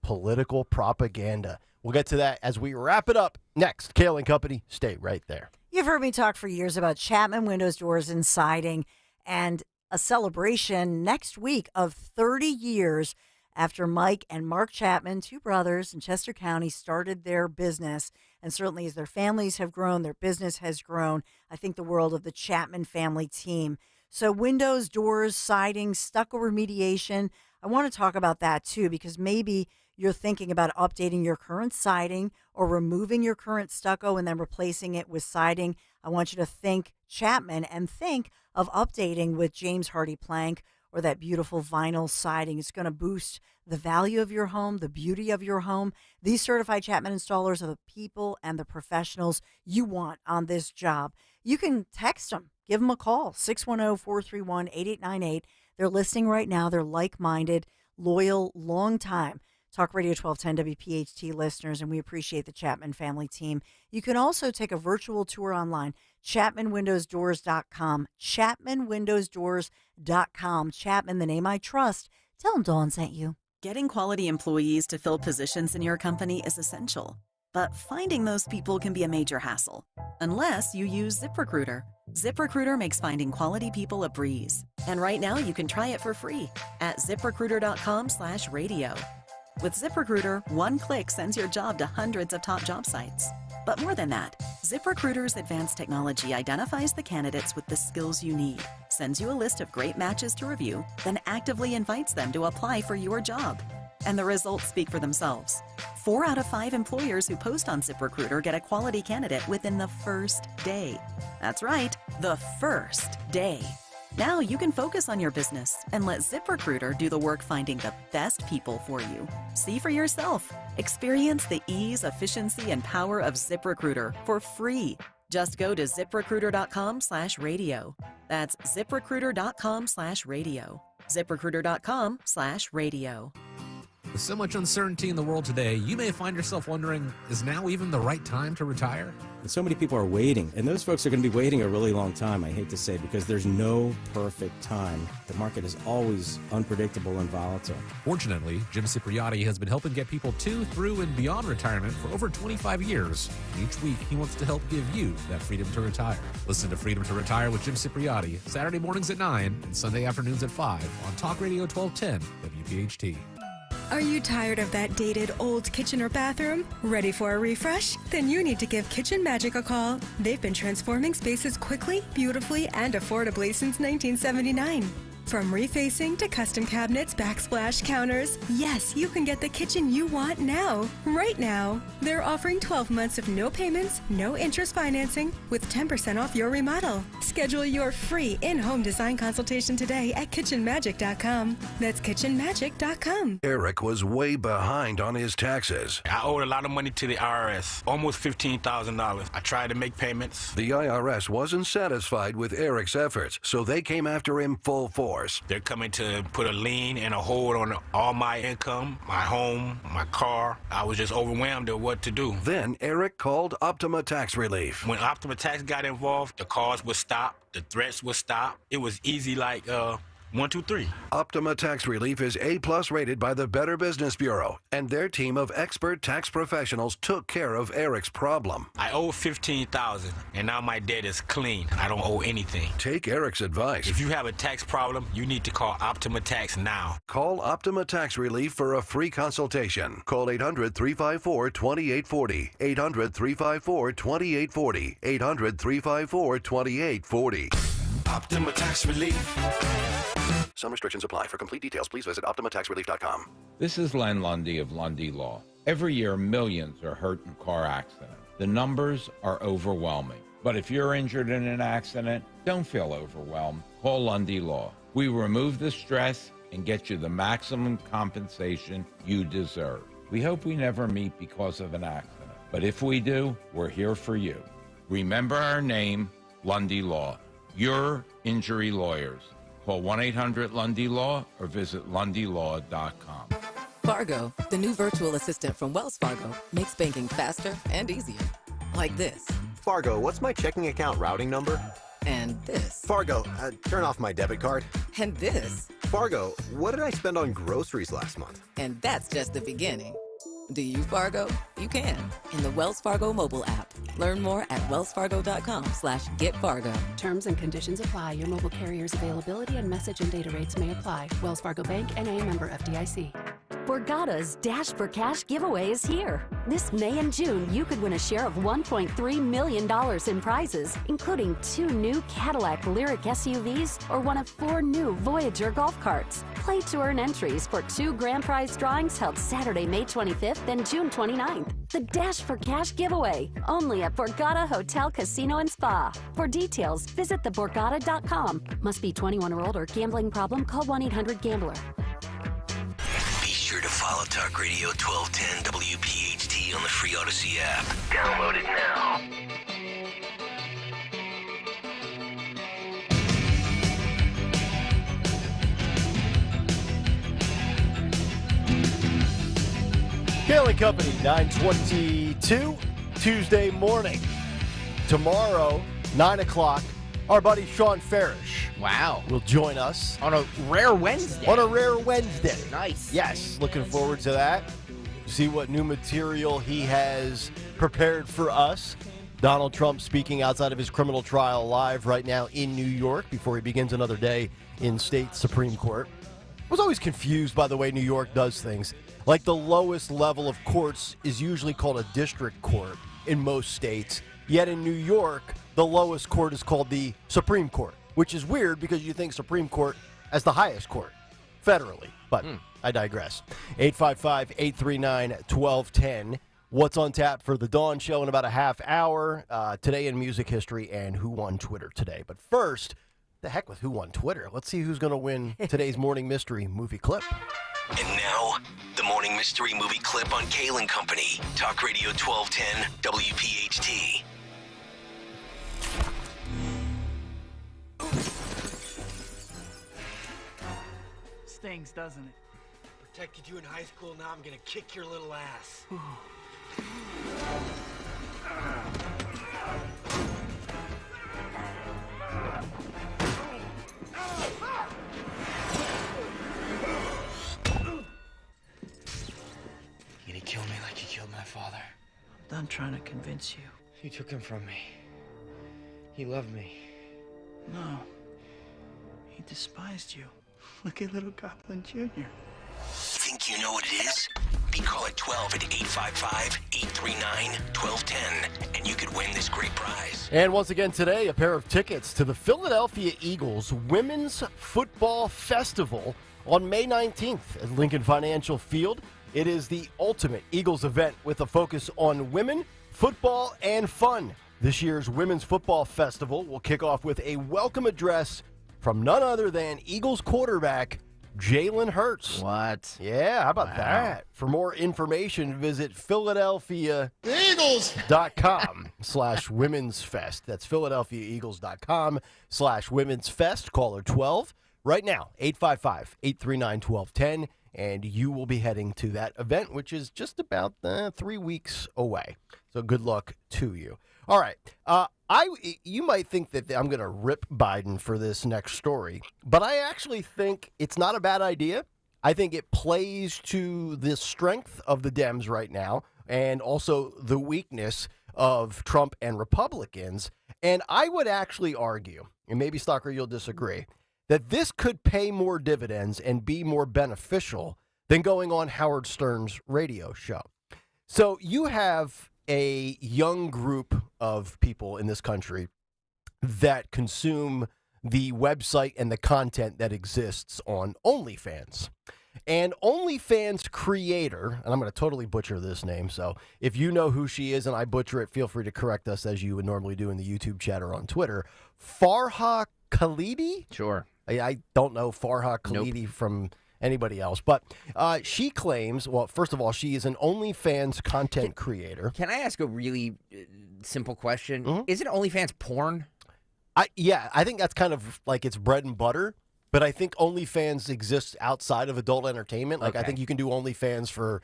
Political propaganda. We'll get to that as we wrap it up next. Kayal and Company, stay right there. You've heard me talk for years about Chapman Windows, Doors, and Siding, and a celebration next week of 30 years after Mike and Mark Chapman, 2 brothers in Chester County, started their business. And certainly as their families have grown, their business has grown. I think the world of the Chapman family team. So windows, doors, siding, stucco remediation. I want to talk about that too, because maybe you're thinking about updating your current siding or removing your current stucco and then replacing it with siding. I want you to think Chapman and think of updating with James Hardy Plank or that beautiful vinyl siding. It's going to boost the value of your home, the beauty of your home. These certified Chapman installers are the people and the professionals you want on this job. You can text them, give them a call, 610-431-8898. They're listening right now. They're like-minded, loyal, long time Talk Radio 1210 WPHT listeners, and we appreciate the Chapman family team. You can also take a virtual tour online, ChapmanWindowsDoors.com, ChapmanWindowsDoors.com. Chapman, the name I trust. Tell them Dawn sent you. Getting quality employees to fill positions in your company is essential, but finding those people can be a major hassle, unless you use ZipRecruiter. ZipRecruiter makes finding quality people a breeze. And right now you can try it for free at ZipRecruiter.com/radio. With ZipRecruiter, one click sends your job to hundreds of top job sites. But more than that, ZipRecruiter's advanced technology identifies the candidates with the skills you need, sends you a list of great matches to review, then actively invites them to apply for your job. And the results speak for themselves. 4 out of 5 employers who post on ZipRecruiter get a quality candidate within the first day. That's right, the first day. Now you can focus on your business and let ZipRecruiter do the work finding the best people for you. See for yourself. Experience the ease, efficiency, and power of ZipRecruiter for free. Just go to ZipRecruiter.com/radio. That's ZipRecruiter.com/radio. ZipRecruiter.com/radio. With so much uncertainty in the world today, you may find yourself wondering, is now even the right time to retire? And so many people are waiting, and those folks are going to be waiting a really long time, I hate to say, because there's no perfect time. The market is always unpredictable and volatile. Fortunately, Jim Cipriotti has been helping get people to, through, and beyond retirement for over 25 years. Each week, he wants to help give you that freedom to retire. Listen to Freedom to Retire with Jim Cipriotti, Saturday mornings at 9 and Sunday afternoons at 5 on Talk Radio 1210 WPHT. Are you tired of that dated old kitchen or bathroom? Ready for a refresh? Then you need to give Kitchen Magic a call. They've been transforming spaces quickly, beautifully, and affordably since 1979. From refacing to custom cabinets, backsplash counters, yes, you can get the kitchen you want now, right now. They're offering 12 months of no payments, no interest financing, with 10% off your remodel. Schedule your free in-home design consultation today at kitchenmagic.com. That's kitchenmagic.com. Eric was way behind on his taxes. I owed a lot of money to the IRS, almost $15,000. I tried to make payments. The IRS wasn't satisfied with Eric's efforts, so they came after him full force. They're coming to put a lien and a hold on all my income, my home, my car. I was just overwhelmed at what to do. Then Eric called Optima Tax Relief. When Optima Tax got involved, the calls would stop, the threats would stop. It was easy like 1, 2, 3. Optima Tax Relief is A+ rated by the Better Business Bureau, and their team of expert tax professionals took care of Eric's problem. I owe $15,000, and now my debt is clean. I don't owe anything. Take Eric's advice. If you have a tax problem, you need to call Optima Tax now. Call Optima Tax Relief for a free consultation. Call 800-354-2840. 800-354-2840. 800-354-2840. Optima Tax Relief. Some restrictions apply. For complete details, please visit OptimaTaxRelief.com. This is Len Lundy of Lundy Law. Every year, millions are hurt in car accidents. The numbers are overwhelming. But if you're injured in an accident, don't feel overwhelmed. Call Lundy Law. We remove the stress and get you the maximum compensation you deserve. We hope we never meet because of an accident. But if we do, we're here for you. Remember our name, Lundy Law. Your injury lawyers. Call 1-800-LUNDY-LAW or visit LundyLaw.com. Fargo, the new virtual assistant from Wells Fargo, makes banking faster and easier. Like this. Fargo, what's my checking account routing number? And this. Fargo, turn off my debit card. And this. Fargo, what did I spend on groceries last month? And that's just the beginning. Do you Fargo? You can in the Wells Fargo mobile app. Learn more at wellsfargo.com/getfargo. Terms and conditions apply. Your mobile carrier's availability and message and data rates may apply. Wells Fargo Bank, N.A. member FDIC. Borgata's Dash for Cash giveaway is here. This May and June, you could win a share of $1.3 million in prizes, including 2 new Cadillac Lyric SUVs or one of 4 new Voyager golf carts. Play to earn entries for 2 grand prize drawings held Saturday, May 25th and June 29th. The Dash for Cash giveaway, only at Borgata Hotel, Casino, and Spa. For details, visit theborgata.com. Must be 21 or older. Gambling problem? Call 1-800-GAMBLER. Be sure to follow Talk Radio 1210 WPHT on the free Odyssey app. Download it now. Kayal Company, 9:22, Tuesday morning. Tomorrow, 9 o'clock, our buddy Sean Farish. Wow. Will join us. On a rare Wednesday. On a rare Wednesday. Nice. Yes, looking forward to that. See what new material he has prepared for us. Donald Trump speaking outside of his criminal trial live right now in New York before he begins another day in state Supreme Court. I was always confused by the way New York does things. Like the lowest level of courts is usually called a district court in most states. Yet in New York, the lowest court is called the Supreme Court, which is weird because you think Supreme Court as the highest court federally. But I digress. 855-839-1210. What's on tap for the Dawn Show in about a half hour. Today in music history and who won Twitter today. But first, the heck with who won Twitter. Let's see who's going to win today's Morning Mystery movie clip. And now, the Morning Mystery Movie Clip on Kayal Company. Talk Radio 1210 WPHT. Stings, doesn't it? Protected you in high school, now I'm gonna kick your little ass. You gonna kill me like you killed my father? I'm done trying to convince you. You took him from me. He loved me. No. He despised you. Look at little Goblin Jr. Think think you know what it is? Be call at 12 at 855-839-1210, and you could win this great prize. And once again today, a pair of tickets to the Philadelphia Eagles Women's Football Festival on May 19th at Lincoln Financial Field. It is the ultimate Eagles event with a focus on women, football, and fun. This year's Women's Football Festival will kick off with a welcome address from none other than Eagles quarterback Jalen Hurts. What? Yeah, how about that? For more information, visit PhiladelphiaEagles.com/Women's Fest. That's PhiladelphiaEagles.com/Women's Fest. Caller 12 right now, 855-839-1210, and you will be heading to that event, which is just about 3 weeks away. So good luck to you. All right. You might think that I'm going to rip Biden for this next story, but I actually think it's not a bad idea. I think it plays to the strength of the Dems right now and also the weakness of Trump and Republicans. And I would actually argue, and maybe Stalker, you'll disagree, that this could pay more dividends and be more beneficial than going on Howard Stern's radio show. So you have a young group of people in this country that consume the website and the content that exists on OnlyFans. And OnlyFans creator, and I'm going to totally butcher this name, so if you know who she is and I butcher it, feel free to correct us as you would normally do in the YouTube chat or on Twitter. Farha Khalidi? Sure. I don't know Farha Khalidi from anybody else, but she claims, well, first of all, she is an OnlyFans content creator. Can I ask a really simple question? Isn't OnlyFans porn? Yeah, I think that's kind of like its bread and butter, but I think OnlyFans exists outside of adult entertainment. Like, I think you can do OnlyFans for,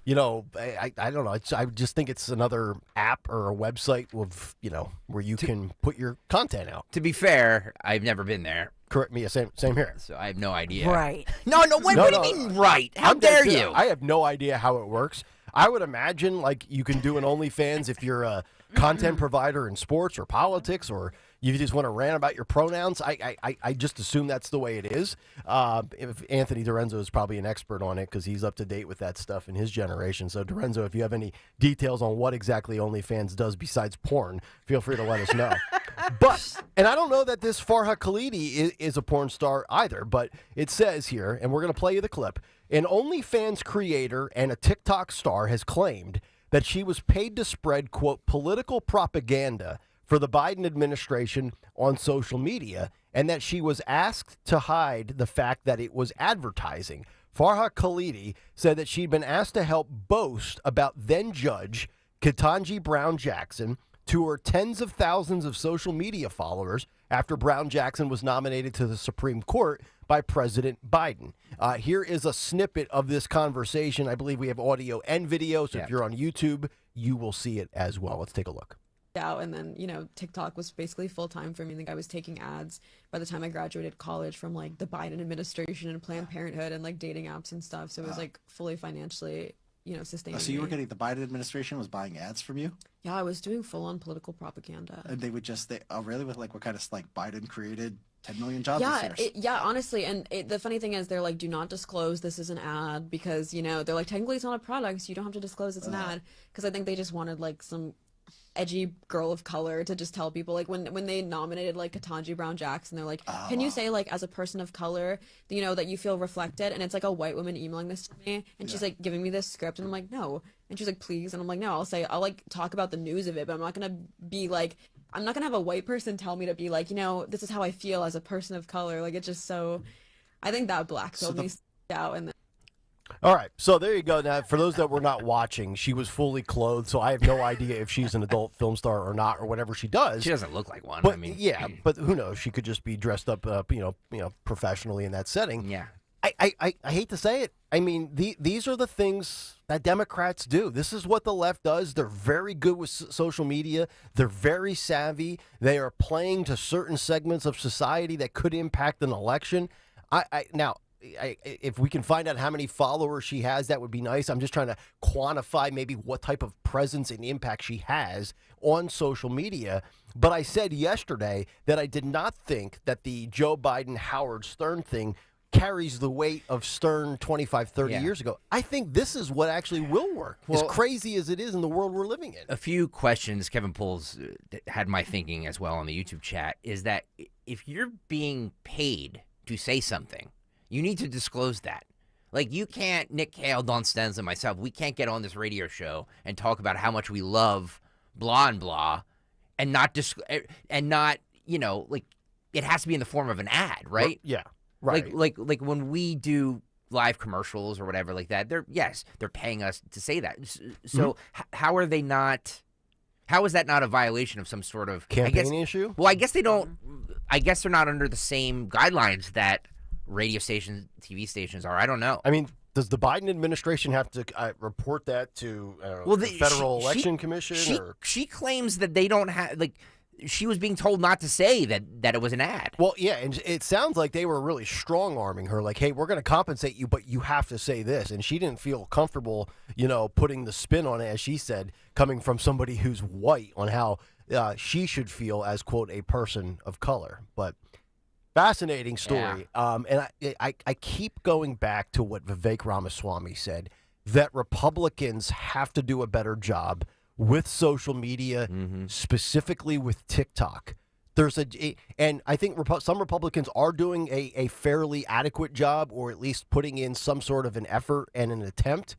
I don't know. I just think it's another app or a website with, where you can put your content out. To be fair, I've never been there. Correct me. Same here. So I have no idea. Right. What do you mean right? How dare you? I have no idea how it works. I would imagine like you can do an OnlyFans if you're a content provider in sports or politics, or you just want to rant about your pronouns. I just assume that's the way it is. If Anthony Dorenzo is probably an expert on it because he's up to date with that stuff in his generation. So Dorenzo, if you have any details on what exactly OnlyFans does besides porn, feel free to let us know. And I don't know that this Farha Khalidi is a porn star either, but it says here, and we're going to play you the clip, an OnlyFans creator and a TikTok star has claimed that she was paid to spread, quote, political propaganda for the Biden administration on social media, and that she was asked to hide the fact that it was advertising. Farha Khalidi said that she'd been asked to help boast about then-Judge Ketanji Brown Jackson to her tens of thousands of social media followers after Brown Jackson was nominated to the Supreme Court by President Biden. Here is a snippet of this conversation. I believe we have audio and video, so if you're on YouTube, you will see it as well. Let's take a look. Out, and then TikTok was basically full-time for me. I think I was taking ads by the time I graduated college from like the Biden administration and Planned Parenthood and like dating apps and stuff, so it was like fully financially sustaining. So you were getting, the Biden administration was buying ads from you? Yeah, I was doing full-on political propaganda. And they would just really, with like what kind of, like, Biden created 10 million jobs this year? Yeah, honestly, and the funny thing is they're like, do not disclose this is an ad, because they're like, technically it's not a product, so you don't have to disclose it's an ad, because I think they just wanted like some edgy girl of color to just tell people, like when they nominated like Ketanji Brown Jackson, they're like, can you say like as a person of color that you feel reflected? And it's like a white woman emailing this to me, and she's like giving me this script, and I'm like, no, and she's like, please, and I'm like, no, I'll like talk about the news of it, but I'm not gonna be like, I'm not gonna have a white person tell me to be like, this is how I feel as a person of color. Like, it's just so, I think that blackpilled me out. And then all right, so there you go. Now, for those that were not watching, she was fully clothed, so I have no idea if she's an adult film star or not, or whatever she does. She doesn't look like one. But, but who knows? She could just be dressed up, professionally in that setting. Yeah. I hate to say it. I mean, these are the things that Democrats do. This is what the left does. They're very good with social media. They're very savvy. They are playing to certain segments of society that could impact an election. Now, if we can find out how many followers she has, that would be nice. I'm just trying to quantify maybe what type of presence and impact she has on social media. But I said yesterday that I did not think that the Joe Biden Howard Stern thing carries the weight of Stern 25, 30 years ago. I think this is what actually will work, as crazy as it is in the world we're living in. A few questions Kevin Pools had my thinking as well on the YouTube chat is that if you're being paid to say something, you need to disclose that. Like, you can't, Nick Kayal, Don Stensland, and myself, we can't get on this radio show and talk about how much we love blah and blah and not, you know, like, it has to be in the form of an ad, right? Yeah, right. Like when we do live commercials or whatever like that, they're paying us to say that. So how are they not? How is that not a violation of some sort of campaign issue? Well, I guess they don't. I guess they're not under the same guidelines that radio stations, TV stations are. I don't know. I mean, does the Biden administration have to report that to the Federal Election Commission? She claims that they don't have, like, she was being told not to say that it was an ad. Well, yeah, and it sounds like they were really strong-arming her, like, hey, we're going to compensate you, but you have to say this. And she didn't feel comfortable, you know, putting the spin on it, as she said, coming from somebody who's white, on how she should feel as, quote, a person of color. But fascinating story. Yeah. And I keep going back to what Vivek Ramaswamy said, that Republicans have to do a better job with social media, specifically with TikTok. And I think some Republicans are doing a fairly adequate job, or at least putting in some sort of an effort and an attempt.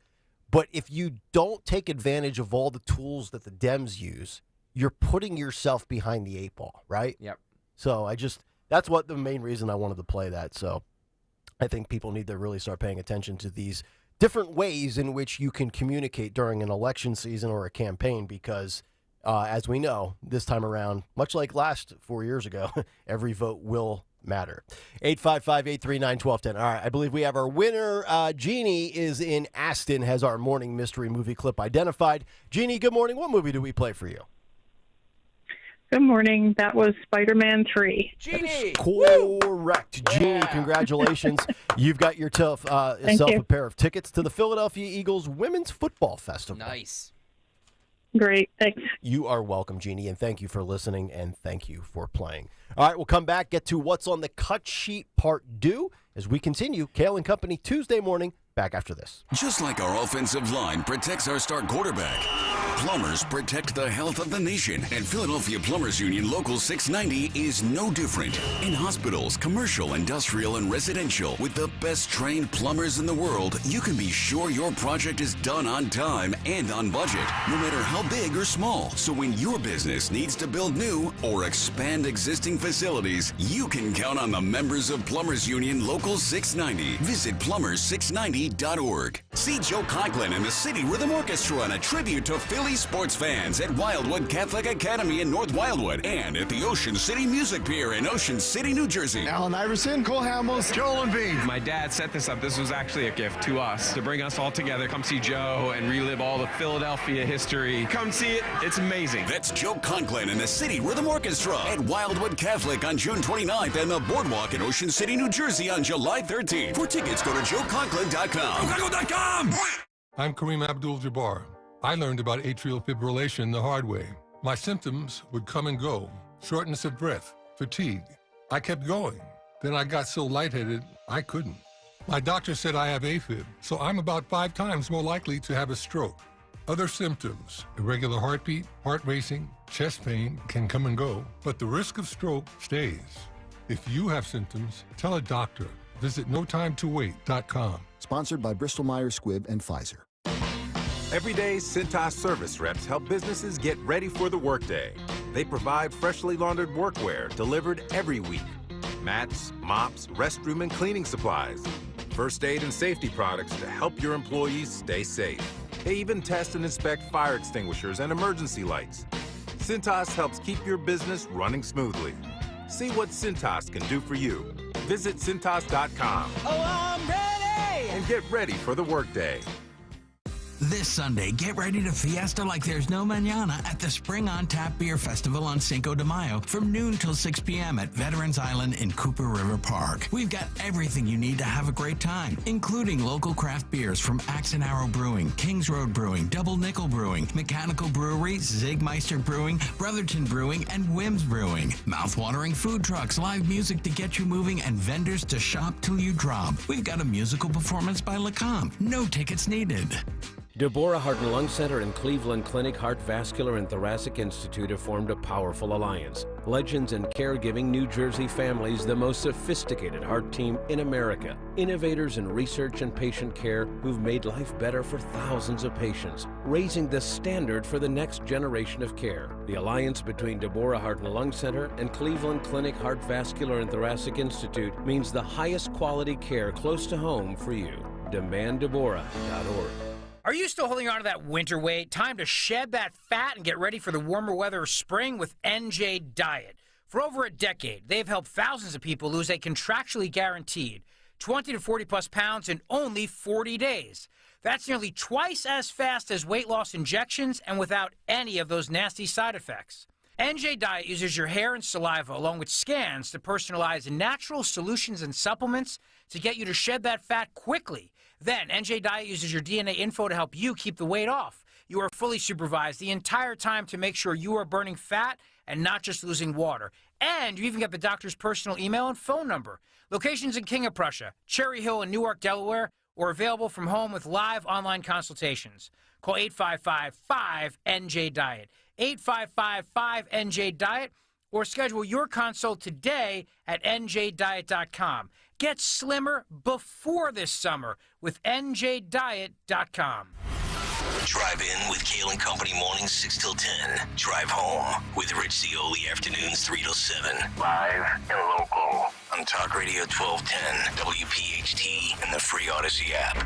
But if you don't take advantage of all the tools that the Dems use, you're putting yourself behind the eight ball, right? Yep. So that's what the main reason I wanted to play that. So I think people need to really start paying attention to these different ways in which you can communicate during an election season or a campaign, because as we know, this time around, much like last 4 years ago, every vote will matter. 855-839-1210. All right, I believe we have our winner. Jeannie is in Aston, has our morning mystery movie clip identified. Jeannie, good morning. What movie do we play for you? Good morning. That was Spider-Man 3. Jeannie! Correct. Jeannie, congratulations. You've got yourself a pair of tickets to the Philadelphia Eagles Women's Football Festival. Nice. Great. Thanks. You are welcome, Jeannie, and thank you for listening, and thank you for playing. All right, we'll come back, get to What's on the Cut Sheet Part 2 as we continue. Kayal and Company, Tuesday morning, back after this. Just like our offensive line protects our star quarterback, plumbers protect the health of the nation, and Philadelphia Plumbers Union Local 690 is no different. In hospitals, commercial, industrial, and residential, with the best trained plumbers in the world, you can be sure your project is done on time and on budget, no matter how big or small. So when your business needs to build new or expand existing facilities, you can count on the members of Plumbers Union Local 690. Visit plumbers690.org. See Joe Conklin and the City Rhythm Orchestra on a tribute to Philly sports fans at Wildwood Catholic Academy in North Wildwood and at the Ocean City Music Pier in Ocean City, New Jersey. Alan Iverson, Cole Hamels, Joel Embiid. My dad set this up. This was actually a gift to us to bring us all together, come see Joe and relive all the Philadelphia history. Come see it. It's amazing. That's Joe Conklin and the City Rhythm Orchestra at Wildwood Catholic on June 29th and the Boardwalk in Ocean City, New Jersey on July 13th. For tickets, go to joeconklin.com. JoeConklin.com. I'm Kareem Abdul-Jabbar. I learned about atrial fibrillation the hard way. My symptoms would come and go, shortness of breath, fatigue. I kept going. Then I got so lightheaded, I couldn't. My doctor said I have AFib, so I'm about 5 times more likely to have a stroke. Other symptoms, irregular heartbeat, heart racing, chest pain can come and go, but the risk of stroke stays. If you have symptoms, tell a doctor. Visit notimetowait.com. Sponsored by Bristol-Myers Squibb and Pfizer. Every day, Cintas service reps help businesses get ready for the workday. They provide freshly laundered workwear delivered every week. Mats, mops, restroom and cleaning supplies. First aid and safety products to help your employees stay safe. They even test and inspect fire extinguishers and emergency lights. Cintas helps keep your business running smoothly. See what Cintas can do for you. Visit Cintas.com. Oh, I'm ready! And get ready for the workday. This Sunday, get ready to fiesta like there's no mañana at the Spring on Tap Beer Festival on Cinco de Mayo from noon till 6 p.m. at Veterans Island in Cooper River Park. We've got everything you need to have a great time, including local craft beers from Axe and Arrow Brewing, Kings Road Brewing, Double Nickel Brewing, Mechanical Brewery, Zigmeister Brewing, Brotherton Brewing, and Wims Brewing. Mouth-watering food trucks, live music to get you moving, and vendors to shop till you drop. We've got a musical performance by Lacombe. No tickets needed. Deborah Heart and Lung Center and Cleveland Clinic Heart Vascular and Thoracic Institute have formed a powerful alliance. Legends in Caregiving New Jersey families, the most sophisticated heart team in America. Innovators in research and patient care who've made life better for thousands of patients, raising the standard for the next generation of care. The alliance between Deborah Heart and Lung Center and Cleveland Clinic Heart Vascular and Thoracic Institute means the highest quality care close to home for you. DemandDeborah.org. Are you still holding on to that winter weight? Time to shed that fat and get ready for the warmer weather of spring with NJ Diet. For over a decade, they've helped thousands of people lose a contractually guaranteed 20 to 40 plus pounds in only 40 days. That's nearly twice as fast as weight loss injections and without any of those nasty side effects. NJ Diet uses your hair and saliva along with scans to personalize natural solutions and supplements to get you to shed that fat quickly. Then, NJ Diet uses your DNA info to help you keep the weight off. You are fully supervised the entire time to make sure you are burning fat and not just losing water. And you even get the doctor's personal email and phone number. Locations in King of Prussia, Cherry Hill, and Newark, Delaware, or available from home with live online consultations. Call 855-5NJ-DIET, 855-5NJ-DIET, or schedule your consult today at njdiet.com. Get slimmer before this summer with njdiet.com. Drive in with Kayal and Company mornings 6 till 10. Drive home with Rich Zioli afternoons 3 till 7. Live and local on Talk Radio 1210, WPHT, and the free Odyssey app.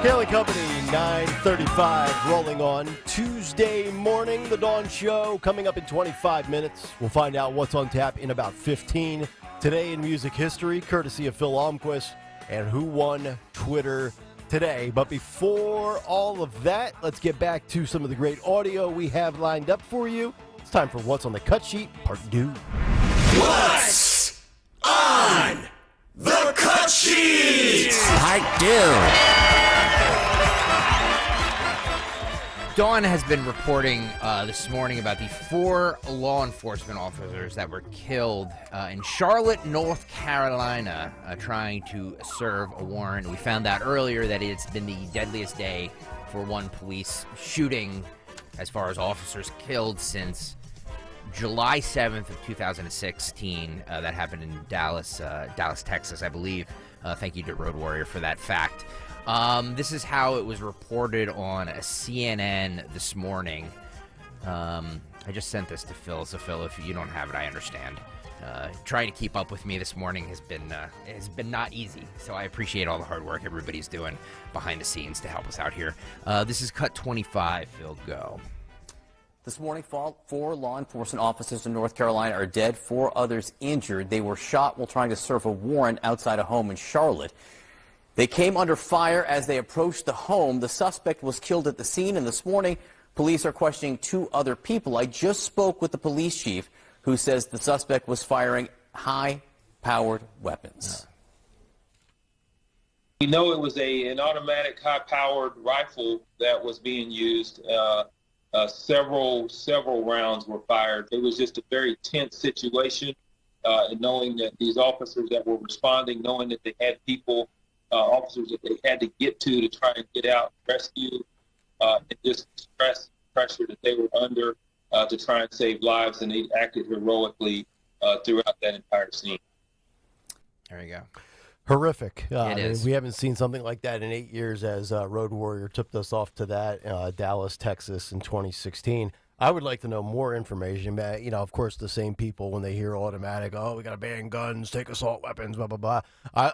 Kayal Company, 9:35, rolling on Tuesday morning. The Dawn Show coming up in 25 minutes. We'll find out what's on tap in about 15. Today in music history, courtesy of Phil Almquist, and who won Twitter today. But before all of that, let's get back to some of the great audio we have lined up for you. It's time for What's on the Cut Sheet, Part 2. What's on the Cut Sheet? Part 2. Dawn has been reporting this morning about the 4 law enforcement officers that were killed in Charlotte, North Carolina, trying to serve a warrant. We found out earlier that it's been the deadliest day for one police shooting as far as officers killed since July 7th of 2016. That happened in Dallas, Texas, I believe. Thank you to Road Warrior for that fact. This is how it was reported on CNN this morning. I just sent this to Phil, so Phil, if you don't have it, I understand. Trying to keep up with me this morning has been not easy, so I appreciate all the hard work everybody's doing behind the scenes to help us out here. This is cut 25. Phil, go. This morning, 4 law enforcement officers in North Carolina are dead, 4 others injured. They were shot while trying to serve a warrant outside a home in Charlotte. They came under fire as they approached the home. The suspect was killed at the scene, and this morning, police are questioning 2 other people. I just spoke with the police chief, who says the suspect was firing high-powered weapons. We know it was an automatic high-powered rifle that was being used. Several rounds were fired. It was just a very tense situation, and knowing that these officers that were responding, knowing that they had people, officers that they had to get to try and get out and rescue, and just stress, pressure that they were under to try and save lives, and they acted heroically throughout that entire scene. There you go. Horrific. It is. We haven't seen something like that in 8 years, as Road Warrior tipped us off to that, Dallas, Texas in 2016. I would like to know more information. Of course, the same people, when they hear automatic, we got to ban guns, take assault weapons, blah, blah, blah.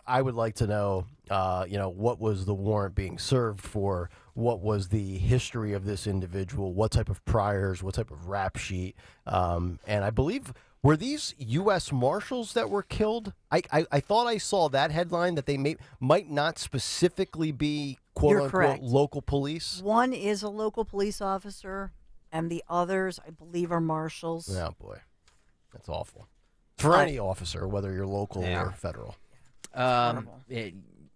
I would like to know, what was the warrant being served for? What was the history of this individual? What type of priors? What type of rap sheet? And I believe, were these U.S. Marshals that were killed? I thought I saw that headline that they might not specifically be, quote-unquote, local police. One is a local police officer, and the others, I believe, are marshals. Oh, boy. That's awful. For any officer, whether you're local or federal.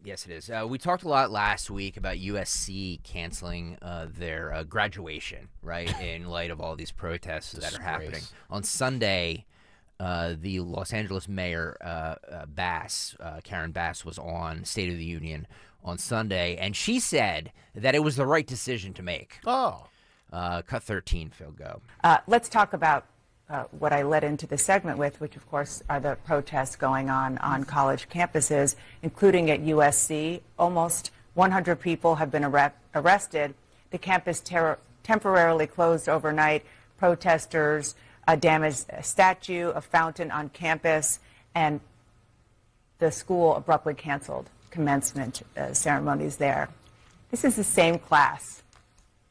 Yes, it is. We talked a lot last week about USC canceling their graduation, right, in light of all these protests that are happening. On Sunday, the Los Angeles mayor, Karen Bass, was on State of the Union on Sunday, and she said that it was the right decision to make. Cut 13, Phil, go. Let's talk about what I led into the segment with, which, of course, are the protests going on college campuses, including at USC. Almost 100 people have been arrested. The campus temporarily closed overnight. Protesters damaged a statue, a fountain on campus, and the school abruptly canceled commencement ceremonies there. This is the same class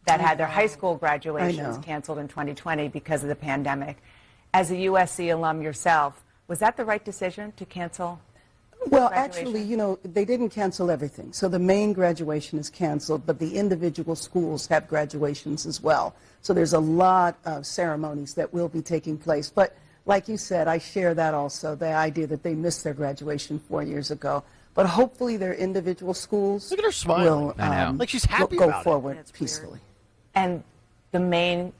that had their high school graduations canceled in 2020 because of the pandemic. As a USC alum yourself, was that the right decision to cancel? Well, actually, they didn't cancel everything. So the main graduation is canceled, but the individual schools have graduations as well. So there's a lot of ceremonies that will be taking place. But like you said, I share that also, the idea that they missed their graduation 4 years ago. But hopefully their individual schools Look at her smiling. will like she's happy go about forward it. peacefully. And the main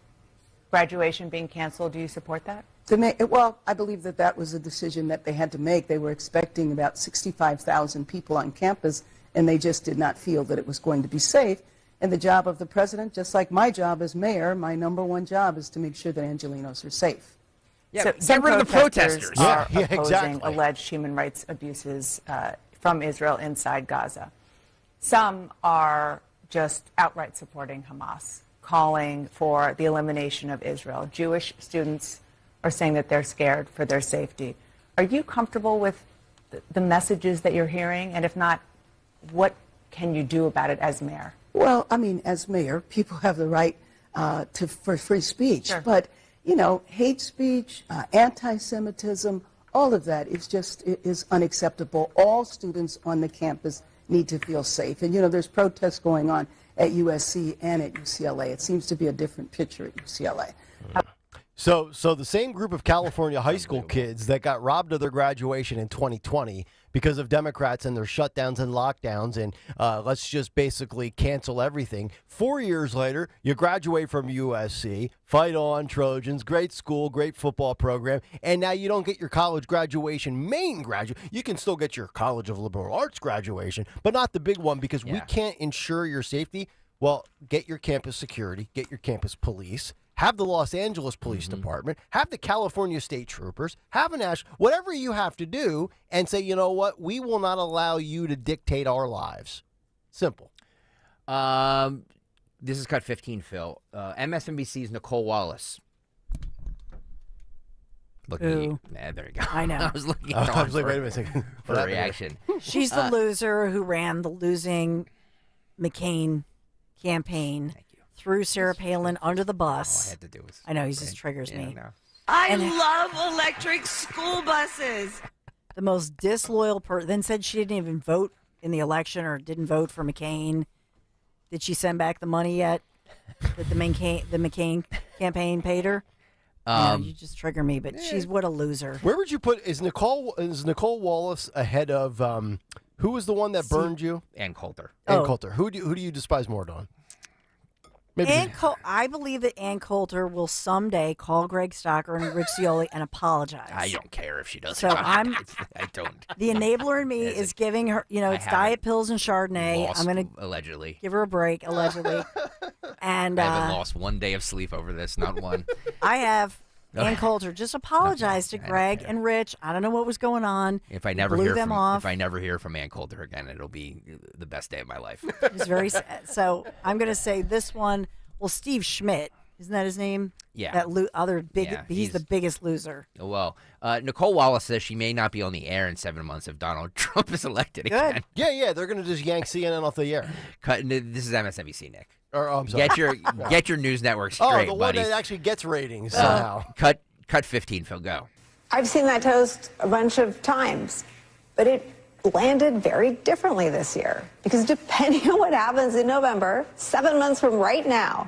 graduation being canceled, do you support that? Well, I believe that was a decision that they had to make. They were expecting about 65,000 people on campus, and they just did not feel that it was going to be safe. And the job of the president, just like my job as mayor, my number one job is to make sure that Angelenos are safe. Yeah, So get some rid of the protesters. are opposing alleged human rights abuses from Israel inside Gaza. Some are just outright supporting Hamas, calling for the elimination of Israel. Jewish students are saying that they're scared for their safety. Are you comfortable with the messages that you're hearing? And if not, what can you do about it as mayor? Well, I mean, as mayor, people have the right for free speech. Sure. But, hate speech, anti-Semitism, all of that is unacceptable. All students on the campus need to feel safe. And, there's protests going on at USC and at UCLA. It seems to be a different picture at UCLA. So the same group of California high school kids that got robbed of their graduation in 2020 because of Democrats and their shutdowns and lockdowns and let's just basically cancel everything. 4 years later, you graduate from USC, fight on, Trojans, great school, great football program, and now you don't get your college graduation, main graduate. You can still get your College of Liberal Arts graduation, but not the big one because we can't ensure your safety. Well, get your campus security, get your campus police. Have the Los Angeles Police Department, have the California State Troopers, have whatever you have to do, and say, you know what, we will not allow you to dictate our lives. Simple. This is cut 15, Phil. MSNBC's Nicole Wallace. Looking at you. There you go. I know. I was looking at I was like, wait a second. for a reaction. She's the loser who ran the losing McCain campaign. Threw Sarah Palin under the bus. All I had to do was. I know, he just triggers me. I love electric school buses. The most disloyal person. Then said she didn't even vote in the election or didn't vote for McCain. Did she send back the money yet that the McCain campaign paid her? You just trigger me, but she's what a loser. Where would you put is Nicole Wallace ahead of who was the one that burned you? Ann Coulter. Ann Coulter. Who do you despise more, Dawn? I believe that Ann Coulter will someday call Greg Stocker and Rich Cioli and apologize. I don't care if she does. So I don't. The enabler in me is giving her, it's diet pills and Chardonnay. I'm going to allegedly give her a break, allegedly. And I haven't lost one day of sleep over this, not one. I have. Ann Coulter, just apologize to Greg and Rich. I don't know what was going on. If I never hear from Ann Coulter again, it'll be the best day of my life. It's very sad. So I'm going to say this one. Well, Steve Schmidt Isn't that his name? Yeah. That Yeah, he's the biggest loser. Well, Nicole Wallace says she may not be on the air in 7 months if Donald Trump is elected again. Yeah, they're going to just yank CNN off the air. This is MSNBC, Nick. I'm sorry. Get your news network straight, the one buddy. that actually gets ratings somehow. Cut 15, Phil, go. I've seen that toast a bunch of times, but it landed very differently this year. Because depending on what happens in November, 7 months from right now,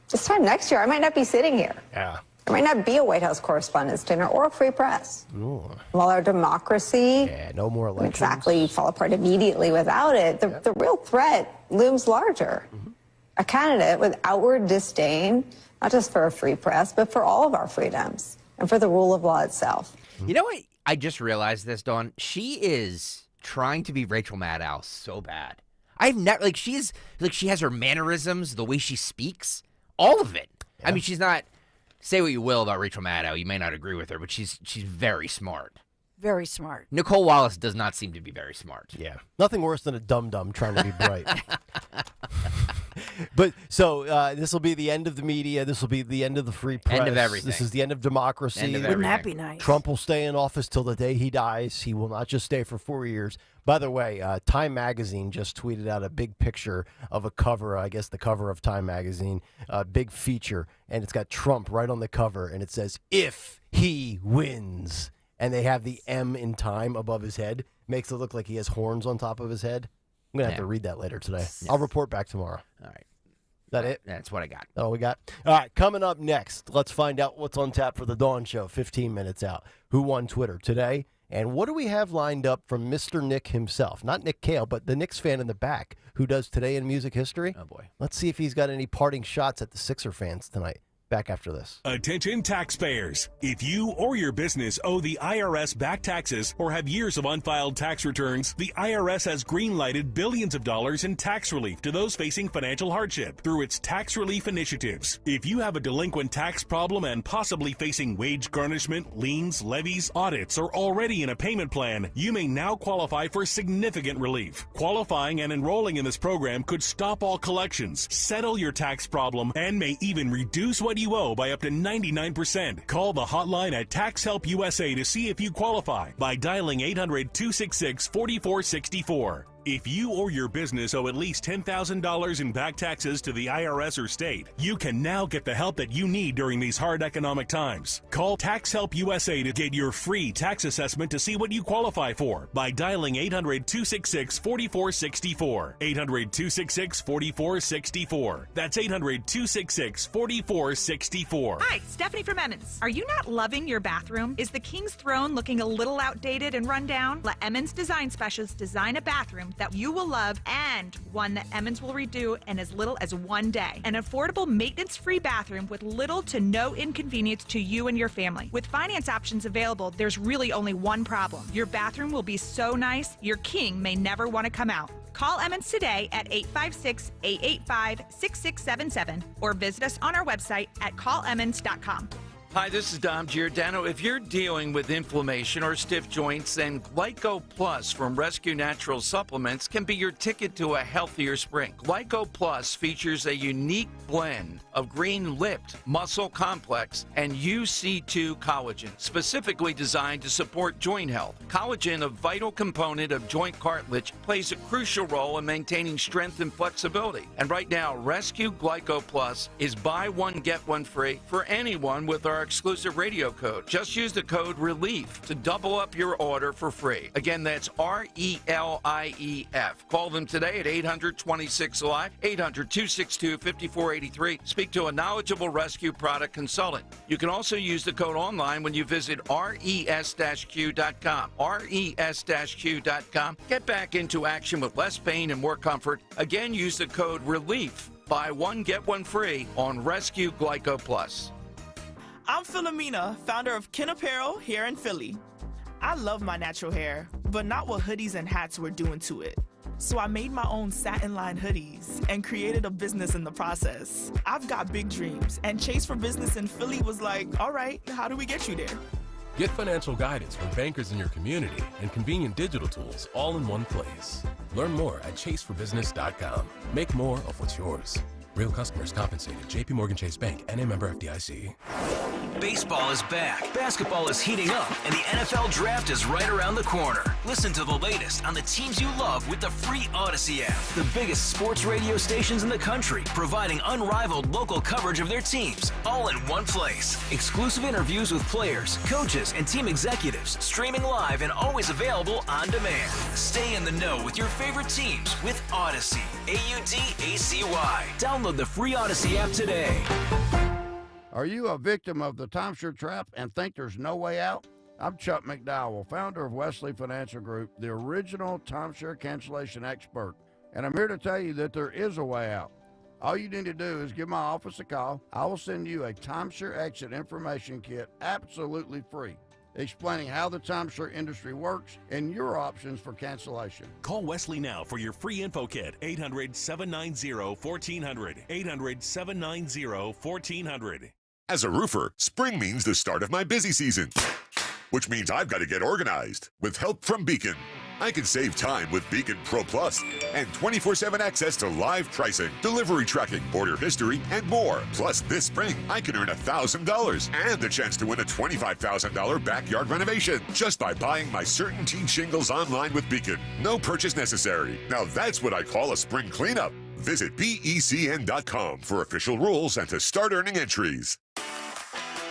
this time next year, I might not be sitting here. Yeah. There might not be a White House Correspondents' Dinner or a free press. Ooh. While our democracy no more elections. exactly fall apart immediately without it, the real threat looms larger. A candidate with outward disdain, not just for a free press, but for all of our freedoms and for the rule of law itself. You know what? I just realized this, Dawn. She is trying to be Rachel Maddow so bad. I've never she has her mannerisms, the way she speaks, all of it. Yeah. I mean, she's not. Say what you will about Rachel Maddow, you may not agree with her, but she's very smart. Very smart. Nicole Wallace does not seem to be very smart. Yeah, nothing worse than a dum-dum trying to be bright. But so this will be the end of the media. This will be the end of the free press. End of everything. This is the end of democracy. End of Wouldn't that be nice? Trump will stay in office till the day he dies. He will not just stay for 4 years. By the way, Time Magazine just tweeted out a big picture of a cover, I guess the cover of Time Magazine, a big feature, and it's got Trump right on the cover, and it says, "If he wins." And they have the M in time above his head. Makes it look like he has horns on top of his head. I'm going to have to read that later today. I'll report back tomorrow. All right. Is that it? That's what I got. All we got? All right, coming up next, let's find out what's on tap for the Dawn Show, 15 minutes out. Who won Twitter today? And what do we have lined up from Mr. Nick himself? Not Nick Kayal, but the Knicks fan in the back who does Today in Music History. Oh, boy. Let's see if he's got any parting shots at the Sixer fans tonight. Back after this. Attention taxpayers. If you or your business owe the IRS back taxes or have years of unfiled tax returns, the IRS has green-lighted billions of dollars in tax relief to those facing financial hardship through its tax relief initiatives. If you have a delinquent tax problem and possibly facing wage garnishment, liens, levies, audits, or already in a payment plan, you may now qualify for significant relief. Qualifying and enrolling in this program could stop all collections, settle your tax problem, and may even reduce what you owe by up to 99%. Call the hotline at Tax Help USA to see if you qualify by dialing 800-266-4464. If you or your business owe at least $10,000 in back taxes to the IRS or state, you can now get the help that you need during these hard economic times. Call Tax Help USA to get your free tax assessment to see what you qualify for by dialing 800-266-4464. 800-266-4464. That's 800-266-4464. Hi, Stephanie from Emmons. Are you not loving your bathroom? Is the King's Throne looking a little outdated and run down? Let Emmons Design Specialists design a bathroom that you will love and one that Emmons will redo in as little as 1 day. An affordable, maintenance-free bathroom with little to no inconvenience to you and your family. With finance options available, there's really only one problem. Your bathroom will be so nice, your king may never want to come out. Call Emmons today at 856-885-6677 or visit us on our website at callemmons.com. Hi, this is Dom Giordano. If you're dealing with inflammation or stiff joints, then Glyco Plus from Rescue Natural Supplements can be your ticket to a healthier spring. Glyco Plus features a unique blend of green-lipped muscle complex and UC2 collagen, specifically designed to support joint health. Collagen, a vital component of joint cartilage, plays a crucial role in maintaining strength and flexibility. And right now, Rescue Glyco Plus is buy one, get one free for anyone with our exclusive radio code. Just use the code RELIEF to double up your order for free. Again, that's RELIEF. Call them today at 800-26-ALIVE, 800-262-5483. Speak to a knowledgeable rescue product consultant. You can also use the code online when you visit res-q.com. res-q.com. Get back into action with less pain and more comfort. Again, use the code RELIEF. Buy one, get one free on Rescue Glyco Plus. I'm Philomena, founder of Kin Apparel here in Philly. I love my natural hair, but not what hoodies and hats were doing to it. So I made my own satin-lined hoodies and created a business in the process. I've got big dreams, and Chase for Business in Philly was like, all right, how do we get you there? Get financial guidance from bankers in your community and convenient digital tools all in one place. Learn more at chaseforbusiness.com. Make more of what's yours. Real customers compensated. JP Morgan Chase Bank, N.A. member FDIC. Baseball is back, basketball is heating up, and the NFL Draft is right around the corner. Listen to the latest on the teams you love with the free Odyssey app. The biggest sports radio stations in the country, providing unrivaled local coverage of their teams, all in one place. Exclusive interviews with players, coaches, and team executives, streaming live and always available on demand. Stay in the know with your favorite teams with Odyssey. AUDACY. Download the free Odyssey app today. Are you a victim of the timeshare trap and think there's no way out? I'm Chuck McDowell, founder of Wesley Financial Group, the original timeshare cancellation expert, and I'm here to tell you that there is a way out. All you need to do is give my office a call. I will send you a timeshare exit information kit absolutely free, explaining how the timeshare industry works and your options for cancellation. Call Wesley now for your free info kit. 800-790-1400. 800-790-1400. As a roofer, spring means the start of my busy season, which means I've got to get organized. With help from Beacon, I can save time with Beacon Pro Plus and 24/7 access to live pricing, delivery tracking, order history, and more. Plus, this spring, I can earn $1,000 and the chance to win a $25,000 backyard renovation just by buying my CertainTeed shingles online with Beacon. No purchase necessary. Now that's what I call a spring cleanup. Visit BECN.com for official rules and to start earning entries.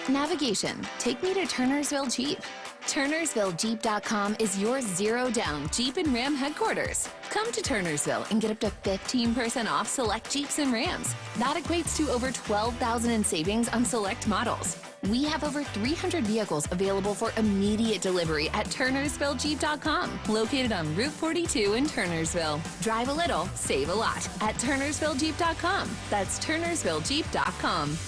Navigation. Take me to Turnersville Jeep. TurnersvilleJeep.com is your zero-down Jeep and Ram headquarters. Come to Turnersville and get up to 15% off select Jeeps and Rams. That equates to over $12,000 in savings on select models. We have over 300 vehicles available for immediate delivery at TurnersvilleJeep.com, located on Route 42 in Turnersville. Drive a little, save a lot at TurnersvilleJeep.com. That's TurnersvilleJeep.com.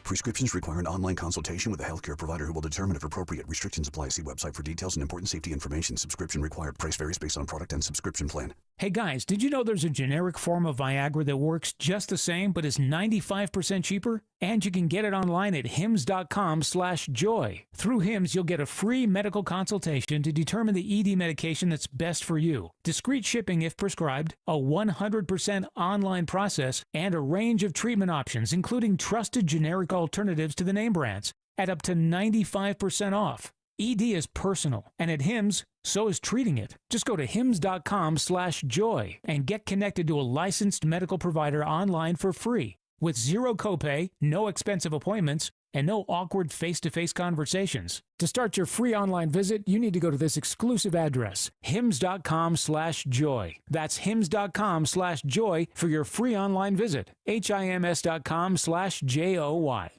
Prescriptions require an online consultation with a healthcare provider who will determine if appropriate. Restrictions apply. See website for details and important safety information. Subscription required. Price varies based on product and subscription plan. Hey guys, did you know there's a generic form of Viagra that works just the same but is 95% cheaper? And you can get it online at hims.com/joy. Through Hims, you'll get a free medical consultation to determine the ED medication that's best for you. Discreet shipping if prescribed, a 100% online process, and a range of treatment options, including trusted generic alternatives to the name brands, at up to 95% off. ED is personal, and at Hims, so is treating it. Just go to hims.com/joy and get connected to a licensed medical provider online for free, with zero copay, no expensive appointments, and no awkward face-to-face conversations. To start your free online visit, you need to go to this exclusive address, hims.com/joy. That's hims.com/joy for your free online visit. hims.com/joy.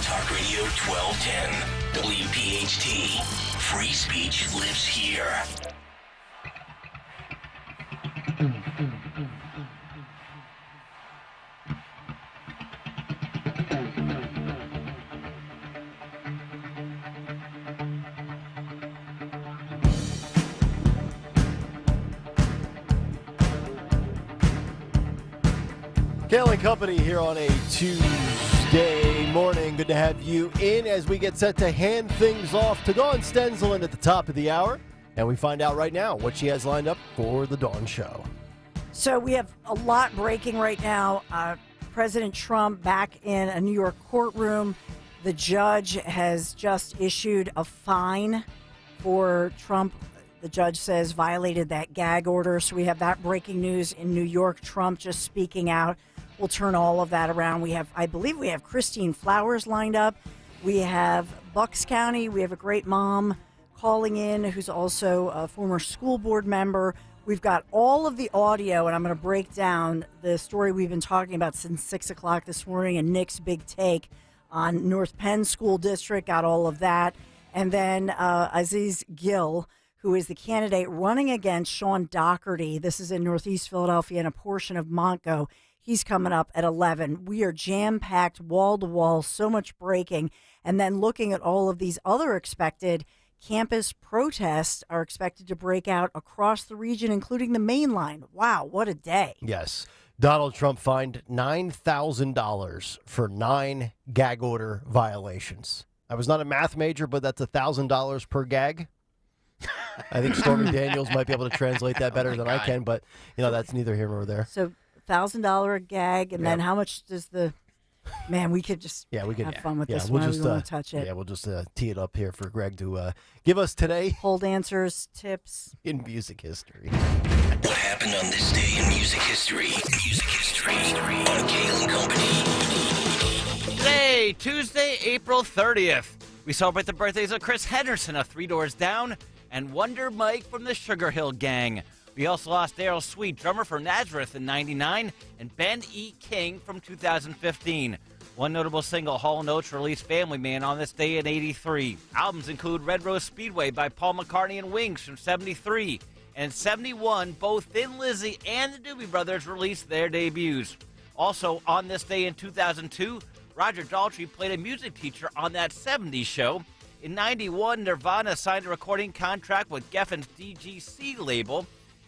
Talk Radio 1210, WPHT. Free speech lives here. Kayal and Company here on a Tuesday morning. Good to have you in as we get set to hand things off to Dawn Stensland at the top of the hour. And we find out right now what she has lined up for the Dawn Show. So we have a lot breaking right now. President Trump back in a New York courtroom. The judge has just issued a fine for Trump. The judge says violated that gag order. So we have that breaking news in New York. Trump just speaking out. We'll turn all of that around. I believe we have Christine Flowers lined up. We have Bucks County. We have a great mom calling in who's also a former school board member. We've got all of the audio, and I'm going to break down the story we've been talking about since 6 o'clock this morning and Nick's big take on North Penn School District. Got all of that. And then Aziz Gill, who is the candidate running against Sean Doherty. This is in Northeast Philadelphia and a portion of Montgo. He's coming up at 11. We are jam-packed, wall-to-wall, so much breaking. And then looking at all of these other expected campus protests are expected to break out across the region, including the Main Line. Wow, what a day. Yes. Donald Trump fined $9,000 for 9 gag order violations. I was not a math major, but that's $1,000 per gag. I think Stormy Daniels might be able to translate that better than I can, but, that's neither here nor there. So $1,000 gag, and then Yep. how much does the... Man, we could just we could have fun with this we'll one. just We won't touch it. Yeah, we'll just tee it up here for Greg to give us today. Hold answers, tips. In music history. What happened on this day in music history? Music history on Kayal and Company. Today, Tuesday, April 30th, we celebrate the birthdays of Chris Henderson of Three Doors Down and Wonder Mike from the Sugar Hill Gang. We also lost Daryl Sweet, drummer from Nazareth in 99, and Ben E. King from 2015. One notable single, Hall & Oates released Family Man on this day in 83. Albums include Red Rose Speedway by Paul McCartney and Wings from 73. And in 71, both Thin Lizzy and the Doobie Brothers released their debuts. Also, on this day in 2002, Roger Daltrey played a music teacher on That 70s Show. In 91, Nirvana signed a recording contract with Geffen's DGC label.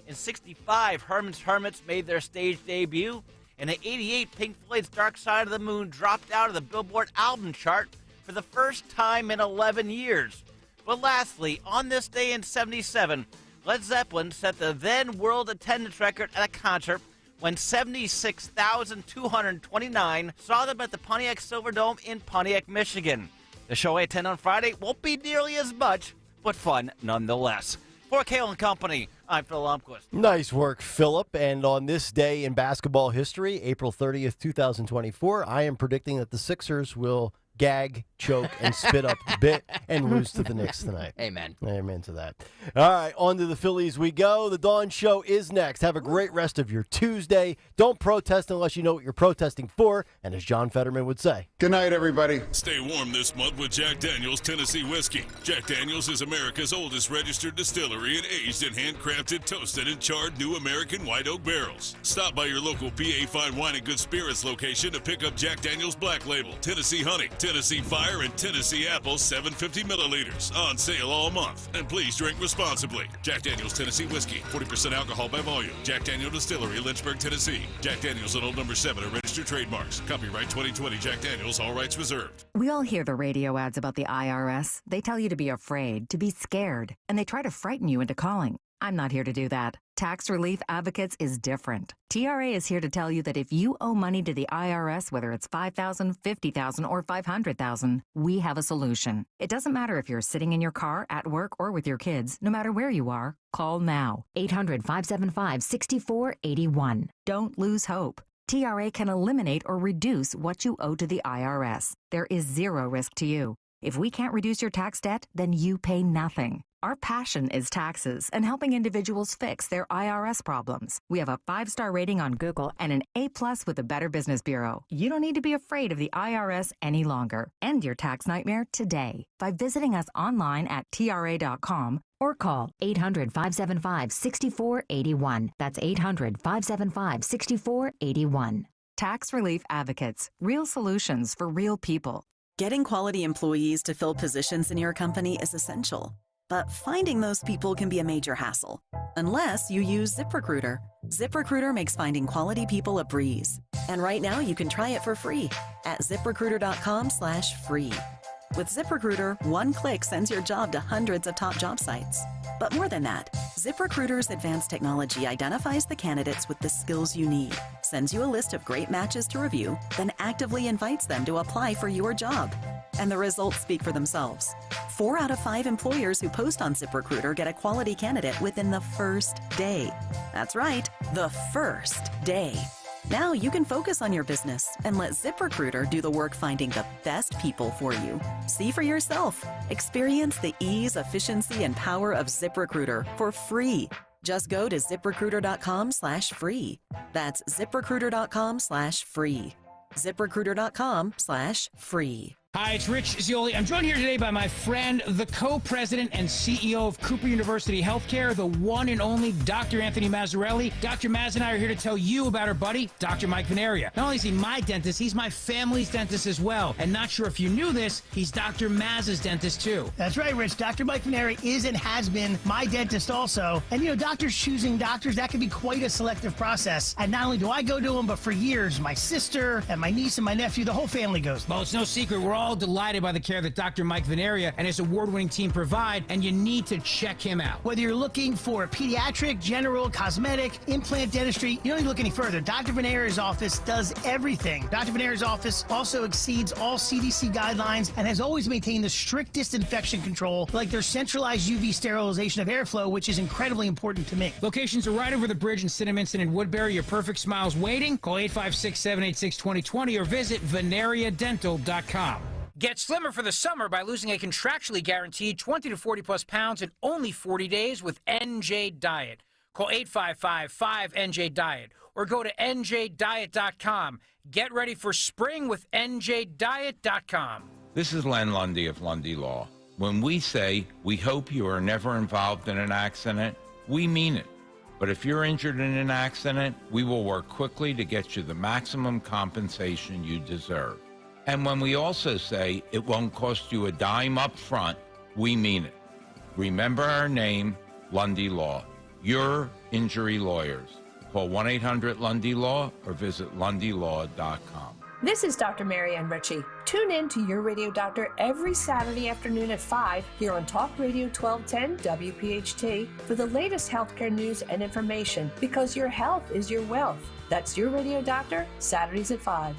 In 65, Herman's Hermits made their stage debut. And in 88, Pink Floyd's Dark Side of the Moon dropped out of the Billboard album chart for the first time in 11 years. But lastly, on this day in 77, Led Zeppelin set the then world attendance record at a concert when 76,229 saw them at the Pontiac Silverdome in Pontiac, Michigan. The show at 10 on Friday won't be nearly as much, but fun nonetheless. For Kayal and Company, I'm Phil Lomquist. Nice work, Philip. And on this day in basketball history, April 30th, 2024, I am predicting that the Sixers will gag, choke, and spit up the bit and lose to the Knicks tonight. Amen. Amen to that. All right, on to the Phillies we go. The Dawn Show is next. Have a great rest of your Tuesday. Don't protest unless you know what you're protesting for, and as John Fetterman would say. Good night, everybody. Stay warm this month with Jack Daniel's Tennessee Whiskey. Jack Daniel's is America's oldest registered distillery and aged in handcrafted, toasted, and charred new American white oak barrels. Stop by your local PA Fine Wine and Good Spirits location to pick up Jack Daniel's Black Label, Tennessee Honey, Tennessee Fire, and Tennessee Apple 750 milliliters on sale all month. And please drink responsibly. Jack Daniel's Tennessee Whiskey, 40% alcohol by volume. Jack Daniel Distillery, Lynchburg, Tennessee. Jack Daniel's and Old Number 7 are registered trademarks. Copyright 2020 Jack Daniel's, all rights reserved. We all hear the radio ads about the IRS. They tell you to be afraid, to be scared, and they try to frighten you into calling. I'm not here to do that. Tax Relief Advocates is different. TRA is here to tell you that if you owe money to the IRS, whether it's $5,000, $50,000, or $500,000, we have a solution. It doesn't matter if you're sitting in your car, at work, or with your kids. No matter where you are, call now. 800-575-6481. Don't lose hope. TRA can eliminate or reduce what you owe to the IRS. There is zero risk to you. If we can't reduce your tax debt, then you pay nothing. Our passion is taxes and helping individuals fix their IRS problems. We have a 5-star rating on Google and an A+ with the Better Business Bureau. You don't need to be afraid of the IRS any longer. End your tax nightmare today by visiting us online at TRA.com or call 800-575-6481. That's 800-575-6481. Tax Relief Advocates. Real solutions for real people. Getting quality employees to fill positions in your company is essential. But finding those people can be a major hassle, unless you use ZipRecruiter. ZipRecruiter makes finding quality people a breeze. And right now you can try it for free at ZipRecruiter.com/free. With ZipRecruiter, one click sends your job to hundreds of top job sites. But more than that, ZipRecruiter's advanced technology identifies the candidates with the skills you need, sends you a list of great matches to review, then actively invites them to apply for your job. And the results speak for themselves. 4 out of 5 employers who post on ZipRecruiter get a quality candidate within the first day. That's right, the first day. Now you can focus on your business and let ZipRecruiter do the work finding the best people for you. See for yourself. Experience the ease, efficiency, and power of ZipRecruiter for free. Just go to ZipRecruiter.com/free. That's ZipRecruiter.com/free. ZipRecruiter.com/free. Hi, it's Rich Zioli. I'm joined here today by my friend, the co-president and CEO of Cooper University Healthcare, the one and only Dr. Anthony Mazzarelli. Dr. Maz and I are here to tell you about our buddy, Dr. Mike Venaria. Not only is he my dentist, he's my family's dentist as well. And not sure if you knew this, he's Dr. Maz's dentist too. That's right, Rich. Dr. Mike Venaria is and has been my dentist also. And you know, doctors choosing doctors, that can be quite a selective process. And not only do I go to them, but for years, my sister and my niece and my nephew, the whole family goes. Well, it's no secret. We're all all delighted by the care that Dr. Mike Veneria and his award-winning team provide, and you need to check him out. Whether you're looking for pediatric, general, cosmetic, implant dentistry, you don't need to look any further. Dr. Veneria's office does everything. Dr. Veneria's office also exceeds all CDC guidelines and has always maintained the strictest infection control, like their centralized UV sterilization of airflow, which is incredibly important to me. Locations are right over the bridge in Cinnaminson and Woodbury. Your perfect smile's waiting. Call 856-786-2020 or visit veneriadental.com. Get slimmer for the summer by losing a contractually guaranteed 20 to 40 plus pounds in only 40 days with NJ Diet. Call 855-5NJ-DIET or go to njdiet.com. Get ready for spring with njdiet.com. This is Len Lundy of Lundy Law. When we say we hope you are never involved in an accident, we mean it. But if you're injured in an accident, we will work quickly to get you the maximum compensation you deserve. And when we also say it won't cost you a dime up front, we mean it. Remember our name, Lundy Law. Your injury lawyers. Call 1-800-LUNDY-LAW or visit lundylaw.com. This is Dr. Marianne Ritchie. Tune in to Your Radio Doctor every Saturday afternoon at 5 here on Talk Radio 1210 WPHT for the latest healthcare news and information, because your health is your wealth. That's Your Radio Doctor, Saturdays at 5.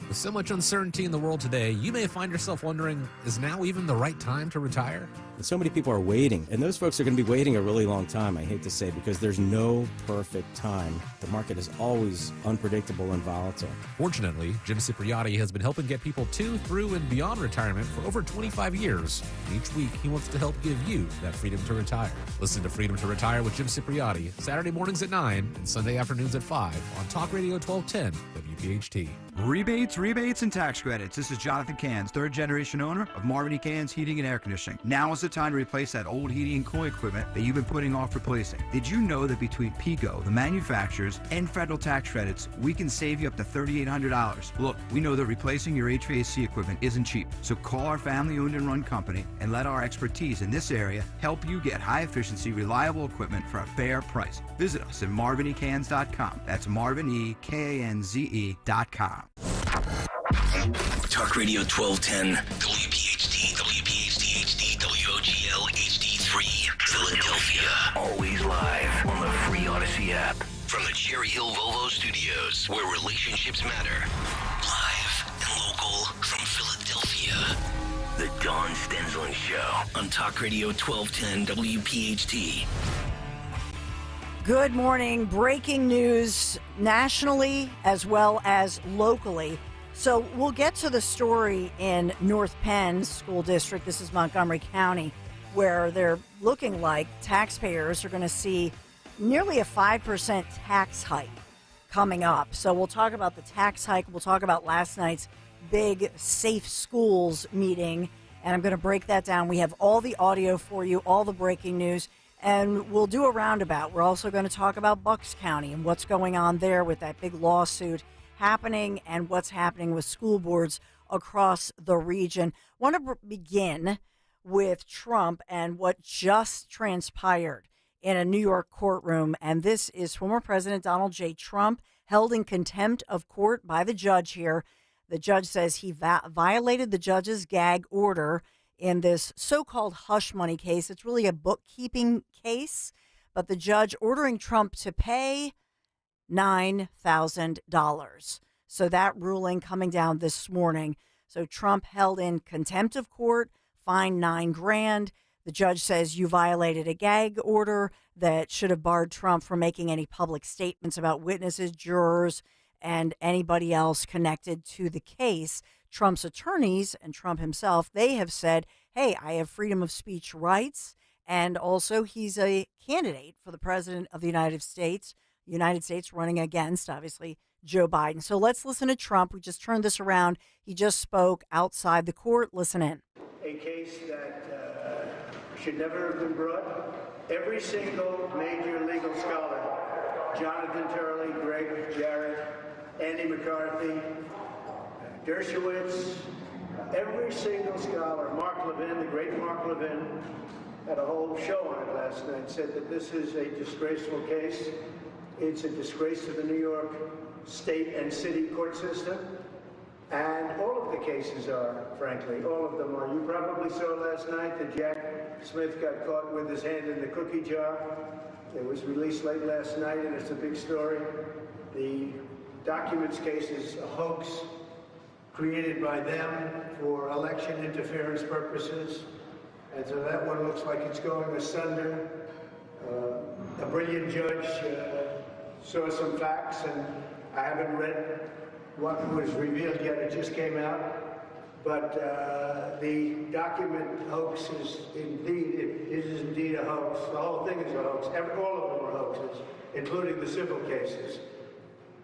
With so much uncertainty in the world today, you may find yourself wondering, is now even the right time to retire? And so many people are waiting, and those folks are going to be waiting a really long time, I hate to say, because there's no perfect time. The market is always unpredictable and volatile. Fortunately, Jim Cipriotti has been helping get people to, through, and beyond retirement for over 25 years. And each week, he wants to help give you that freedom to retire. Listen to Freedom to Retire with Jim Cipriotti, Saturday mornings at 9 and Sunday afternoons at 5 on Talk Radio 1210 WPHT. Rebates, and tax credits. This is Jonathan Cans, third-generation owner of Marvin E. Cans Heating and Air Conditioning. Now is the time to replace that old heating and cooling equipment that you've been putting off replacing. Did you know that between PICO, the manufacturers, and federal tax credits, we can save you up to $3,800? Look, we know that replacing your HVAC equipment isn't cheap, so call our family-owned and run company and let our expertise in this area help you get high-efficiency, reliable equipment for a fair price. Visit us at marvinecans.com. That's marvinecans.com. Talk Radio 1210, WPHT, WPHT HD, WOGL HD3, Philadelphia. Always live on the free Odyssey app. From the Cherry Hill Volvo Studios, where relationships matter. Live and local from Philadelphia. The Dawn Stensland Show on Talk Radio 1210, WPHT. Good morning. Breaking news nationally as well as locally. So we'll get to the story in North Penn School District. This is Montgomery County, where they're looking like taxpayers are going to see nearly a 5% tax hike coming up. So we'll talk about the tax hike. We'll talk about last night's big Safe Schools meeting, and I'm going to break that down. We have all the audio for you, all the breaking news. And we'll do a roundabout. We're also going to talk about Bucks County and what's going on there with that big lawsuit happening and what's happening with school boards across the region. I want to begin with Trump and what just transpired in a New York courtroom. And this is former President Donald J. Trump held in contempt of court by the judge here. The judge says he violated the judge's gag order in this so-called hush money case. It's really a bookkeeping case, but the judge ordering Trump to pay $9,000. So that ruling coming down this morning. So Trump held in contempt of court, fined $9,000. The judge says you violated a gag order that should have barred Trump from making any public statements about witnesses, jurors, and anybody else connected to the case. Trump's attorneys and Trump himself, they have said, hey, I have freedom of speech rights. And also he's a candidate for the president of the United States running against, obviously, Joe Biden. So let's listen to Trump. We just turned this around. He just spoke outside the court. Listen in. A case that should never have been brought. Every single major legal scholar, Jonathan Turley, Greg Jarrett, Andy McCarthy, Dershowitz, every single scholar, Mark Levin, the great Mark Levin, had a whole show on it last night, said that this is a disgraceful case. It's a disgrace to the New York state and city court system. And all of the cases are, frankly, all of them are. You probably saw last night that Jack Smith got caught with his hand in the cookie jar. It was released late last night, and it's a big story. The documents case is a hoax created by them for election interference purposes. And so that one looks like it's going asunder. A brilliant judge saw some facts, and I haven't read what was revealed yet. It just came out. But the document hoax is indeed a hoax. The whole thing is a hoax. All of them are hoaxes, including the civil cases.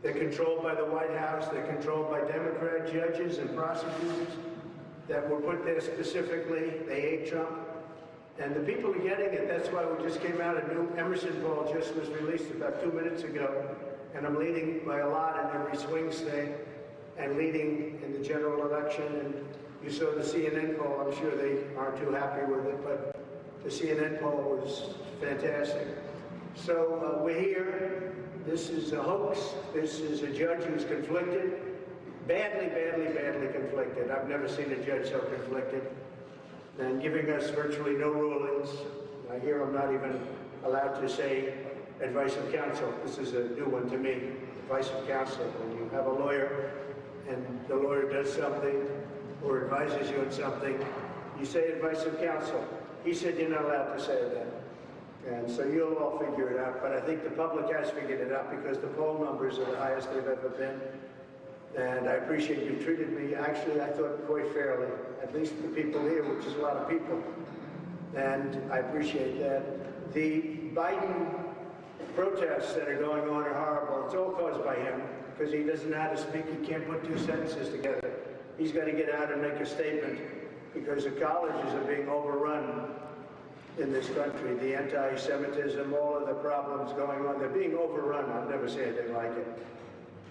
They're controlled by the White House. They're controlled by Democrat judges and prosecutors that were put there specifically. They hate Trump. And the people are getting it. That's why we just came out. A new Emerson poll just was released about 2 minutes ago. And I'm leading by a lot in every swing state and leading in the general election. And you saw the CNN poll. I'm sure they aren't too happy with it, but the CNN poll was fantastic. So we're here. This is a hoax. This is a judge who's conflicted. Badly, badly, badly conflicted. I've never seen a judge so conflicted. And giving us virtually no rulings. I hear I'm not even allowed to say advice of counsel. This is a new one to me, advice of counsel. When you have a lawyer and the lawyer does something or advises you on something, you say advice of counsel. He said you're not allowed to say that. And so you'll all figure it out. But I think the public has figured it out because the poll numbers are the highest they've ever been. And I appreciate you treated me, actually, I thought quite fairly, at least the people here, which is a lot of people. And I appreciate that. The Biden protests that are going on are horrible. It's all caused by him because he doesn't know how to speak. He can't put two sentences together. He's got to get out and make a statement because the colleges are being overrun in this country. The anti-Semitism, all of the problems going on, they're being overrun. I've never seen anything like it.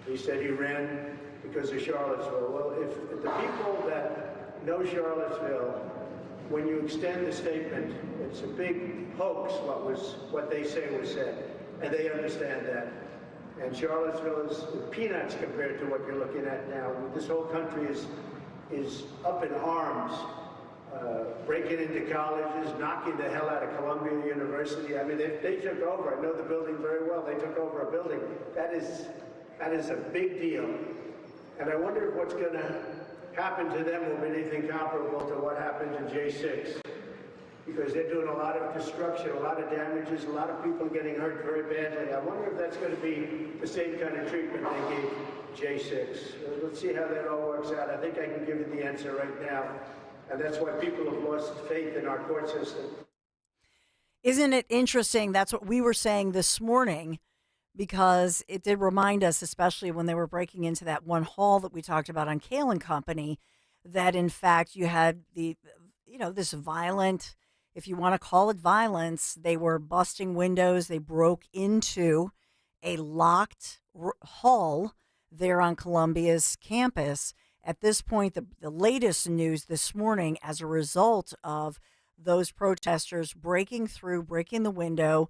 He said he ran because of Charlottesville. Well, if the people that know Charlottesville, when you extend the statement, it's a big hoax what they say was said, and they understand that. And Charlottesville is peanuts compared to what you're looking at now. This whole country is up in arms, breaking into colleges, knocking the hell out of Columbia University. I mean, they took over. I know the building very well. They took over a building. That is a big deal. And I wonder if what's going to happen to them will be anything comparable to what happened to J6. Because they're doing a lot of destruction, a lot of damages, a lot of people getting hurt very badly. I wonder if that's going to be the same kind of treatment they gave J6. Let's see how that all works out. I think I can give you the answer right now. And that's why people have lost faith in our court system. Isn't it interesting? That's what we were saying this morning, because it did remind us, especially when they were breaking into that one hall that we talked about on Kayal and Company, that in fact you had this violent, if you want to call it violence, they were busting windows. They broke into a locked hall there on Columbia's campus. At this point, the latest news this morning, as a result of those protesters breaking the window,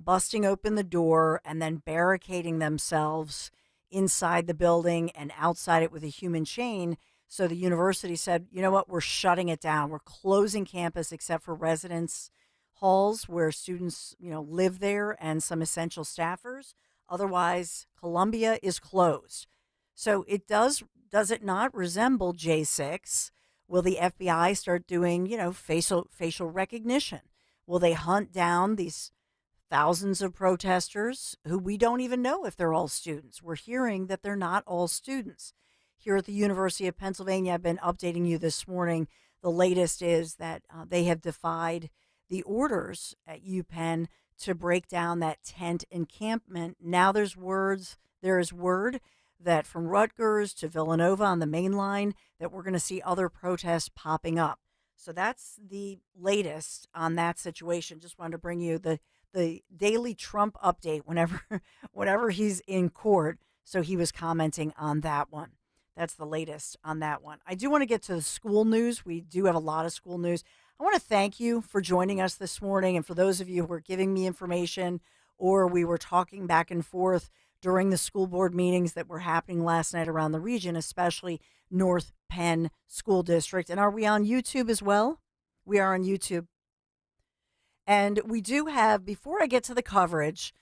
busting open the door, and then barricading themselves inside the building and outside it with a human chain. So the university said, you know what, we're shutting it down. We're closing campus except for residence halls where students, live there and some essential staffers. Otherwise, Columbia is closed. So does it not resemble J6? Will the FBI start doing, facial recognition? Will they hunt down these thousands of protesters who we don't even know if they're all students? We're hearing that they're not all students. Here at the University of Pennsylvania, I've been updating you this morning. The latest is that they have defied the orders at UPenn to break down that tent encampment. Now there is word that from Rutgers to Villanova on the main line that we're going to see other protests popping up. So that's the latest on that situation. Just wanted to bring you the daily Trump update whenever he's in court. So he was commenting on that one. That's the latest on that one. I do want to get to the school news. We do have a lot of school news. I want to thank you for joining us this morning. And for those of you who are giving me information or we were talking back and forth during the school board meetings that were happening last night around the region, especially North Penn School District. And are we on YouTube as well? We are on YouTube. And we do have, before I get to the coverage,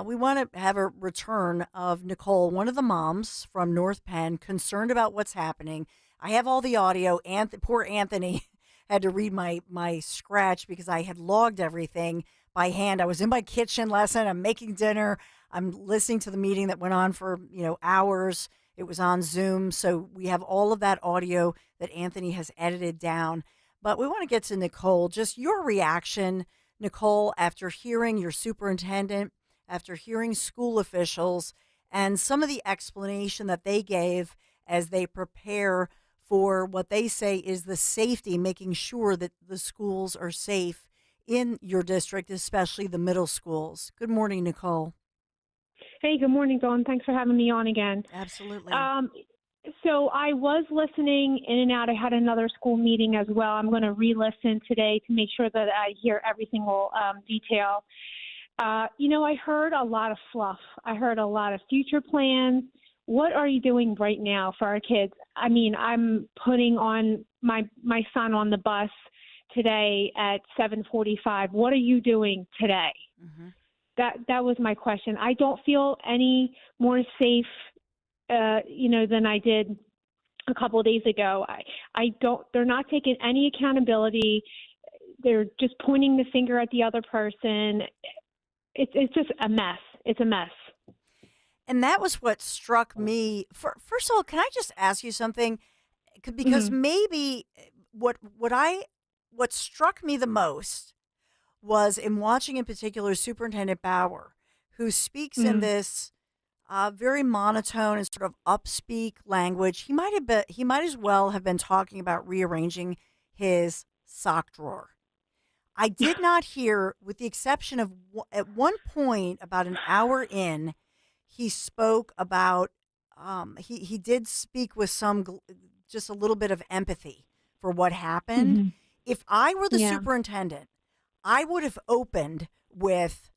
we want to have a return of Nicole, one of the moms from North Penn, concerned about what's happening. I have all the audio. Poor Anthony had to read my scratch because I had logged everything by hand. I was in my kitchen last night. I'm making dinner. I'm listening to the meeting that went on for, hours. It was on Zoom. So we have all of that audio that Anthony has edited down. But we want to get to Nicole. Just your reaction, Nicole, after hearing your superintendent, after hearing school officials, and some of the explanation that they gave as they prepare for what they say is the safety, making sure that the schools are safe in your district, especially the middle schools. Good morning, Nicole. Hey, good morning, Dawn. Thanks for having me on again. Absolutely. So I was listening in and out. I had another school meeting as well. I'm going to re-listen today to make sure that I hear every single detail. I heard a lot of fluff. I heard a lot of future plans. What are you doing right now for our kids? I mean, I'm putting on my son on the bus today at 7:45. What are you doing today? Mm-hmm. That was my question. I don't feel any more safe, than I did a couple of days ago. They're not taking any accountability. They're just pointing the finger at the other person. It's just a mess. It's a mess. And that was what struck me. First of all, can I just ask you something? Because maybe what struck me the most was in watching, in particular, Superintendent Bauer, who speaks in this very monotone and sort of upspeak language. He might as well have been talking about rearranging his sock drawer. I did not hear, with the exception of at one point, about an hour in, he spoke about, he did speak with just a little bit of empathy for what happened. Mm-hmm. If I were the superintendent, I would have opened with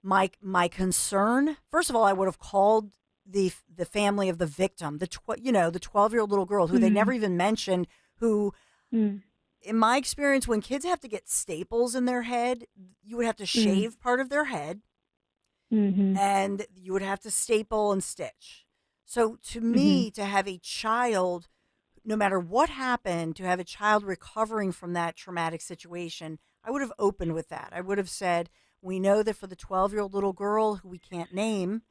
my concern. First of all, I would have called the family of the victim, the 12-year-old little girl who they never even mentioned, who, in my experience, when kids have to get staples in their head, you would have to shave part of their head, and you would have to staple and stitch. So to me, to have a child, no matter what happened, to have a child recovering from that traumatic situation, I would have opened with that. I would have said, we know that for the 12-year-old little girl who we can't name,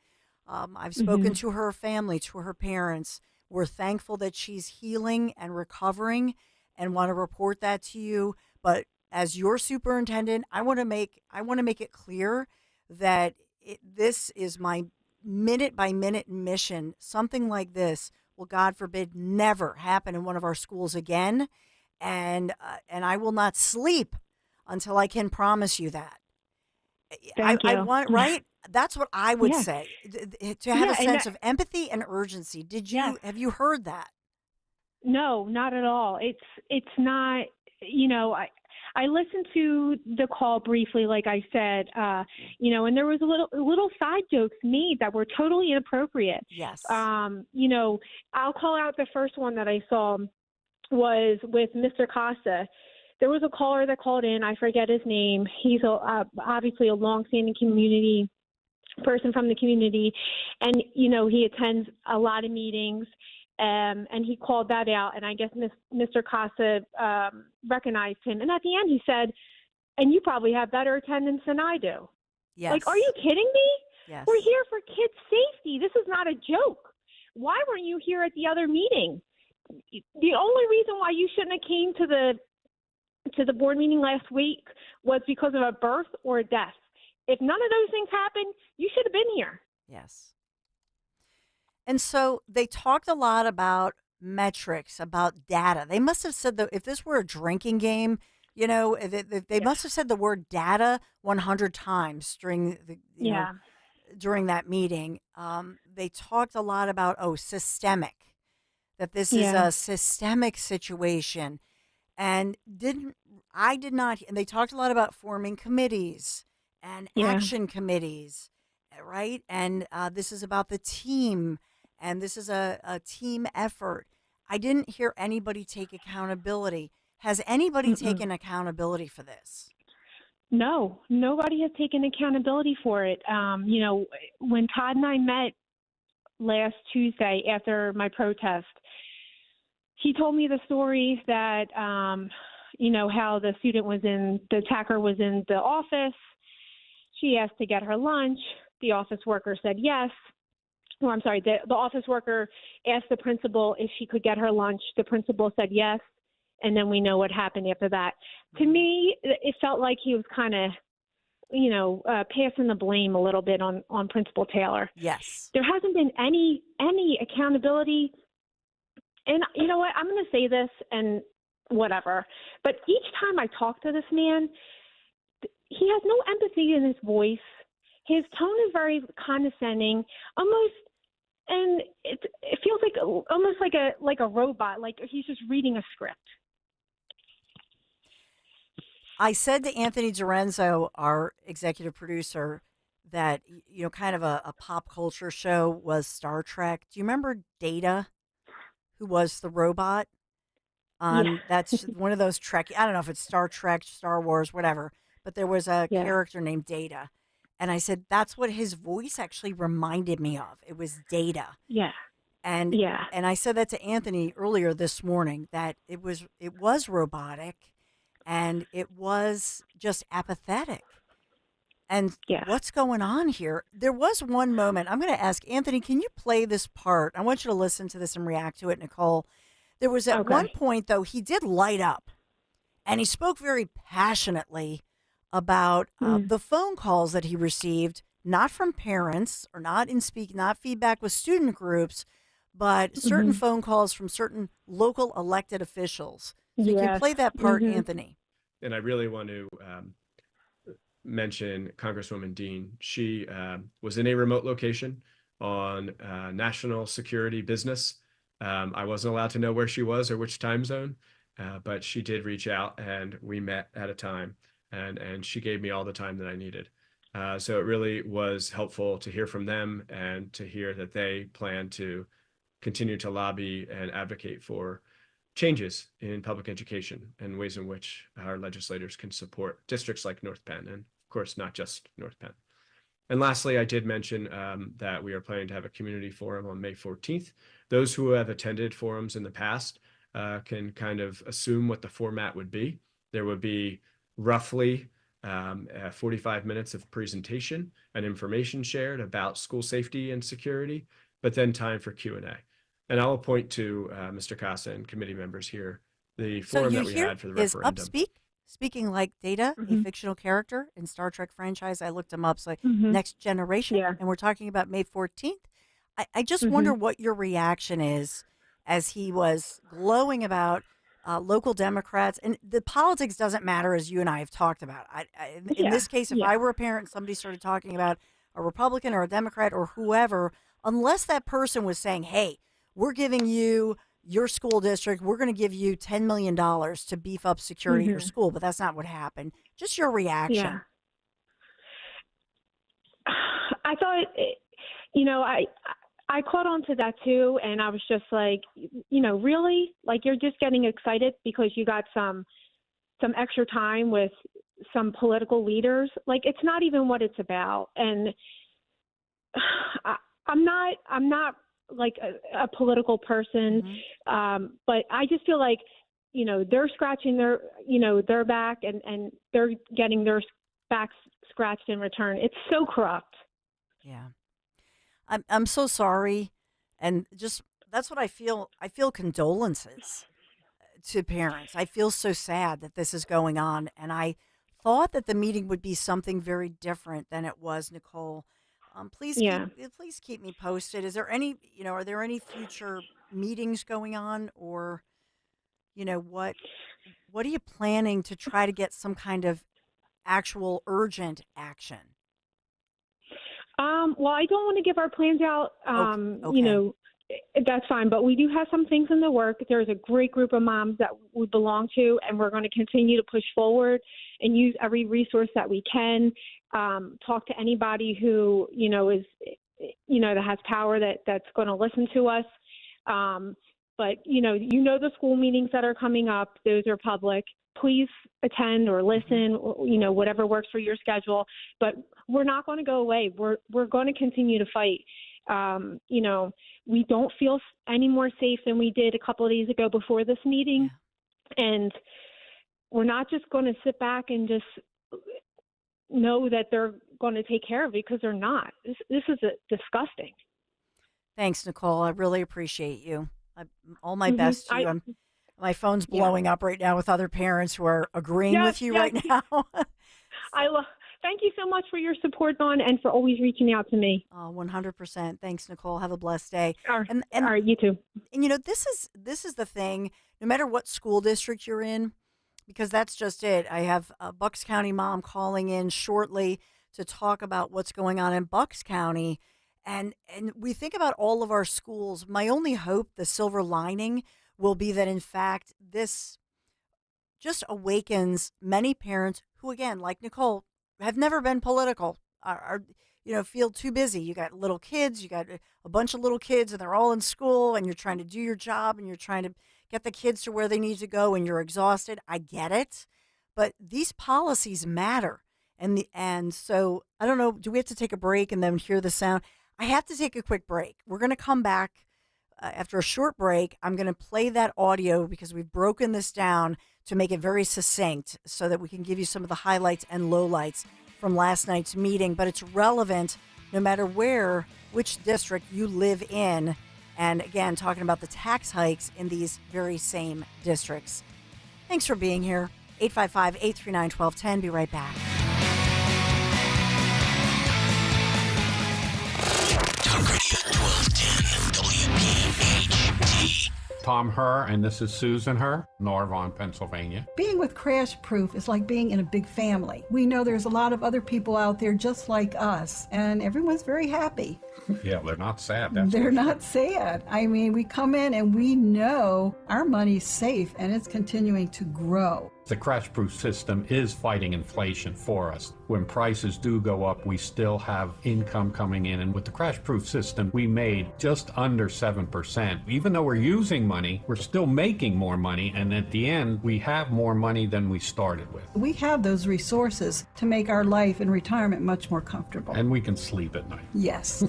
I've spoken to her family, to her parents. We're thankful that she's healing and recovering and want to report that to you. But as your superintendent, I want to make it clear that this is my minute-by-minute mission. Something like this will, God forbid, never happen in one of our schools again. And I will not sleep until I can promise you that. I want, right? That's what I would say, to have a sense of empathy and urgency. Have you heard that? No, not at all. It's not, I listened to the call briefly, like I said, and there was little side jokes made that were totally inappropriate. Yes. I'll call out the first one that I saw was with Mr. Costa. There was a caller that called in. I forget his name. He's obviously a longstanding community person from the community, and he attends a lot of meetings. And he called that out, and I guess Mr. Costa recognized him. And at the end, he said, "And you probably have better attendance than I do." Yes. Like, are you kidding me? Yes. We're here for kids' safety. This is not a joke. Why weren't you here at the other meeting? The only reason why you shouldn't have came to the board meeting last week was because of a birth or a death. If none of those things happened, you should have been here. Yes. And so they talked a lot about metrics, about data. They must have said that if this were a drinking game, they must have said the word data 100 times during during that meeing. They talked a lot about systemic, that this is a systemic situation, and and they talked a lot about forming committees and action committees right? And this is about the team, and this is a team effort. I didn't hear anybody take accountability. Has anybody taken accountability for this? No, nobody has taken accountability for it. When Todd and I met last Tuesday after my protest, he told me the story that, how the attacker was in the office. She asked to get her lunch. The office worker said yes. Well, I'm sorry, the office worker asked the principal if she could get her lunch. The principal said yes. And then we know what happened after that. To me, it felt like he was kind of, passing the blame a little bit on Principal Taylor. Yes. There hasn't been any accountability. And you know what? I'm going to say this and whatever. But each time I talk to this man, he has no empathy in his voice. His tone is very condescending, almost, and it feels like almost like a robot, like he's just reading a script. I said to Anthony Dorenzo, our executive producer, that kind of a pop culture show was Star Trek. Do you remember Data, who was the robot? That's one of those Trek. I don't know if it's Star Trek, Star Wars, whatever. But there was a character named Data. And I said, that's what his voice actually reminded me of. It was Data. Yeah. And I said that to Anthony earlier this morning, that it was robotic and it was just apathetic. And what's going on here? There was one moment. I'm going to ask Anthony, can you play this part? I want you to listen to this and react to it, Nicole. There was at one point, though, he did light up and he spoke very passionately about the phone calls that he received, not from parents or not feedback with student groups, but certain phone calls from certain local elected officials. So you can play that part, Anthony. And I really want to mention Congresswoman Dean. She was in a remote location on national security business. I wasn't allowed to know where she was or which time zone, but she did reach out and we met at a time. And she gave me all the time that I needed. So it really was helpful to hear from them and to hear that they plan to continue to lobby and advocate for changes in public education and ways in which our legislators can support districts like North Penn, and of course, not just North Penn. And lastly, I did mention that we are planning to have a community forum on May 14th. Those who have attended forums in the past can kind of assume what the format would be. There would be roughly 45 minutes of presentation and information shared about school safety and security, but then time for Q&A. And I'll point to Mr. Casa and committee members here, the forum that we had for the referendum. Speaking like Data, a fictional character in Star Trek franchise. I looked him up. So Next Generation, and we're talking about May 14th. I just wonder what your reaction is as he was glowing about local Democrats. And the politics doesn't matter, as you and I have talked about. In this case, if I were a parent and somebody started talking about a Republican or a Democrat or whoever, unless that person was saying, hey, we're giving you your school district, we're going to give you $10 million to beef up security at your school, but that's not what happened. Just your reaction. Yeah. I thought, I caught on to that too, and I was just like, really? Like, you're just getting excited because you got some extra time with some political leaders? Like, it's not even what it's about. And I'm not like a political person, but I just feel like, they're scratching their back and they're getting their backs scratched in return. It's so corrupt. Yeah. I'm so sorry. And just, that's what I feel. I feel condolences to parents. I feel so sad that this is going on. And I thought that the meeting would be something very different than it was, Nicole. Please keep me posted. Is there any, are there any future meetings going on, or, what are you planning to try to get some kind of actual urgent action? Well, I don't want to give our plans out, that's fine. But we do have some things in the work. There's a great group of moms that we belong to, and we're going to continue to push forward and use every resource that we can. Talk to anybody who, is, that has power that's going to listen to us. But, the school meetings that are coming up, those are public. Please attend or listen, whatever works for your schedule. But we're not going to go away. We're going to continue to fight. We don't feel any more safe than we did a couple of days ago before this meeting. And we're not just going to sit back and just know that they're going to take care of it, because they're not. This is disgusting. Thanks, Nicole. I really appreciate you. All my best to you. My phone's blowing up right now with other parents who are agreeing with you right now. Thank you so much for your support, Dawn, and for always reaching out to me. 100%. Thanks, Nicole. Have a blessed day. All right, you too. And this is the thing. No matter what school district you're in, because that's just it. I have a Bucks County mom calling in shortly to talk about what's going on in Bucks County. And we think about all of our schools. My only hope, the silver lining, will be that, in fact, this just awakens many parents who, again, like Nicole, have never been political, feel too busy. You got little kids, you got a bunch of little kids, and they're all in school, and you're trying to do your job, and you're trying to get the kids to where they need to go, and you're exhausted. I get it, but these policies matter. And so, I don't know, do we have to take a break and then hear the sound? I have to take a quick break. We're going to come back after a short break. I'm going to play that audio because we've broken this down to make it very succinct so that we can give you some of the highlights and lowlights from last night's meeting. But it's relevant no matter which district you live in. And again, talking about the tax hikes in these very same districts. Thanks for being here. 855-839-1210. Be right back. Talk Radio 1210 WPHT. Tom Herr, and this is Susan Herr, Norvon, Pennsylvania. Being with Crash Proof is like being in a big family. We know there's a lot of other people out there just like us, and everyone's very happy. Yeah, they're not sad. They're not sad. I mean, we come in and we know our money's safe, and it's continuing to grow. The Crash Proof system is fighting inflation for us. When prices do go up, we still have income coming in. And with the Crash Proof system, we made just under 7%. Even though we're using money, we're still making more money. And at the end, we have more money than we started with. We have those resources to make our life in retirement much more comfortable. And we can sleep at night. Yes,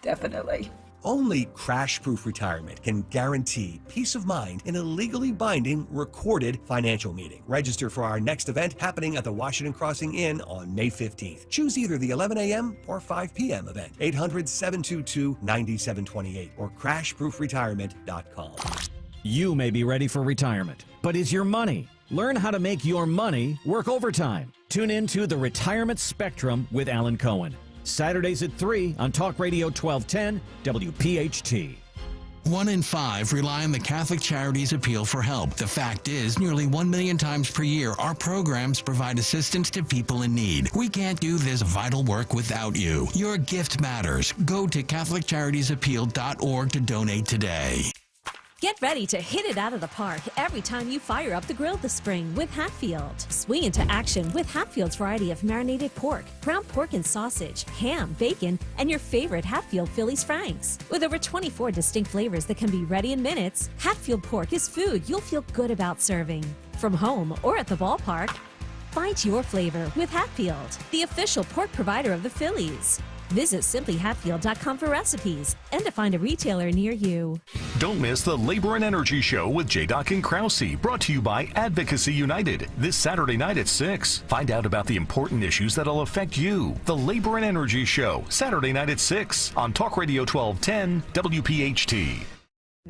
definitely. Only Crash-Proof Retirement can guarantee peace of mind in a legally binding, recorded financial meeting. Register for our next event happening at the Washington Crossing Inn on May 15th. Choose either the 11 a.m. or 5 p.m. event. 800-722-9728 or crashproofretirement.com. You may be ready for retirement, but is your money? Learn how to make your money work overtime. Tune in to The Retirement Spectrum with Alan Cohen. Saturdays at 3 on Talk Radio 1210 WPHT. 1 in 5 rely on the Catholic Charities Appeal for help. The fact is, nearly 1 million times per year, our programs provide assistance to people in need. We can't do this vital work without you. Your gift matters. Go to CatholicCharitiesAppeal.org to donate today. Get ready to hit it out of the park every time you fire up the grill this spring with Hatfield. Swing into action with Hatfield's variety of marinated pork, ground pork and sausage, ham, bacon, and your favorite Hatfield Phillies Franks. With over 24 distinct flavors that can be ready in minutes, Hatfield pork is food you'll feel good about serving. From home or at the ballpark, find your flavor with Hatfield, the official pork provider of the Phillies. Visit simplyhatfield.com for recipes and to find a retailer near you. Don't miss the Labor and Energy Show with J-Doc and Krause, brought to you by Advocacy United, this Saturday night at 6. Find out about the important issues that'll affect you. The Labor and Energy Show, Saturday night at 6 on Talk Radio 1210 WPHT.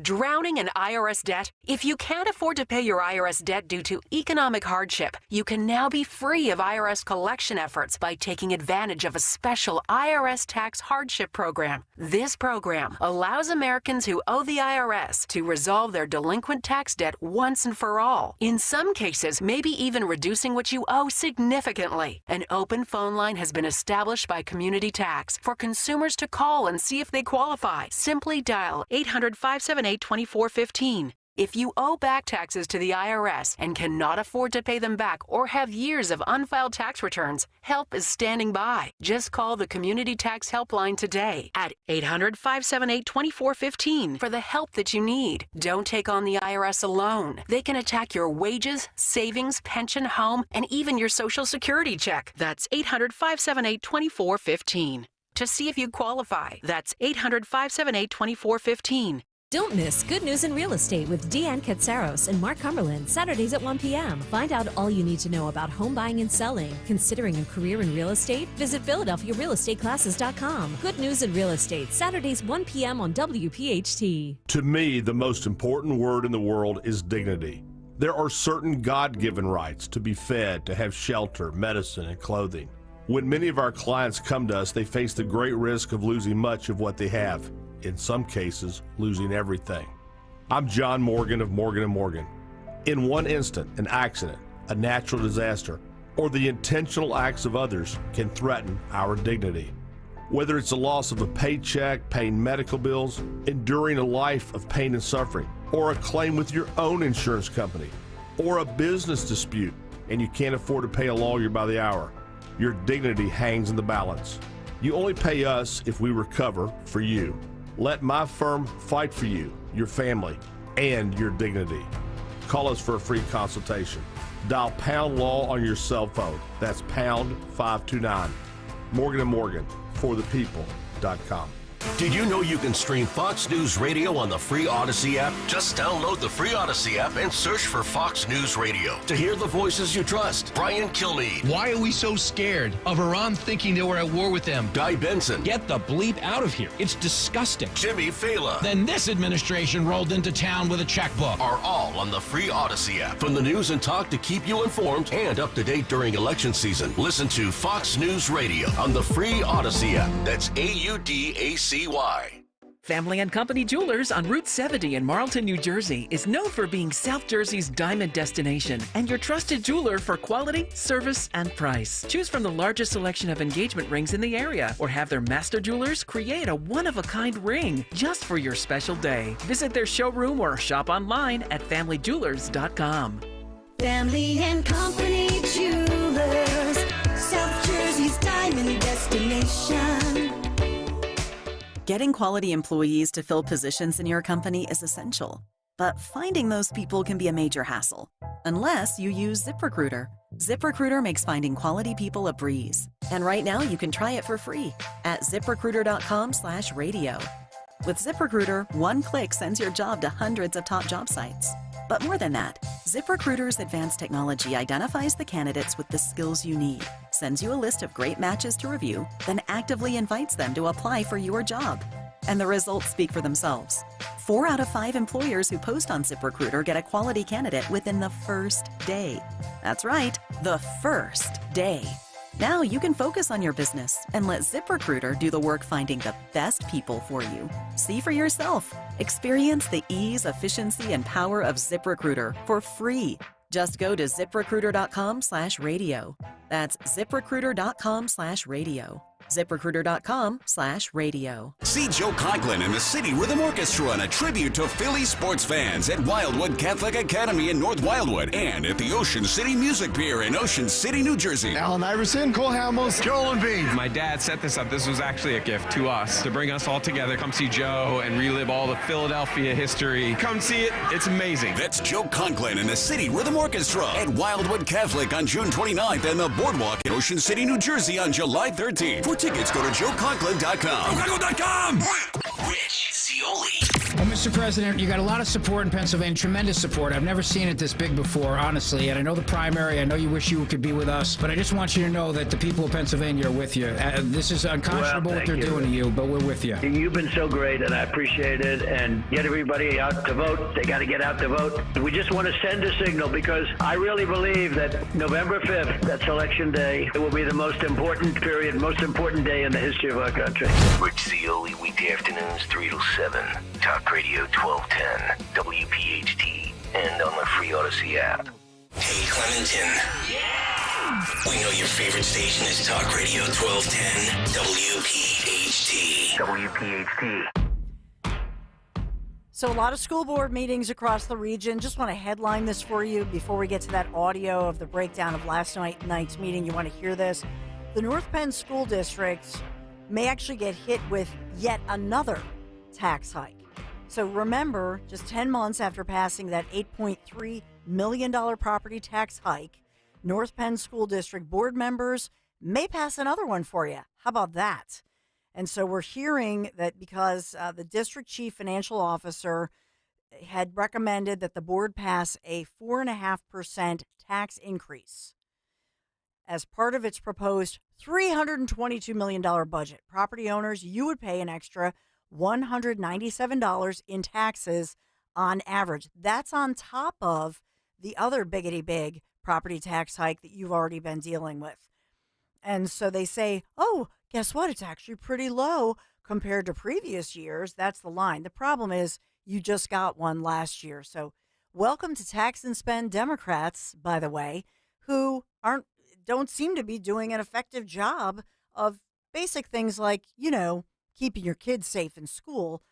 Drowning in IRS debt? If you can't afford to pay your IRS debt due to economic hardship, you can now be free of IRS collection efforts by taking advantage of a special IRS tax hardship program. This program allows Americans who owe the IRS to resolve their delinquent tax debt once and for all. In some cases, maybe even reducing what you owe significantly. An open phone line has been established by Community Tax for consumers to call and see if they qualify. Simply dial 800-578-2415. If you owe back taxes to the IRS and cannot afford to pay them back or have years of unfiled tax returns, help is standing by. Just call the Community Tax Helpline today at 800-578-2415 for the help that you need. Don't take on the IRS alone. They can attack your wages, savings, pension, home, and even your Social Security check. That's 800-578-2415. To see if you qualify, that's 800-578-2415. Don't miss Good News in Real Estate with Deanne Katsaros and Mark Cumberland, Saturdays at 1 p.m. Find out all you need to know about home buying and selling. Considering a career in real estate? Visit PhiladelphiaRealEstateClasses.com. Good News in Real Estate, Saturdays 1 p.m. on WPHT. To me, the most important word in the world is dignity. There are certain God-given rights to be fed, to have shelter, medicine, and clothing. When many of our clients come to us, they face the great risk of losing much of what they have. In some cases, losing everything. I'm John Morgan of Morgan & Morgan. In one instant, an accident, a natural disaster, or the intentional acts of others can threaten our dignity. Whether it's the loss of a paycheck, paying medical bills, enduring a life of pain and suffering, or a claim with your own insurance company, or a business dispute, and you can't afford to pay a lawyer by the hour, your dignity hangs in the balance. You only pay us if we recover for you. Let my firm fight for you, your family, and your dignity. Call us for a free consultation. Dial pound law on your cell phone. That's pound 529. Morgan & Morgan, forthepeople.com. Did you know you can stream Fox News Radio on the free Odyssey app? Just download the free Odyssey app and search for Fox News Radio to hear the voices you trust. Brian Kilmeade. Why are we so scared of Iran thinking that we're at war with them? Guy Benson. Get the bleep out of here. It's disgusting. Jimmy Fallon. Then this administration rolled into town with a checkbook. Are all on the free Odyssey app. From the news and talk to keep you informed and up to date during election season. Listen to Fox News Radio on the free Odyssey app. That's AUDACY. Family and Company Jewelers on Route 70 in Marlton, New Jersey is known for being South Jersey's diamond destination and your trusted jeweler for quality, service, and price. Choose from the largest selection of engagement rings in the area or have their master jewelers create a one-of-a-kind ring just for your special day. Visit their showroom or shop online at FamilyJewelers.com. Family and Company Jewelers, South Jersey's diamond destination. Getting quality employees to fill positions in your company is essential, but finding those people can be a major hassle, unless you use ZipRecruiter. ZipRecruiter makes finding quality people a breeze. And right now you can try it for free at ZipRecruiter.com/radio. With ZipRecruiter, one click sends your job to hundreds of top job sites. But more than that, ZipRecruiter's advanced technology identifies the candidates with the skills you need, sends you a list of great matches to review, then actively invites them to apply for your job. And the results speak for themselves. 4 out of 5 employers who post on ZipRecruiter get a quality candidate within the first day. That's right, the first day. Now you can focus on your business and let ZipRecruiter do the work finding the best people for you. See for yourself. Experience the ease, efficiency, and power of ZipRecruiter for free. Just go to ZipRecruiter.com/radio. That's ZipRecruiter.com/radio. ZipRecruiter.com/radio. See Joe Conklin and the City Rhythm Orchestra in a tribute to Philly sports fans at Wildwood Catholic Academy in North Wildwood and at the Ocean City Music Pier in Ocean City, New Jersey. Alan Iverson, Cole Hamels, Joel Embiid. My dad set this up. This was actually a gift to us to bring us all together, come see Joe and relive all the Philadelphia history. Come see it. It's amazing. That's Joe Conklin and the City Rhythm Orchestra at Wildwood Catholic on June 29th and the Boardwalk in Ocean City, New Jersey on July 13th. For tickets, go to joeconklin.com. JoeConklin.com. Rich Zioli. Well, Mr. Mr. President, you got a lot of support in Pennsylvania, tremendous support. I've never seen it this big before, honestly. And I know the primary, I know you wish you could be with us, but I just want you to know that the people of Pennsylvania are with you. This is unconscionable what they're doing to you, but we're with you. You've been so great, and I appreciate it. And get everybody out to vote. They got to get out to vote. We just want to send a signal because I really believe that November 5th, that's Election Day, it will be the most important period, most important day in the history of our country. Rich Zeoli, weekday afternoons 3 to 7. Talk Radio 1210, WPHT, and on the free Odyssey app. Hey, Clementon. Yeah! We know your favorite station is Talk Radio 1210, WPHT. So a lot of school board meetings across the region. Just want to headline this for you before we get to that audio of the breakdown of last night's meeting. You want to hear this? The North Penn School District may actually get hit with yet another tax hike. So remember, just 10 months after passing that $8.3 million property tax hike, North Penn School District board members may pass another one for you. How about that? And so we're hearing that because the district chief financial officer had recommended that the board pass a 4.5% tax increase as part of its proposed $322 million budget. Property owners, you would pay an extra $197 in taxes on average. That's on top of the other big property tax hike that you've already been dealing with. And so they say, oh, guess what? It's actually pretty low compared to previous years. That's the line. The problem is you just got one last year. So welcome to tax and spend Democrats, by the way, who don't seem to be doing an effective job of basic things like, keeping your kids safe in school,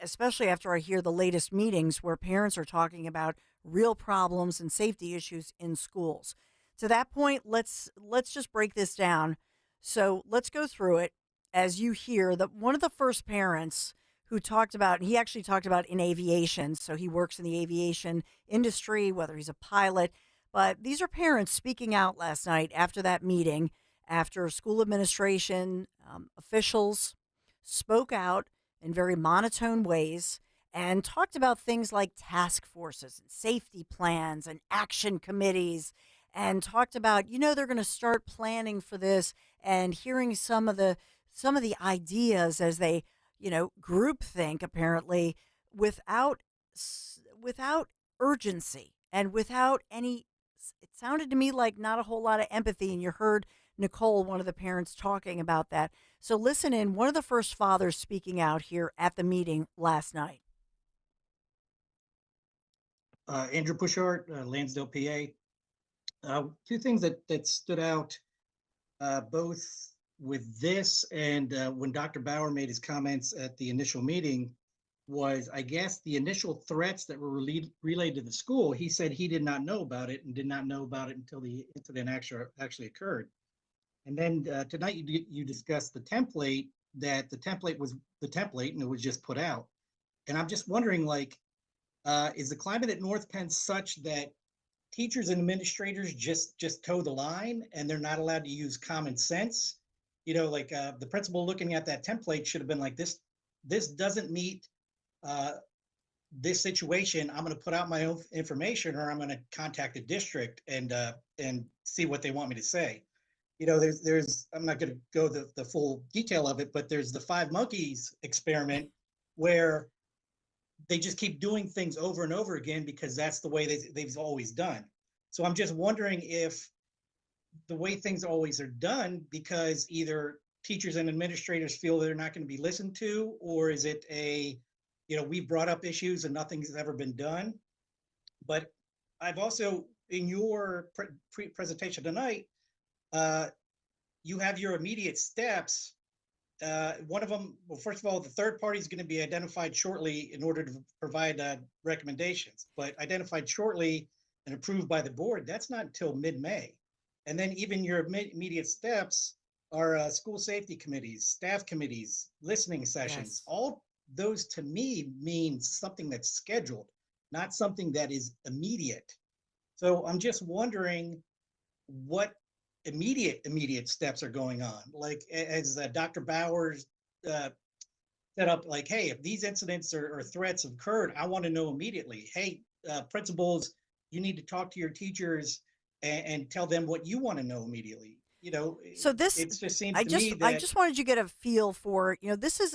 especially after I hear the latest meetings where parents are talking about real problems and safety issues in schools. To that point, let's just break this down. So let's go through it as you hear that one of the first parents who talked about, and he actually talked about in aviation, so he works in the aviation industry, whether he's a pilot, but these are parents speaking out last night after that meeting, after school administration officials spoke out in very monotone ways and talked about things like task forces and safety plans and action committees, and talked about, they're going to start planning for this and hearing some of the ideas as they, groupthink apparently without urgency and without any, it sounded to me like not a whole lot of empathy. And you heard Nicole, one of the parents, talking about that. So listen in, one of the first fathers speaking out here at the meeting last night. Andrew Pushart, Lansdale, PA. Two things that stood out, both with this and when Dr. Bauer made his comments at the initial meeting, was, I guess, the initial threats that were relayed to the school. He said he did not know about it and did not know about it until the incident actually occurred. And then tonight you discussed the template, that the template was the template and it was just put out. And I'm just wondering, is the climate at North Penn such that teachers and administrators just toe the line and they're not allowed to use common sense? The principal looking at that template should have been like, this doesn't meet this situation. I'm going to put out my own information, or I'm going to contact the district and see what they want me to say. There's I'm not going to go the full detail of it, but there's the 5 monkeys experiment where they just keep doing things over and over again because that's the way they've always done. So I'm just wondering if the way things always are done, because either teachers and administrators feel they're not going to be listened to, or is it we brought up issues and nothing's ever been done. But I've also, in your presentation tonight, you have your immediate steps. One of them, well, first of all, the third party is going to be identified shortly in order to provide recommendations, but identified shortly and approved by the board, that's not until mid-May. And then even your immediate steps are school safety committees, staff committees, listening sessions. Yes. All those to me mean something that's scheduled, not something that is immediate. So I'm just wondering what immediate steps are going on. Like as Dr. Bowers said set up like, hey, if these incidents or threats have occurred, I want to know immediately. Hey, principals, you need to talk to your teachers and tell them what you want to know immediately. You know, So this, it just seems I to me just, that I just wanted you to get a feel for, this is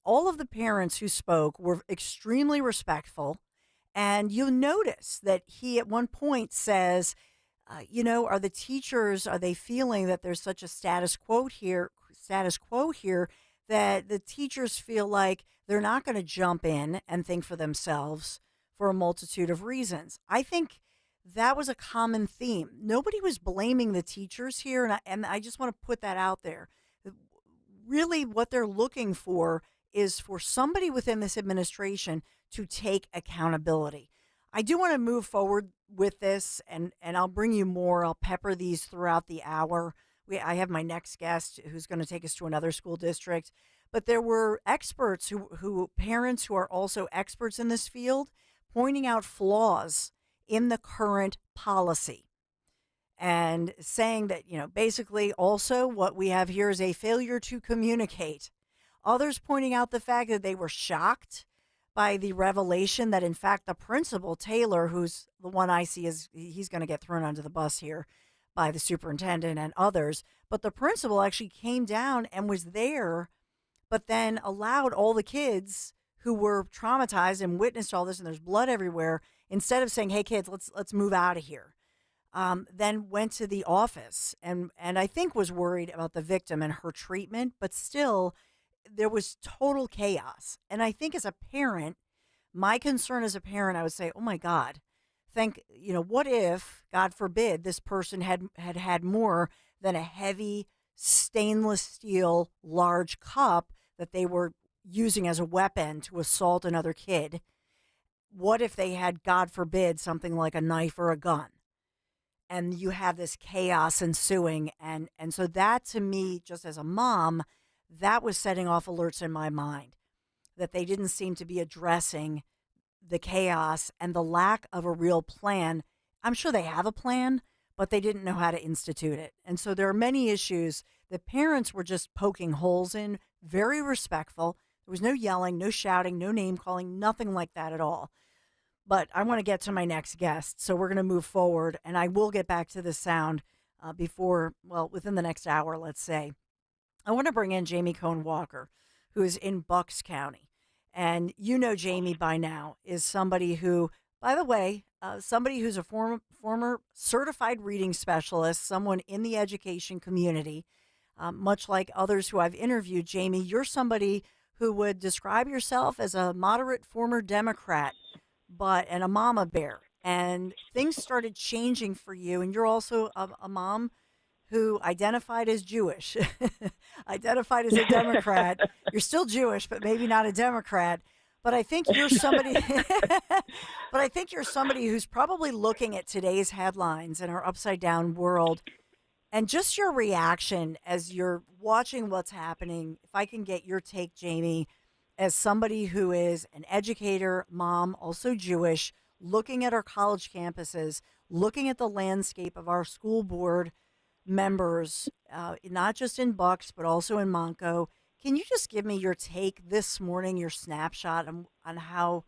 all of the parents who spoke were extremely respectful. And you'll notice that he at one point says, are the teachers, are they feeling that there's such a status quo here that the teachers feel like they're not going to jump in and think for themselves for a multitude of reasons. I think that was a common theme. Nobody was blaming the teachers here. And I just want to put that out there. Really, what they're looking for is for somebody within this administration to take accountability. I do want to move forward with this, and I'll bring you more. I'll pepper these throughout the hour. I have my next guest who's going to take us to another school district. But there were experts parents who are also experts in this field, pointing out flaws in the current policy and saying that, basically also what we have here is a failure to communicate. Others pointing out the fact that they were shocked by the revelation that, in fact, the principal, Taylor, who's the one I see is he's going to get thrown under the bus here by the superintendent and others, but the principal actually came down and was there, but then allowed all the kids who were traumatized and witnessed all this, and there's blood everywhere, instead of saying, hey, kids, let's move out of here, then went to the office and I think was worried about the victim and her treatment, but still there was total chaos. And I think as a parent, my concern as a parent, I would say, oh my God, what if, God forbid, this person had more than a heavy stainless steel large cup that they were using as a weapon to assault another kid? What if they had, God forbid, something like a knife or a gun? And you have this chaos ensuing. And so that, to me, just as a mom, that was setting off alerts in my mind that they didn't seem to be addressing the chaos and the lack of a real plan. I'm sure they have a plan, but they didn't know how to institute it. And so there are many issues that parents were just poking holes in, very respectful. There was no yelling, no shouting, no name calling, nothing like that at all. But I want to get to my next guest, so we're going to move forward, and I will get back to the sound within the next hour, let's say. I want to bring in Jamie Cohn-Walker, who is in Bucks County. And Jamie by now is somebody who, by the way, somebody who's a former certified reading specialist, someone in the education community. Much like others who I've interviewed, Jamie, you're somebody who would describe yourself as a moderate former Democrat, and a mama bear. And things started changing for you. And you're also a mom who identified as Jewish, identified as a Democrat. You're still Jewish, but maybe not a Democrat. But I think you're somebody who's probably looking at today's headlines in our upside down world, and just your reaction as you're watching what's happening. If I can get your take, Jamie, as somebody who is an educator, mom, also Jewish, looking at our college campuses, looking at the landscape of our school board members, not just in Bucks, but also in Monco. Can you just give me your take this morning, your snapshot on how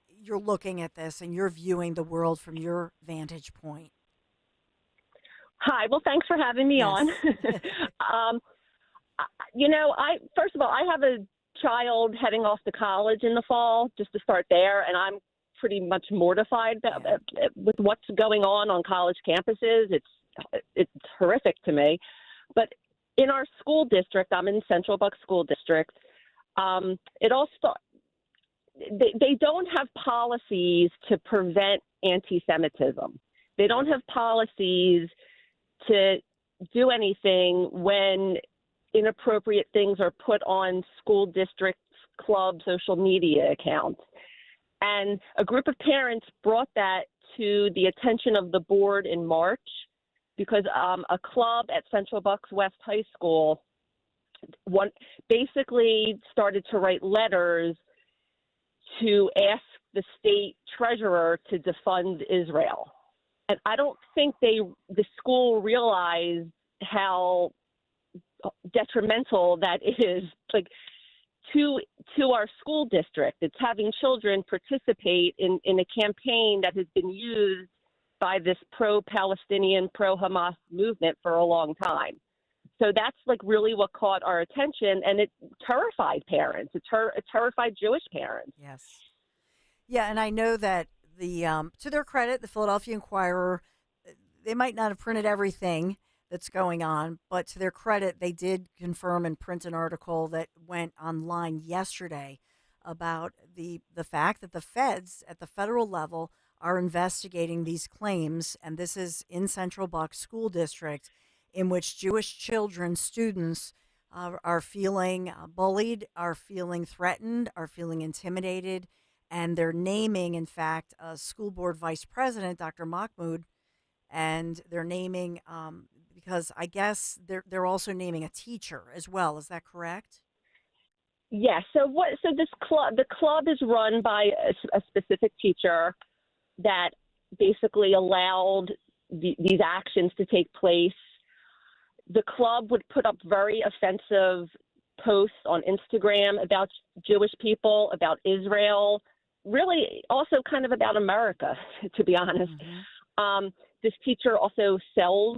you're looking at this and you're viewing the world from your vantage point? Hi. Well, thanks for having me on. First of all, I have a child heading off to college in the fall, just to start there, and I'm pretty much mortified with what's going on college campuses. It's horrific to me. But in our school district, I'm in Central Bucks School District, it all starts. They don't have policies to prevent anti-Semitism. They don't have policies to do anything when inappropriate things are put on school districts, club, social media accounts. And a group of parents brought that to the attention of the board in March because a club at Central Bucks West High School basically started to write letters to ask the state treasurer to defund Israel. And I don't think the school realized how detrimental that is, like, to our school district. It's having children participate in a campaign that has been used by this pro-Palestinian, pro-Hamas movement for a long time. So that's like really what caught our attention, and it terrified parents. It terrified Jewish parents. Yes. Yeah, and I know that to their credit, the Philadelphia Inquirer, they might not have printed everything that's going on, but to their credit, they did confirm and print an article that went online yesterday about the fact that the feds at the federal level are investigating these claims, and this is in Central Bucks School District, in which Jewish children, students, are feeling bullied, are feeling threatened, are feeling intimidated, and they're naming, in fact, a school board vice president, Dr. Mahmoud, and they're naming because I guess they're also naming a teacher as well. Is that correct? Yes. So this club, the club is run by a specific teacher that basically allowed these actions to take place. The club would put up very offensive posts on Instagram about Jewish people, about Israel, really also kind of about America, to be honest. This teacher also sells,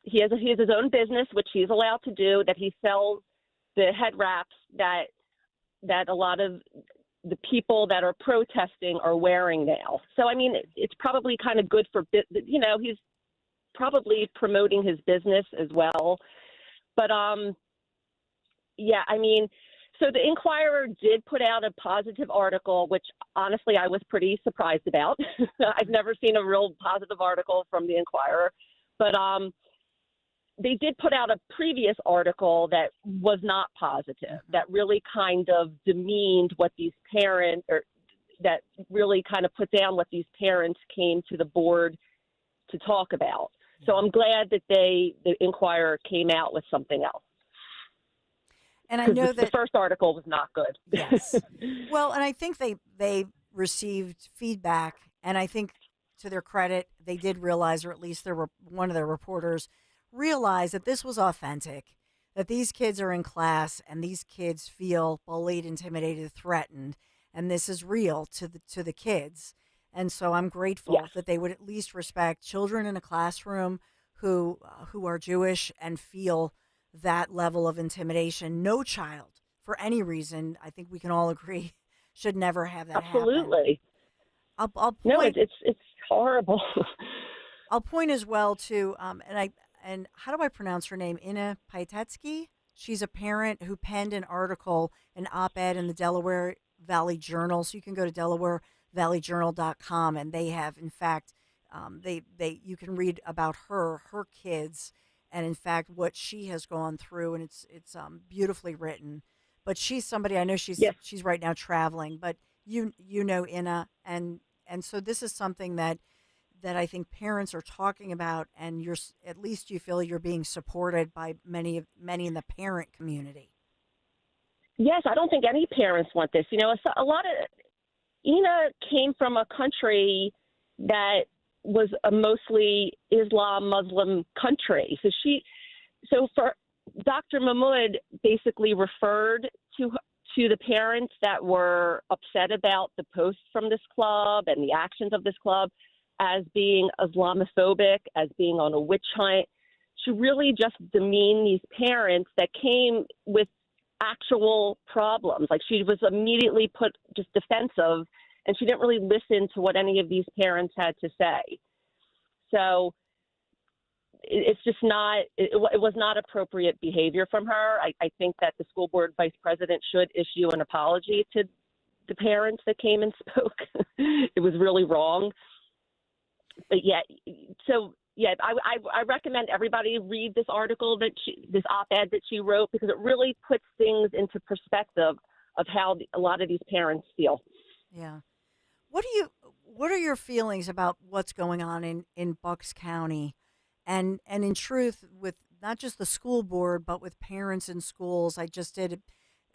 he has his own business, which he's allowed to do, that he sells the head wraps that a lot of the people that are protesting are wearing now. So, I mean, it's probably kind of good for, he's probably promoting his business as well. But, yeah, I mean, so the Inquirer did put out a positive article, which honestly I was pretty surprised about. I've never seen a real positive article from the Inquirer. But they did put out a previous article that was not positive, that really kind of demeaned what these parents, or that really kind of put down what these parents came to the board to talk about. So I'm glad that the Inquirer came out with something else. And I know that the first article was not good. Yes. Well, and I think they received feedback, and I think to their credit, they did realize, or at least one of their reporters realized that this was authentic, that these kids are in class and these kids feel bullied, intimidated, threatened, and this is real to the kids. And so I'm grateful that they would at least respect children in a classroom who are Jewish and feel that level of intimidation. No child, for any reason, I think we can all agree, should never have that happen. Absolutely. I'll point, no, it's horrible. I'll point as well to and how do I pronounce her name? Ina Paitetsky. She's a parent who penned an article, an op-ed in the Delaware Valley Journal. So you can go to DelawareValleyJournal.com, and they have, in fact, you can read about her kids, and in fact what she has gone through, and it's beautifully written. But she's somebody, I know she's right now traveling, but you know Ina, and so this is something that I think parents are talking about, and at least you feel you're being supported by many in the parent community. Yes, I don't think any parents want this. You know, a lot of Ina came from a country that was a mostly Islam Muslim country. So for Dr. Mahmoud basically referred to the parents that were upset about the posts from this club and the actions of this club as being Islamophobic, as being on a witch hunt. She really just demeaned these parents that came with actual problems. Like, she was immediately put just defensive, and she didn't really listen to what any of these parents had to say. So it's just not, it was not appropriate behavior from her. I think that the school board vice president should issue an apology to the parents that came and spoke. It was really wrong. But I recommend everybody read this article this op-ed that she wrote, because it really puts things into perspective of how a lot of these parents feel. Yeah. What are your feelings about what's going on in Bucks County, and in truth, with not just the school board, but with parents in schools? I just did,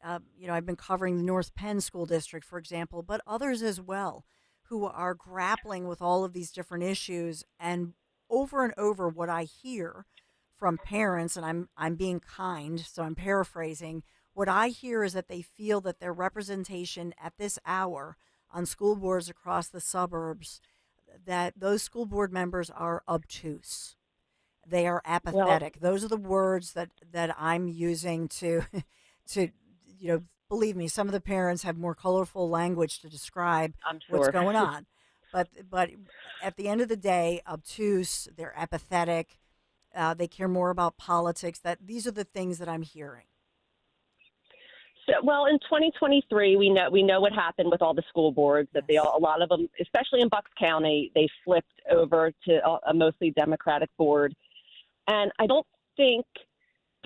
I've been covering the North Penn School District, for example, but others as well, who are grappling with all of these different issues. And over what I hear from parents, and I'm being kind, so I'm paraphrasing, What I hear is that they feel that their representation at this hour on school boards across the suburbs, that those school board members are obtuse. They are apathetic. Those are the words that I'm using to believe me, some of the parents have more colorful language to describe what's going on. But at the end of the day, obtuse, they're apathetic, they care more about politics. That these are the things that I'm hearing. So, well, in 2023, we know what happened with all the school boards, that a lot of them, especially in Bucks County, they flipped over to a mostly Democratic board. And I don't think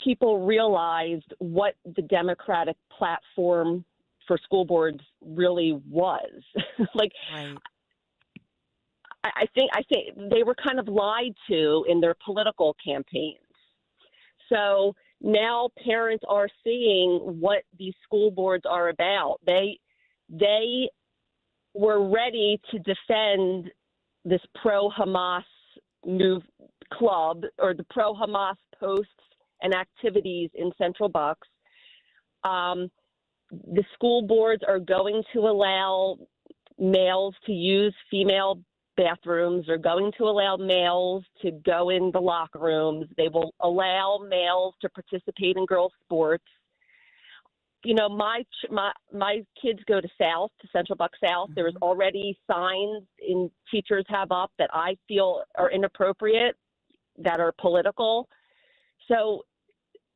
people realized what the Democratic platform for school boards really was. Right. I think they were kind of lied to in their political campaigns. So now parents are seeing what these school boards are about. They were ready to defend this pro-Hamas club, or the pro-Hamas posts and activities in Central Bucks. The school boards are going to allow males to use female bathrooms. They're going to allow males to go in the locker rooms. They will allow males to participate in girls' sports. You know, my kids go to Central Bucks South. Mm-hmm. There's already signs teachers have up that I feel are inappropriate, that are political. So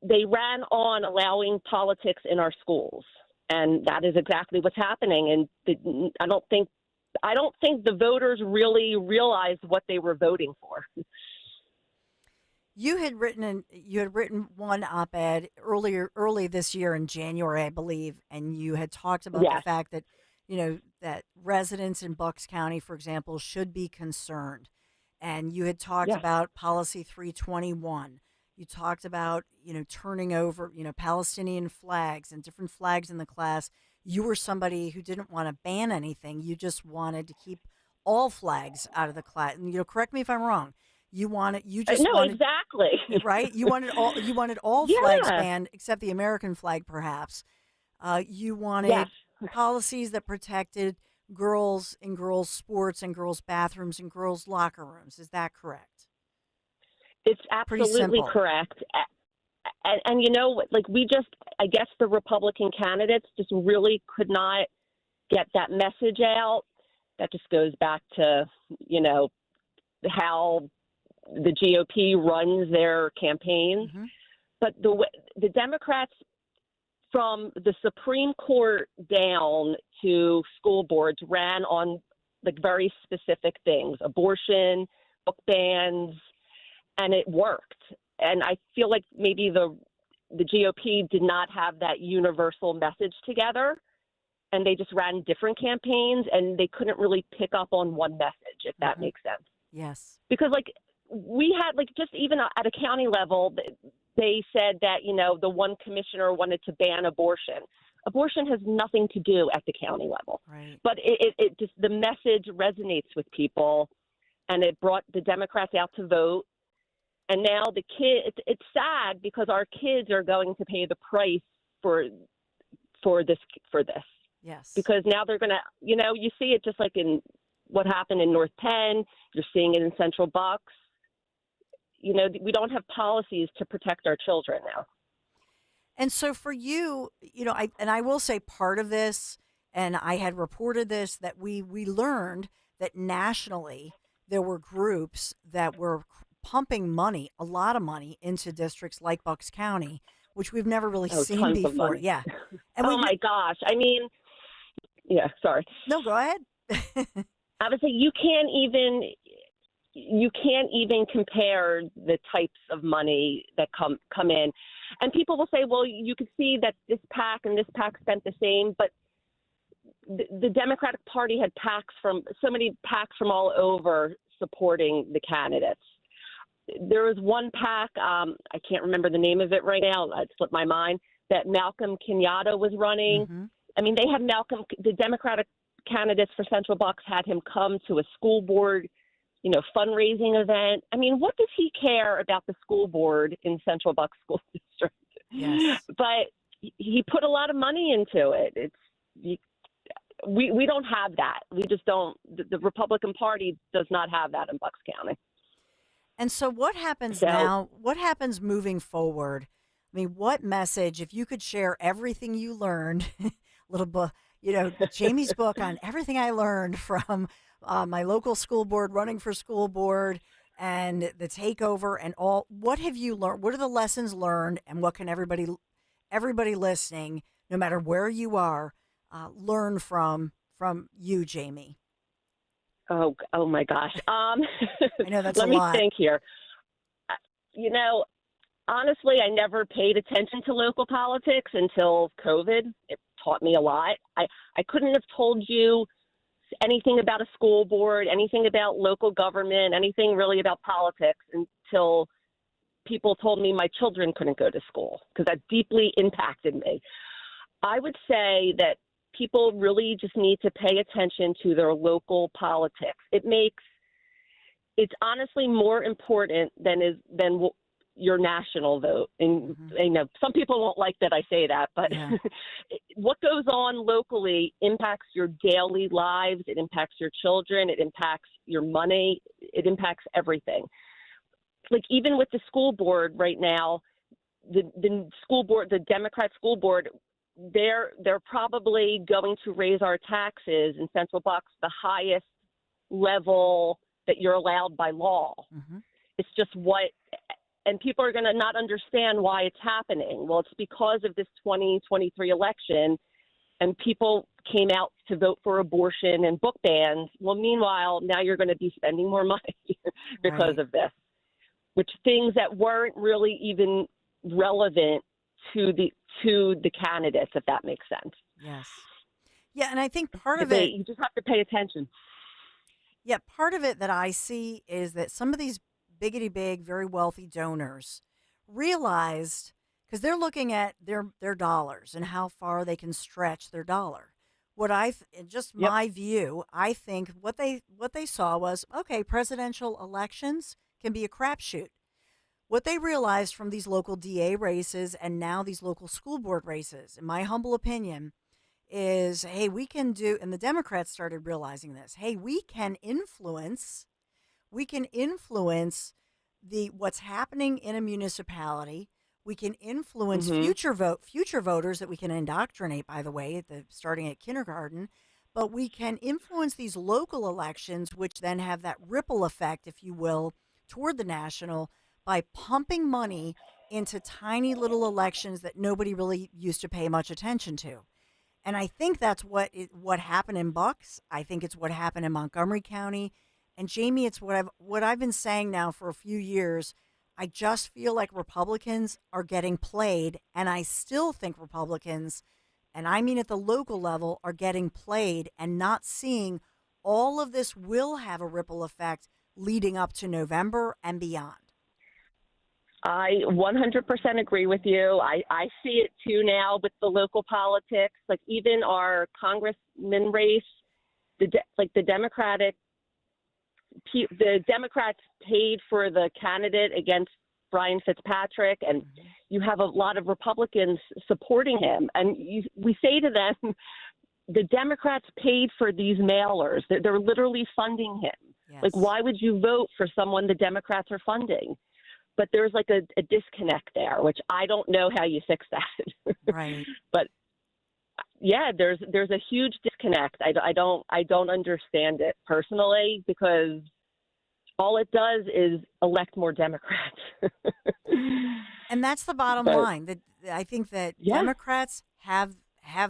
they ran on allowing politics in our schools, and that is exactly what's happening. And I don't think the voters really realized what they were voting for. You had written one op-ed early this year in January, I believe, and you had talked about the fact that, that residents in Bucks County, for example, should be concerned. And you had talked about Policy 321. You talked about, turning over, Palestinian flags and different flags in the class. You were somebody who didn't want to ban anything. You just wanted to keep all flags out of the class. And, correct me if I'm wrong. Exactly. Right? You wanted all flags banned except the American flag, perhaps. You wanted policies that protected girls in girls' sports and girls' bathrooms and girls' locker rooms. Is that correct? It's absolutely correct. And I guess the Republican candidates just really could not get that message out. That just goes back to, how the GOP runs their campaigns. Mm-hmm. But the Democrats, from the Supreme Court down to school boards, ran on very specific things: abortion, book bans, and it worked. And I feel like maybe the GOP did not have that universal message together, and they just ran different campaigns, and they couldn't really pick up on one message, if that makes sense. Yes. Because we had just even at a county level, they said that, the one commissioner wanted to ban abortion. Abortion has nothing to do at the county level. Right. But it just, the message resonates with people, and it brought the Democrats out to vote. And now it's sad because our kids are going to pay the price for this. Yes. Because now they're going to, you see it just like in what happened in North Penn. You're seeing it in Central Bucks. We don't have policies to protect our children now. And so for you, I will say part of this, and I had reported this, that we learned that nationally there were groups that were pumping money, a lot of money, into districts like Bucks County, which we've never really seen before. Yeah. And oh my gosh. I mean, yeah, sorry. No, go ahead. I would say you can't even compare the types of money that come in. And people will say, well, you can see that this PAC and this PAC spent the same, but the Democratic Party had so many PACs from all over supporting the candidates. There was one PAC, I can't remember the name of it right now, it slipped my mind, that Malcolm Kenyatta was running. Mm-hmm. I mean, they had the Democratic candidates for Central Bucks had him come to a school board, fundraising event. I mean, what does he care about the school board in Central Bucks School District? Yes. But, he put a lot of money into it. We don't have that. We just don't. The Republican Party does not have that in Bucks County. And so what happens now? What happens moving forward? I mean, what message, if you could share everything you learned, little book, Jamie's book on everything I learned from my local school board, running for school board, and the takeover and all, what have you learned? What are the lessons learned, and what can everybody listening, no matter where you are, learn from you, Jamie? Oh my gosh. I know that's let a me lot. think here. Honestly, I never paid attention to local politics until COVID. It taught me a lot. I couldn't have told you anything about a school board, anything about local government, anything really about politics until people told me my children couldn't go to school, because that deeply impacted me. I would say that people really just need to pay attention to their local politics. It's honestly more important than your national vote. And some people won't like that I say that, but what goes on locally impacts your daily lives. It impacts your children. It impacts your money. It impacts everything. Like even with the school board right now, the school board, the Democrat school board, they're probably going to raise our taxes in Central Bucks the highest level that you're allowed by law. It's just and people are going to not understand why it's happening. Well, it's because of this 2023 election, and people came out to vote for abortion and book bans. Well, meanwhile, now you're going to be spending more money because of this, which things that weren't really even relevant to the candidates, if that makes sense. Yes. Yeah, and I think part of it, you just have to pay attention. Yeah, part of it that I see is that some of these biggity big, very wealthy donors realized, because they're looking at their dollars and how far they can stretch their dollar. My view, I think what they saw was, okay, presidential elections can be a crapshoot. What they realized from these local DA races and now these local school board races, in my humble opinion, is, hey, we can do, and the Democrats started realizing this, hey, we can influence what's happening in a municipality. We can influence future voters that we can indoctrinate, by the way, starting at kindergarten. But we can influence these local elections, which then have that ripple effect, if you will, toward the national, by pumping money into tiny little elections that nobody really used to pay much attention to. And I think that's what happened in Bucks. I think it's what happened in Montgomery County. And Jamie, it's what I've been saying now for a few years. I just feel like Republicans are getting played, and I still think Republicans, and I mean at the local level, are getting played and not seeing all of this will have a ripple effect leading up to November and beyond. I 100% agree with you. I see it too now with the local politics. Like even our congressman race, the Democrats paid for the candidate against Brian Fitzpatrick, and you have a lot of Republicans supporting him. And we say to them, the Democrats paid for these mailers. They're literally funding him. Yes. Like, why would you vote for someone the Democrats are funding? But there's like a disconnect there, which I don't know how you fix that. Right. But yeah, there's a huge disconnect. I don't understand it personally, because all it does is elect more Democrats. And that's the bottom line. That I think that Democrats have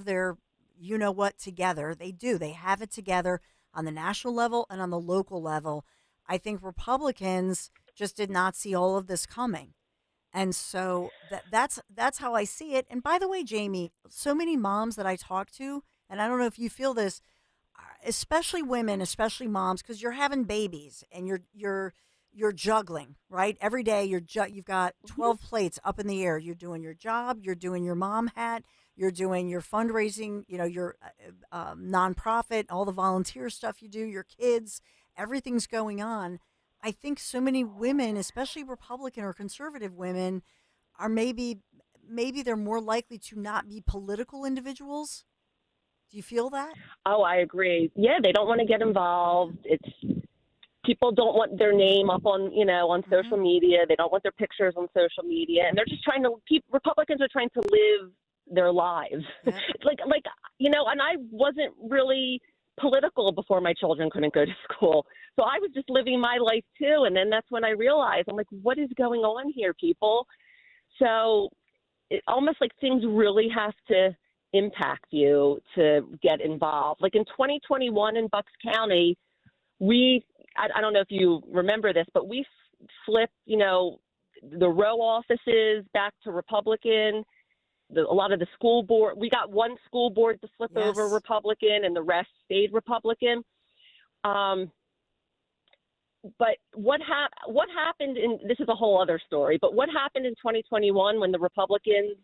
their you-know-what together. They do. They have it together on the national level and on the local level. I think Republicans just did not see all of this coming. And so that's how I see it. And by the way, Jamie, so many moms that I talk to, and I don't know if you feel this, especially women, especially moms, because you're having babies and you're juggling, right? Every day you've got 12 plates up in the air. You're doing your job, you're doing your mom hat, you're doing your fundraising, your nonprofit, all the volunteer stuff you do, your kids, everything's going on. I think so many women, especially Republican or conservative women, are maybe maybe they're more likely to not be political individuals. Do you feel that? Oh, I agree. Yeah, they don't want to get involved. People don't want their name up on, on social media. They don't want their pictures on social media, and they're just trying to Republicans are trying to live their lives. Yeah. And I wasn't really political before my children couldn't go to school. So I was just living my life too. And then that's when I realized, I'm like, what is going on here, people? So it almost like things really have to impact you to get involved. Like in 2021 in Bucks County, I don't know if you remember this, but we flipped, the row offices back to Republican. A lot of the school board, we got one school board to flip over Republican and the rest stayed Republican. But what happened this is a whole other story, but what happened in 2021 when the Republicans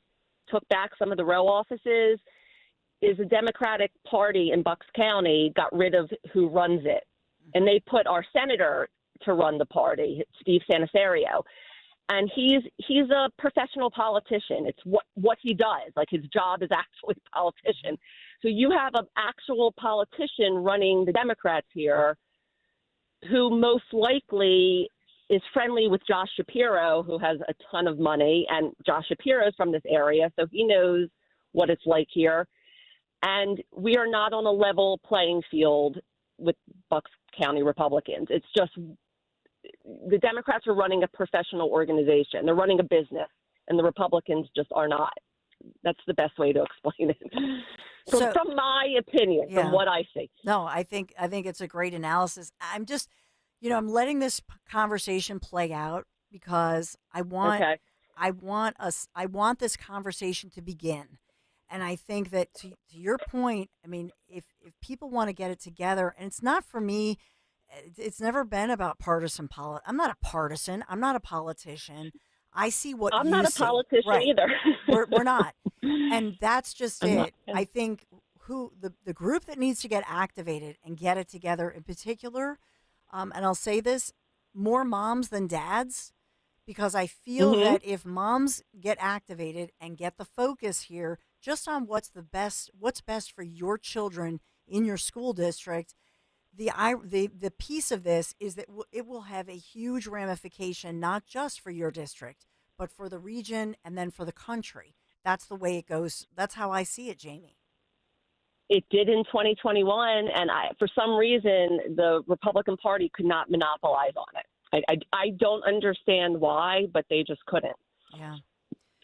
took back some of the row offices is the Democratic Party in Bucks County got rid of who runs it. And they put our senator to run the party, Steve Sanasario. And he's a professional politician. It's what he does. Like his job is actually politician. So you have an actual politician running the Democrats here who most likely is friendly with Josh Shapiro, who has a ton of money. And Josh Shapiro is from this area, so he knows what it's like here. And we are not on a level playing field with Bucks County Republicans. It's just the Democrats are running a professional organization. They're running a business, and the Republicans just are not. That's the best way to explain it. From my opinion, from what I see. No, I think it's a great analysis. I'm just, I'm letting this conversation play out because I want this conversation to begin. And I think that to your point, I mean, if people want to get it together, and it's not for me, it's never been about partisan politics. I'm not a partisan. I'm not a politician. I see what I'm not a politician either. We're not. And that's just it. I think the group that needs to get activated and get it together in particular, and I'll say this, more moms than dads, because I feel that if moms get activated and get the focus here just on what's best for your children in your school district, the piece of this is that it will have a huge ramification, not just for your district, but for the region and then for the country. That's the way it goes. That's how I see it, Jamie. It did in 2021, and for some reason, the Republican Party could not monopolize on it. I don't understand why, but they just couldn't. Yeah.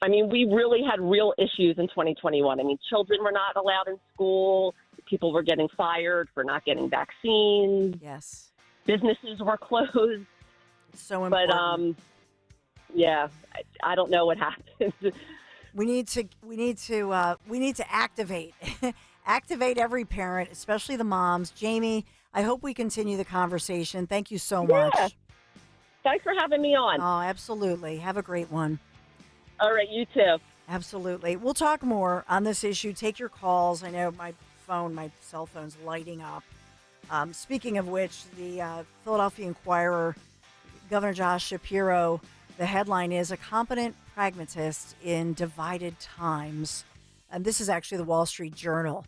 I mean, we really had real issues in 2021. I mean, children were not allowed in school. People were getting fired for not getting vaccines. Yes. Businesses were closed. It's so important. But I don't know what happened. We need to activate activate every parent, especially the moms. Jamie, I hope we continue the conversation. Thank you so much. Thanks for having me on. Oh, absolutely. Have a great one. All right, you too. Absolutely. We'll talk more on this issue. Take your calls. I know my cell phone's lighting up. Speaking of which, the Philadelphia Inquirer, Governor Josh Shapiro, the headline is "A Competent Pragmatist in Divided Times." And this is actually the Wall Street Journal.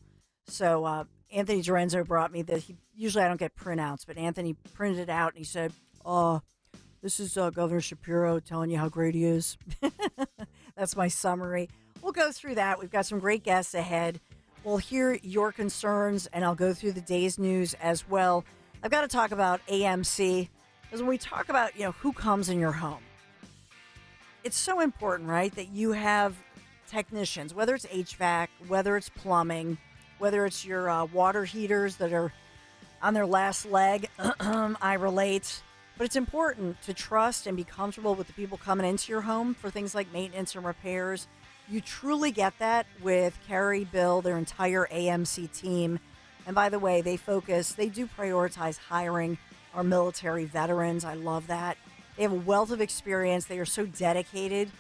So Anthony Dorenzo brought me this. Usually I don't get printouts, but Anthony printed it out and he said, this is Governor Shapiro telling you how great he is. That's my summary. We'll go through that. We've got some great guests ahead. We'll hear your concerns, and I'll go through the day's news as well. I've got to talk about AMC, because when we talk about, who comes in your home, it's so important, right, that you have technicians, whether it's HVAC, whether it's plumbing, whether it's your water heaters that are on their last leg. I relate. But it's important to trust and be comfortable with the people coming into your home for things like maintenance and repairs. You truly get that with Carrie, Bill, their entire AMC team. And by the way, they do prioritize hiring our military veterans. I love that. They have a wealth of experience. They are so dedicated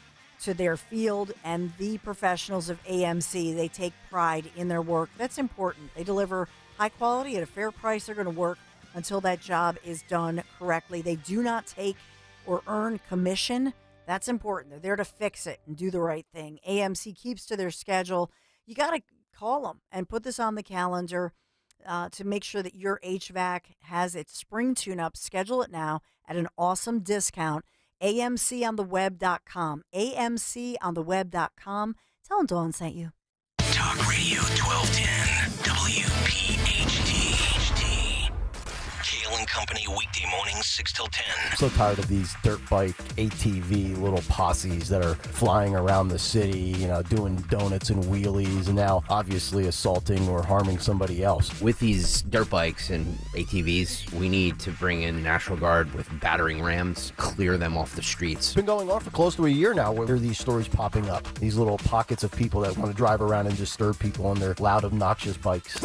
to their field, and the professionals of AMC, they take pride in their work. That's important. They deliver high quality at a fair price. They're going to work until that job is done correctly. They do not take or earn commission. That's important. They're there to fix it and do the right thing. AMC keeps to their schedule. You got to call them and put this on the calendar to make sure that your HVAC has its spring tune-up. Schedule it now at an awesome discount. AMContheweb.com. AMContheweb.com. Tell them Dawn sent you. Talk Radio 1210 WPHT. Kayal and Company weekday mornings 6 till 10. I'm so tired of these dirt bike ATV little posses that are flying around the city, doing donuts and wheelies, and now obviously assaulting or harming somebody else. With these dirt bikes and ATVs, we need to bring in National Guard with battering rams, clear them off the streets. It's been going on for close to a year now where there are these stories popping up. These little pockets of people that want to drive around and disturb people on their loud, obnoxious bikes.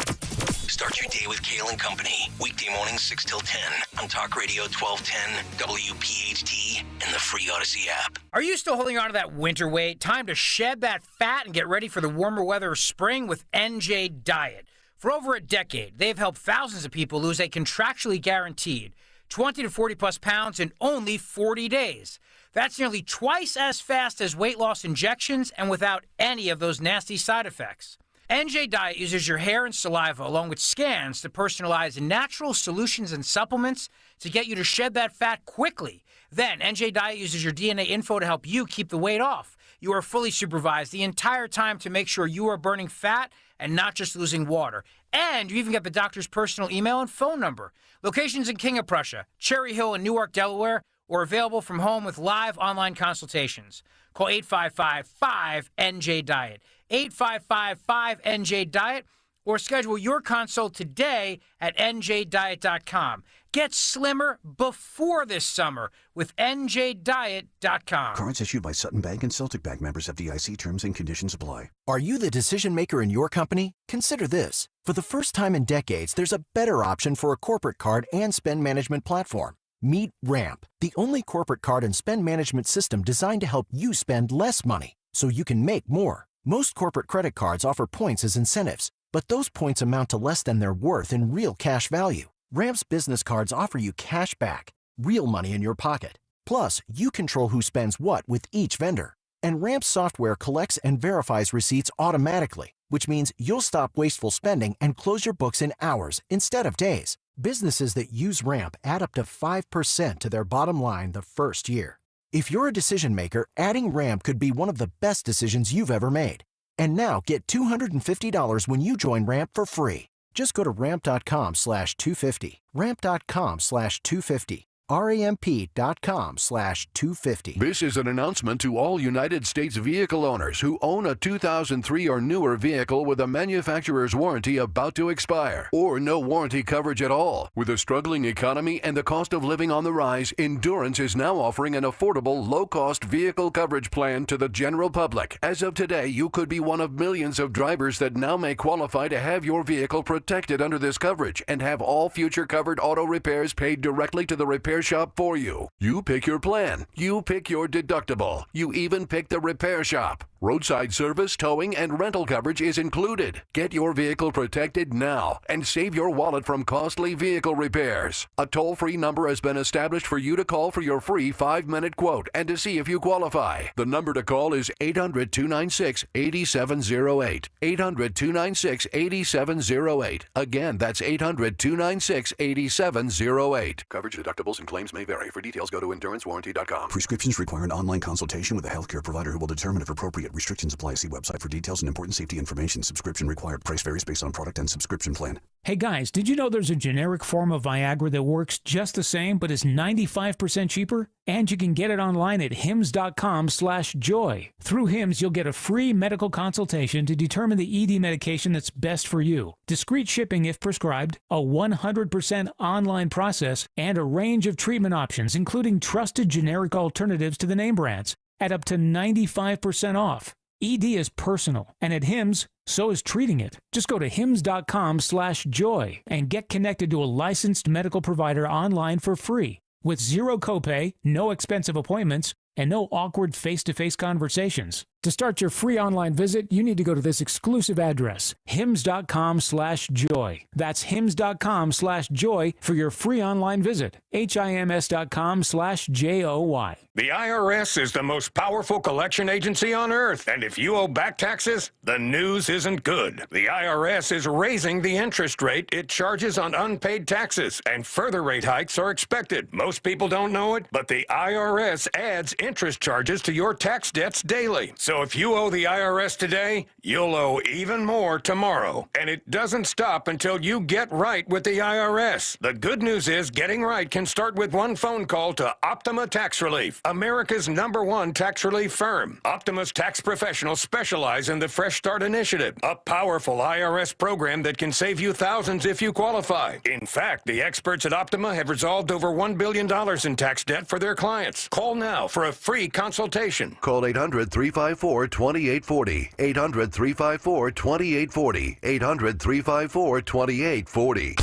Start your day with Kayal and Company. Weekday mornings 6 till 10 on Talk Radio 1210, WPHT, and the free Odyssey app. Are you still holding on to that winter weight? Time to shed that fat and get ready for the warmer weather of spring with NJ Diet. For over a decade, they've helped thousands of people lose a contractually guaranteed 20 to 40 plus pounds in only 40 days. That's nearly twice as fast as weight loss injections and without any of those nasty side effects. NJ Diet uses your hair and saliva along with scans to personalize natural solutions and supplements to get you to shed that fat quickly. Then NJ Diet uses your DNA info to help you keep the weight off. You are fully supervised the entire time to make sure you are burning fat and not just losing water. And you even get the doctor's personal email and phone number. Locations in King of Prussia, Cherry Hill, and Newark, Delaware, or available from home with live online consultations. Call 855-5NJ-DIET, 855-5NJ-DIET, or schedule your consult today at njdiet.com. Get slimmer before this summer with njdiet.com. Cards issued by Sutton Bank and Celtic Bank, members FDIC. Terms and conditions apply. Are you the decision maker in your company? Consider this. For the first time in decades, there's a better option for a corporate card and spend management platform. Meet Ramp, the only corporate card and spend management system designed to help you spend less money so you can make more. Most corporate credit cards offer points as incentives, but those points amount to less than their worth in real cash value. Ramp's business cards offer you cash back, real money in your pocket. Plus, you control who spends what with each vendor. And Ramp's software collects and verifies receipts automatically, which means you'll stop wasteful spending and close your books in hours instead of days. Businesses that use Ramp add up to 5% to their bottom line the first year. If you're a decision maker, adding Ramp could be one of the best decisions you've ever made. And now get $250 when you join Ramp for free. Just go to ramp.com/250. Ramp.com/250. ramp.com/250. This is an announcement to all United States vehicle owners who own a 2003 or newer vehicle with a manufacturer's warranty about to expire, or no warranty coverage at all. With a struggling economy and the cost of living on the rise, Endurance is now offering an affordable, low-cost vehicle coverage plan to the general public. As of today, you could be one of millions of drivers that now may qualify to have your vehicle protected under this coverage and have all future covered auto repairs paid directly to the repair shop for you. You pick your plan. You pick your deductible. You even pick the repair shop. Roadside service, towing, and rental coverage is included. Get your vehicle protected now and save your wallet from costly vehicle repairs. A toll-free number has been established for you to call for your free 5-minute quote and to see if you qualify. The number to call is 800-296-8708. 800-296-8708. Again, that's 800-296-8708. Coverage, deductibles, and claims may vary. For details, go to endurancewarranty.com. Prescriptions require an online consultation with a healthcare provider who will determine if appropriate. Restrictions apply. See website for details and important safety information. Subscription required. Price varies based on product and subscription plan. Hey guys, did you know there's a generic form of Viagra that works just the same but is 95% cheaper? And you can get it online at hims.com/joy. Through Hims, you'll get a free medical consultation to determine the ED medication that's best for you, discreet shipping if prescribed, a 100% online process, and a range of treatment options, including trusted generic alternatives to the name brands, at up to 95% off. ED is personal, and at Hims, so is treating it. Just go to hims.com/joy and get connected to a licensed medical provider online for free, with zero copay, no expensive appointments, and no awkward face-to-face conversations. To start your free online visit, you need to go to this exclusive address, hims.com/joy. That's hims.com/joy for your free online visit. HIMS.com/JOY. The IRS is the most powerful collection agency on earth, and if you owe back taxes, the news isn't good. The IRS is raising the interest rate it charges on unpaid taxes, and further rate hikes are expected. Most people don't know it, but the IRS adds interest charges to your tax debts daily. So if you owe the IRS today, you'll owe even more tomorrow. And it doesn't stop until you get right with the IRS. The good news is getting right can start with one phone call to Optima Tax Relief, America's #1 tax relief firm. Optima's tax professionals specialize in the Fresh Start Initiative, a powerful IRS program that can save you thousands if you qualify. In fact, the experts at Optima have resolved over $1 billion in tax debt for their clients. Call now for a free consultation. Call 800-354-2840. 800-354-2840. 800-354-2840.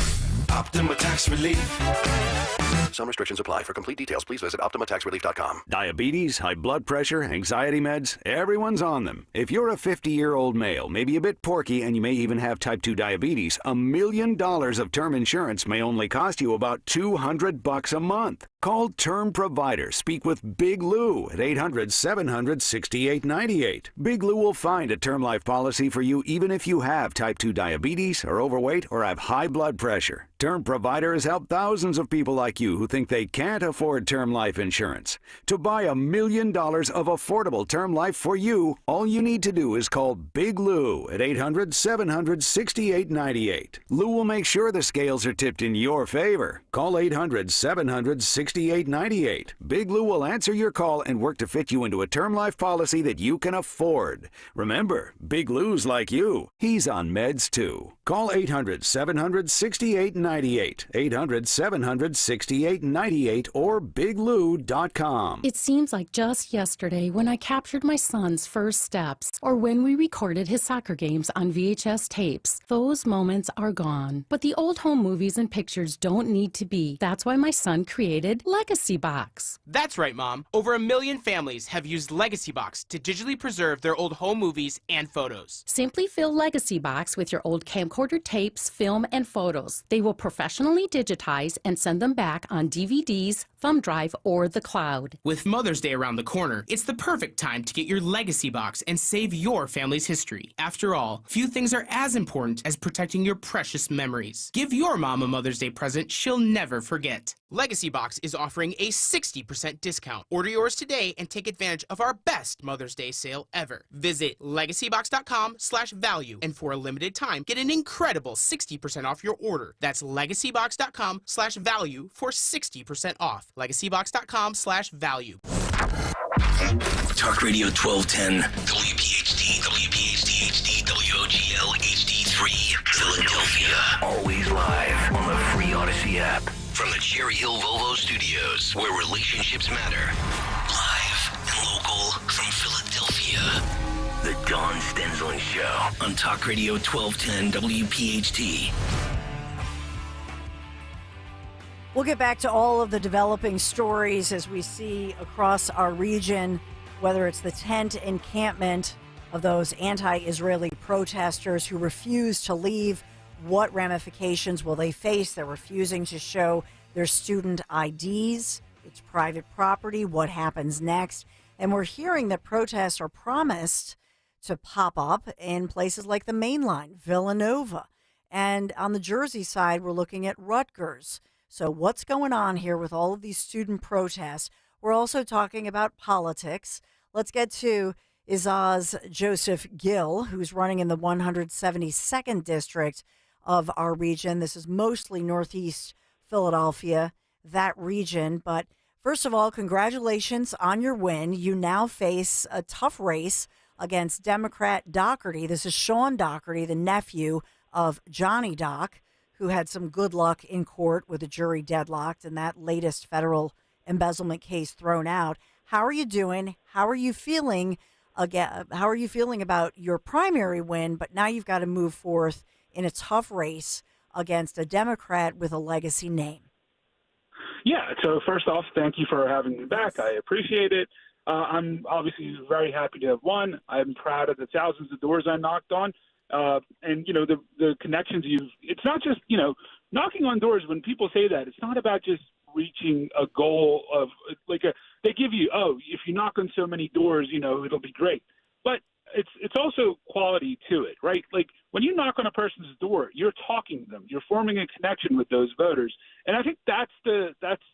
Optima Tax Relief. Some restrictions apply. For complete details, please visit OptimaTaxRelief.com. Diabetes, high blood pressure, anxiety meds, everyone's on them. If you're a 50-year-old male, maybe a bit porky, and you may even have type 2 diabetes, $1 million of term insurance may only cost you about $200 a month. Call Term Provider. Speak with Big Lou at 800-700-6898. Big Lou will find a term life policy for you even if you have type 2 diabetes, are overweight, or have high blood pressure. Term Provider has helped thousands of people like you who think they can't afford term life insurance. To buy $1 million of affordable term life for you, all you need to do is call Big Lou at 800-700-6898. Lou will make sure the scales are tipped in your favor. Call 800-700-6898. Big Lou will answer your call and work to fit you into a term life policy that you can afford. Remember, Big Lou's like you. He's on meds too. Call 800-700-6898. 800-700-6898 or biglou.com. It seems like just yesterday when I captured my son's first steps or when we recorded his soccer games on VHS tapes. Those moments are gone. But the old home movies and pictures don't need to be. That's why my son created Legacy Box. That's right, Mom. Over 1 million families have used Legacy Box to digitally preserve their old home movies and photos. Simply fill Legacy Box with your old camcorder tapes, film, and photos. They will professionally digitize and send them back on DVDs, thumb drive, or the cloud. With Mother's Day around the corner, it's the perfect time to get your Legacy Box and save your family's history. After all, few things are as important as protecting your precious memories. Give your mom a Mother's Day present she'll never forget. Legacy Box is offering a 60% discount. Order yours today and take advantage of our best Mother's Day sale ever. Visit legacybox.com/value and for a limited time, get an incredible 60% off your order. That's legacybox.com/value for 60% off. legacybox.com/value. Talk Radio 1210, WPHT, WPHT HD, WOGL HD3, Philadelphia. Always live on the free Odyssey app. From the Cherry Hill Volvo Studios, where relationships matter. Live and local from Philadelphia. The Dawn Stensland Show on Talk Radio 1210 WPHT. We'll get back to all of the developing stories as we see across our region, whether it's the tent encampment of those anti-Israeli protesters who refuse to leave. What ramifications will they face? They're refusing to show their student IDs. It's private property. What happens next? And we're hearing that protests are promised to pop up in places like the Main Line, Villanova. And on the Jersey side, we're looking at Rutgers. So what's going on here with all of these student protests? We're also talking about politics. Let's get to Izaz Joseph Gill, who's running in the 172nd district of our region. This is mostly Northeast Philadelphia, that region. But first of all, congratulations on your win. You now face a tough race against Democrat Doherty. This is Sean Doherty, the nephew of Johnny Doc, who had some good luck in court with a jury deadlocked and that latest federal embezzlement case thrown out. How are you doing? How are you feeling? How are you feeling about your primary win, but now you've got to move forth in a tough race against a Democrat with a legacy name? Yeah, so first off, thank you for having me back. I appreciate it. I'm obviously very happy to have won. I'm proud of the thousands of doors I knocked on. And, you know, the connections it's not just, you know, knocking on doors. When people say that, it's not about just reaching a goal of they give you, if you knock on so many doors, you know, it'll be great. But it's also quality to it, right? Like when you knock on a person's door, you're talking to them, you're forming a connection with those voters. And I think that's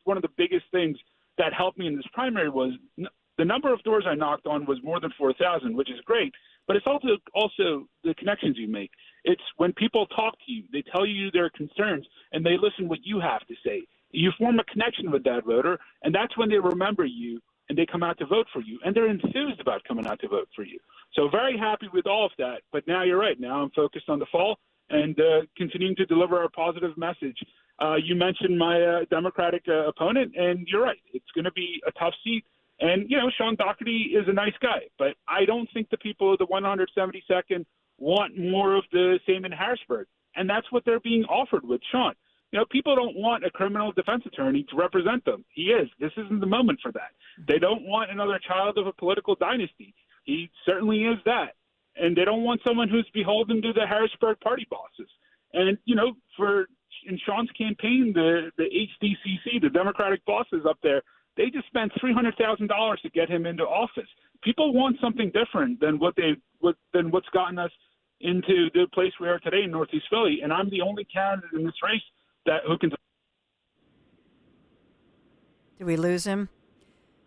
one of the biggest things that helped me in this primary was the number of doors I knocked on was more than 4,000, which is great. But it's also the connections you make. It's when people talk to you, they tell you their concerns, and they listen what you have to say. You form a connection with that voter, and that's when they remember you and they come out to vote for you. And they're enthused about coming out to vote for you. So very happy with all of that. But now you're right. Now I'm focused on the fall and continuing to deliver a positive message. You mentioned my Democratic opponent, and you're right. It's going to be a tough seat. And, you know, Sean Doherty is a nice guy, but I don't think the people of the 172nd want more of the same in Harrisburg. And that's what they're being offered with Sean. You know, people don't want a criminal defense attorney to represent them. He is. This isn't the moment for that. They don't want another child of a political dynasty. He certainly is that. And they don't want someone who's beholden to the Harrisburg party bosses. And, you know, in Sean's campaign, the HDCC, the Democratic bosses up there, they just spent $300,000 to get him into office. People want something different than what's gotten us into the place we are today in Northeast Philly. And I'm the only candidate in this race who can. Did we lose him?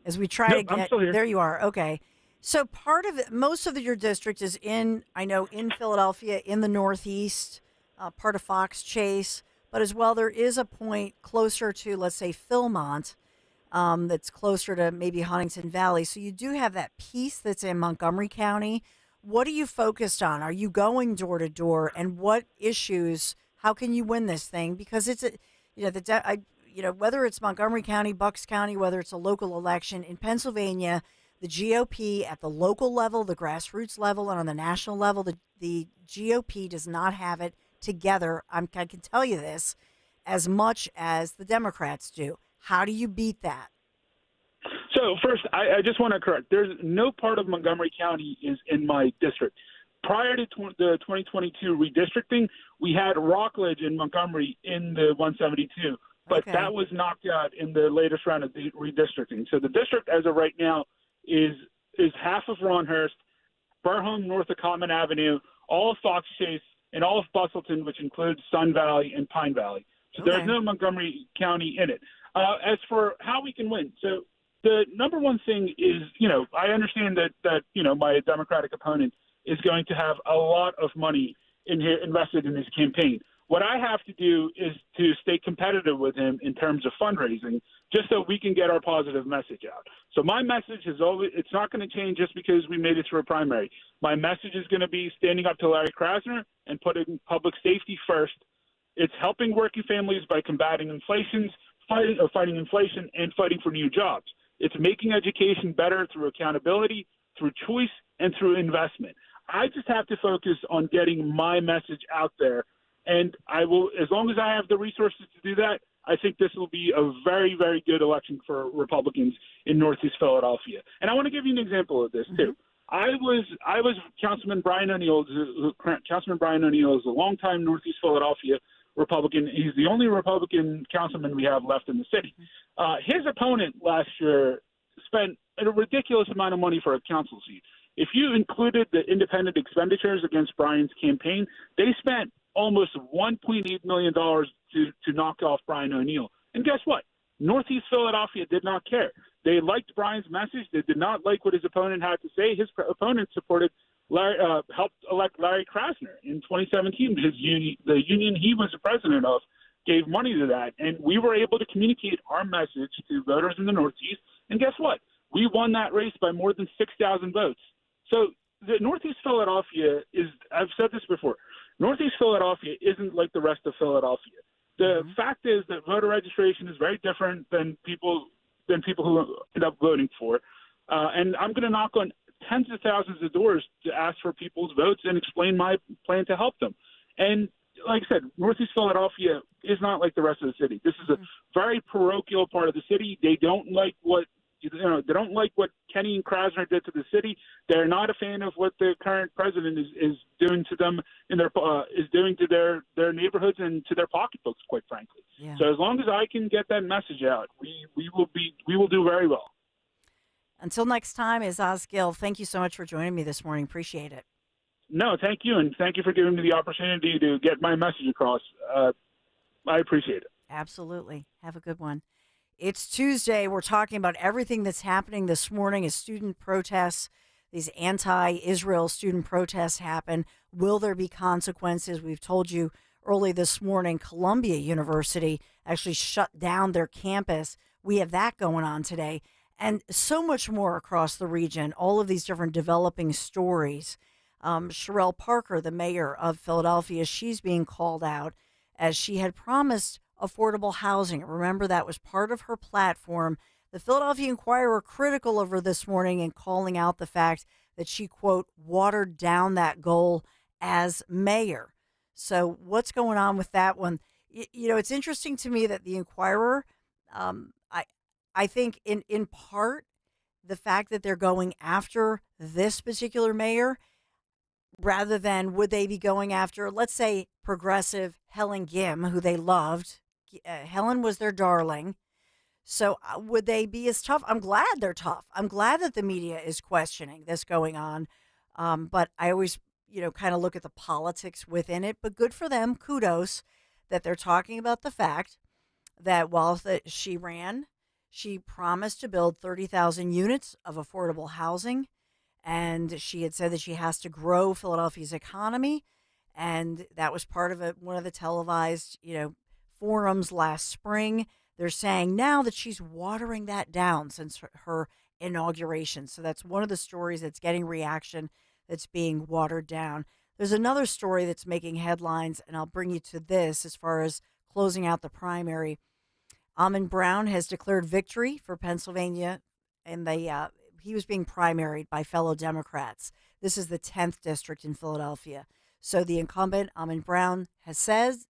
As we try to get, I'm still here. There you are. Okay. So part of it, most of your district is in Philadelphia, in the Northeast, part of Fox Chase, but as well, there is a point closer to, let's say, Philmont, that's closer to maybe Huntington Valley. So you do have that piece that's in Montgomery County. What are you focused on? Are you going door to door, and what issues? How can you win this thing? Because it's whether it's Montgomery County, Bucks County, whether it's a local election in Pennsylvania, the GOP at the local level, the grassroots level, and on the national level, the GOP does not have it together. I can tell you this, as much as the Democrats do. How do you beat that? So first, I just want to correct. There's no part of Montgomery County is in my district. Prior to the 2022 redistricting, we had Rockledge and Montgomery in the 172, but that was knocked out in the latest round of the redistricting. So the district, as of right now, is half of Ronhurst, Burholm north of Common Avenue, all of Fox Chase, and all of Bustleton, which includes Sun Valley and Pine Valley. So there's no Montgomery County in it. As for how we can win, so the number one thing is, you know, I understand that you know, my Democratic opponent is going to have a lot of money invested in his campaign. What I have to do is to stay competitive with him in terms of fundraising, just so we can get our positive message out. So my message is always, it's not going to change just because we made it through a primary. My message is going to be standing up to Larry Krasner and putting public safety first. It's helping working families by combating inflation and fighting for new jobs. It's making education better through accountability, through choice, and through investment. I just have to focus on getting my message out there. And I will, as long as I have the resources to do that, I think this will be a very, very good election for Republicans in Northeast Philadelphia. And I want to give you an example of this, too. I was Councilman Brian O'Neill. Councilman Brian O'Neill is a longtime Northeast Philadelphia Republican. He's the only Republican councilman we have left in the city. His opponent last year spent a ridiculous amount of money for a council seat. If you included the independent expenditures against Brian's campaign, they spent almost $1.8 million to knock off Brian O'Neill. And guess what? Northeast Philadelphia did not care. They liked Brian's message. They did not like what his opponent had to say. His opponent helped elect Larry Krasner in 2017. The union he was the president of gave money to that. And we were able to communicate our message to voters in the Northeast. And guess what? We won that race by more than 6,000 votes. So the Northeast Philadelphia is, I've said this before, Northeast Philadelphia isn't like the rest of Philadelphia. The fact is that voter registration is very different than people who end up voting for. And I'm going to knock on tens of thousands of doors to ask for people's votes and explain my plan to help them. And like I said, Northeast Philadelphia is not like the rest of the city. This is a very parochial part of the city. They don't like what They don't like what Kenny and Krasner did to the city. They're not a fan of what the current president is doing to them in their is doing to their neighborhoods and to their pocketbooks, quite frankly. Yeah. So as long as I can get that message out, we will do very well. Until next time, Azaz Gill, thank you so much for joining me this morning. Appreciate it. No, thank you, and thank you for giving me the opportunity to get my message across. I appreciate it. Absolutely. Have a good one. It's Tuesday. We're talking about everything that's happening this morning as student protests, these anti-Israel student protests happen. Will there be consequences? We've told you early this morning, Columbia University actually shut down their campus. We have that going on today. And so much more across the region, all of these different developing stories. Sherelle Parker, the mayor of Philadelphia, she's being called out as she had promised affordable housing. Remember, that was part of her platform. The Philadelphia Inquirer critical of her this morning and calling out the fact that she, quote, watered down that goal as mayor. So what's going on with that one? It's interesting to me that the Inquirer, I think in part, the fact that they're going after this particular mayor rather than would they be going after, let's say, progressive Helen Gim, who they loved. Helen was their darling. So would they be as tough? I'm glad they're tough. I'm glad that the media is questioning this going on. But I always, kind of look at the politics within it. But good for them. Kudos that they're talking about the fact that while she ran, she promised to build 30,000 units of affordable housing. And she had said that she has to grow Philadelphia's economy. And that was part of one of the televised, forums last spring. They're saying now that she's watering that down since her inauguration. So that's one of the stories that's getting reaction, that's being watered down. There's another story that's making headlines, and I'll bring you to this as far as closing out the primary. Ammon Brown has declared victory for Pennsylvania, and he was being primaried by fellow Democrats. This is the 10th district in Philadelphia. So the incumbent, Ammon Brown, says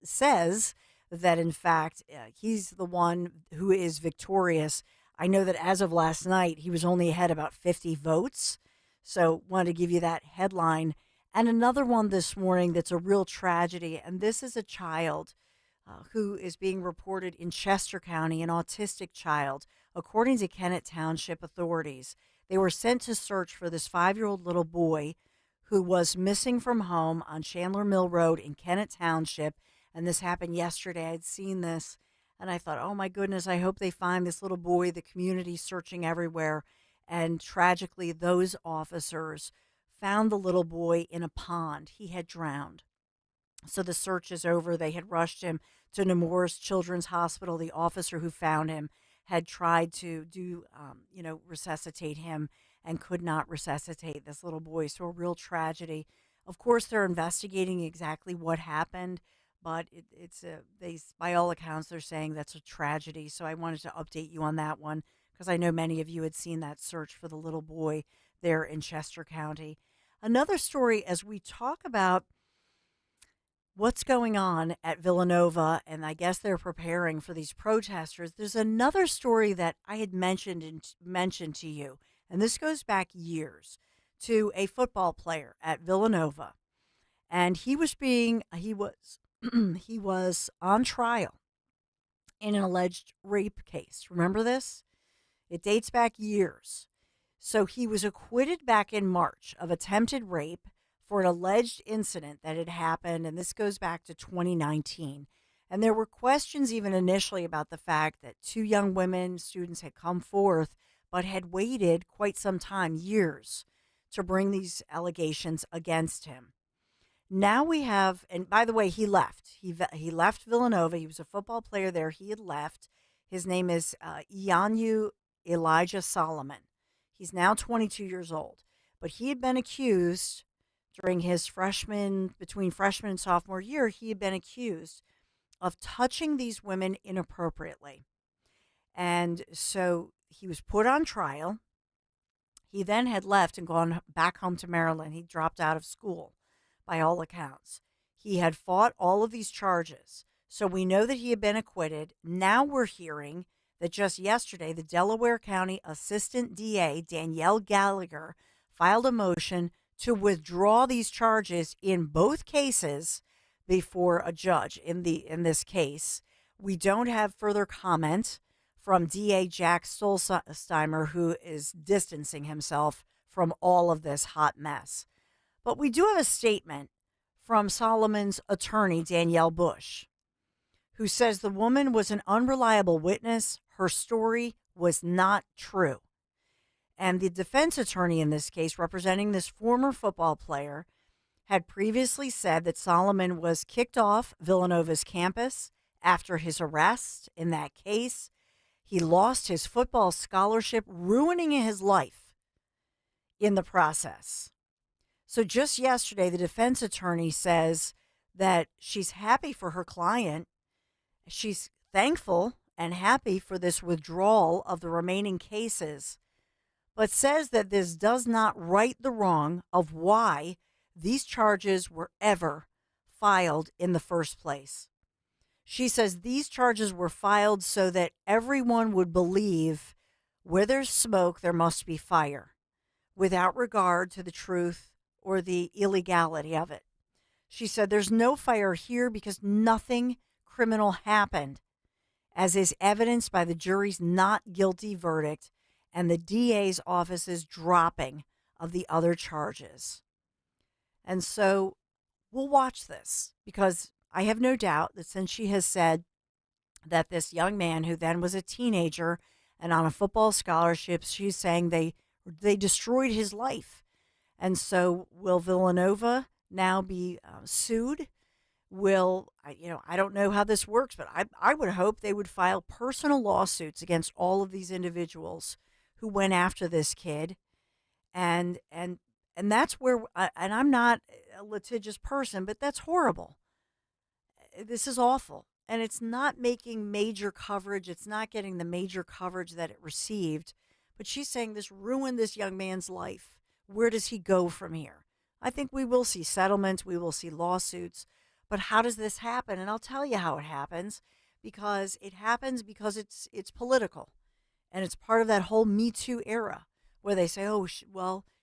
that, in fact, he's the one who is victorious. I know that as of last night, he was only ahead about 50 votes. So wanted to give you that headline. And another one this morning that's a real tragedy, and this is a child who is being reported in Chester County, an autistic child, according to Kennett Township authorities. They were sent to search for this 5-year-old little boy who was missing from home on Chandler Mill Road in Kennett Township. And this happened yesterday. I'd seen this, and I thought, oh, my goodness, I hope they find this little boy. The community searching everywhere. And tragically, those officers found the little boy in a pond. He had drowned. So the search is over. They had rushed him to Nemours Children's Hospital. The officer who found him had tried to resuscitate him and could not resuscitate this little boy. So a real tragedy. Of course, they're investigating exactly what happened, but by all accounts, they're saying that's a tragedy. So I wanted to update you on that one because I know many of you had seen that search for the little boy there in Chester County. Another story, as we talk about what's going on at Villanova, and I guess they're preparing for these protesters, there's another story that I had mentioned to you, and this goes back years, to a football player at Villanova. And he was on trial in an alleged rape case. Remember this? It dates back years. So he was acquitted back in March of attempted rape for an alleged incident that had happened, and this goes back to 2019. And there were questions even initially about the fact that 2 young women, students, had come forth, but had waited quite some time, years, to bring these allegations against him. Now we have, and by the way, he left. He left Villanova. He was a football player there. He had left. His name is Ianu Elijah Solomon. He's now 22 years old, but he had been accused during his between freshman and sophomore year, he had been accused of touching these women inappropriately. And so he was put on trial. He then had left and gone back home to Maryland. He dropped out of school, by all accounts. He had fought all of these charges. So we know that he had been acquitted. Now we're hearing that just yesterday, the Delaware County Assistant DA, Danielle Gallagher, filed a motion to withdraw these charges in both cases before a judge. In this case, we don't have further comment from DA Jack Stolzheimer, who is distancing himself from all of this hot mess. But we do have a statement from Solomon's attorney, Danielle Bush, who says the woman was an unreliable witness. Her story was not true. And the defense attorney in this case, representing this former football player, had previously said that Solomon was kicked off Villanova's campus after his arrest. In that case, he lost his football scholarship, ruining his life in the process. So just yesterday, the defense attorney says that she's happy for her client. She's thankful and happy for this withdrawal of the remaining cases, but says that this does not right the wrong of why these charges were ever filed in the first place. She says these charges were filed so that everyone would believe where there's smoke, there must be fire, without regard to the truth or the illegality of it. She said there's no fire here because nothing criminal happened, as is evidenced by the jury's not guilty verdict and the DA's office's dropping of the other charges. And so we'll watch this, because I have no doubt that since she has said that this young man, who then was a teenager and on a football scholarship, she's saying they destroyed his life. And so will Villanova now be sued? I don't know how this works, but I would hope they would file personal lawsuits against all of these individuals who went after this kid. And that's where, and I'm not a litigious person, but that's horrible. This is awful. And it's not making major coverage. It's not getting the major coverage that it received. But she's saying this ruined this young man's life. Where does he go from here? I think we will see settlements. We will see lawsuits. But how does this happen? And I'll tell you how it happens, because it's political. And it's part of that whole Me Too era where they say, oh,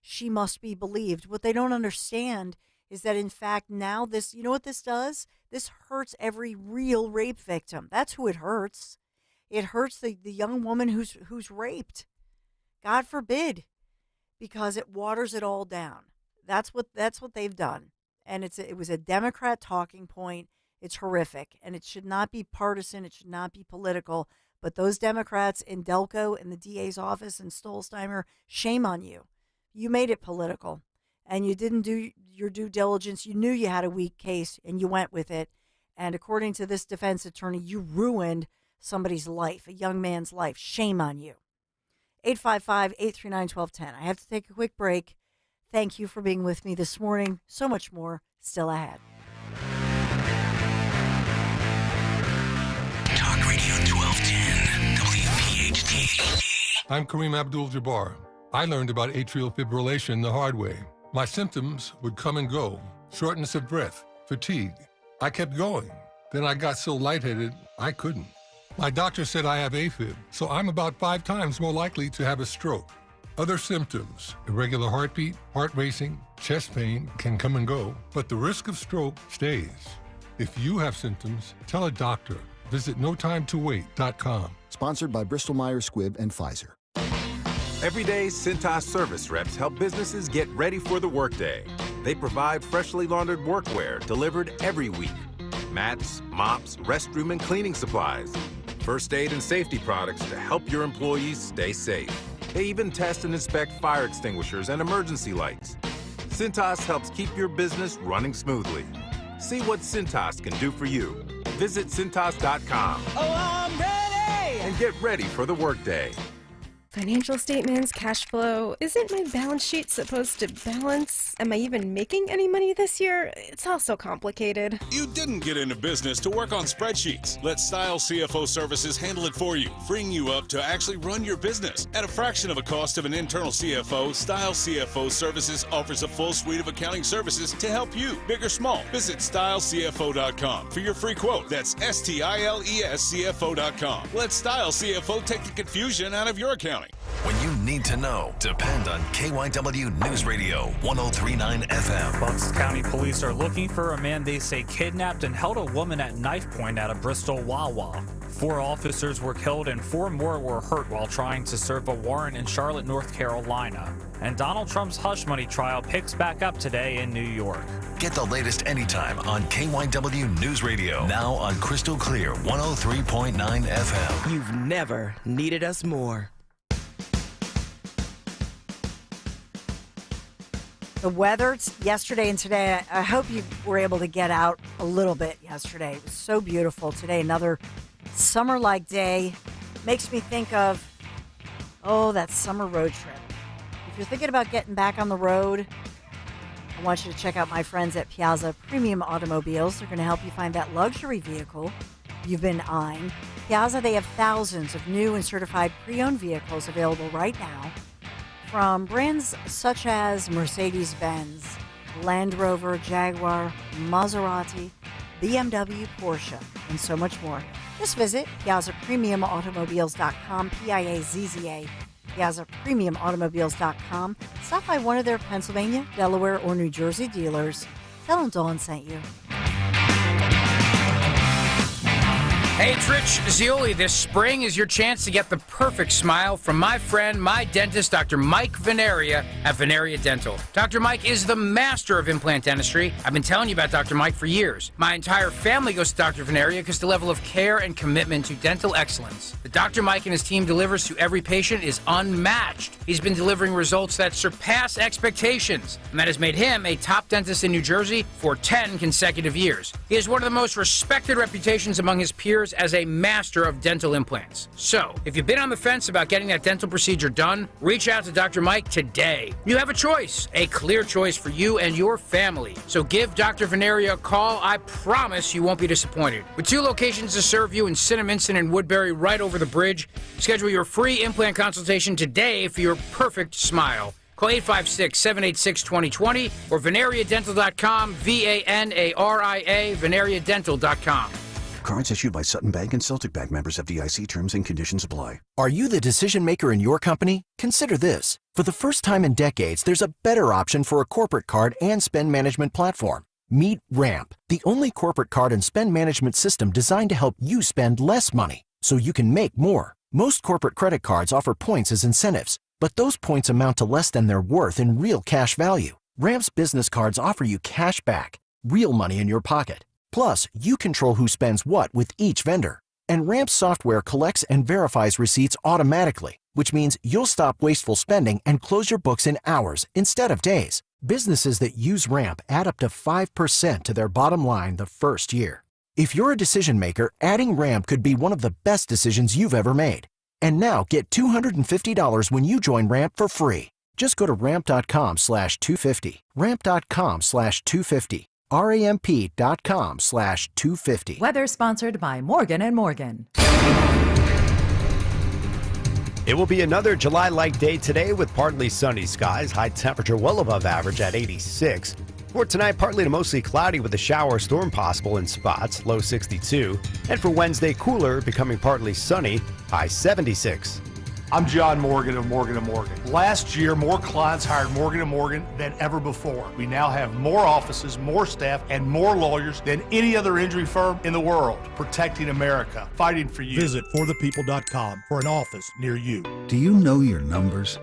she must be believed. What they don't understand is that, in fact, now this, you know what this does? This hurts every real rape victim. That's who it hurts. It hurts the young woman who's raped. God forbid, because it waters it all down. That's what they've done. And it was a Democrat talking point. It's horrific. And it should not be partisan. It should not be political. But those Democrats in Delco, in the DA's office, and Stolzheimer, shame on you. You made it political. And you didn't do your due diligence. You knew you had a weak case, and you went with it. And according to this defense attorney, you ruined somebody's life, a young man's life. Shame on you. 855-839-1210. I have to take a quick break. Thank you for being with me this morning. So much more still ahead. Talk Radio 1210, WPHT. I'm Kareem Abdul-Jabbar. I learned about atrial fibrillation the hard way. My symptoms would come and go. Shortness of breath, fatigue. I kept going. Then I got so lightheaded, I couldn't. My doctor said I have AFib, so I'm about 5 times more likely to have a stroke. Other symptoms, irregular heartbeat, heart racing, chest pain can come and go, but the risk of stroke stays. If you have symptoms, tell a doctor. Visit notimetowait.com. Sponsored by Bristol-Myers Squibb and Pfizer. Every day, Cintas service reps help businesses get ready for the workday. They provide freshly laundered workwear delivered every week. Mats, mops, restroom and cleaning supplies. First aid and safety products to help your employees stay safe. They even test and inspect fire extinguishers and emergency lights. Cintas helps keep your business running smoothly. See what Cintas can do for you. Visit Cintas.com. Oh, I'm ready! And get ready for the workday. Financial statements, cash flow. Isn't my balance sheet supposed to balance? Am I even making any money this year? It's all so complicated. You didn't get into business to work on spreadsheets. Let Style CFO Services handle it for you, freeing you up to actually run your business. At a fraction of a cost of an internal CFO, Style CFO Services offers a full suite of accounting services to help you, big or small. Visit StyleCFO.com for your free quote. That's STILESCFO.com. Let Style CFO take the confusion out of your accounting. When you need to know, depend on KYW News Radio 103.9 FM. Bucks County Police are looking for a man they say kidnapped and held a woman at knife point at a Bristol Wawa. 4 officers were killed and 4 more were hurt while trying to serve a warrant in Charlotte, North Carolina. And Donald Trump's hush money trial picks back up today in New York. Get the latest anytime on KYW News Radio. Now on Crystal Clear 103.9 FM. You've never needed us more. The weather yesterday and today, I hope you were able to get out a little bit yesterday. It was so beautiful. Today, another summer-like day. Makes me think of, that summer road trip. If you're thinking about getting back on the road, I want you to check out my friends at Piazza Premium Automobiles. They're going to help you find that luxury vehicle you've been eyeing. Piazza, they have thousands of new and certified pre-owned vehicles available right now, from brands such as Mercedes-Benz, Land Rover, Jaguar, Maserati, BMW, Porsche, and so much more. Just visit PiazzaPremiumAutomobiles.com, Piazza, PiazzaPremiumAutomobiles.com. Stop by one of their Pennsylvania, Delaware, or New Jersey dealers. Tell them Dawn sent you. Hey, it's Rich Zioli. This spring is your chance to get the perfect smile from my friend, my dentist, Dr. Mike Veneria at Veneria Dental. Dr. Mike is the master of implant dentistry. I've been telling you about Dr. Mike for years. My entire family goes to Dr. Veneria because the level of care and commitment to dental excellence that Dr. Mike and his team delivers to every patient is unmatched. He's been delivering results that surpass expectations, and that has made him a top dentist in New Jersey for 10 consecutive years. He has one of the most respected reputations among his peers as a master of dental implants. So, if you've been on the fence about getting that dental procedure done, reach out to Dr. Mike today. You have a choice, a clear choice for you and your family. So give Dr. Veneria a call. I promise you won't be disappointed. With 2 locations to serve you in Cinnaminson and Woodbury right over the bridge, schedule your free implant consultation today for your perfect smile. Call 856-786-2020 or veneriadental.com, VANARIA, veneriadental.com. Cards issued by Sutton Bank and Celtic Bank, members FDIC. Terms and conditions apply. Are you the decision maker in your company? Consider this. For the first time in decades, there's a better option for a corporate card and spend management platform. Meet Ramp, the only corporate card and spend management system designed to help you spend less money so you can make more. Most corporate credit cards offer points as incentives, but those points amount to less than their worth in real cash value. Ramp's business cards offer you cash back, real money in your pocket. Plus, you control who spends what with each vendor. And Ramp's software collects and verifies receipts automatically, which means you'll stop wasteful spending and close your books in hours instead of days. Businesses that use Ramp add up to 5% to their bottom line the first year. If you're a decision maker, adding Ramp could be one of the best decisions you've ever made. And now get $250 when you join Ramp for free. Just go to ramp.com/250. Ramp.com/250. ramp.com/250. Weather sponsored by Morgan & Morgan. It will be another July-like day today with partly sunny skies. High temperature well above average at 86. For tonight, partly to mostly cloudy with a shower or storm possible in spots, low 62. And for Wednesday, cooler, becoming partly sunny, high 76. I'm John Morgan of Morgan & Morgan. Last year, more clients hired Morgan & Morgan than ever before. We now have more offices, more staff, and more lawyers than any other injury firm in the world, protecting America, fighting for you. Visit forthepeople.com for an office near you. Do you know your numbers?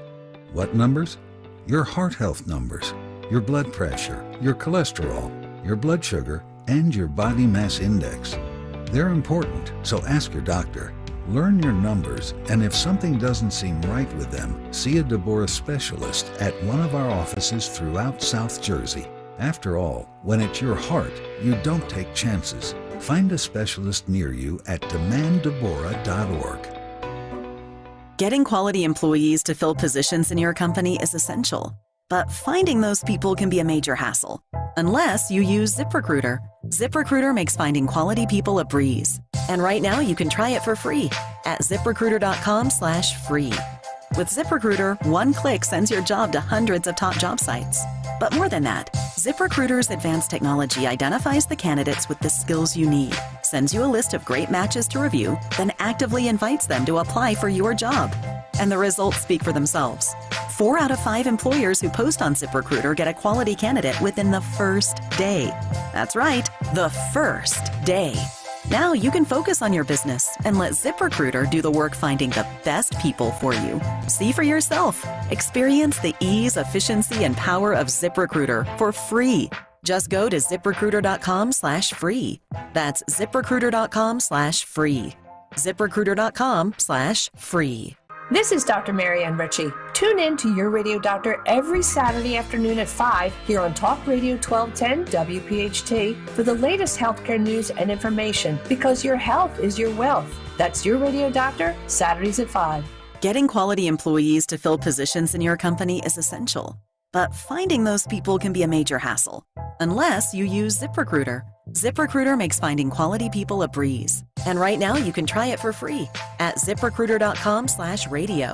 What numbers? Your heart health numbers, your blood pressure, your cholesterol, your blood sugar, and your body mass index. They're important, so ask your doctor. Learn your numbers, and if something doesn't seem right with them, see a Deborah specialist at one of our offices throughout South Jersey. After all, when it's your heart, you don't take chances. Find a specialist near you at demanddeborah.org. Getting quality employees to fill positions in your company is essential, but finding those people can be a major hassle. Unless you use ZipRecruiter. ZipRecruiter makes finding quality people a breeze. And right now you can try it for free at ZipRecruiter.com/free. With ZipRecruiter, one click sends your job to hundreds of top job sites. But more than that, ZipRecruiter's advanced technology identifies the candidates with the skills you need, sends you a list of great matches to review, then actively invites them to apply for your job. And the results speak for themselves. 4 out of 5 employers who post on ZipRecruiter get a quality candidate within the first day. That's right, the first day. Now you can focus on your business and let ZipRecruiter do the work finding the best people for you. See for yourself. Experience the ease, efficiency, and power of ZipRecruiter for free. Just go to ZipRecruiter.com/free. That's ZipRecruiter.com/free. ZipRecruiter.com/free. This is Dr. Marianne Ritchie. Tune in to Your Radio Doctor every Saturday afternoon at 5 here on Talk Radio 1210 WPHT for the latest healthcare news and information, because your health is your wealth. That's Your Radio Doctor, Saturdays at 5. Getting quality employees to fill positions in your company is essential, but finding those people can be a major hassle. Unless you use ZipRecruiter. ZipRecruiter makes finding quality people a breeze. And right now you can try it for free at ZipRecruiter.com/radio.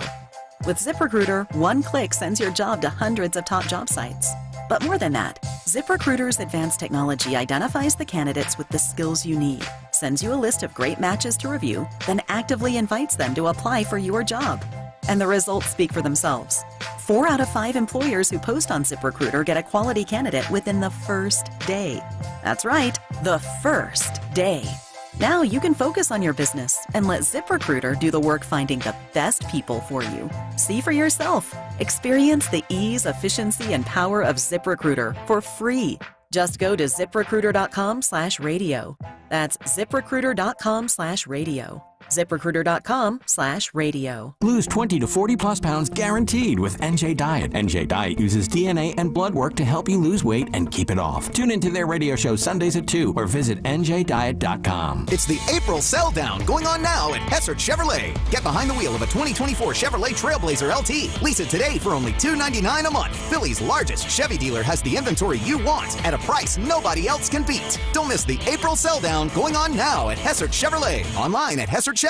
With ZipRecruiter, one click sends your job to hundreds of top job sites. But more than that, ZipRecruiter's advanced technology identifies the candidates with the skills you need, sends you a list of great matches to review, then actively invites them to apply for your job. And the results speak for themselves. 4 out of 5 employers who post on ZipRecruiter get a quality candidate within the first day. That's right, the first day. Now you can focus on your business and let ZipRecruiter do the work finding the best people for you. See for yourself. Experience the ease, efficiency, and power of ZipRecruiter for free. Just go to ZipRecruiter.com/radio. That's ZipRecruiter.com/radio. ZipRecruiter.com/radio. Lose 20 to 40 plus pounds guaranteed with NJ Diet. NJ Diet uses DNA and blood work to help you lose weight and keep it off. Tune into their radio show Sundays at 2 or visit NJDiet.com. It's the April Sell Down going on now at Hessert Chevrolet. Get behind the wheel of a 2024 Chevrolet Trailblazer LT. Lease it today for only $299 a month. Philly's largest Chevy dealer has the inventory you want at a price nobody else can beat. Don't miss the April Sell Down going on now at Hessert Chevrolet. Online at HessertChevy.com. Your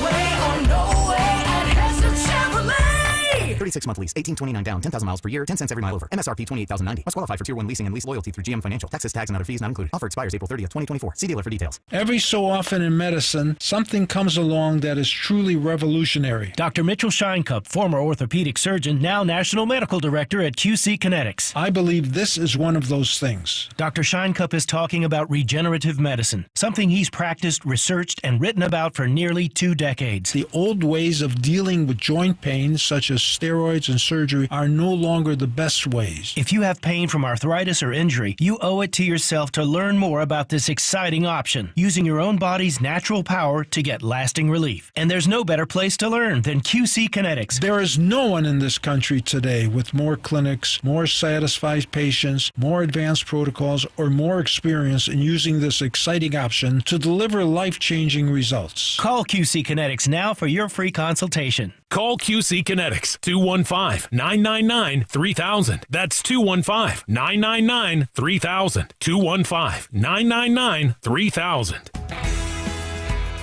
way or no way at Hessert Chevrolet. 36-month lease, $18.29 down, 10,000 miles per year, 10 cents every mile over. MSRP $28,090. Must qualify for Tier 1 leasing and lease loyalty through GM Financial. Taxes, tags, and other fees not included. Offer expires April 30th, 2024. See dealer for details. Every so often in medicine, something comes along that is truly revolutionary. Dr. Mitchell Scheinkup, former orthopedic surgeon, now National Medical Director at QC Kinetics. I believe this is one of those things. Dr. Scheinkup is talking about regenerative medicine, something he's practiced, researched, and written about for nearly 2 decades. The old ways of dealing with joint pain, such as steroids and surgery, are no longer the best ways. If you have pain from arthritis or injury, you owe it to yourself to learn more about this exciting option, using your own body's natural power to get lasting relief. And there's no better place to learn than QC Kinetics. There is no one in this country today with more clinics, more satisfied patients, more advanced protocols, or more experience in using this exciting option to deliver life-changing results. Call QC Kinetics now for your free consultation. Call QC Kinetics, 215-999-3000. That's 215-999-3000. 215-999-3000.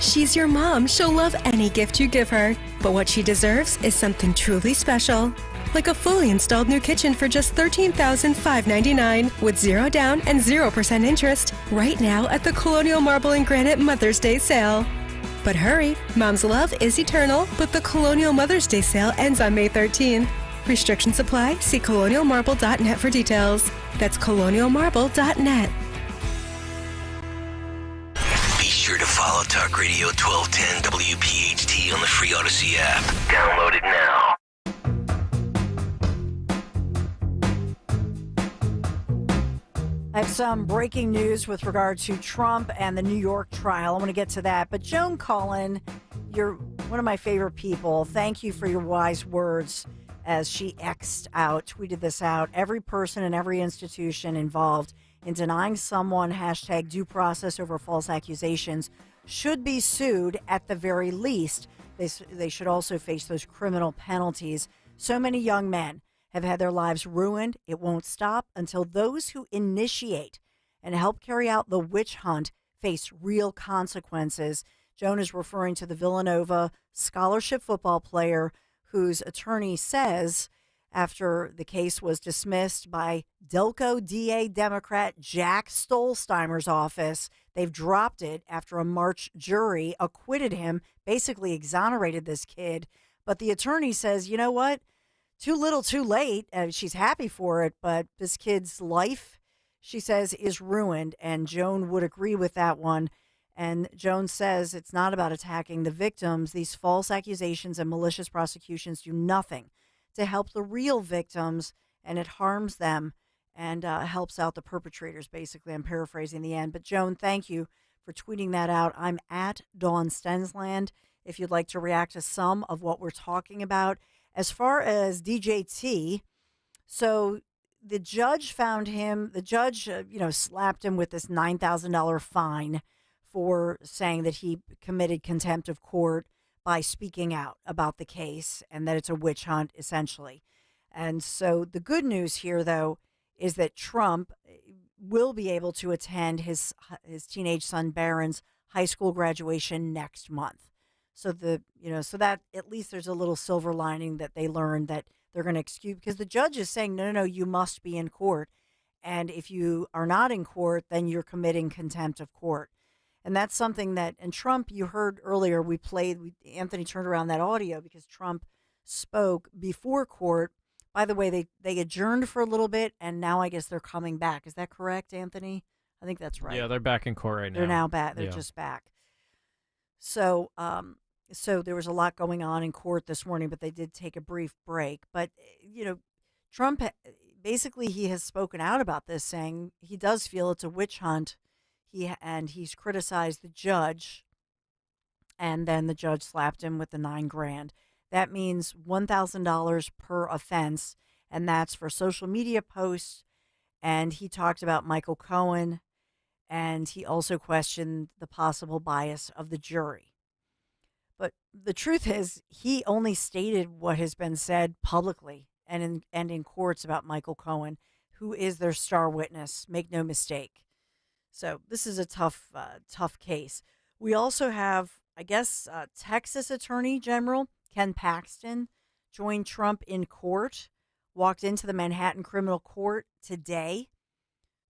She's your mom. She'll love any gift you give her. But what she deserves is something truly special. Like a fully installed new kitchen for just $13,599 with 0 down and 0% interest right now at the Colonial Marble and Granite Mother's Day sale. But hurry, mom's love is eternal, but the Colonial Mother's Day sale ends on May 13. Restrictions apply. See colonialmarble.net for details. That's colonialmarble.net. Be sure to follow Talk Radio 1210 WPHT on the free Odyssey app. Download it now. I have some breaking news with regard to Trump and the New York trial. I want to get to that. But Joan Cullen, you're one of my favorite people. Thank you for your wise words as she tweeted this out. Every person and every institution involved in denying someone #due process over false accusations should be sued at the very least. They should also face those criminal penalties. So many young men have had their lives ruined. It won't stop until those who initiate and help carry out the witch hunt face real consequences. Joan is referring to the Villanova scholarship football player whose attorney says after the case was dismissed by Delco DA Democrat Jack Stolsteimer's office, they've dropped it after a March jury acquitted him, basically exonerated this kid. But the attorney says, you know what? Too little, too late. She's happy for it, but this kid's life, she says, is ruined. And Joan would agree with that one. And Joan says it's not about attacking the victims. These false accusations and malicious prosecutions do nothing to help the real victims, and it harms them and helps out the perpetrators, basically. I'm paraphrasing the end. But Joan, thank you for tweeting that out. I'm at Dawn Stensland if you'd like to react to some of what we're talking about. As far as DJT, so the judge found him, slapped him with this $9,000 fine for saying that he committed contempt of court by speaking out about the case and that it's a witch hunt, essentially. And so the good news here, though, is that Trump will be able to attend his teenage son Barron's high school graduation next month. So so that at least there's a little silver lining that they learned that they're going to excuse, because the judge is saying, no, you must be in court. And if you are not in court, then you're committing contempt of court. And that's something that, and Trump, you heard earlier, Anthony turned around that audio because Trump spoke before court. By the way, they adjourned for a little bit, and now I guess they're coming back. Is that correct, Anthony? I think that's right. Yeah, they're back in court right now. They're now back. They're just back. So, so there was a lot going on in court this morning, but they did take a brief break. But, Trump, basically he has spoken out about this, saying he does feel it's a witch hunt. He's criticized the judge, and then the judge slapped him with the $9,000. That means $1,000 per offense, and that's for social media posts. And he talked about Michael Cohen, and he also questioned the possible bias of the jury. But the truth is, he only stated what has been said publicly and in courts about Michael Cohen, who is their star witness. Make no mistake. So this is a tough case. We also have, I guess, Texas Attorney General Ken Paxton joined Trump in court, walked into the Manhattan Criminal Court today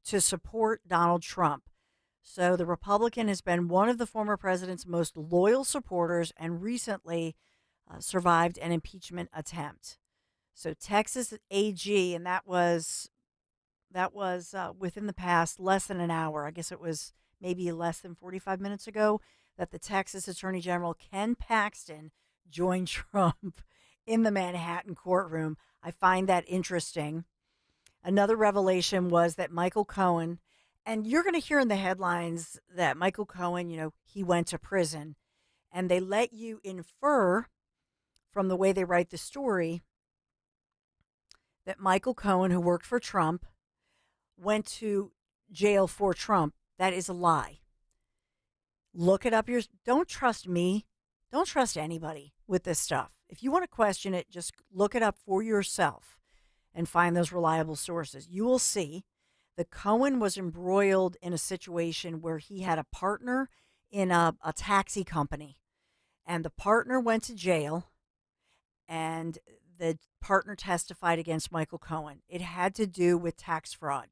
to support Donald Trump. So the Republican has been one of the former president's most loyal supporters and recently survived an impeachment attempt. So Texas AG, and that was within the past less than an hour. I guess it was maybe less than 45 minutes ago that the Texas Attorney General Ken Paxton joined Trump in the Manhattan courtroom. I find that interesting. Another revelation was that Michael Cohen, and you're going to hear in the headlines that Michael Cohen, he went to prison, and they let you infer from the way they write the story that Michael Cohen, who worked for Trump, went to jail for Trump. That is a lie. Look it up. Don't trust me. Don't trust anybody with this stuff. If you want to question it, just look it up for yourself and find those reliable sources. You will see that Cohen was embroiled in a situation where he had a partner in a taxi company, and the partner went to jail, and the partner testified against Michael Cohen. It had to do with tax fraud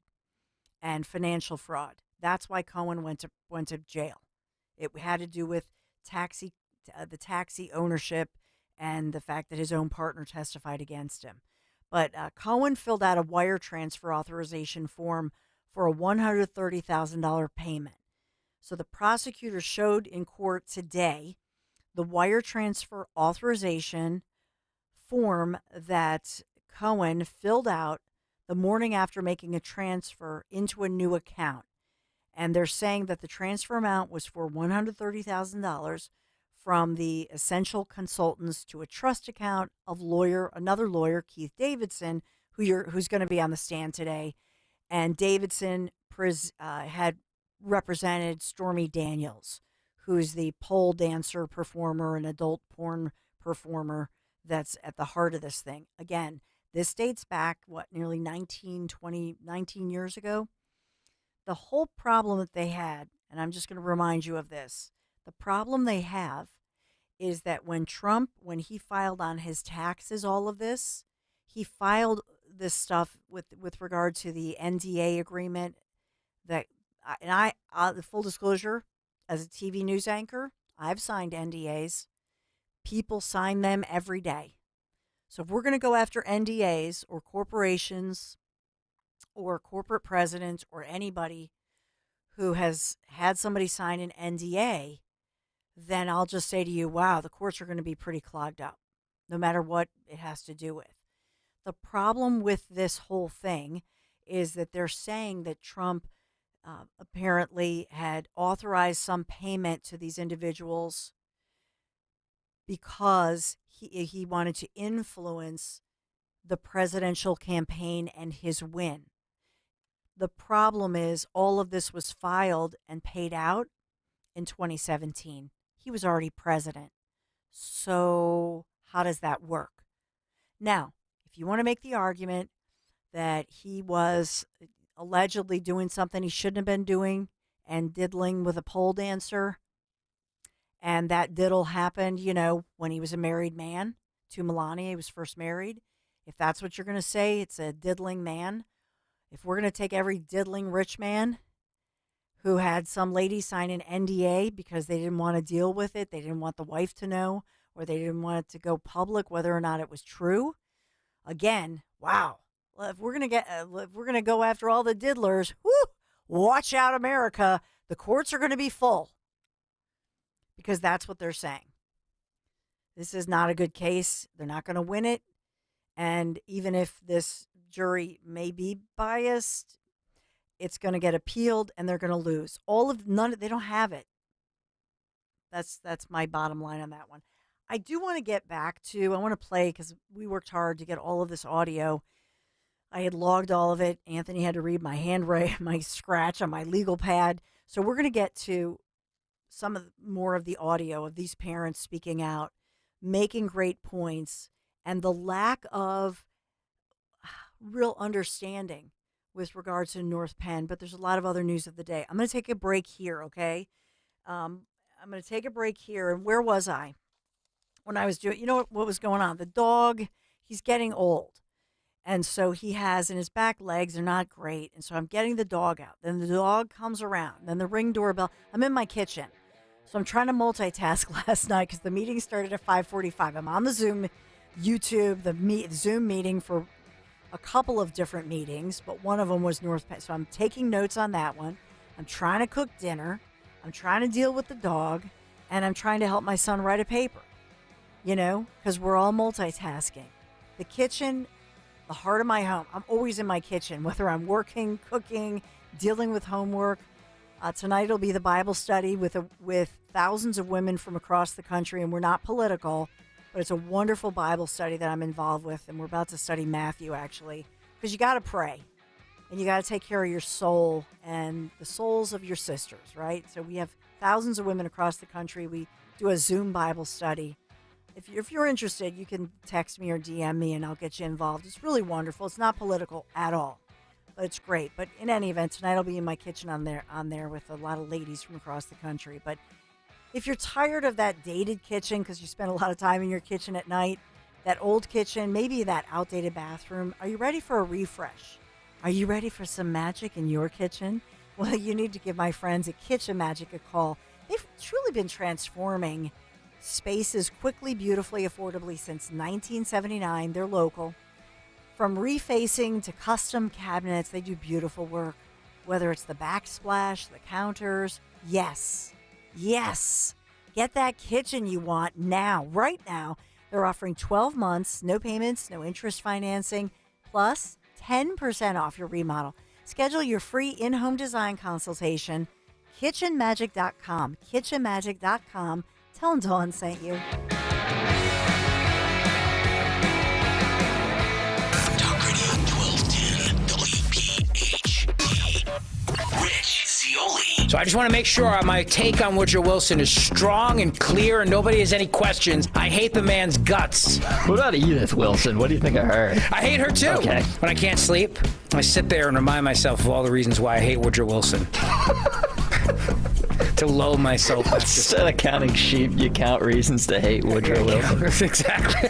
and financial fraud. That's why Cohen went to jail. It had to do with the taxi ownership and the fact that his own partner testified against him. But Cohen filled out a wire transfer authorization form for a $130,000 payment. So the prosecutor showed in court today the wire transfer authorization form that Cohen filled out the morning after making a transfer into a new account. And they're saying that the transfer amount was for $130,000 from the Essential Consultants to a trust account of another lawyer, Keith Davidson, who's going to be on the stand today. And Davidson had represented Stormy Daniels, who's the pole dancer performer, an adult porn performer that's at the heart of this thing. Again, this dates back, nearly 19 years ago? The whole problem that they had, and I'm just going to remind you of this, the problem they have is that when Trump, when he filed on his taxes, all of this, he filed this stuff with regard to the NDA agreement that, and I the full disclosure, as a TV news anchor, I've signed NDAs. People sign them every day. So if we're going to go after NDAs or corporations or corporate presidents or anybody who has had somebody sign an NDA, then I'll just say to you, wow, the courts are going to be pretty clogged up, no matter what it has to do with. The problem with this whole thing is that they're saying that Trump apparently had authorized some payment to these individuals because he wanted to influence the presidential campaign and his win. The problem is all of this was filed and paid out in 2017. He was already president. So how does that work? Now, if you want to make the argument that he was allegedly doing something he shouldn't have been doing and diddling with a pole dancer, and that diddle happened, when he was a married man to Melania, he was first married. If that's what you're going to say, it's a diddling man. If we're going to take every diddling rich man who had some lady sign an NDA because they didn't want to deal with it, they didn't want the wife to know, or they didn't want it to go public whether or not it was true. Again, wow. Well, if we're going to go after all the diddlers, watch out, America. The courts are going to be full. Because that's what they're saying. This is not a good case. They're not going to win it. And even if this jury may be biased, it's going to get appealed and they're going to lose. They don't have it. That's my bottom line on that one. I do want to get back to, I want to play, because we worked hard to get all of this audio. I had logged all of it. Anthony had to read my handwriting, my scratch on my legal pad. So we're going to get to more of the audio of these parents speaking out, making great points, and the lack of real understanding with regards to North Penn. But there's a lot of other news of the day. I'm going to take a break here, okay? I'm going to take a break here. And where was I when I was doing, what was going on? The dog, he's getting old. And so he has in his back legs, they're not great. And so I'm getting the dog out. Then the dog comes around. Then the Ring doorbell. I'm in my kitchen. So I'm trying to multitask last night because the meeting started at 5:45. I'm on the Zoom, YouTube, the Zoom meeting for a couple of different meetings, but one of them was North Penn. So I'm taking notes on that one. I'm trying to cook dinner. I'm trying to deal with the dog. And I'm trying to help my son write a paper, because we're all multitasking. The kitchen, the heart of my home. I'm always in my kitchen, whether I'm working, cooking, dealing with homework. Tonight will be the Bible study with thousands of women from across the country, and we're not political, but it's a wonderful Bible study that I'm involved with, and we're about to study Matthew, actually, because you got to pray, and you got to take care of your soul and the souls of your sisters, right? So we have thousands of women across the country. We do a Zoom Bible study. If you're interested, you can text me or DM me, and I'll get you involved. It's really wonderful. It's not political at all. But it's great. But in any event, tonight I'll be in my kitchen on there with a lot of ladies from across the country. But if you're tired of that dated kitchen because you spend a lot of time in your kitchen at night, that old kitchen, maybe that outdated bathroom, are you ready for a refresh? Are you ready for some magic in your kitchen? Well, you need to give my friends at Kitchen Magic a call. They've truly been transforming spaces quickly, beautifully, affordably since 1979. They're local. From refacing to custom cabinets, they do beautiful work. Whether it's the backsplash, the counters, yes. Get that kitchen you want now, right now. They're offering 12 months, no payments, no interest financing, plus 10% off your remodel. Schedule your free in-home design consultation, kitchenmagic.com, kitchenmagic.com. Tell them Dawn sent you. WPHT. Rich Zioli. So I just want to make sure my take on Woodrow Wilson is strong and clear and nobody has any questions. I hate the man's guts. What about Edith Wilson? What do you think of her? I hate her too. Okay. When I can't sleep, I sit there and remind myself of all the reasons why I hate Woodrow Wilson. To lull myself. Instead of counting sheep, you count reasons to hate Woodrow Wilson. Exactly.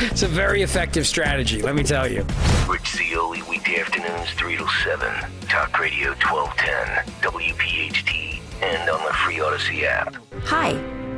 It's a very effective strategy, let me tell you. Rich Cioli, weekday afternoons 3 to 7. Talk Radio 1210, WPHT, and on the free Odyssey app. Hi,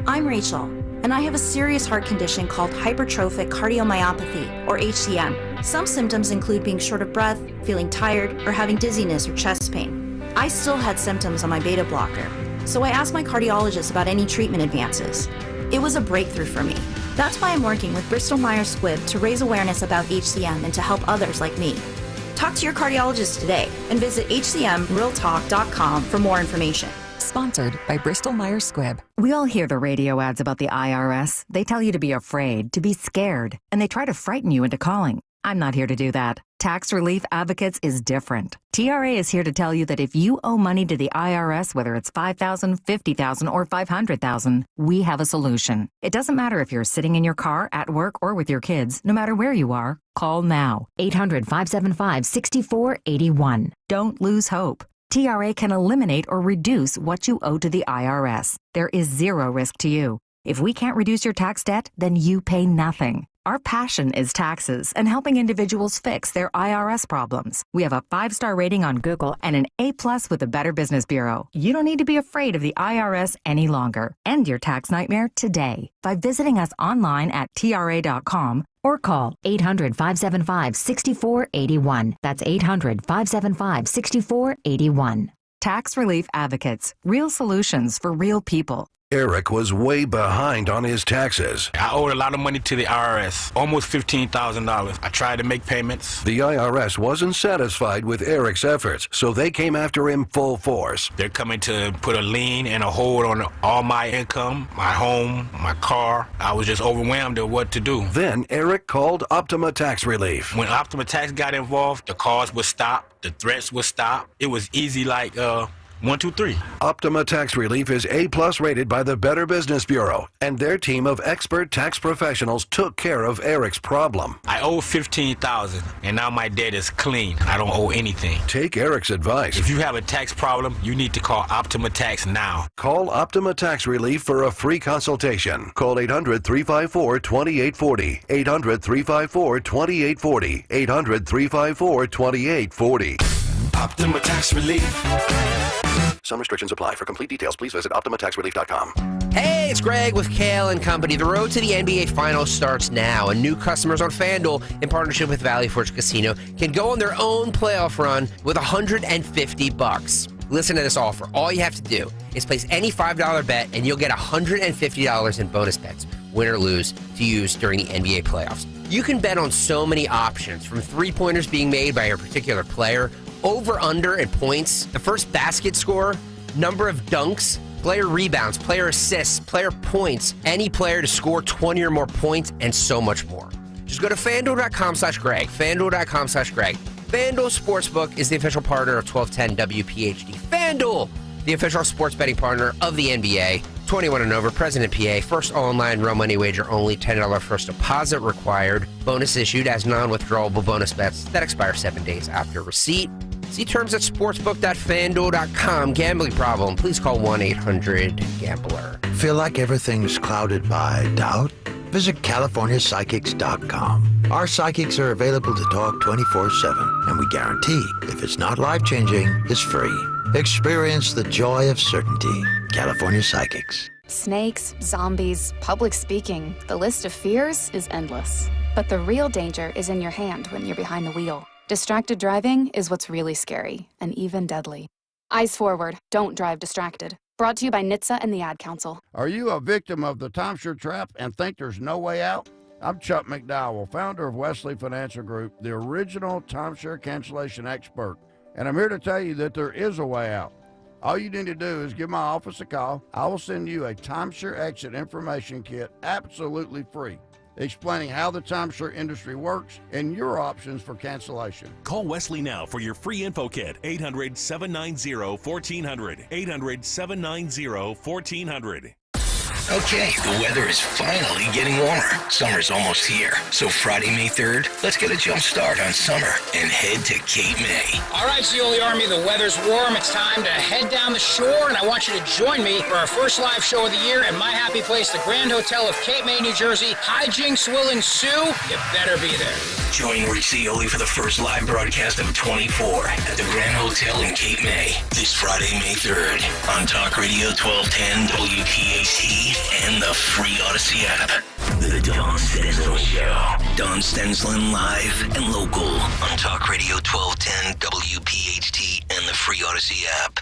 I'm Rachel, and I have a serious heart condition called hypertrophic cardiomyopathy, or HCM. Some symptoms include being short of breath, feeling tired, or having dizziness or chest pain. I still had symptoms on my beta blocker, so I asked my cardiologist about any treatment advances. It was a breakthrough for me. That's why I'm working with Bristol Myers Squibb to raise awareness about HCM and to help others like me. Talk to your cardiologist today and visit hcmrealtalk.com for more information. Sponsored by Bristol Myers Squibb. We all hear the radio ads about the IRS. They tell you to be afraid, to be scared, and they try to frighten you into calling. I'm not here to do that. Tax Relief Advocates is different. TRA is here to tell you that if you owe money to the IRS, whether it's $5,000, $50,000, or $500,000, we have a solution. It doesn't matter if you're sitting in your car, at work, or with your kids. No matter where you are, call now. 800-575-6481. Don't lose hope. TRA can eliminate or reduce what you owe to the IRS. There is zero risk to you. If we can't reduce your tax debt, then you pay nothing. Our passion is taxes and helping individuals fix their IRS problems. We have a 5-star rating on Google and an A+ with the Better Business Bureau. You don't need to be afraid of the IRS any longer. End your tax nightmare today by visiting us online at TRA.com or call 800-575-6481. That's 800-575-6481. Tax Relief Advocates. Real solutions for real people. Eric was way behind on his taxes. I owed a lot of money to the IRS, almost $15,000. I tried to make payments. The IRS wasn't satisfied with Eric's efforts, so they came after him full force. They're coming to put a lien and a hold on all my income, my home, my car. I was just overwhelmed at what to do. Then Eric called Optima Tax Relief. When Optima Tax got involved, the calls would stop, the threats would stop. It was easy like, 1, 2, 3. Optima Tax Relief is A+ rated by the Better Business Bureau, and their team of expert tax professionals took care of Eric's problem. I owe $15,000, and now my debt is clean. I don't owe anything. Take Eric's advice. If you have a tax problem, you need to call Optima Tax now. Call Optima Tax Relief for a free consultation. Call 800-354-2840. 800-354-2840. 800-354-2840. Optima Tax Relief. Some restrictions apply. For complete details, please visit OptimaTaxRelief.com. Hey, it's Greg with Kayal and Company. The road to the NBA Finals starts now, and new customers on FanDuel, in partnership with Valley Forge Casino, can go on their own playoff run with $150. Listen to this offer. All you have to do is place any $5 bet, and you'll get $150 in bonus bets, win or lose, to use during the NBA playoffs. You can bet on so many options, from three-pointers being made by a particular player, over, under, and points, the first basket score, number of dunks, player rebounds, player assists, player points, any player to score 20 or more points, and so much more. Just go to FanDuel.com/Greg, FanDuel.com/Greg. FanDuel Sportsbook is the official partner of 1210 WPHT. FanDuel, the official sports betting partner of the NBA. 21 and over, present in PA. First online real money wager only. $10 first deposit required. Bonus issued as non-withdrawable bonus bets that expire 7 days after receipt. See terms at sportsbook.fanduel.com. Gambling problem? Please call 1-800-GAMBLER. Feel like everything's clouded by doubt? Visit CaliforniaPsychics.com. Our psychics are available to talk 24/7, and we guarantee if it's not life-changing, it's free. Experience the joy of certainty. California Psychics. Snakes, zombies, public speaking. The list of fears is endless. But the real danger is in your hand when you're behind the wheel. Distracted driving is what's really scary and even deadly. Eyes forward. Don't drive distracted. Brought to you by NHTSA and the Ad Council. Are you a victim of the timeshare trap and think there's no way out? I'm Chuck McDowell, founder of Wesley Financial Group, the original timeshare cancellation expert. And I'm here to tell you that there is a way out. All you need to do is give my office a call. I will send you a timeshare exit information kit absolutely free. explaining how the timeshare industry works and your options for cancellation. Call Wesley now for your free info kit. 800-790-1400. 800-790-1400. Okay, the weather is finally getting warmer. Summer's almost here. So Friday, May 3rd, let's get a jump start on summer and head to Cape May. All right, Seoli Army, the weather's warm. It's time to head down the shore, and I want you to join me for our first live show of the year at my happy place, the Grand Hotel of Cape May, New Jersey. Hijinks will ensue. You better be there. Join Rich Seoli for the first live broadcast of 24 at the Grand Hotel in Cape May this Friday, May 3rd on Talk Radio 1210 WPHT and the free Odyssey app. The Don Stensland Show. Don Stensland live and local on Talk Radio 1210 WPHT and the free Odyssey app.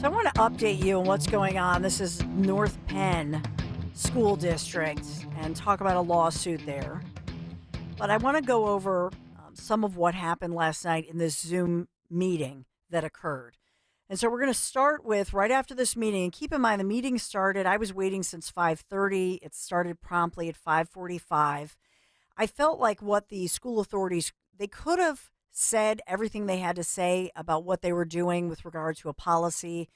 So I want to update you on what's going on. This is North Penn School District and talk about a lawsuit there. But I want to go over some of what happened last night in this Zoom meeting that occurred. And so we're going to start with right after this meeting. And keep in mind, the meeting started, I was waiting since 5:30. It started promptly at 5:45. I felt like what the school authorities, they could have said everything they had to say about what they were doing with regard to a policy.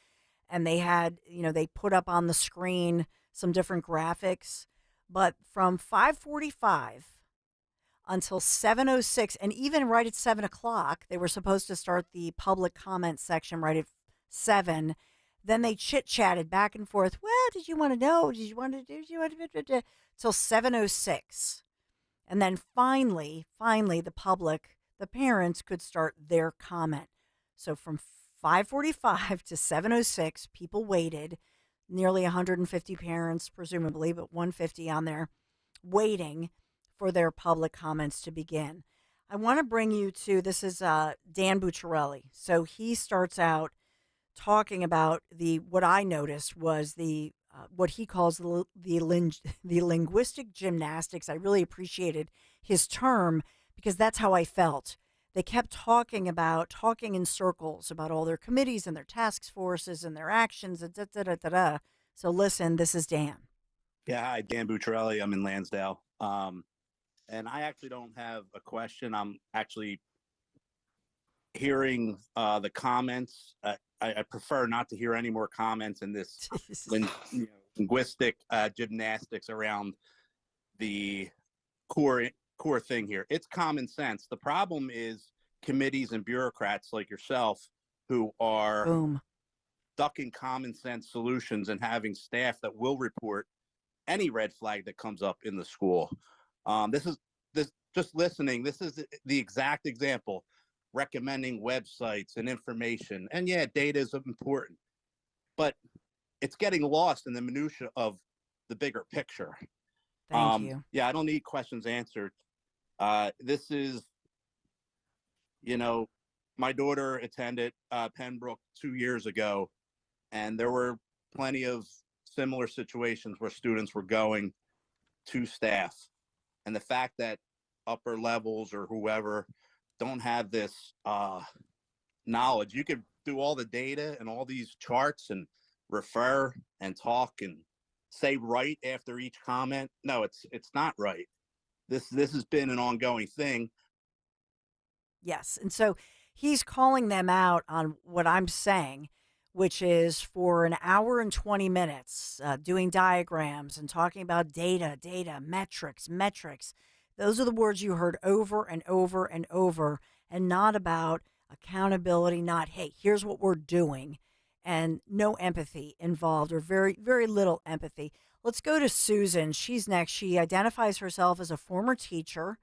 And they had, they put up on the screen some different graphics. But from 5:45 until 7:06, and even right at 7 o'clock, they were supposed to start the public comment section right at 7. Then they chit-chatted back and forth. Well, did you want to know? Did you want to do? Till 7:06. And then finally, the public, the parents could start their comment. So from 5:45 to 7:06, people waited. Nearly 150 parents, presumably, but 150 on there, waiting for their public comments to begin. I want to bring you to, this is Dan Bucciarelli. So he starts out talking about what I noticed was what he calls the linguistic gymnastics. I really appreciated his term because that's how I felt. They kept talking in circles about all their committees and their task forces and their actions. So listen, this is Dan. Yeah, hi, Dan Bucciarelli. I'm in Lansdale. And I actually don't have a question. I'm actually hearing the comments. I prefer not to hear any more comments in this linguistic gymnastics around the core thing here. It's common sense. The problem is committees and bureaucrats like yourself who are ducking common sense solutions and having staff that will report any red flag that comes up in the school. This just listening. This is the exact example, recommending websites and information. And yeah, data is important, but it's getting lost in the minutia of the bigger picture. Thank you. Yeah, I don't need questions answered. This is, my daughter attended Pembroke 2 years ago, and there were plenty of similar situations where students were going to staff. And the fact that upper levels or whoever don't have this knowledge, you could do all the data and all these charts and refer and talk and say right after each comment. No, it's not right. This has been an ongoing thing. Yes. And so he's calling them out on what I'm saying, which is for an hour and 20 minutes, doing diagrams and talking about data, metrics. Those are the words you heard over and over and over, and not about accountability, not, hey, here's what we're doing, and no empathy involved, or very, very little empathy. Let's go to Susan. She's next. She identifies herself as a former teacher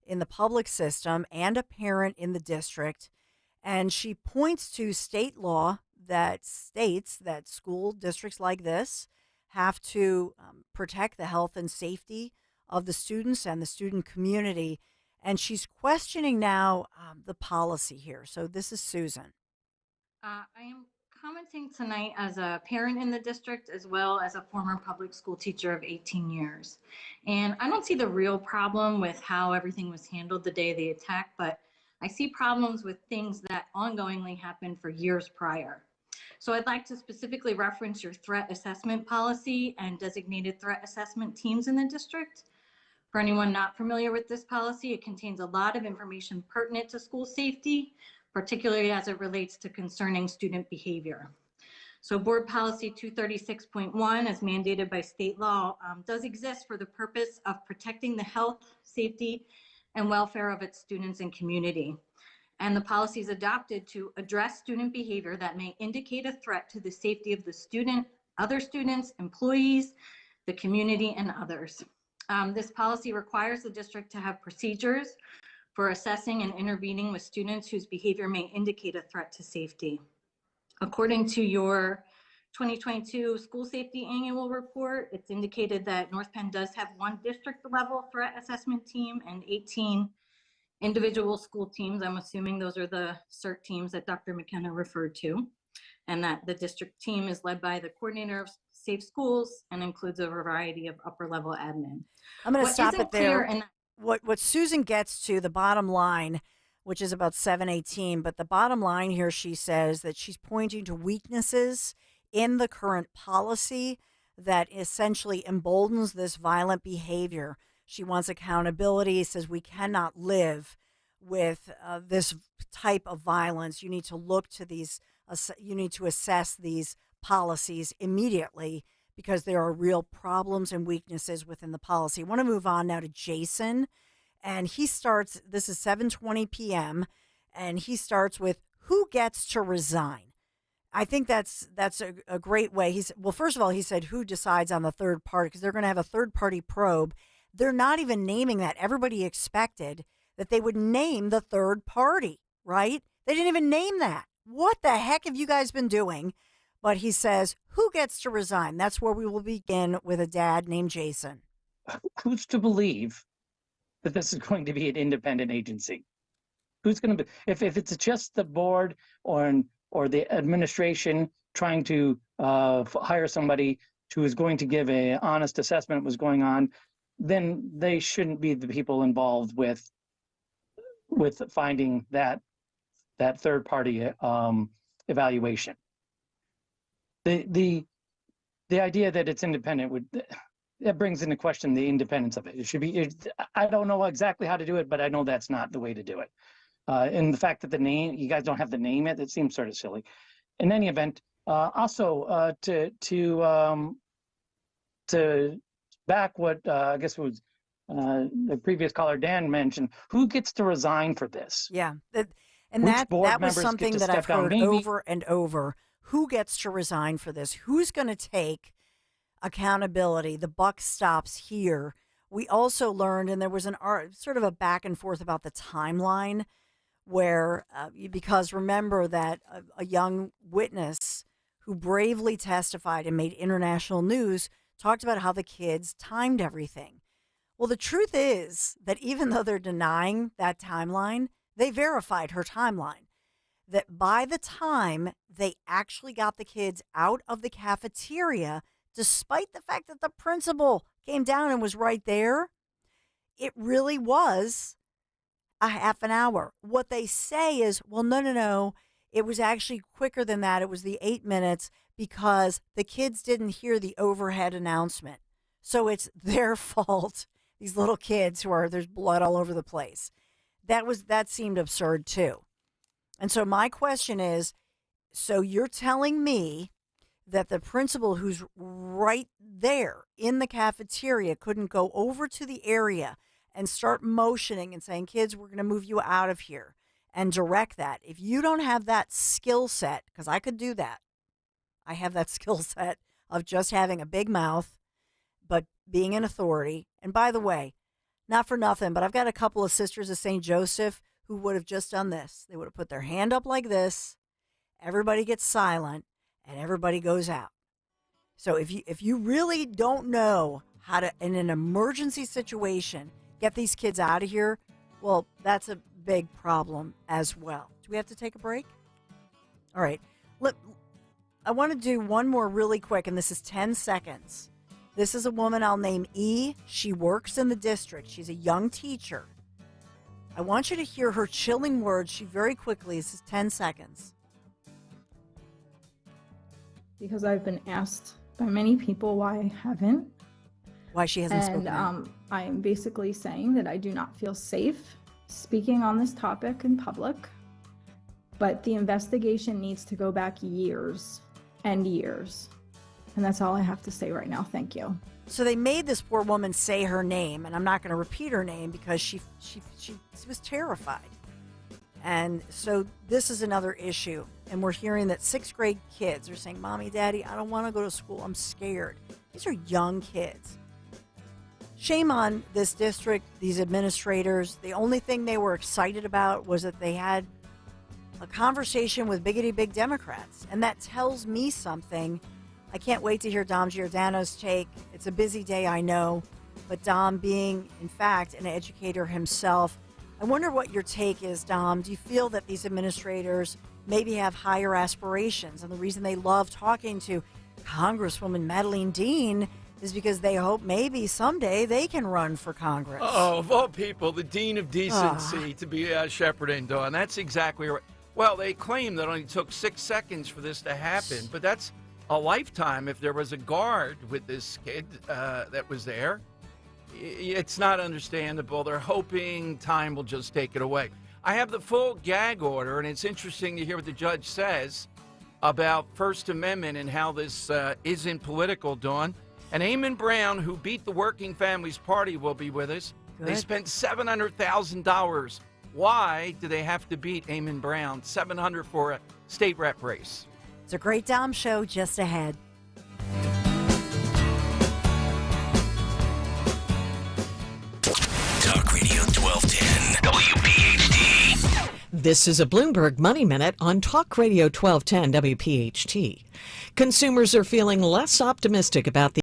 in the public system and a parent in the district, and she points to state law that states that school districts like this have to protect the health and safety of the students and the student community. And she's questioning now the policy here. So this is Susan. I am commenting tonight as a parent in the district, as well as a former public school teacher of 18 years. And I don't see the real problem with how everything was handled the day of the attack, but I see problems with things that ongoingly happened for years prior. So I'd like to specifically reference your threat assessment policy and designated threat assessment teams in the district. For anyone not familiar with this policy, it contains a lot of information pertinent to school safety, particularly as it relates to concerning student behavior. So Board Policy 236.1, as mandated by state law, does exist for the purpose of protecting the health, safety, and welfare of its students and community. And the policy is adopted to address student behavior that may indicate a threat to the safety of the student, other students, employees, the community, and others. This policy requires the district to have procedures for assessing and intervening with students whose behavior may indicate a threat to safety. According to your 2022 school safety annual report, it's indicated that North Penn does have one district level threat assessment team and 18 individual school teams. I'm assuming those are the CERT teams that Dr. McKenna referred to, and that the district team is led by the coordinator of safe schools and includes a variety of upper level admin. I'm going to stop it there. And What Susan gets to, the bottom line, which is about 718, but the bottom line here, she says that she's pointing to weaknesses in the current policy that essentially emboldens this violent behavior. She wants accountability, says we cannot live with this type of violence. You need to look to these, you need to assess these policies immediately because there are real problems and weaknesses within the policy. I want to move on now to Jason. And he starts, this is 7:20 p.m., and he starts with, who gets to resign? I think that's a great way. Well, first of all, he said, who decides on the third party? Because they're going to have a third-party probe. They're not even naming that. Everybody expected that they would name the third party, right? They didn't even name that. What the heck have you guys been doing? But he says, who gets to resign? That's where we will begin with a dad named Jason. Who's to believe that this is going to be an independent agency? Who's going to be, if it's just the board or the administration trying to hire somebody who is going to give an honest assessment of what's going on, then they shouldn't be the people involved with finding that third party evaluation. The idea that it's independent that brings into question the independence of it. It should be. I don't know exactly how to do it, but I know that's not the way to do it. And the fact that the name, you guys don't have to name it, it seems sort of silly. In any event, also to back what I guess was the previous caller Dan mentioned, who gets to resign for this? Yeah, and that was something that I've heard over and over. Who gets to resign for this? Who's going to take accountability? The buck stops here. We also learned, and there was sort of a back and forth about the timeline, where because remember that a young witness who bravely testified and made international news talked about how the kids timed everything. Well, the truth is that even though they're denying that timeline, they verified her timeline. That by the time they actually got the kids out of the cafeteria, despite the fact that the principal came down and was right there, it really was a half an hour. What they say is, well, no, it was actually quicker than that. It was the 8 minutes because the kids didn't hear the overhead announcement. So it's their fault. These little kids there's blood all over the place. That seemed absurd too. And so my question is, so you're telling me that the principal who's right there in the cafeteria couldn't go over to the area and start motioning and saying, kids, we're going to move you out of here, and direct that? If you don't have that skill set, because I could do that. I have that skill set of just having a big mouth, but being an authority. And by the way, not for nothing, but I've got a couple of sisters of St. Joseph who would have just done this. They would have put their hand up like this. Everybody gets silent and everybody goes out. So if you really don't know how to, in an emergency situation, get these kids out of here, well, that's a big problem as well. Do we have to take a break? All right. Look, I want to do one more really quick, and this is 10 seconds. This is a woman I'll name E. She works in the district. She's a young teacher. I want you to hear her chilling words. She very quickly, this is 10 seconds. because I've been asked by many people why I haven't. Why she hasn't spoken out. I'm basically saying that I do not feel safe speaking on this topic in public, but the investigation needs to go back years and years. And that's all I have to say right now. Thank you. So they made this poor woman say her name, and I'm not going to repeat her name because she was terrified. And so this is another issue. And we're hearing that 6th grade kids are saying, Mommy, Daddy, I don't want to go to school. I'm scared. These are young kids. Shame on this district, these administrators. The only thing they were excited about was that they had a conversation with biggity big Democrats. And that tells me something. I can't wait to hear Dom Giordano's take. It's a busy day, I know. But Dom, being, in fact, an educator himself, I wonder what your take is, Dom. Do you feel that these administrators maybe have higher aspirations? And the reason they love talking to Congresswoman Madeline Dean is because they hope maybe someday they can run for Congress. Oh, of all people, the Dean of Decency to be shepherding Dawn. That's exactly right. Well, they claim that it only took 6 seconds for this to happen, but that's a lifetime. If there was a guard with this kid that was there, it's not understandable. They're hoping time will just take it away. I have the full gag order, and it's interesting to hear what the judge says about First Amendment and how this isn't political, Dawn. And Eamon Brown, who beat the Working Families Party, will be with us. Good. They spent $700,000. Why do they have to beat Eamon Brown? $700 for a state rep race. It's a great Dom show just ahead. Talk Radio 1210, WPHT. This is a Bloomberg Money Minute on Talk Radio 1210 WPHT. Consumers are feeling less optimistic about the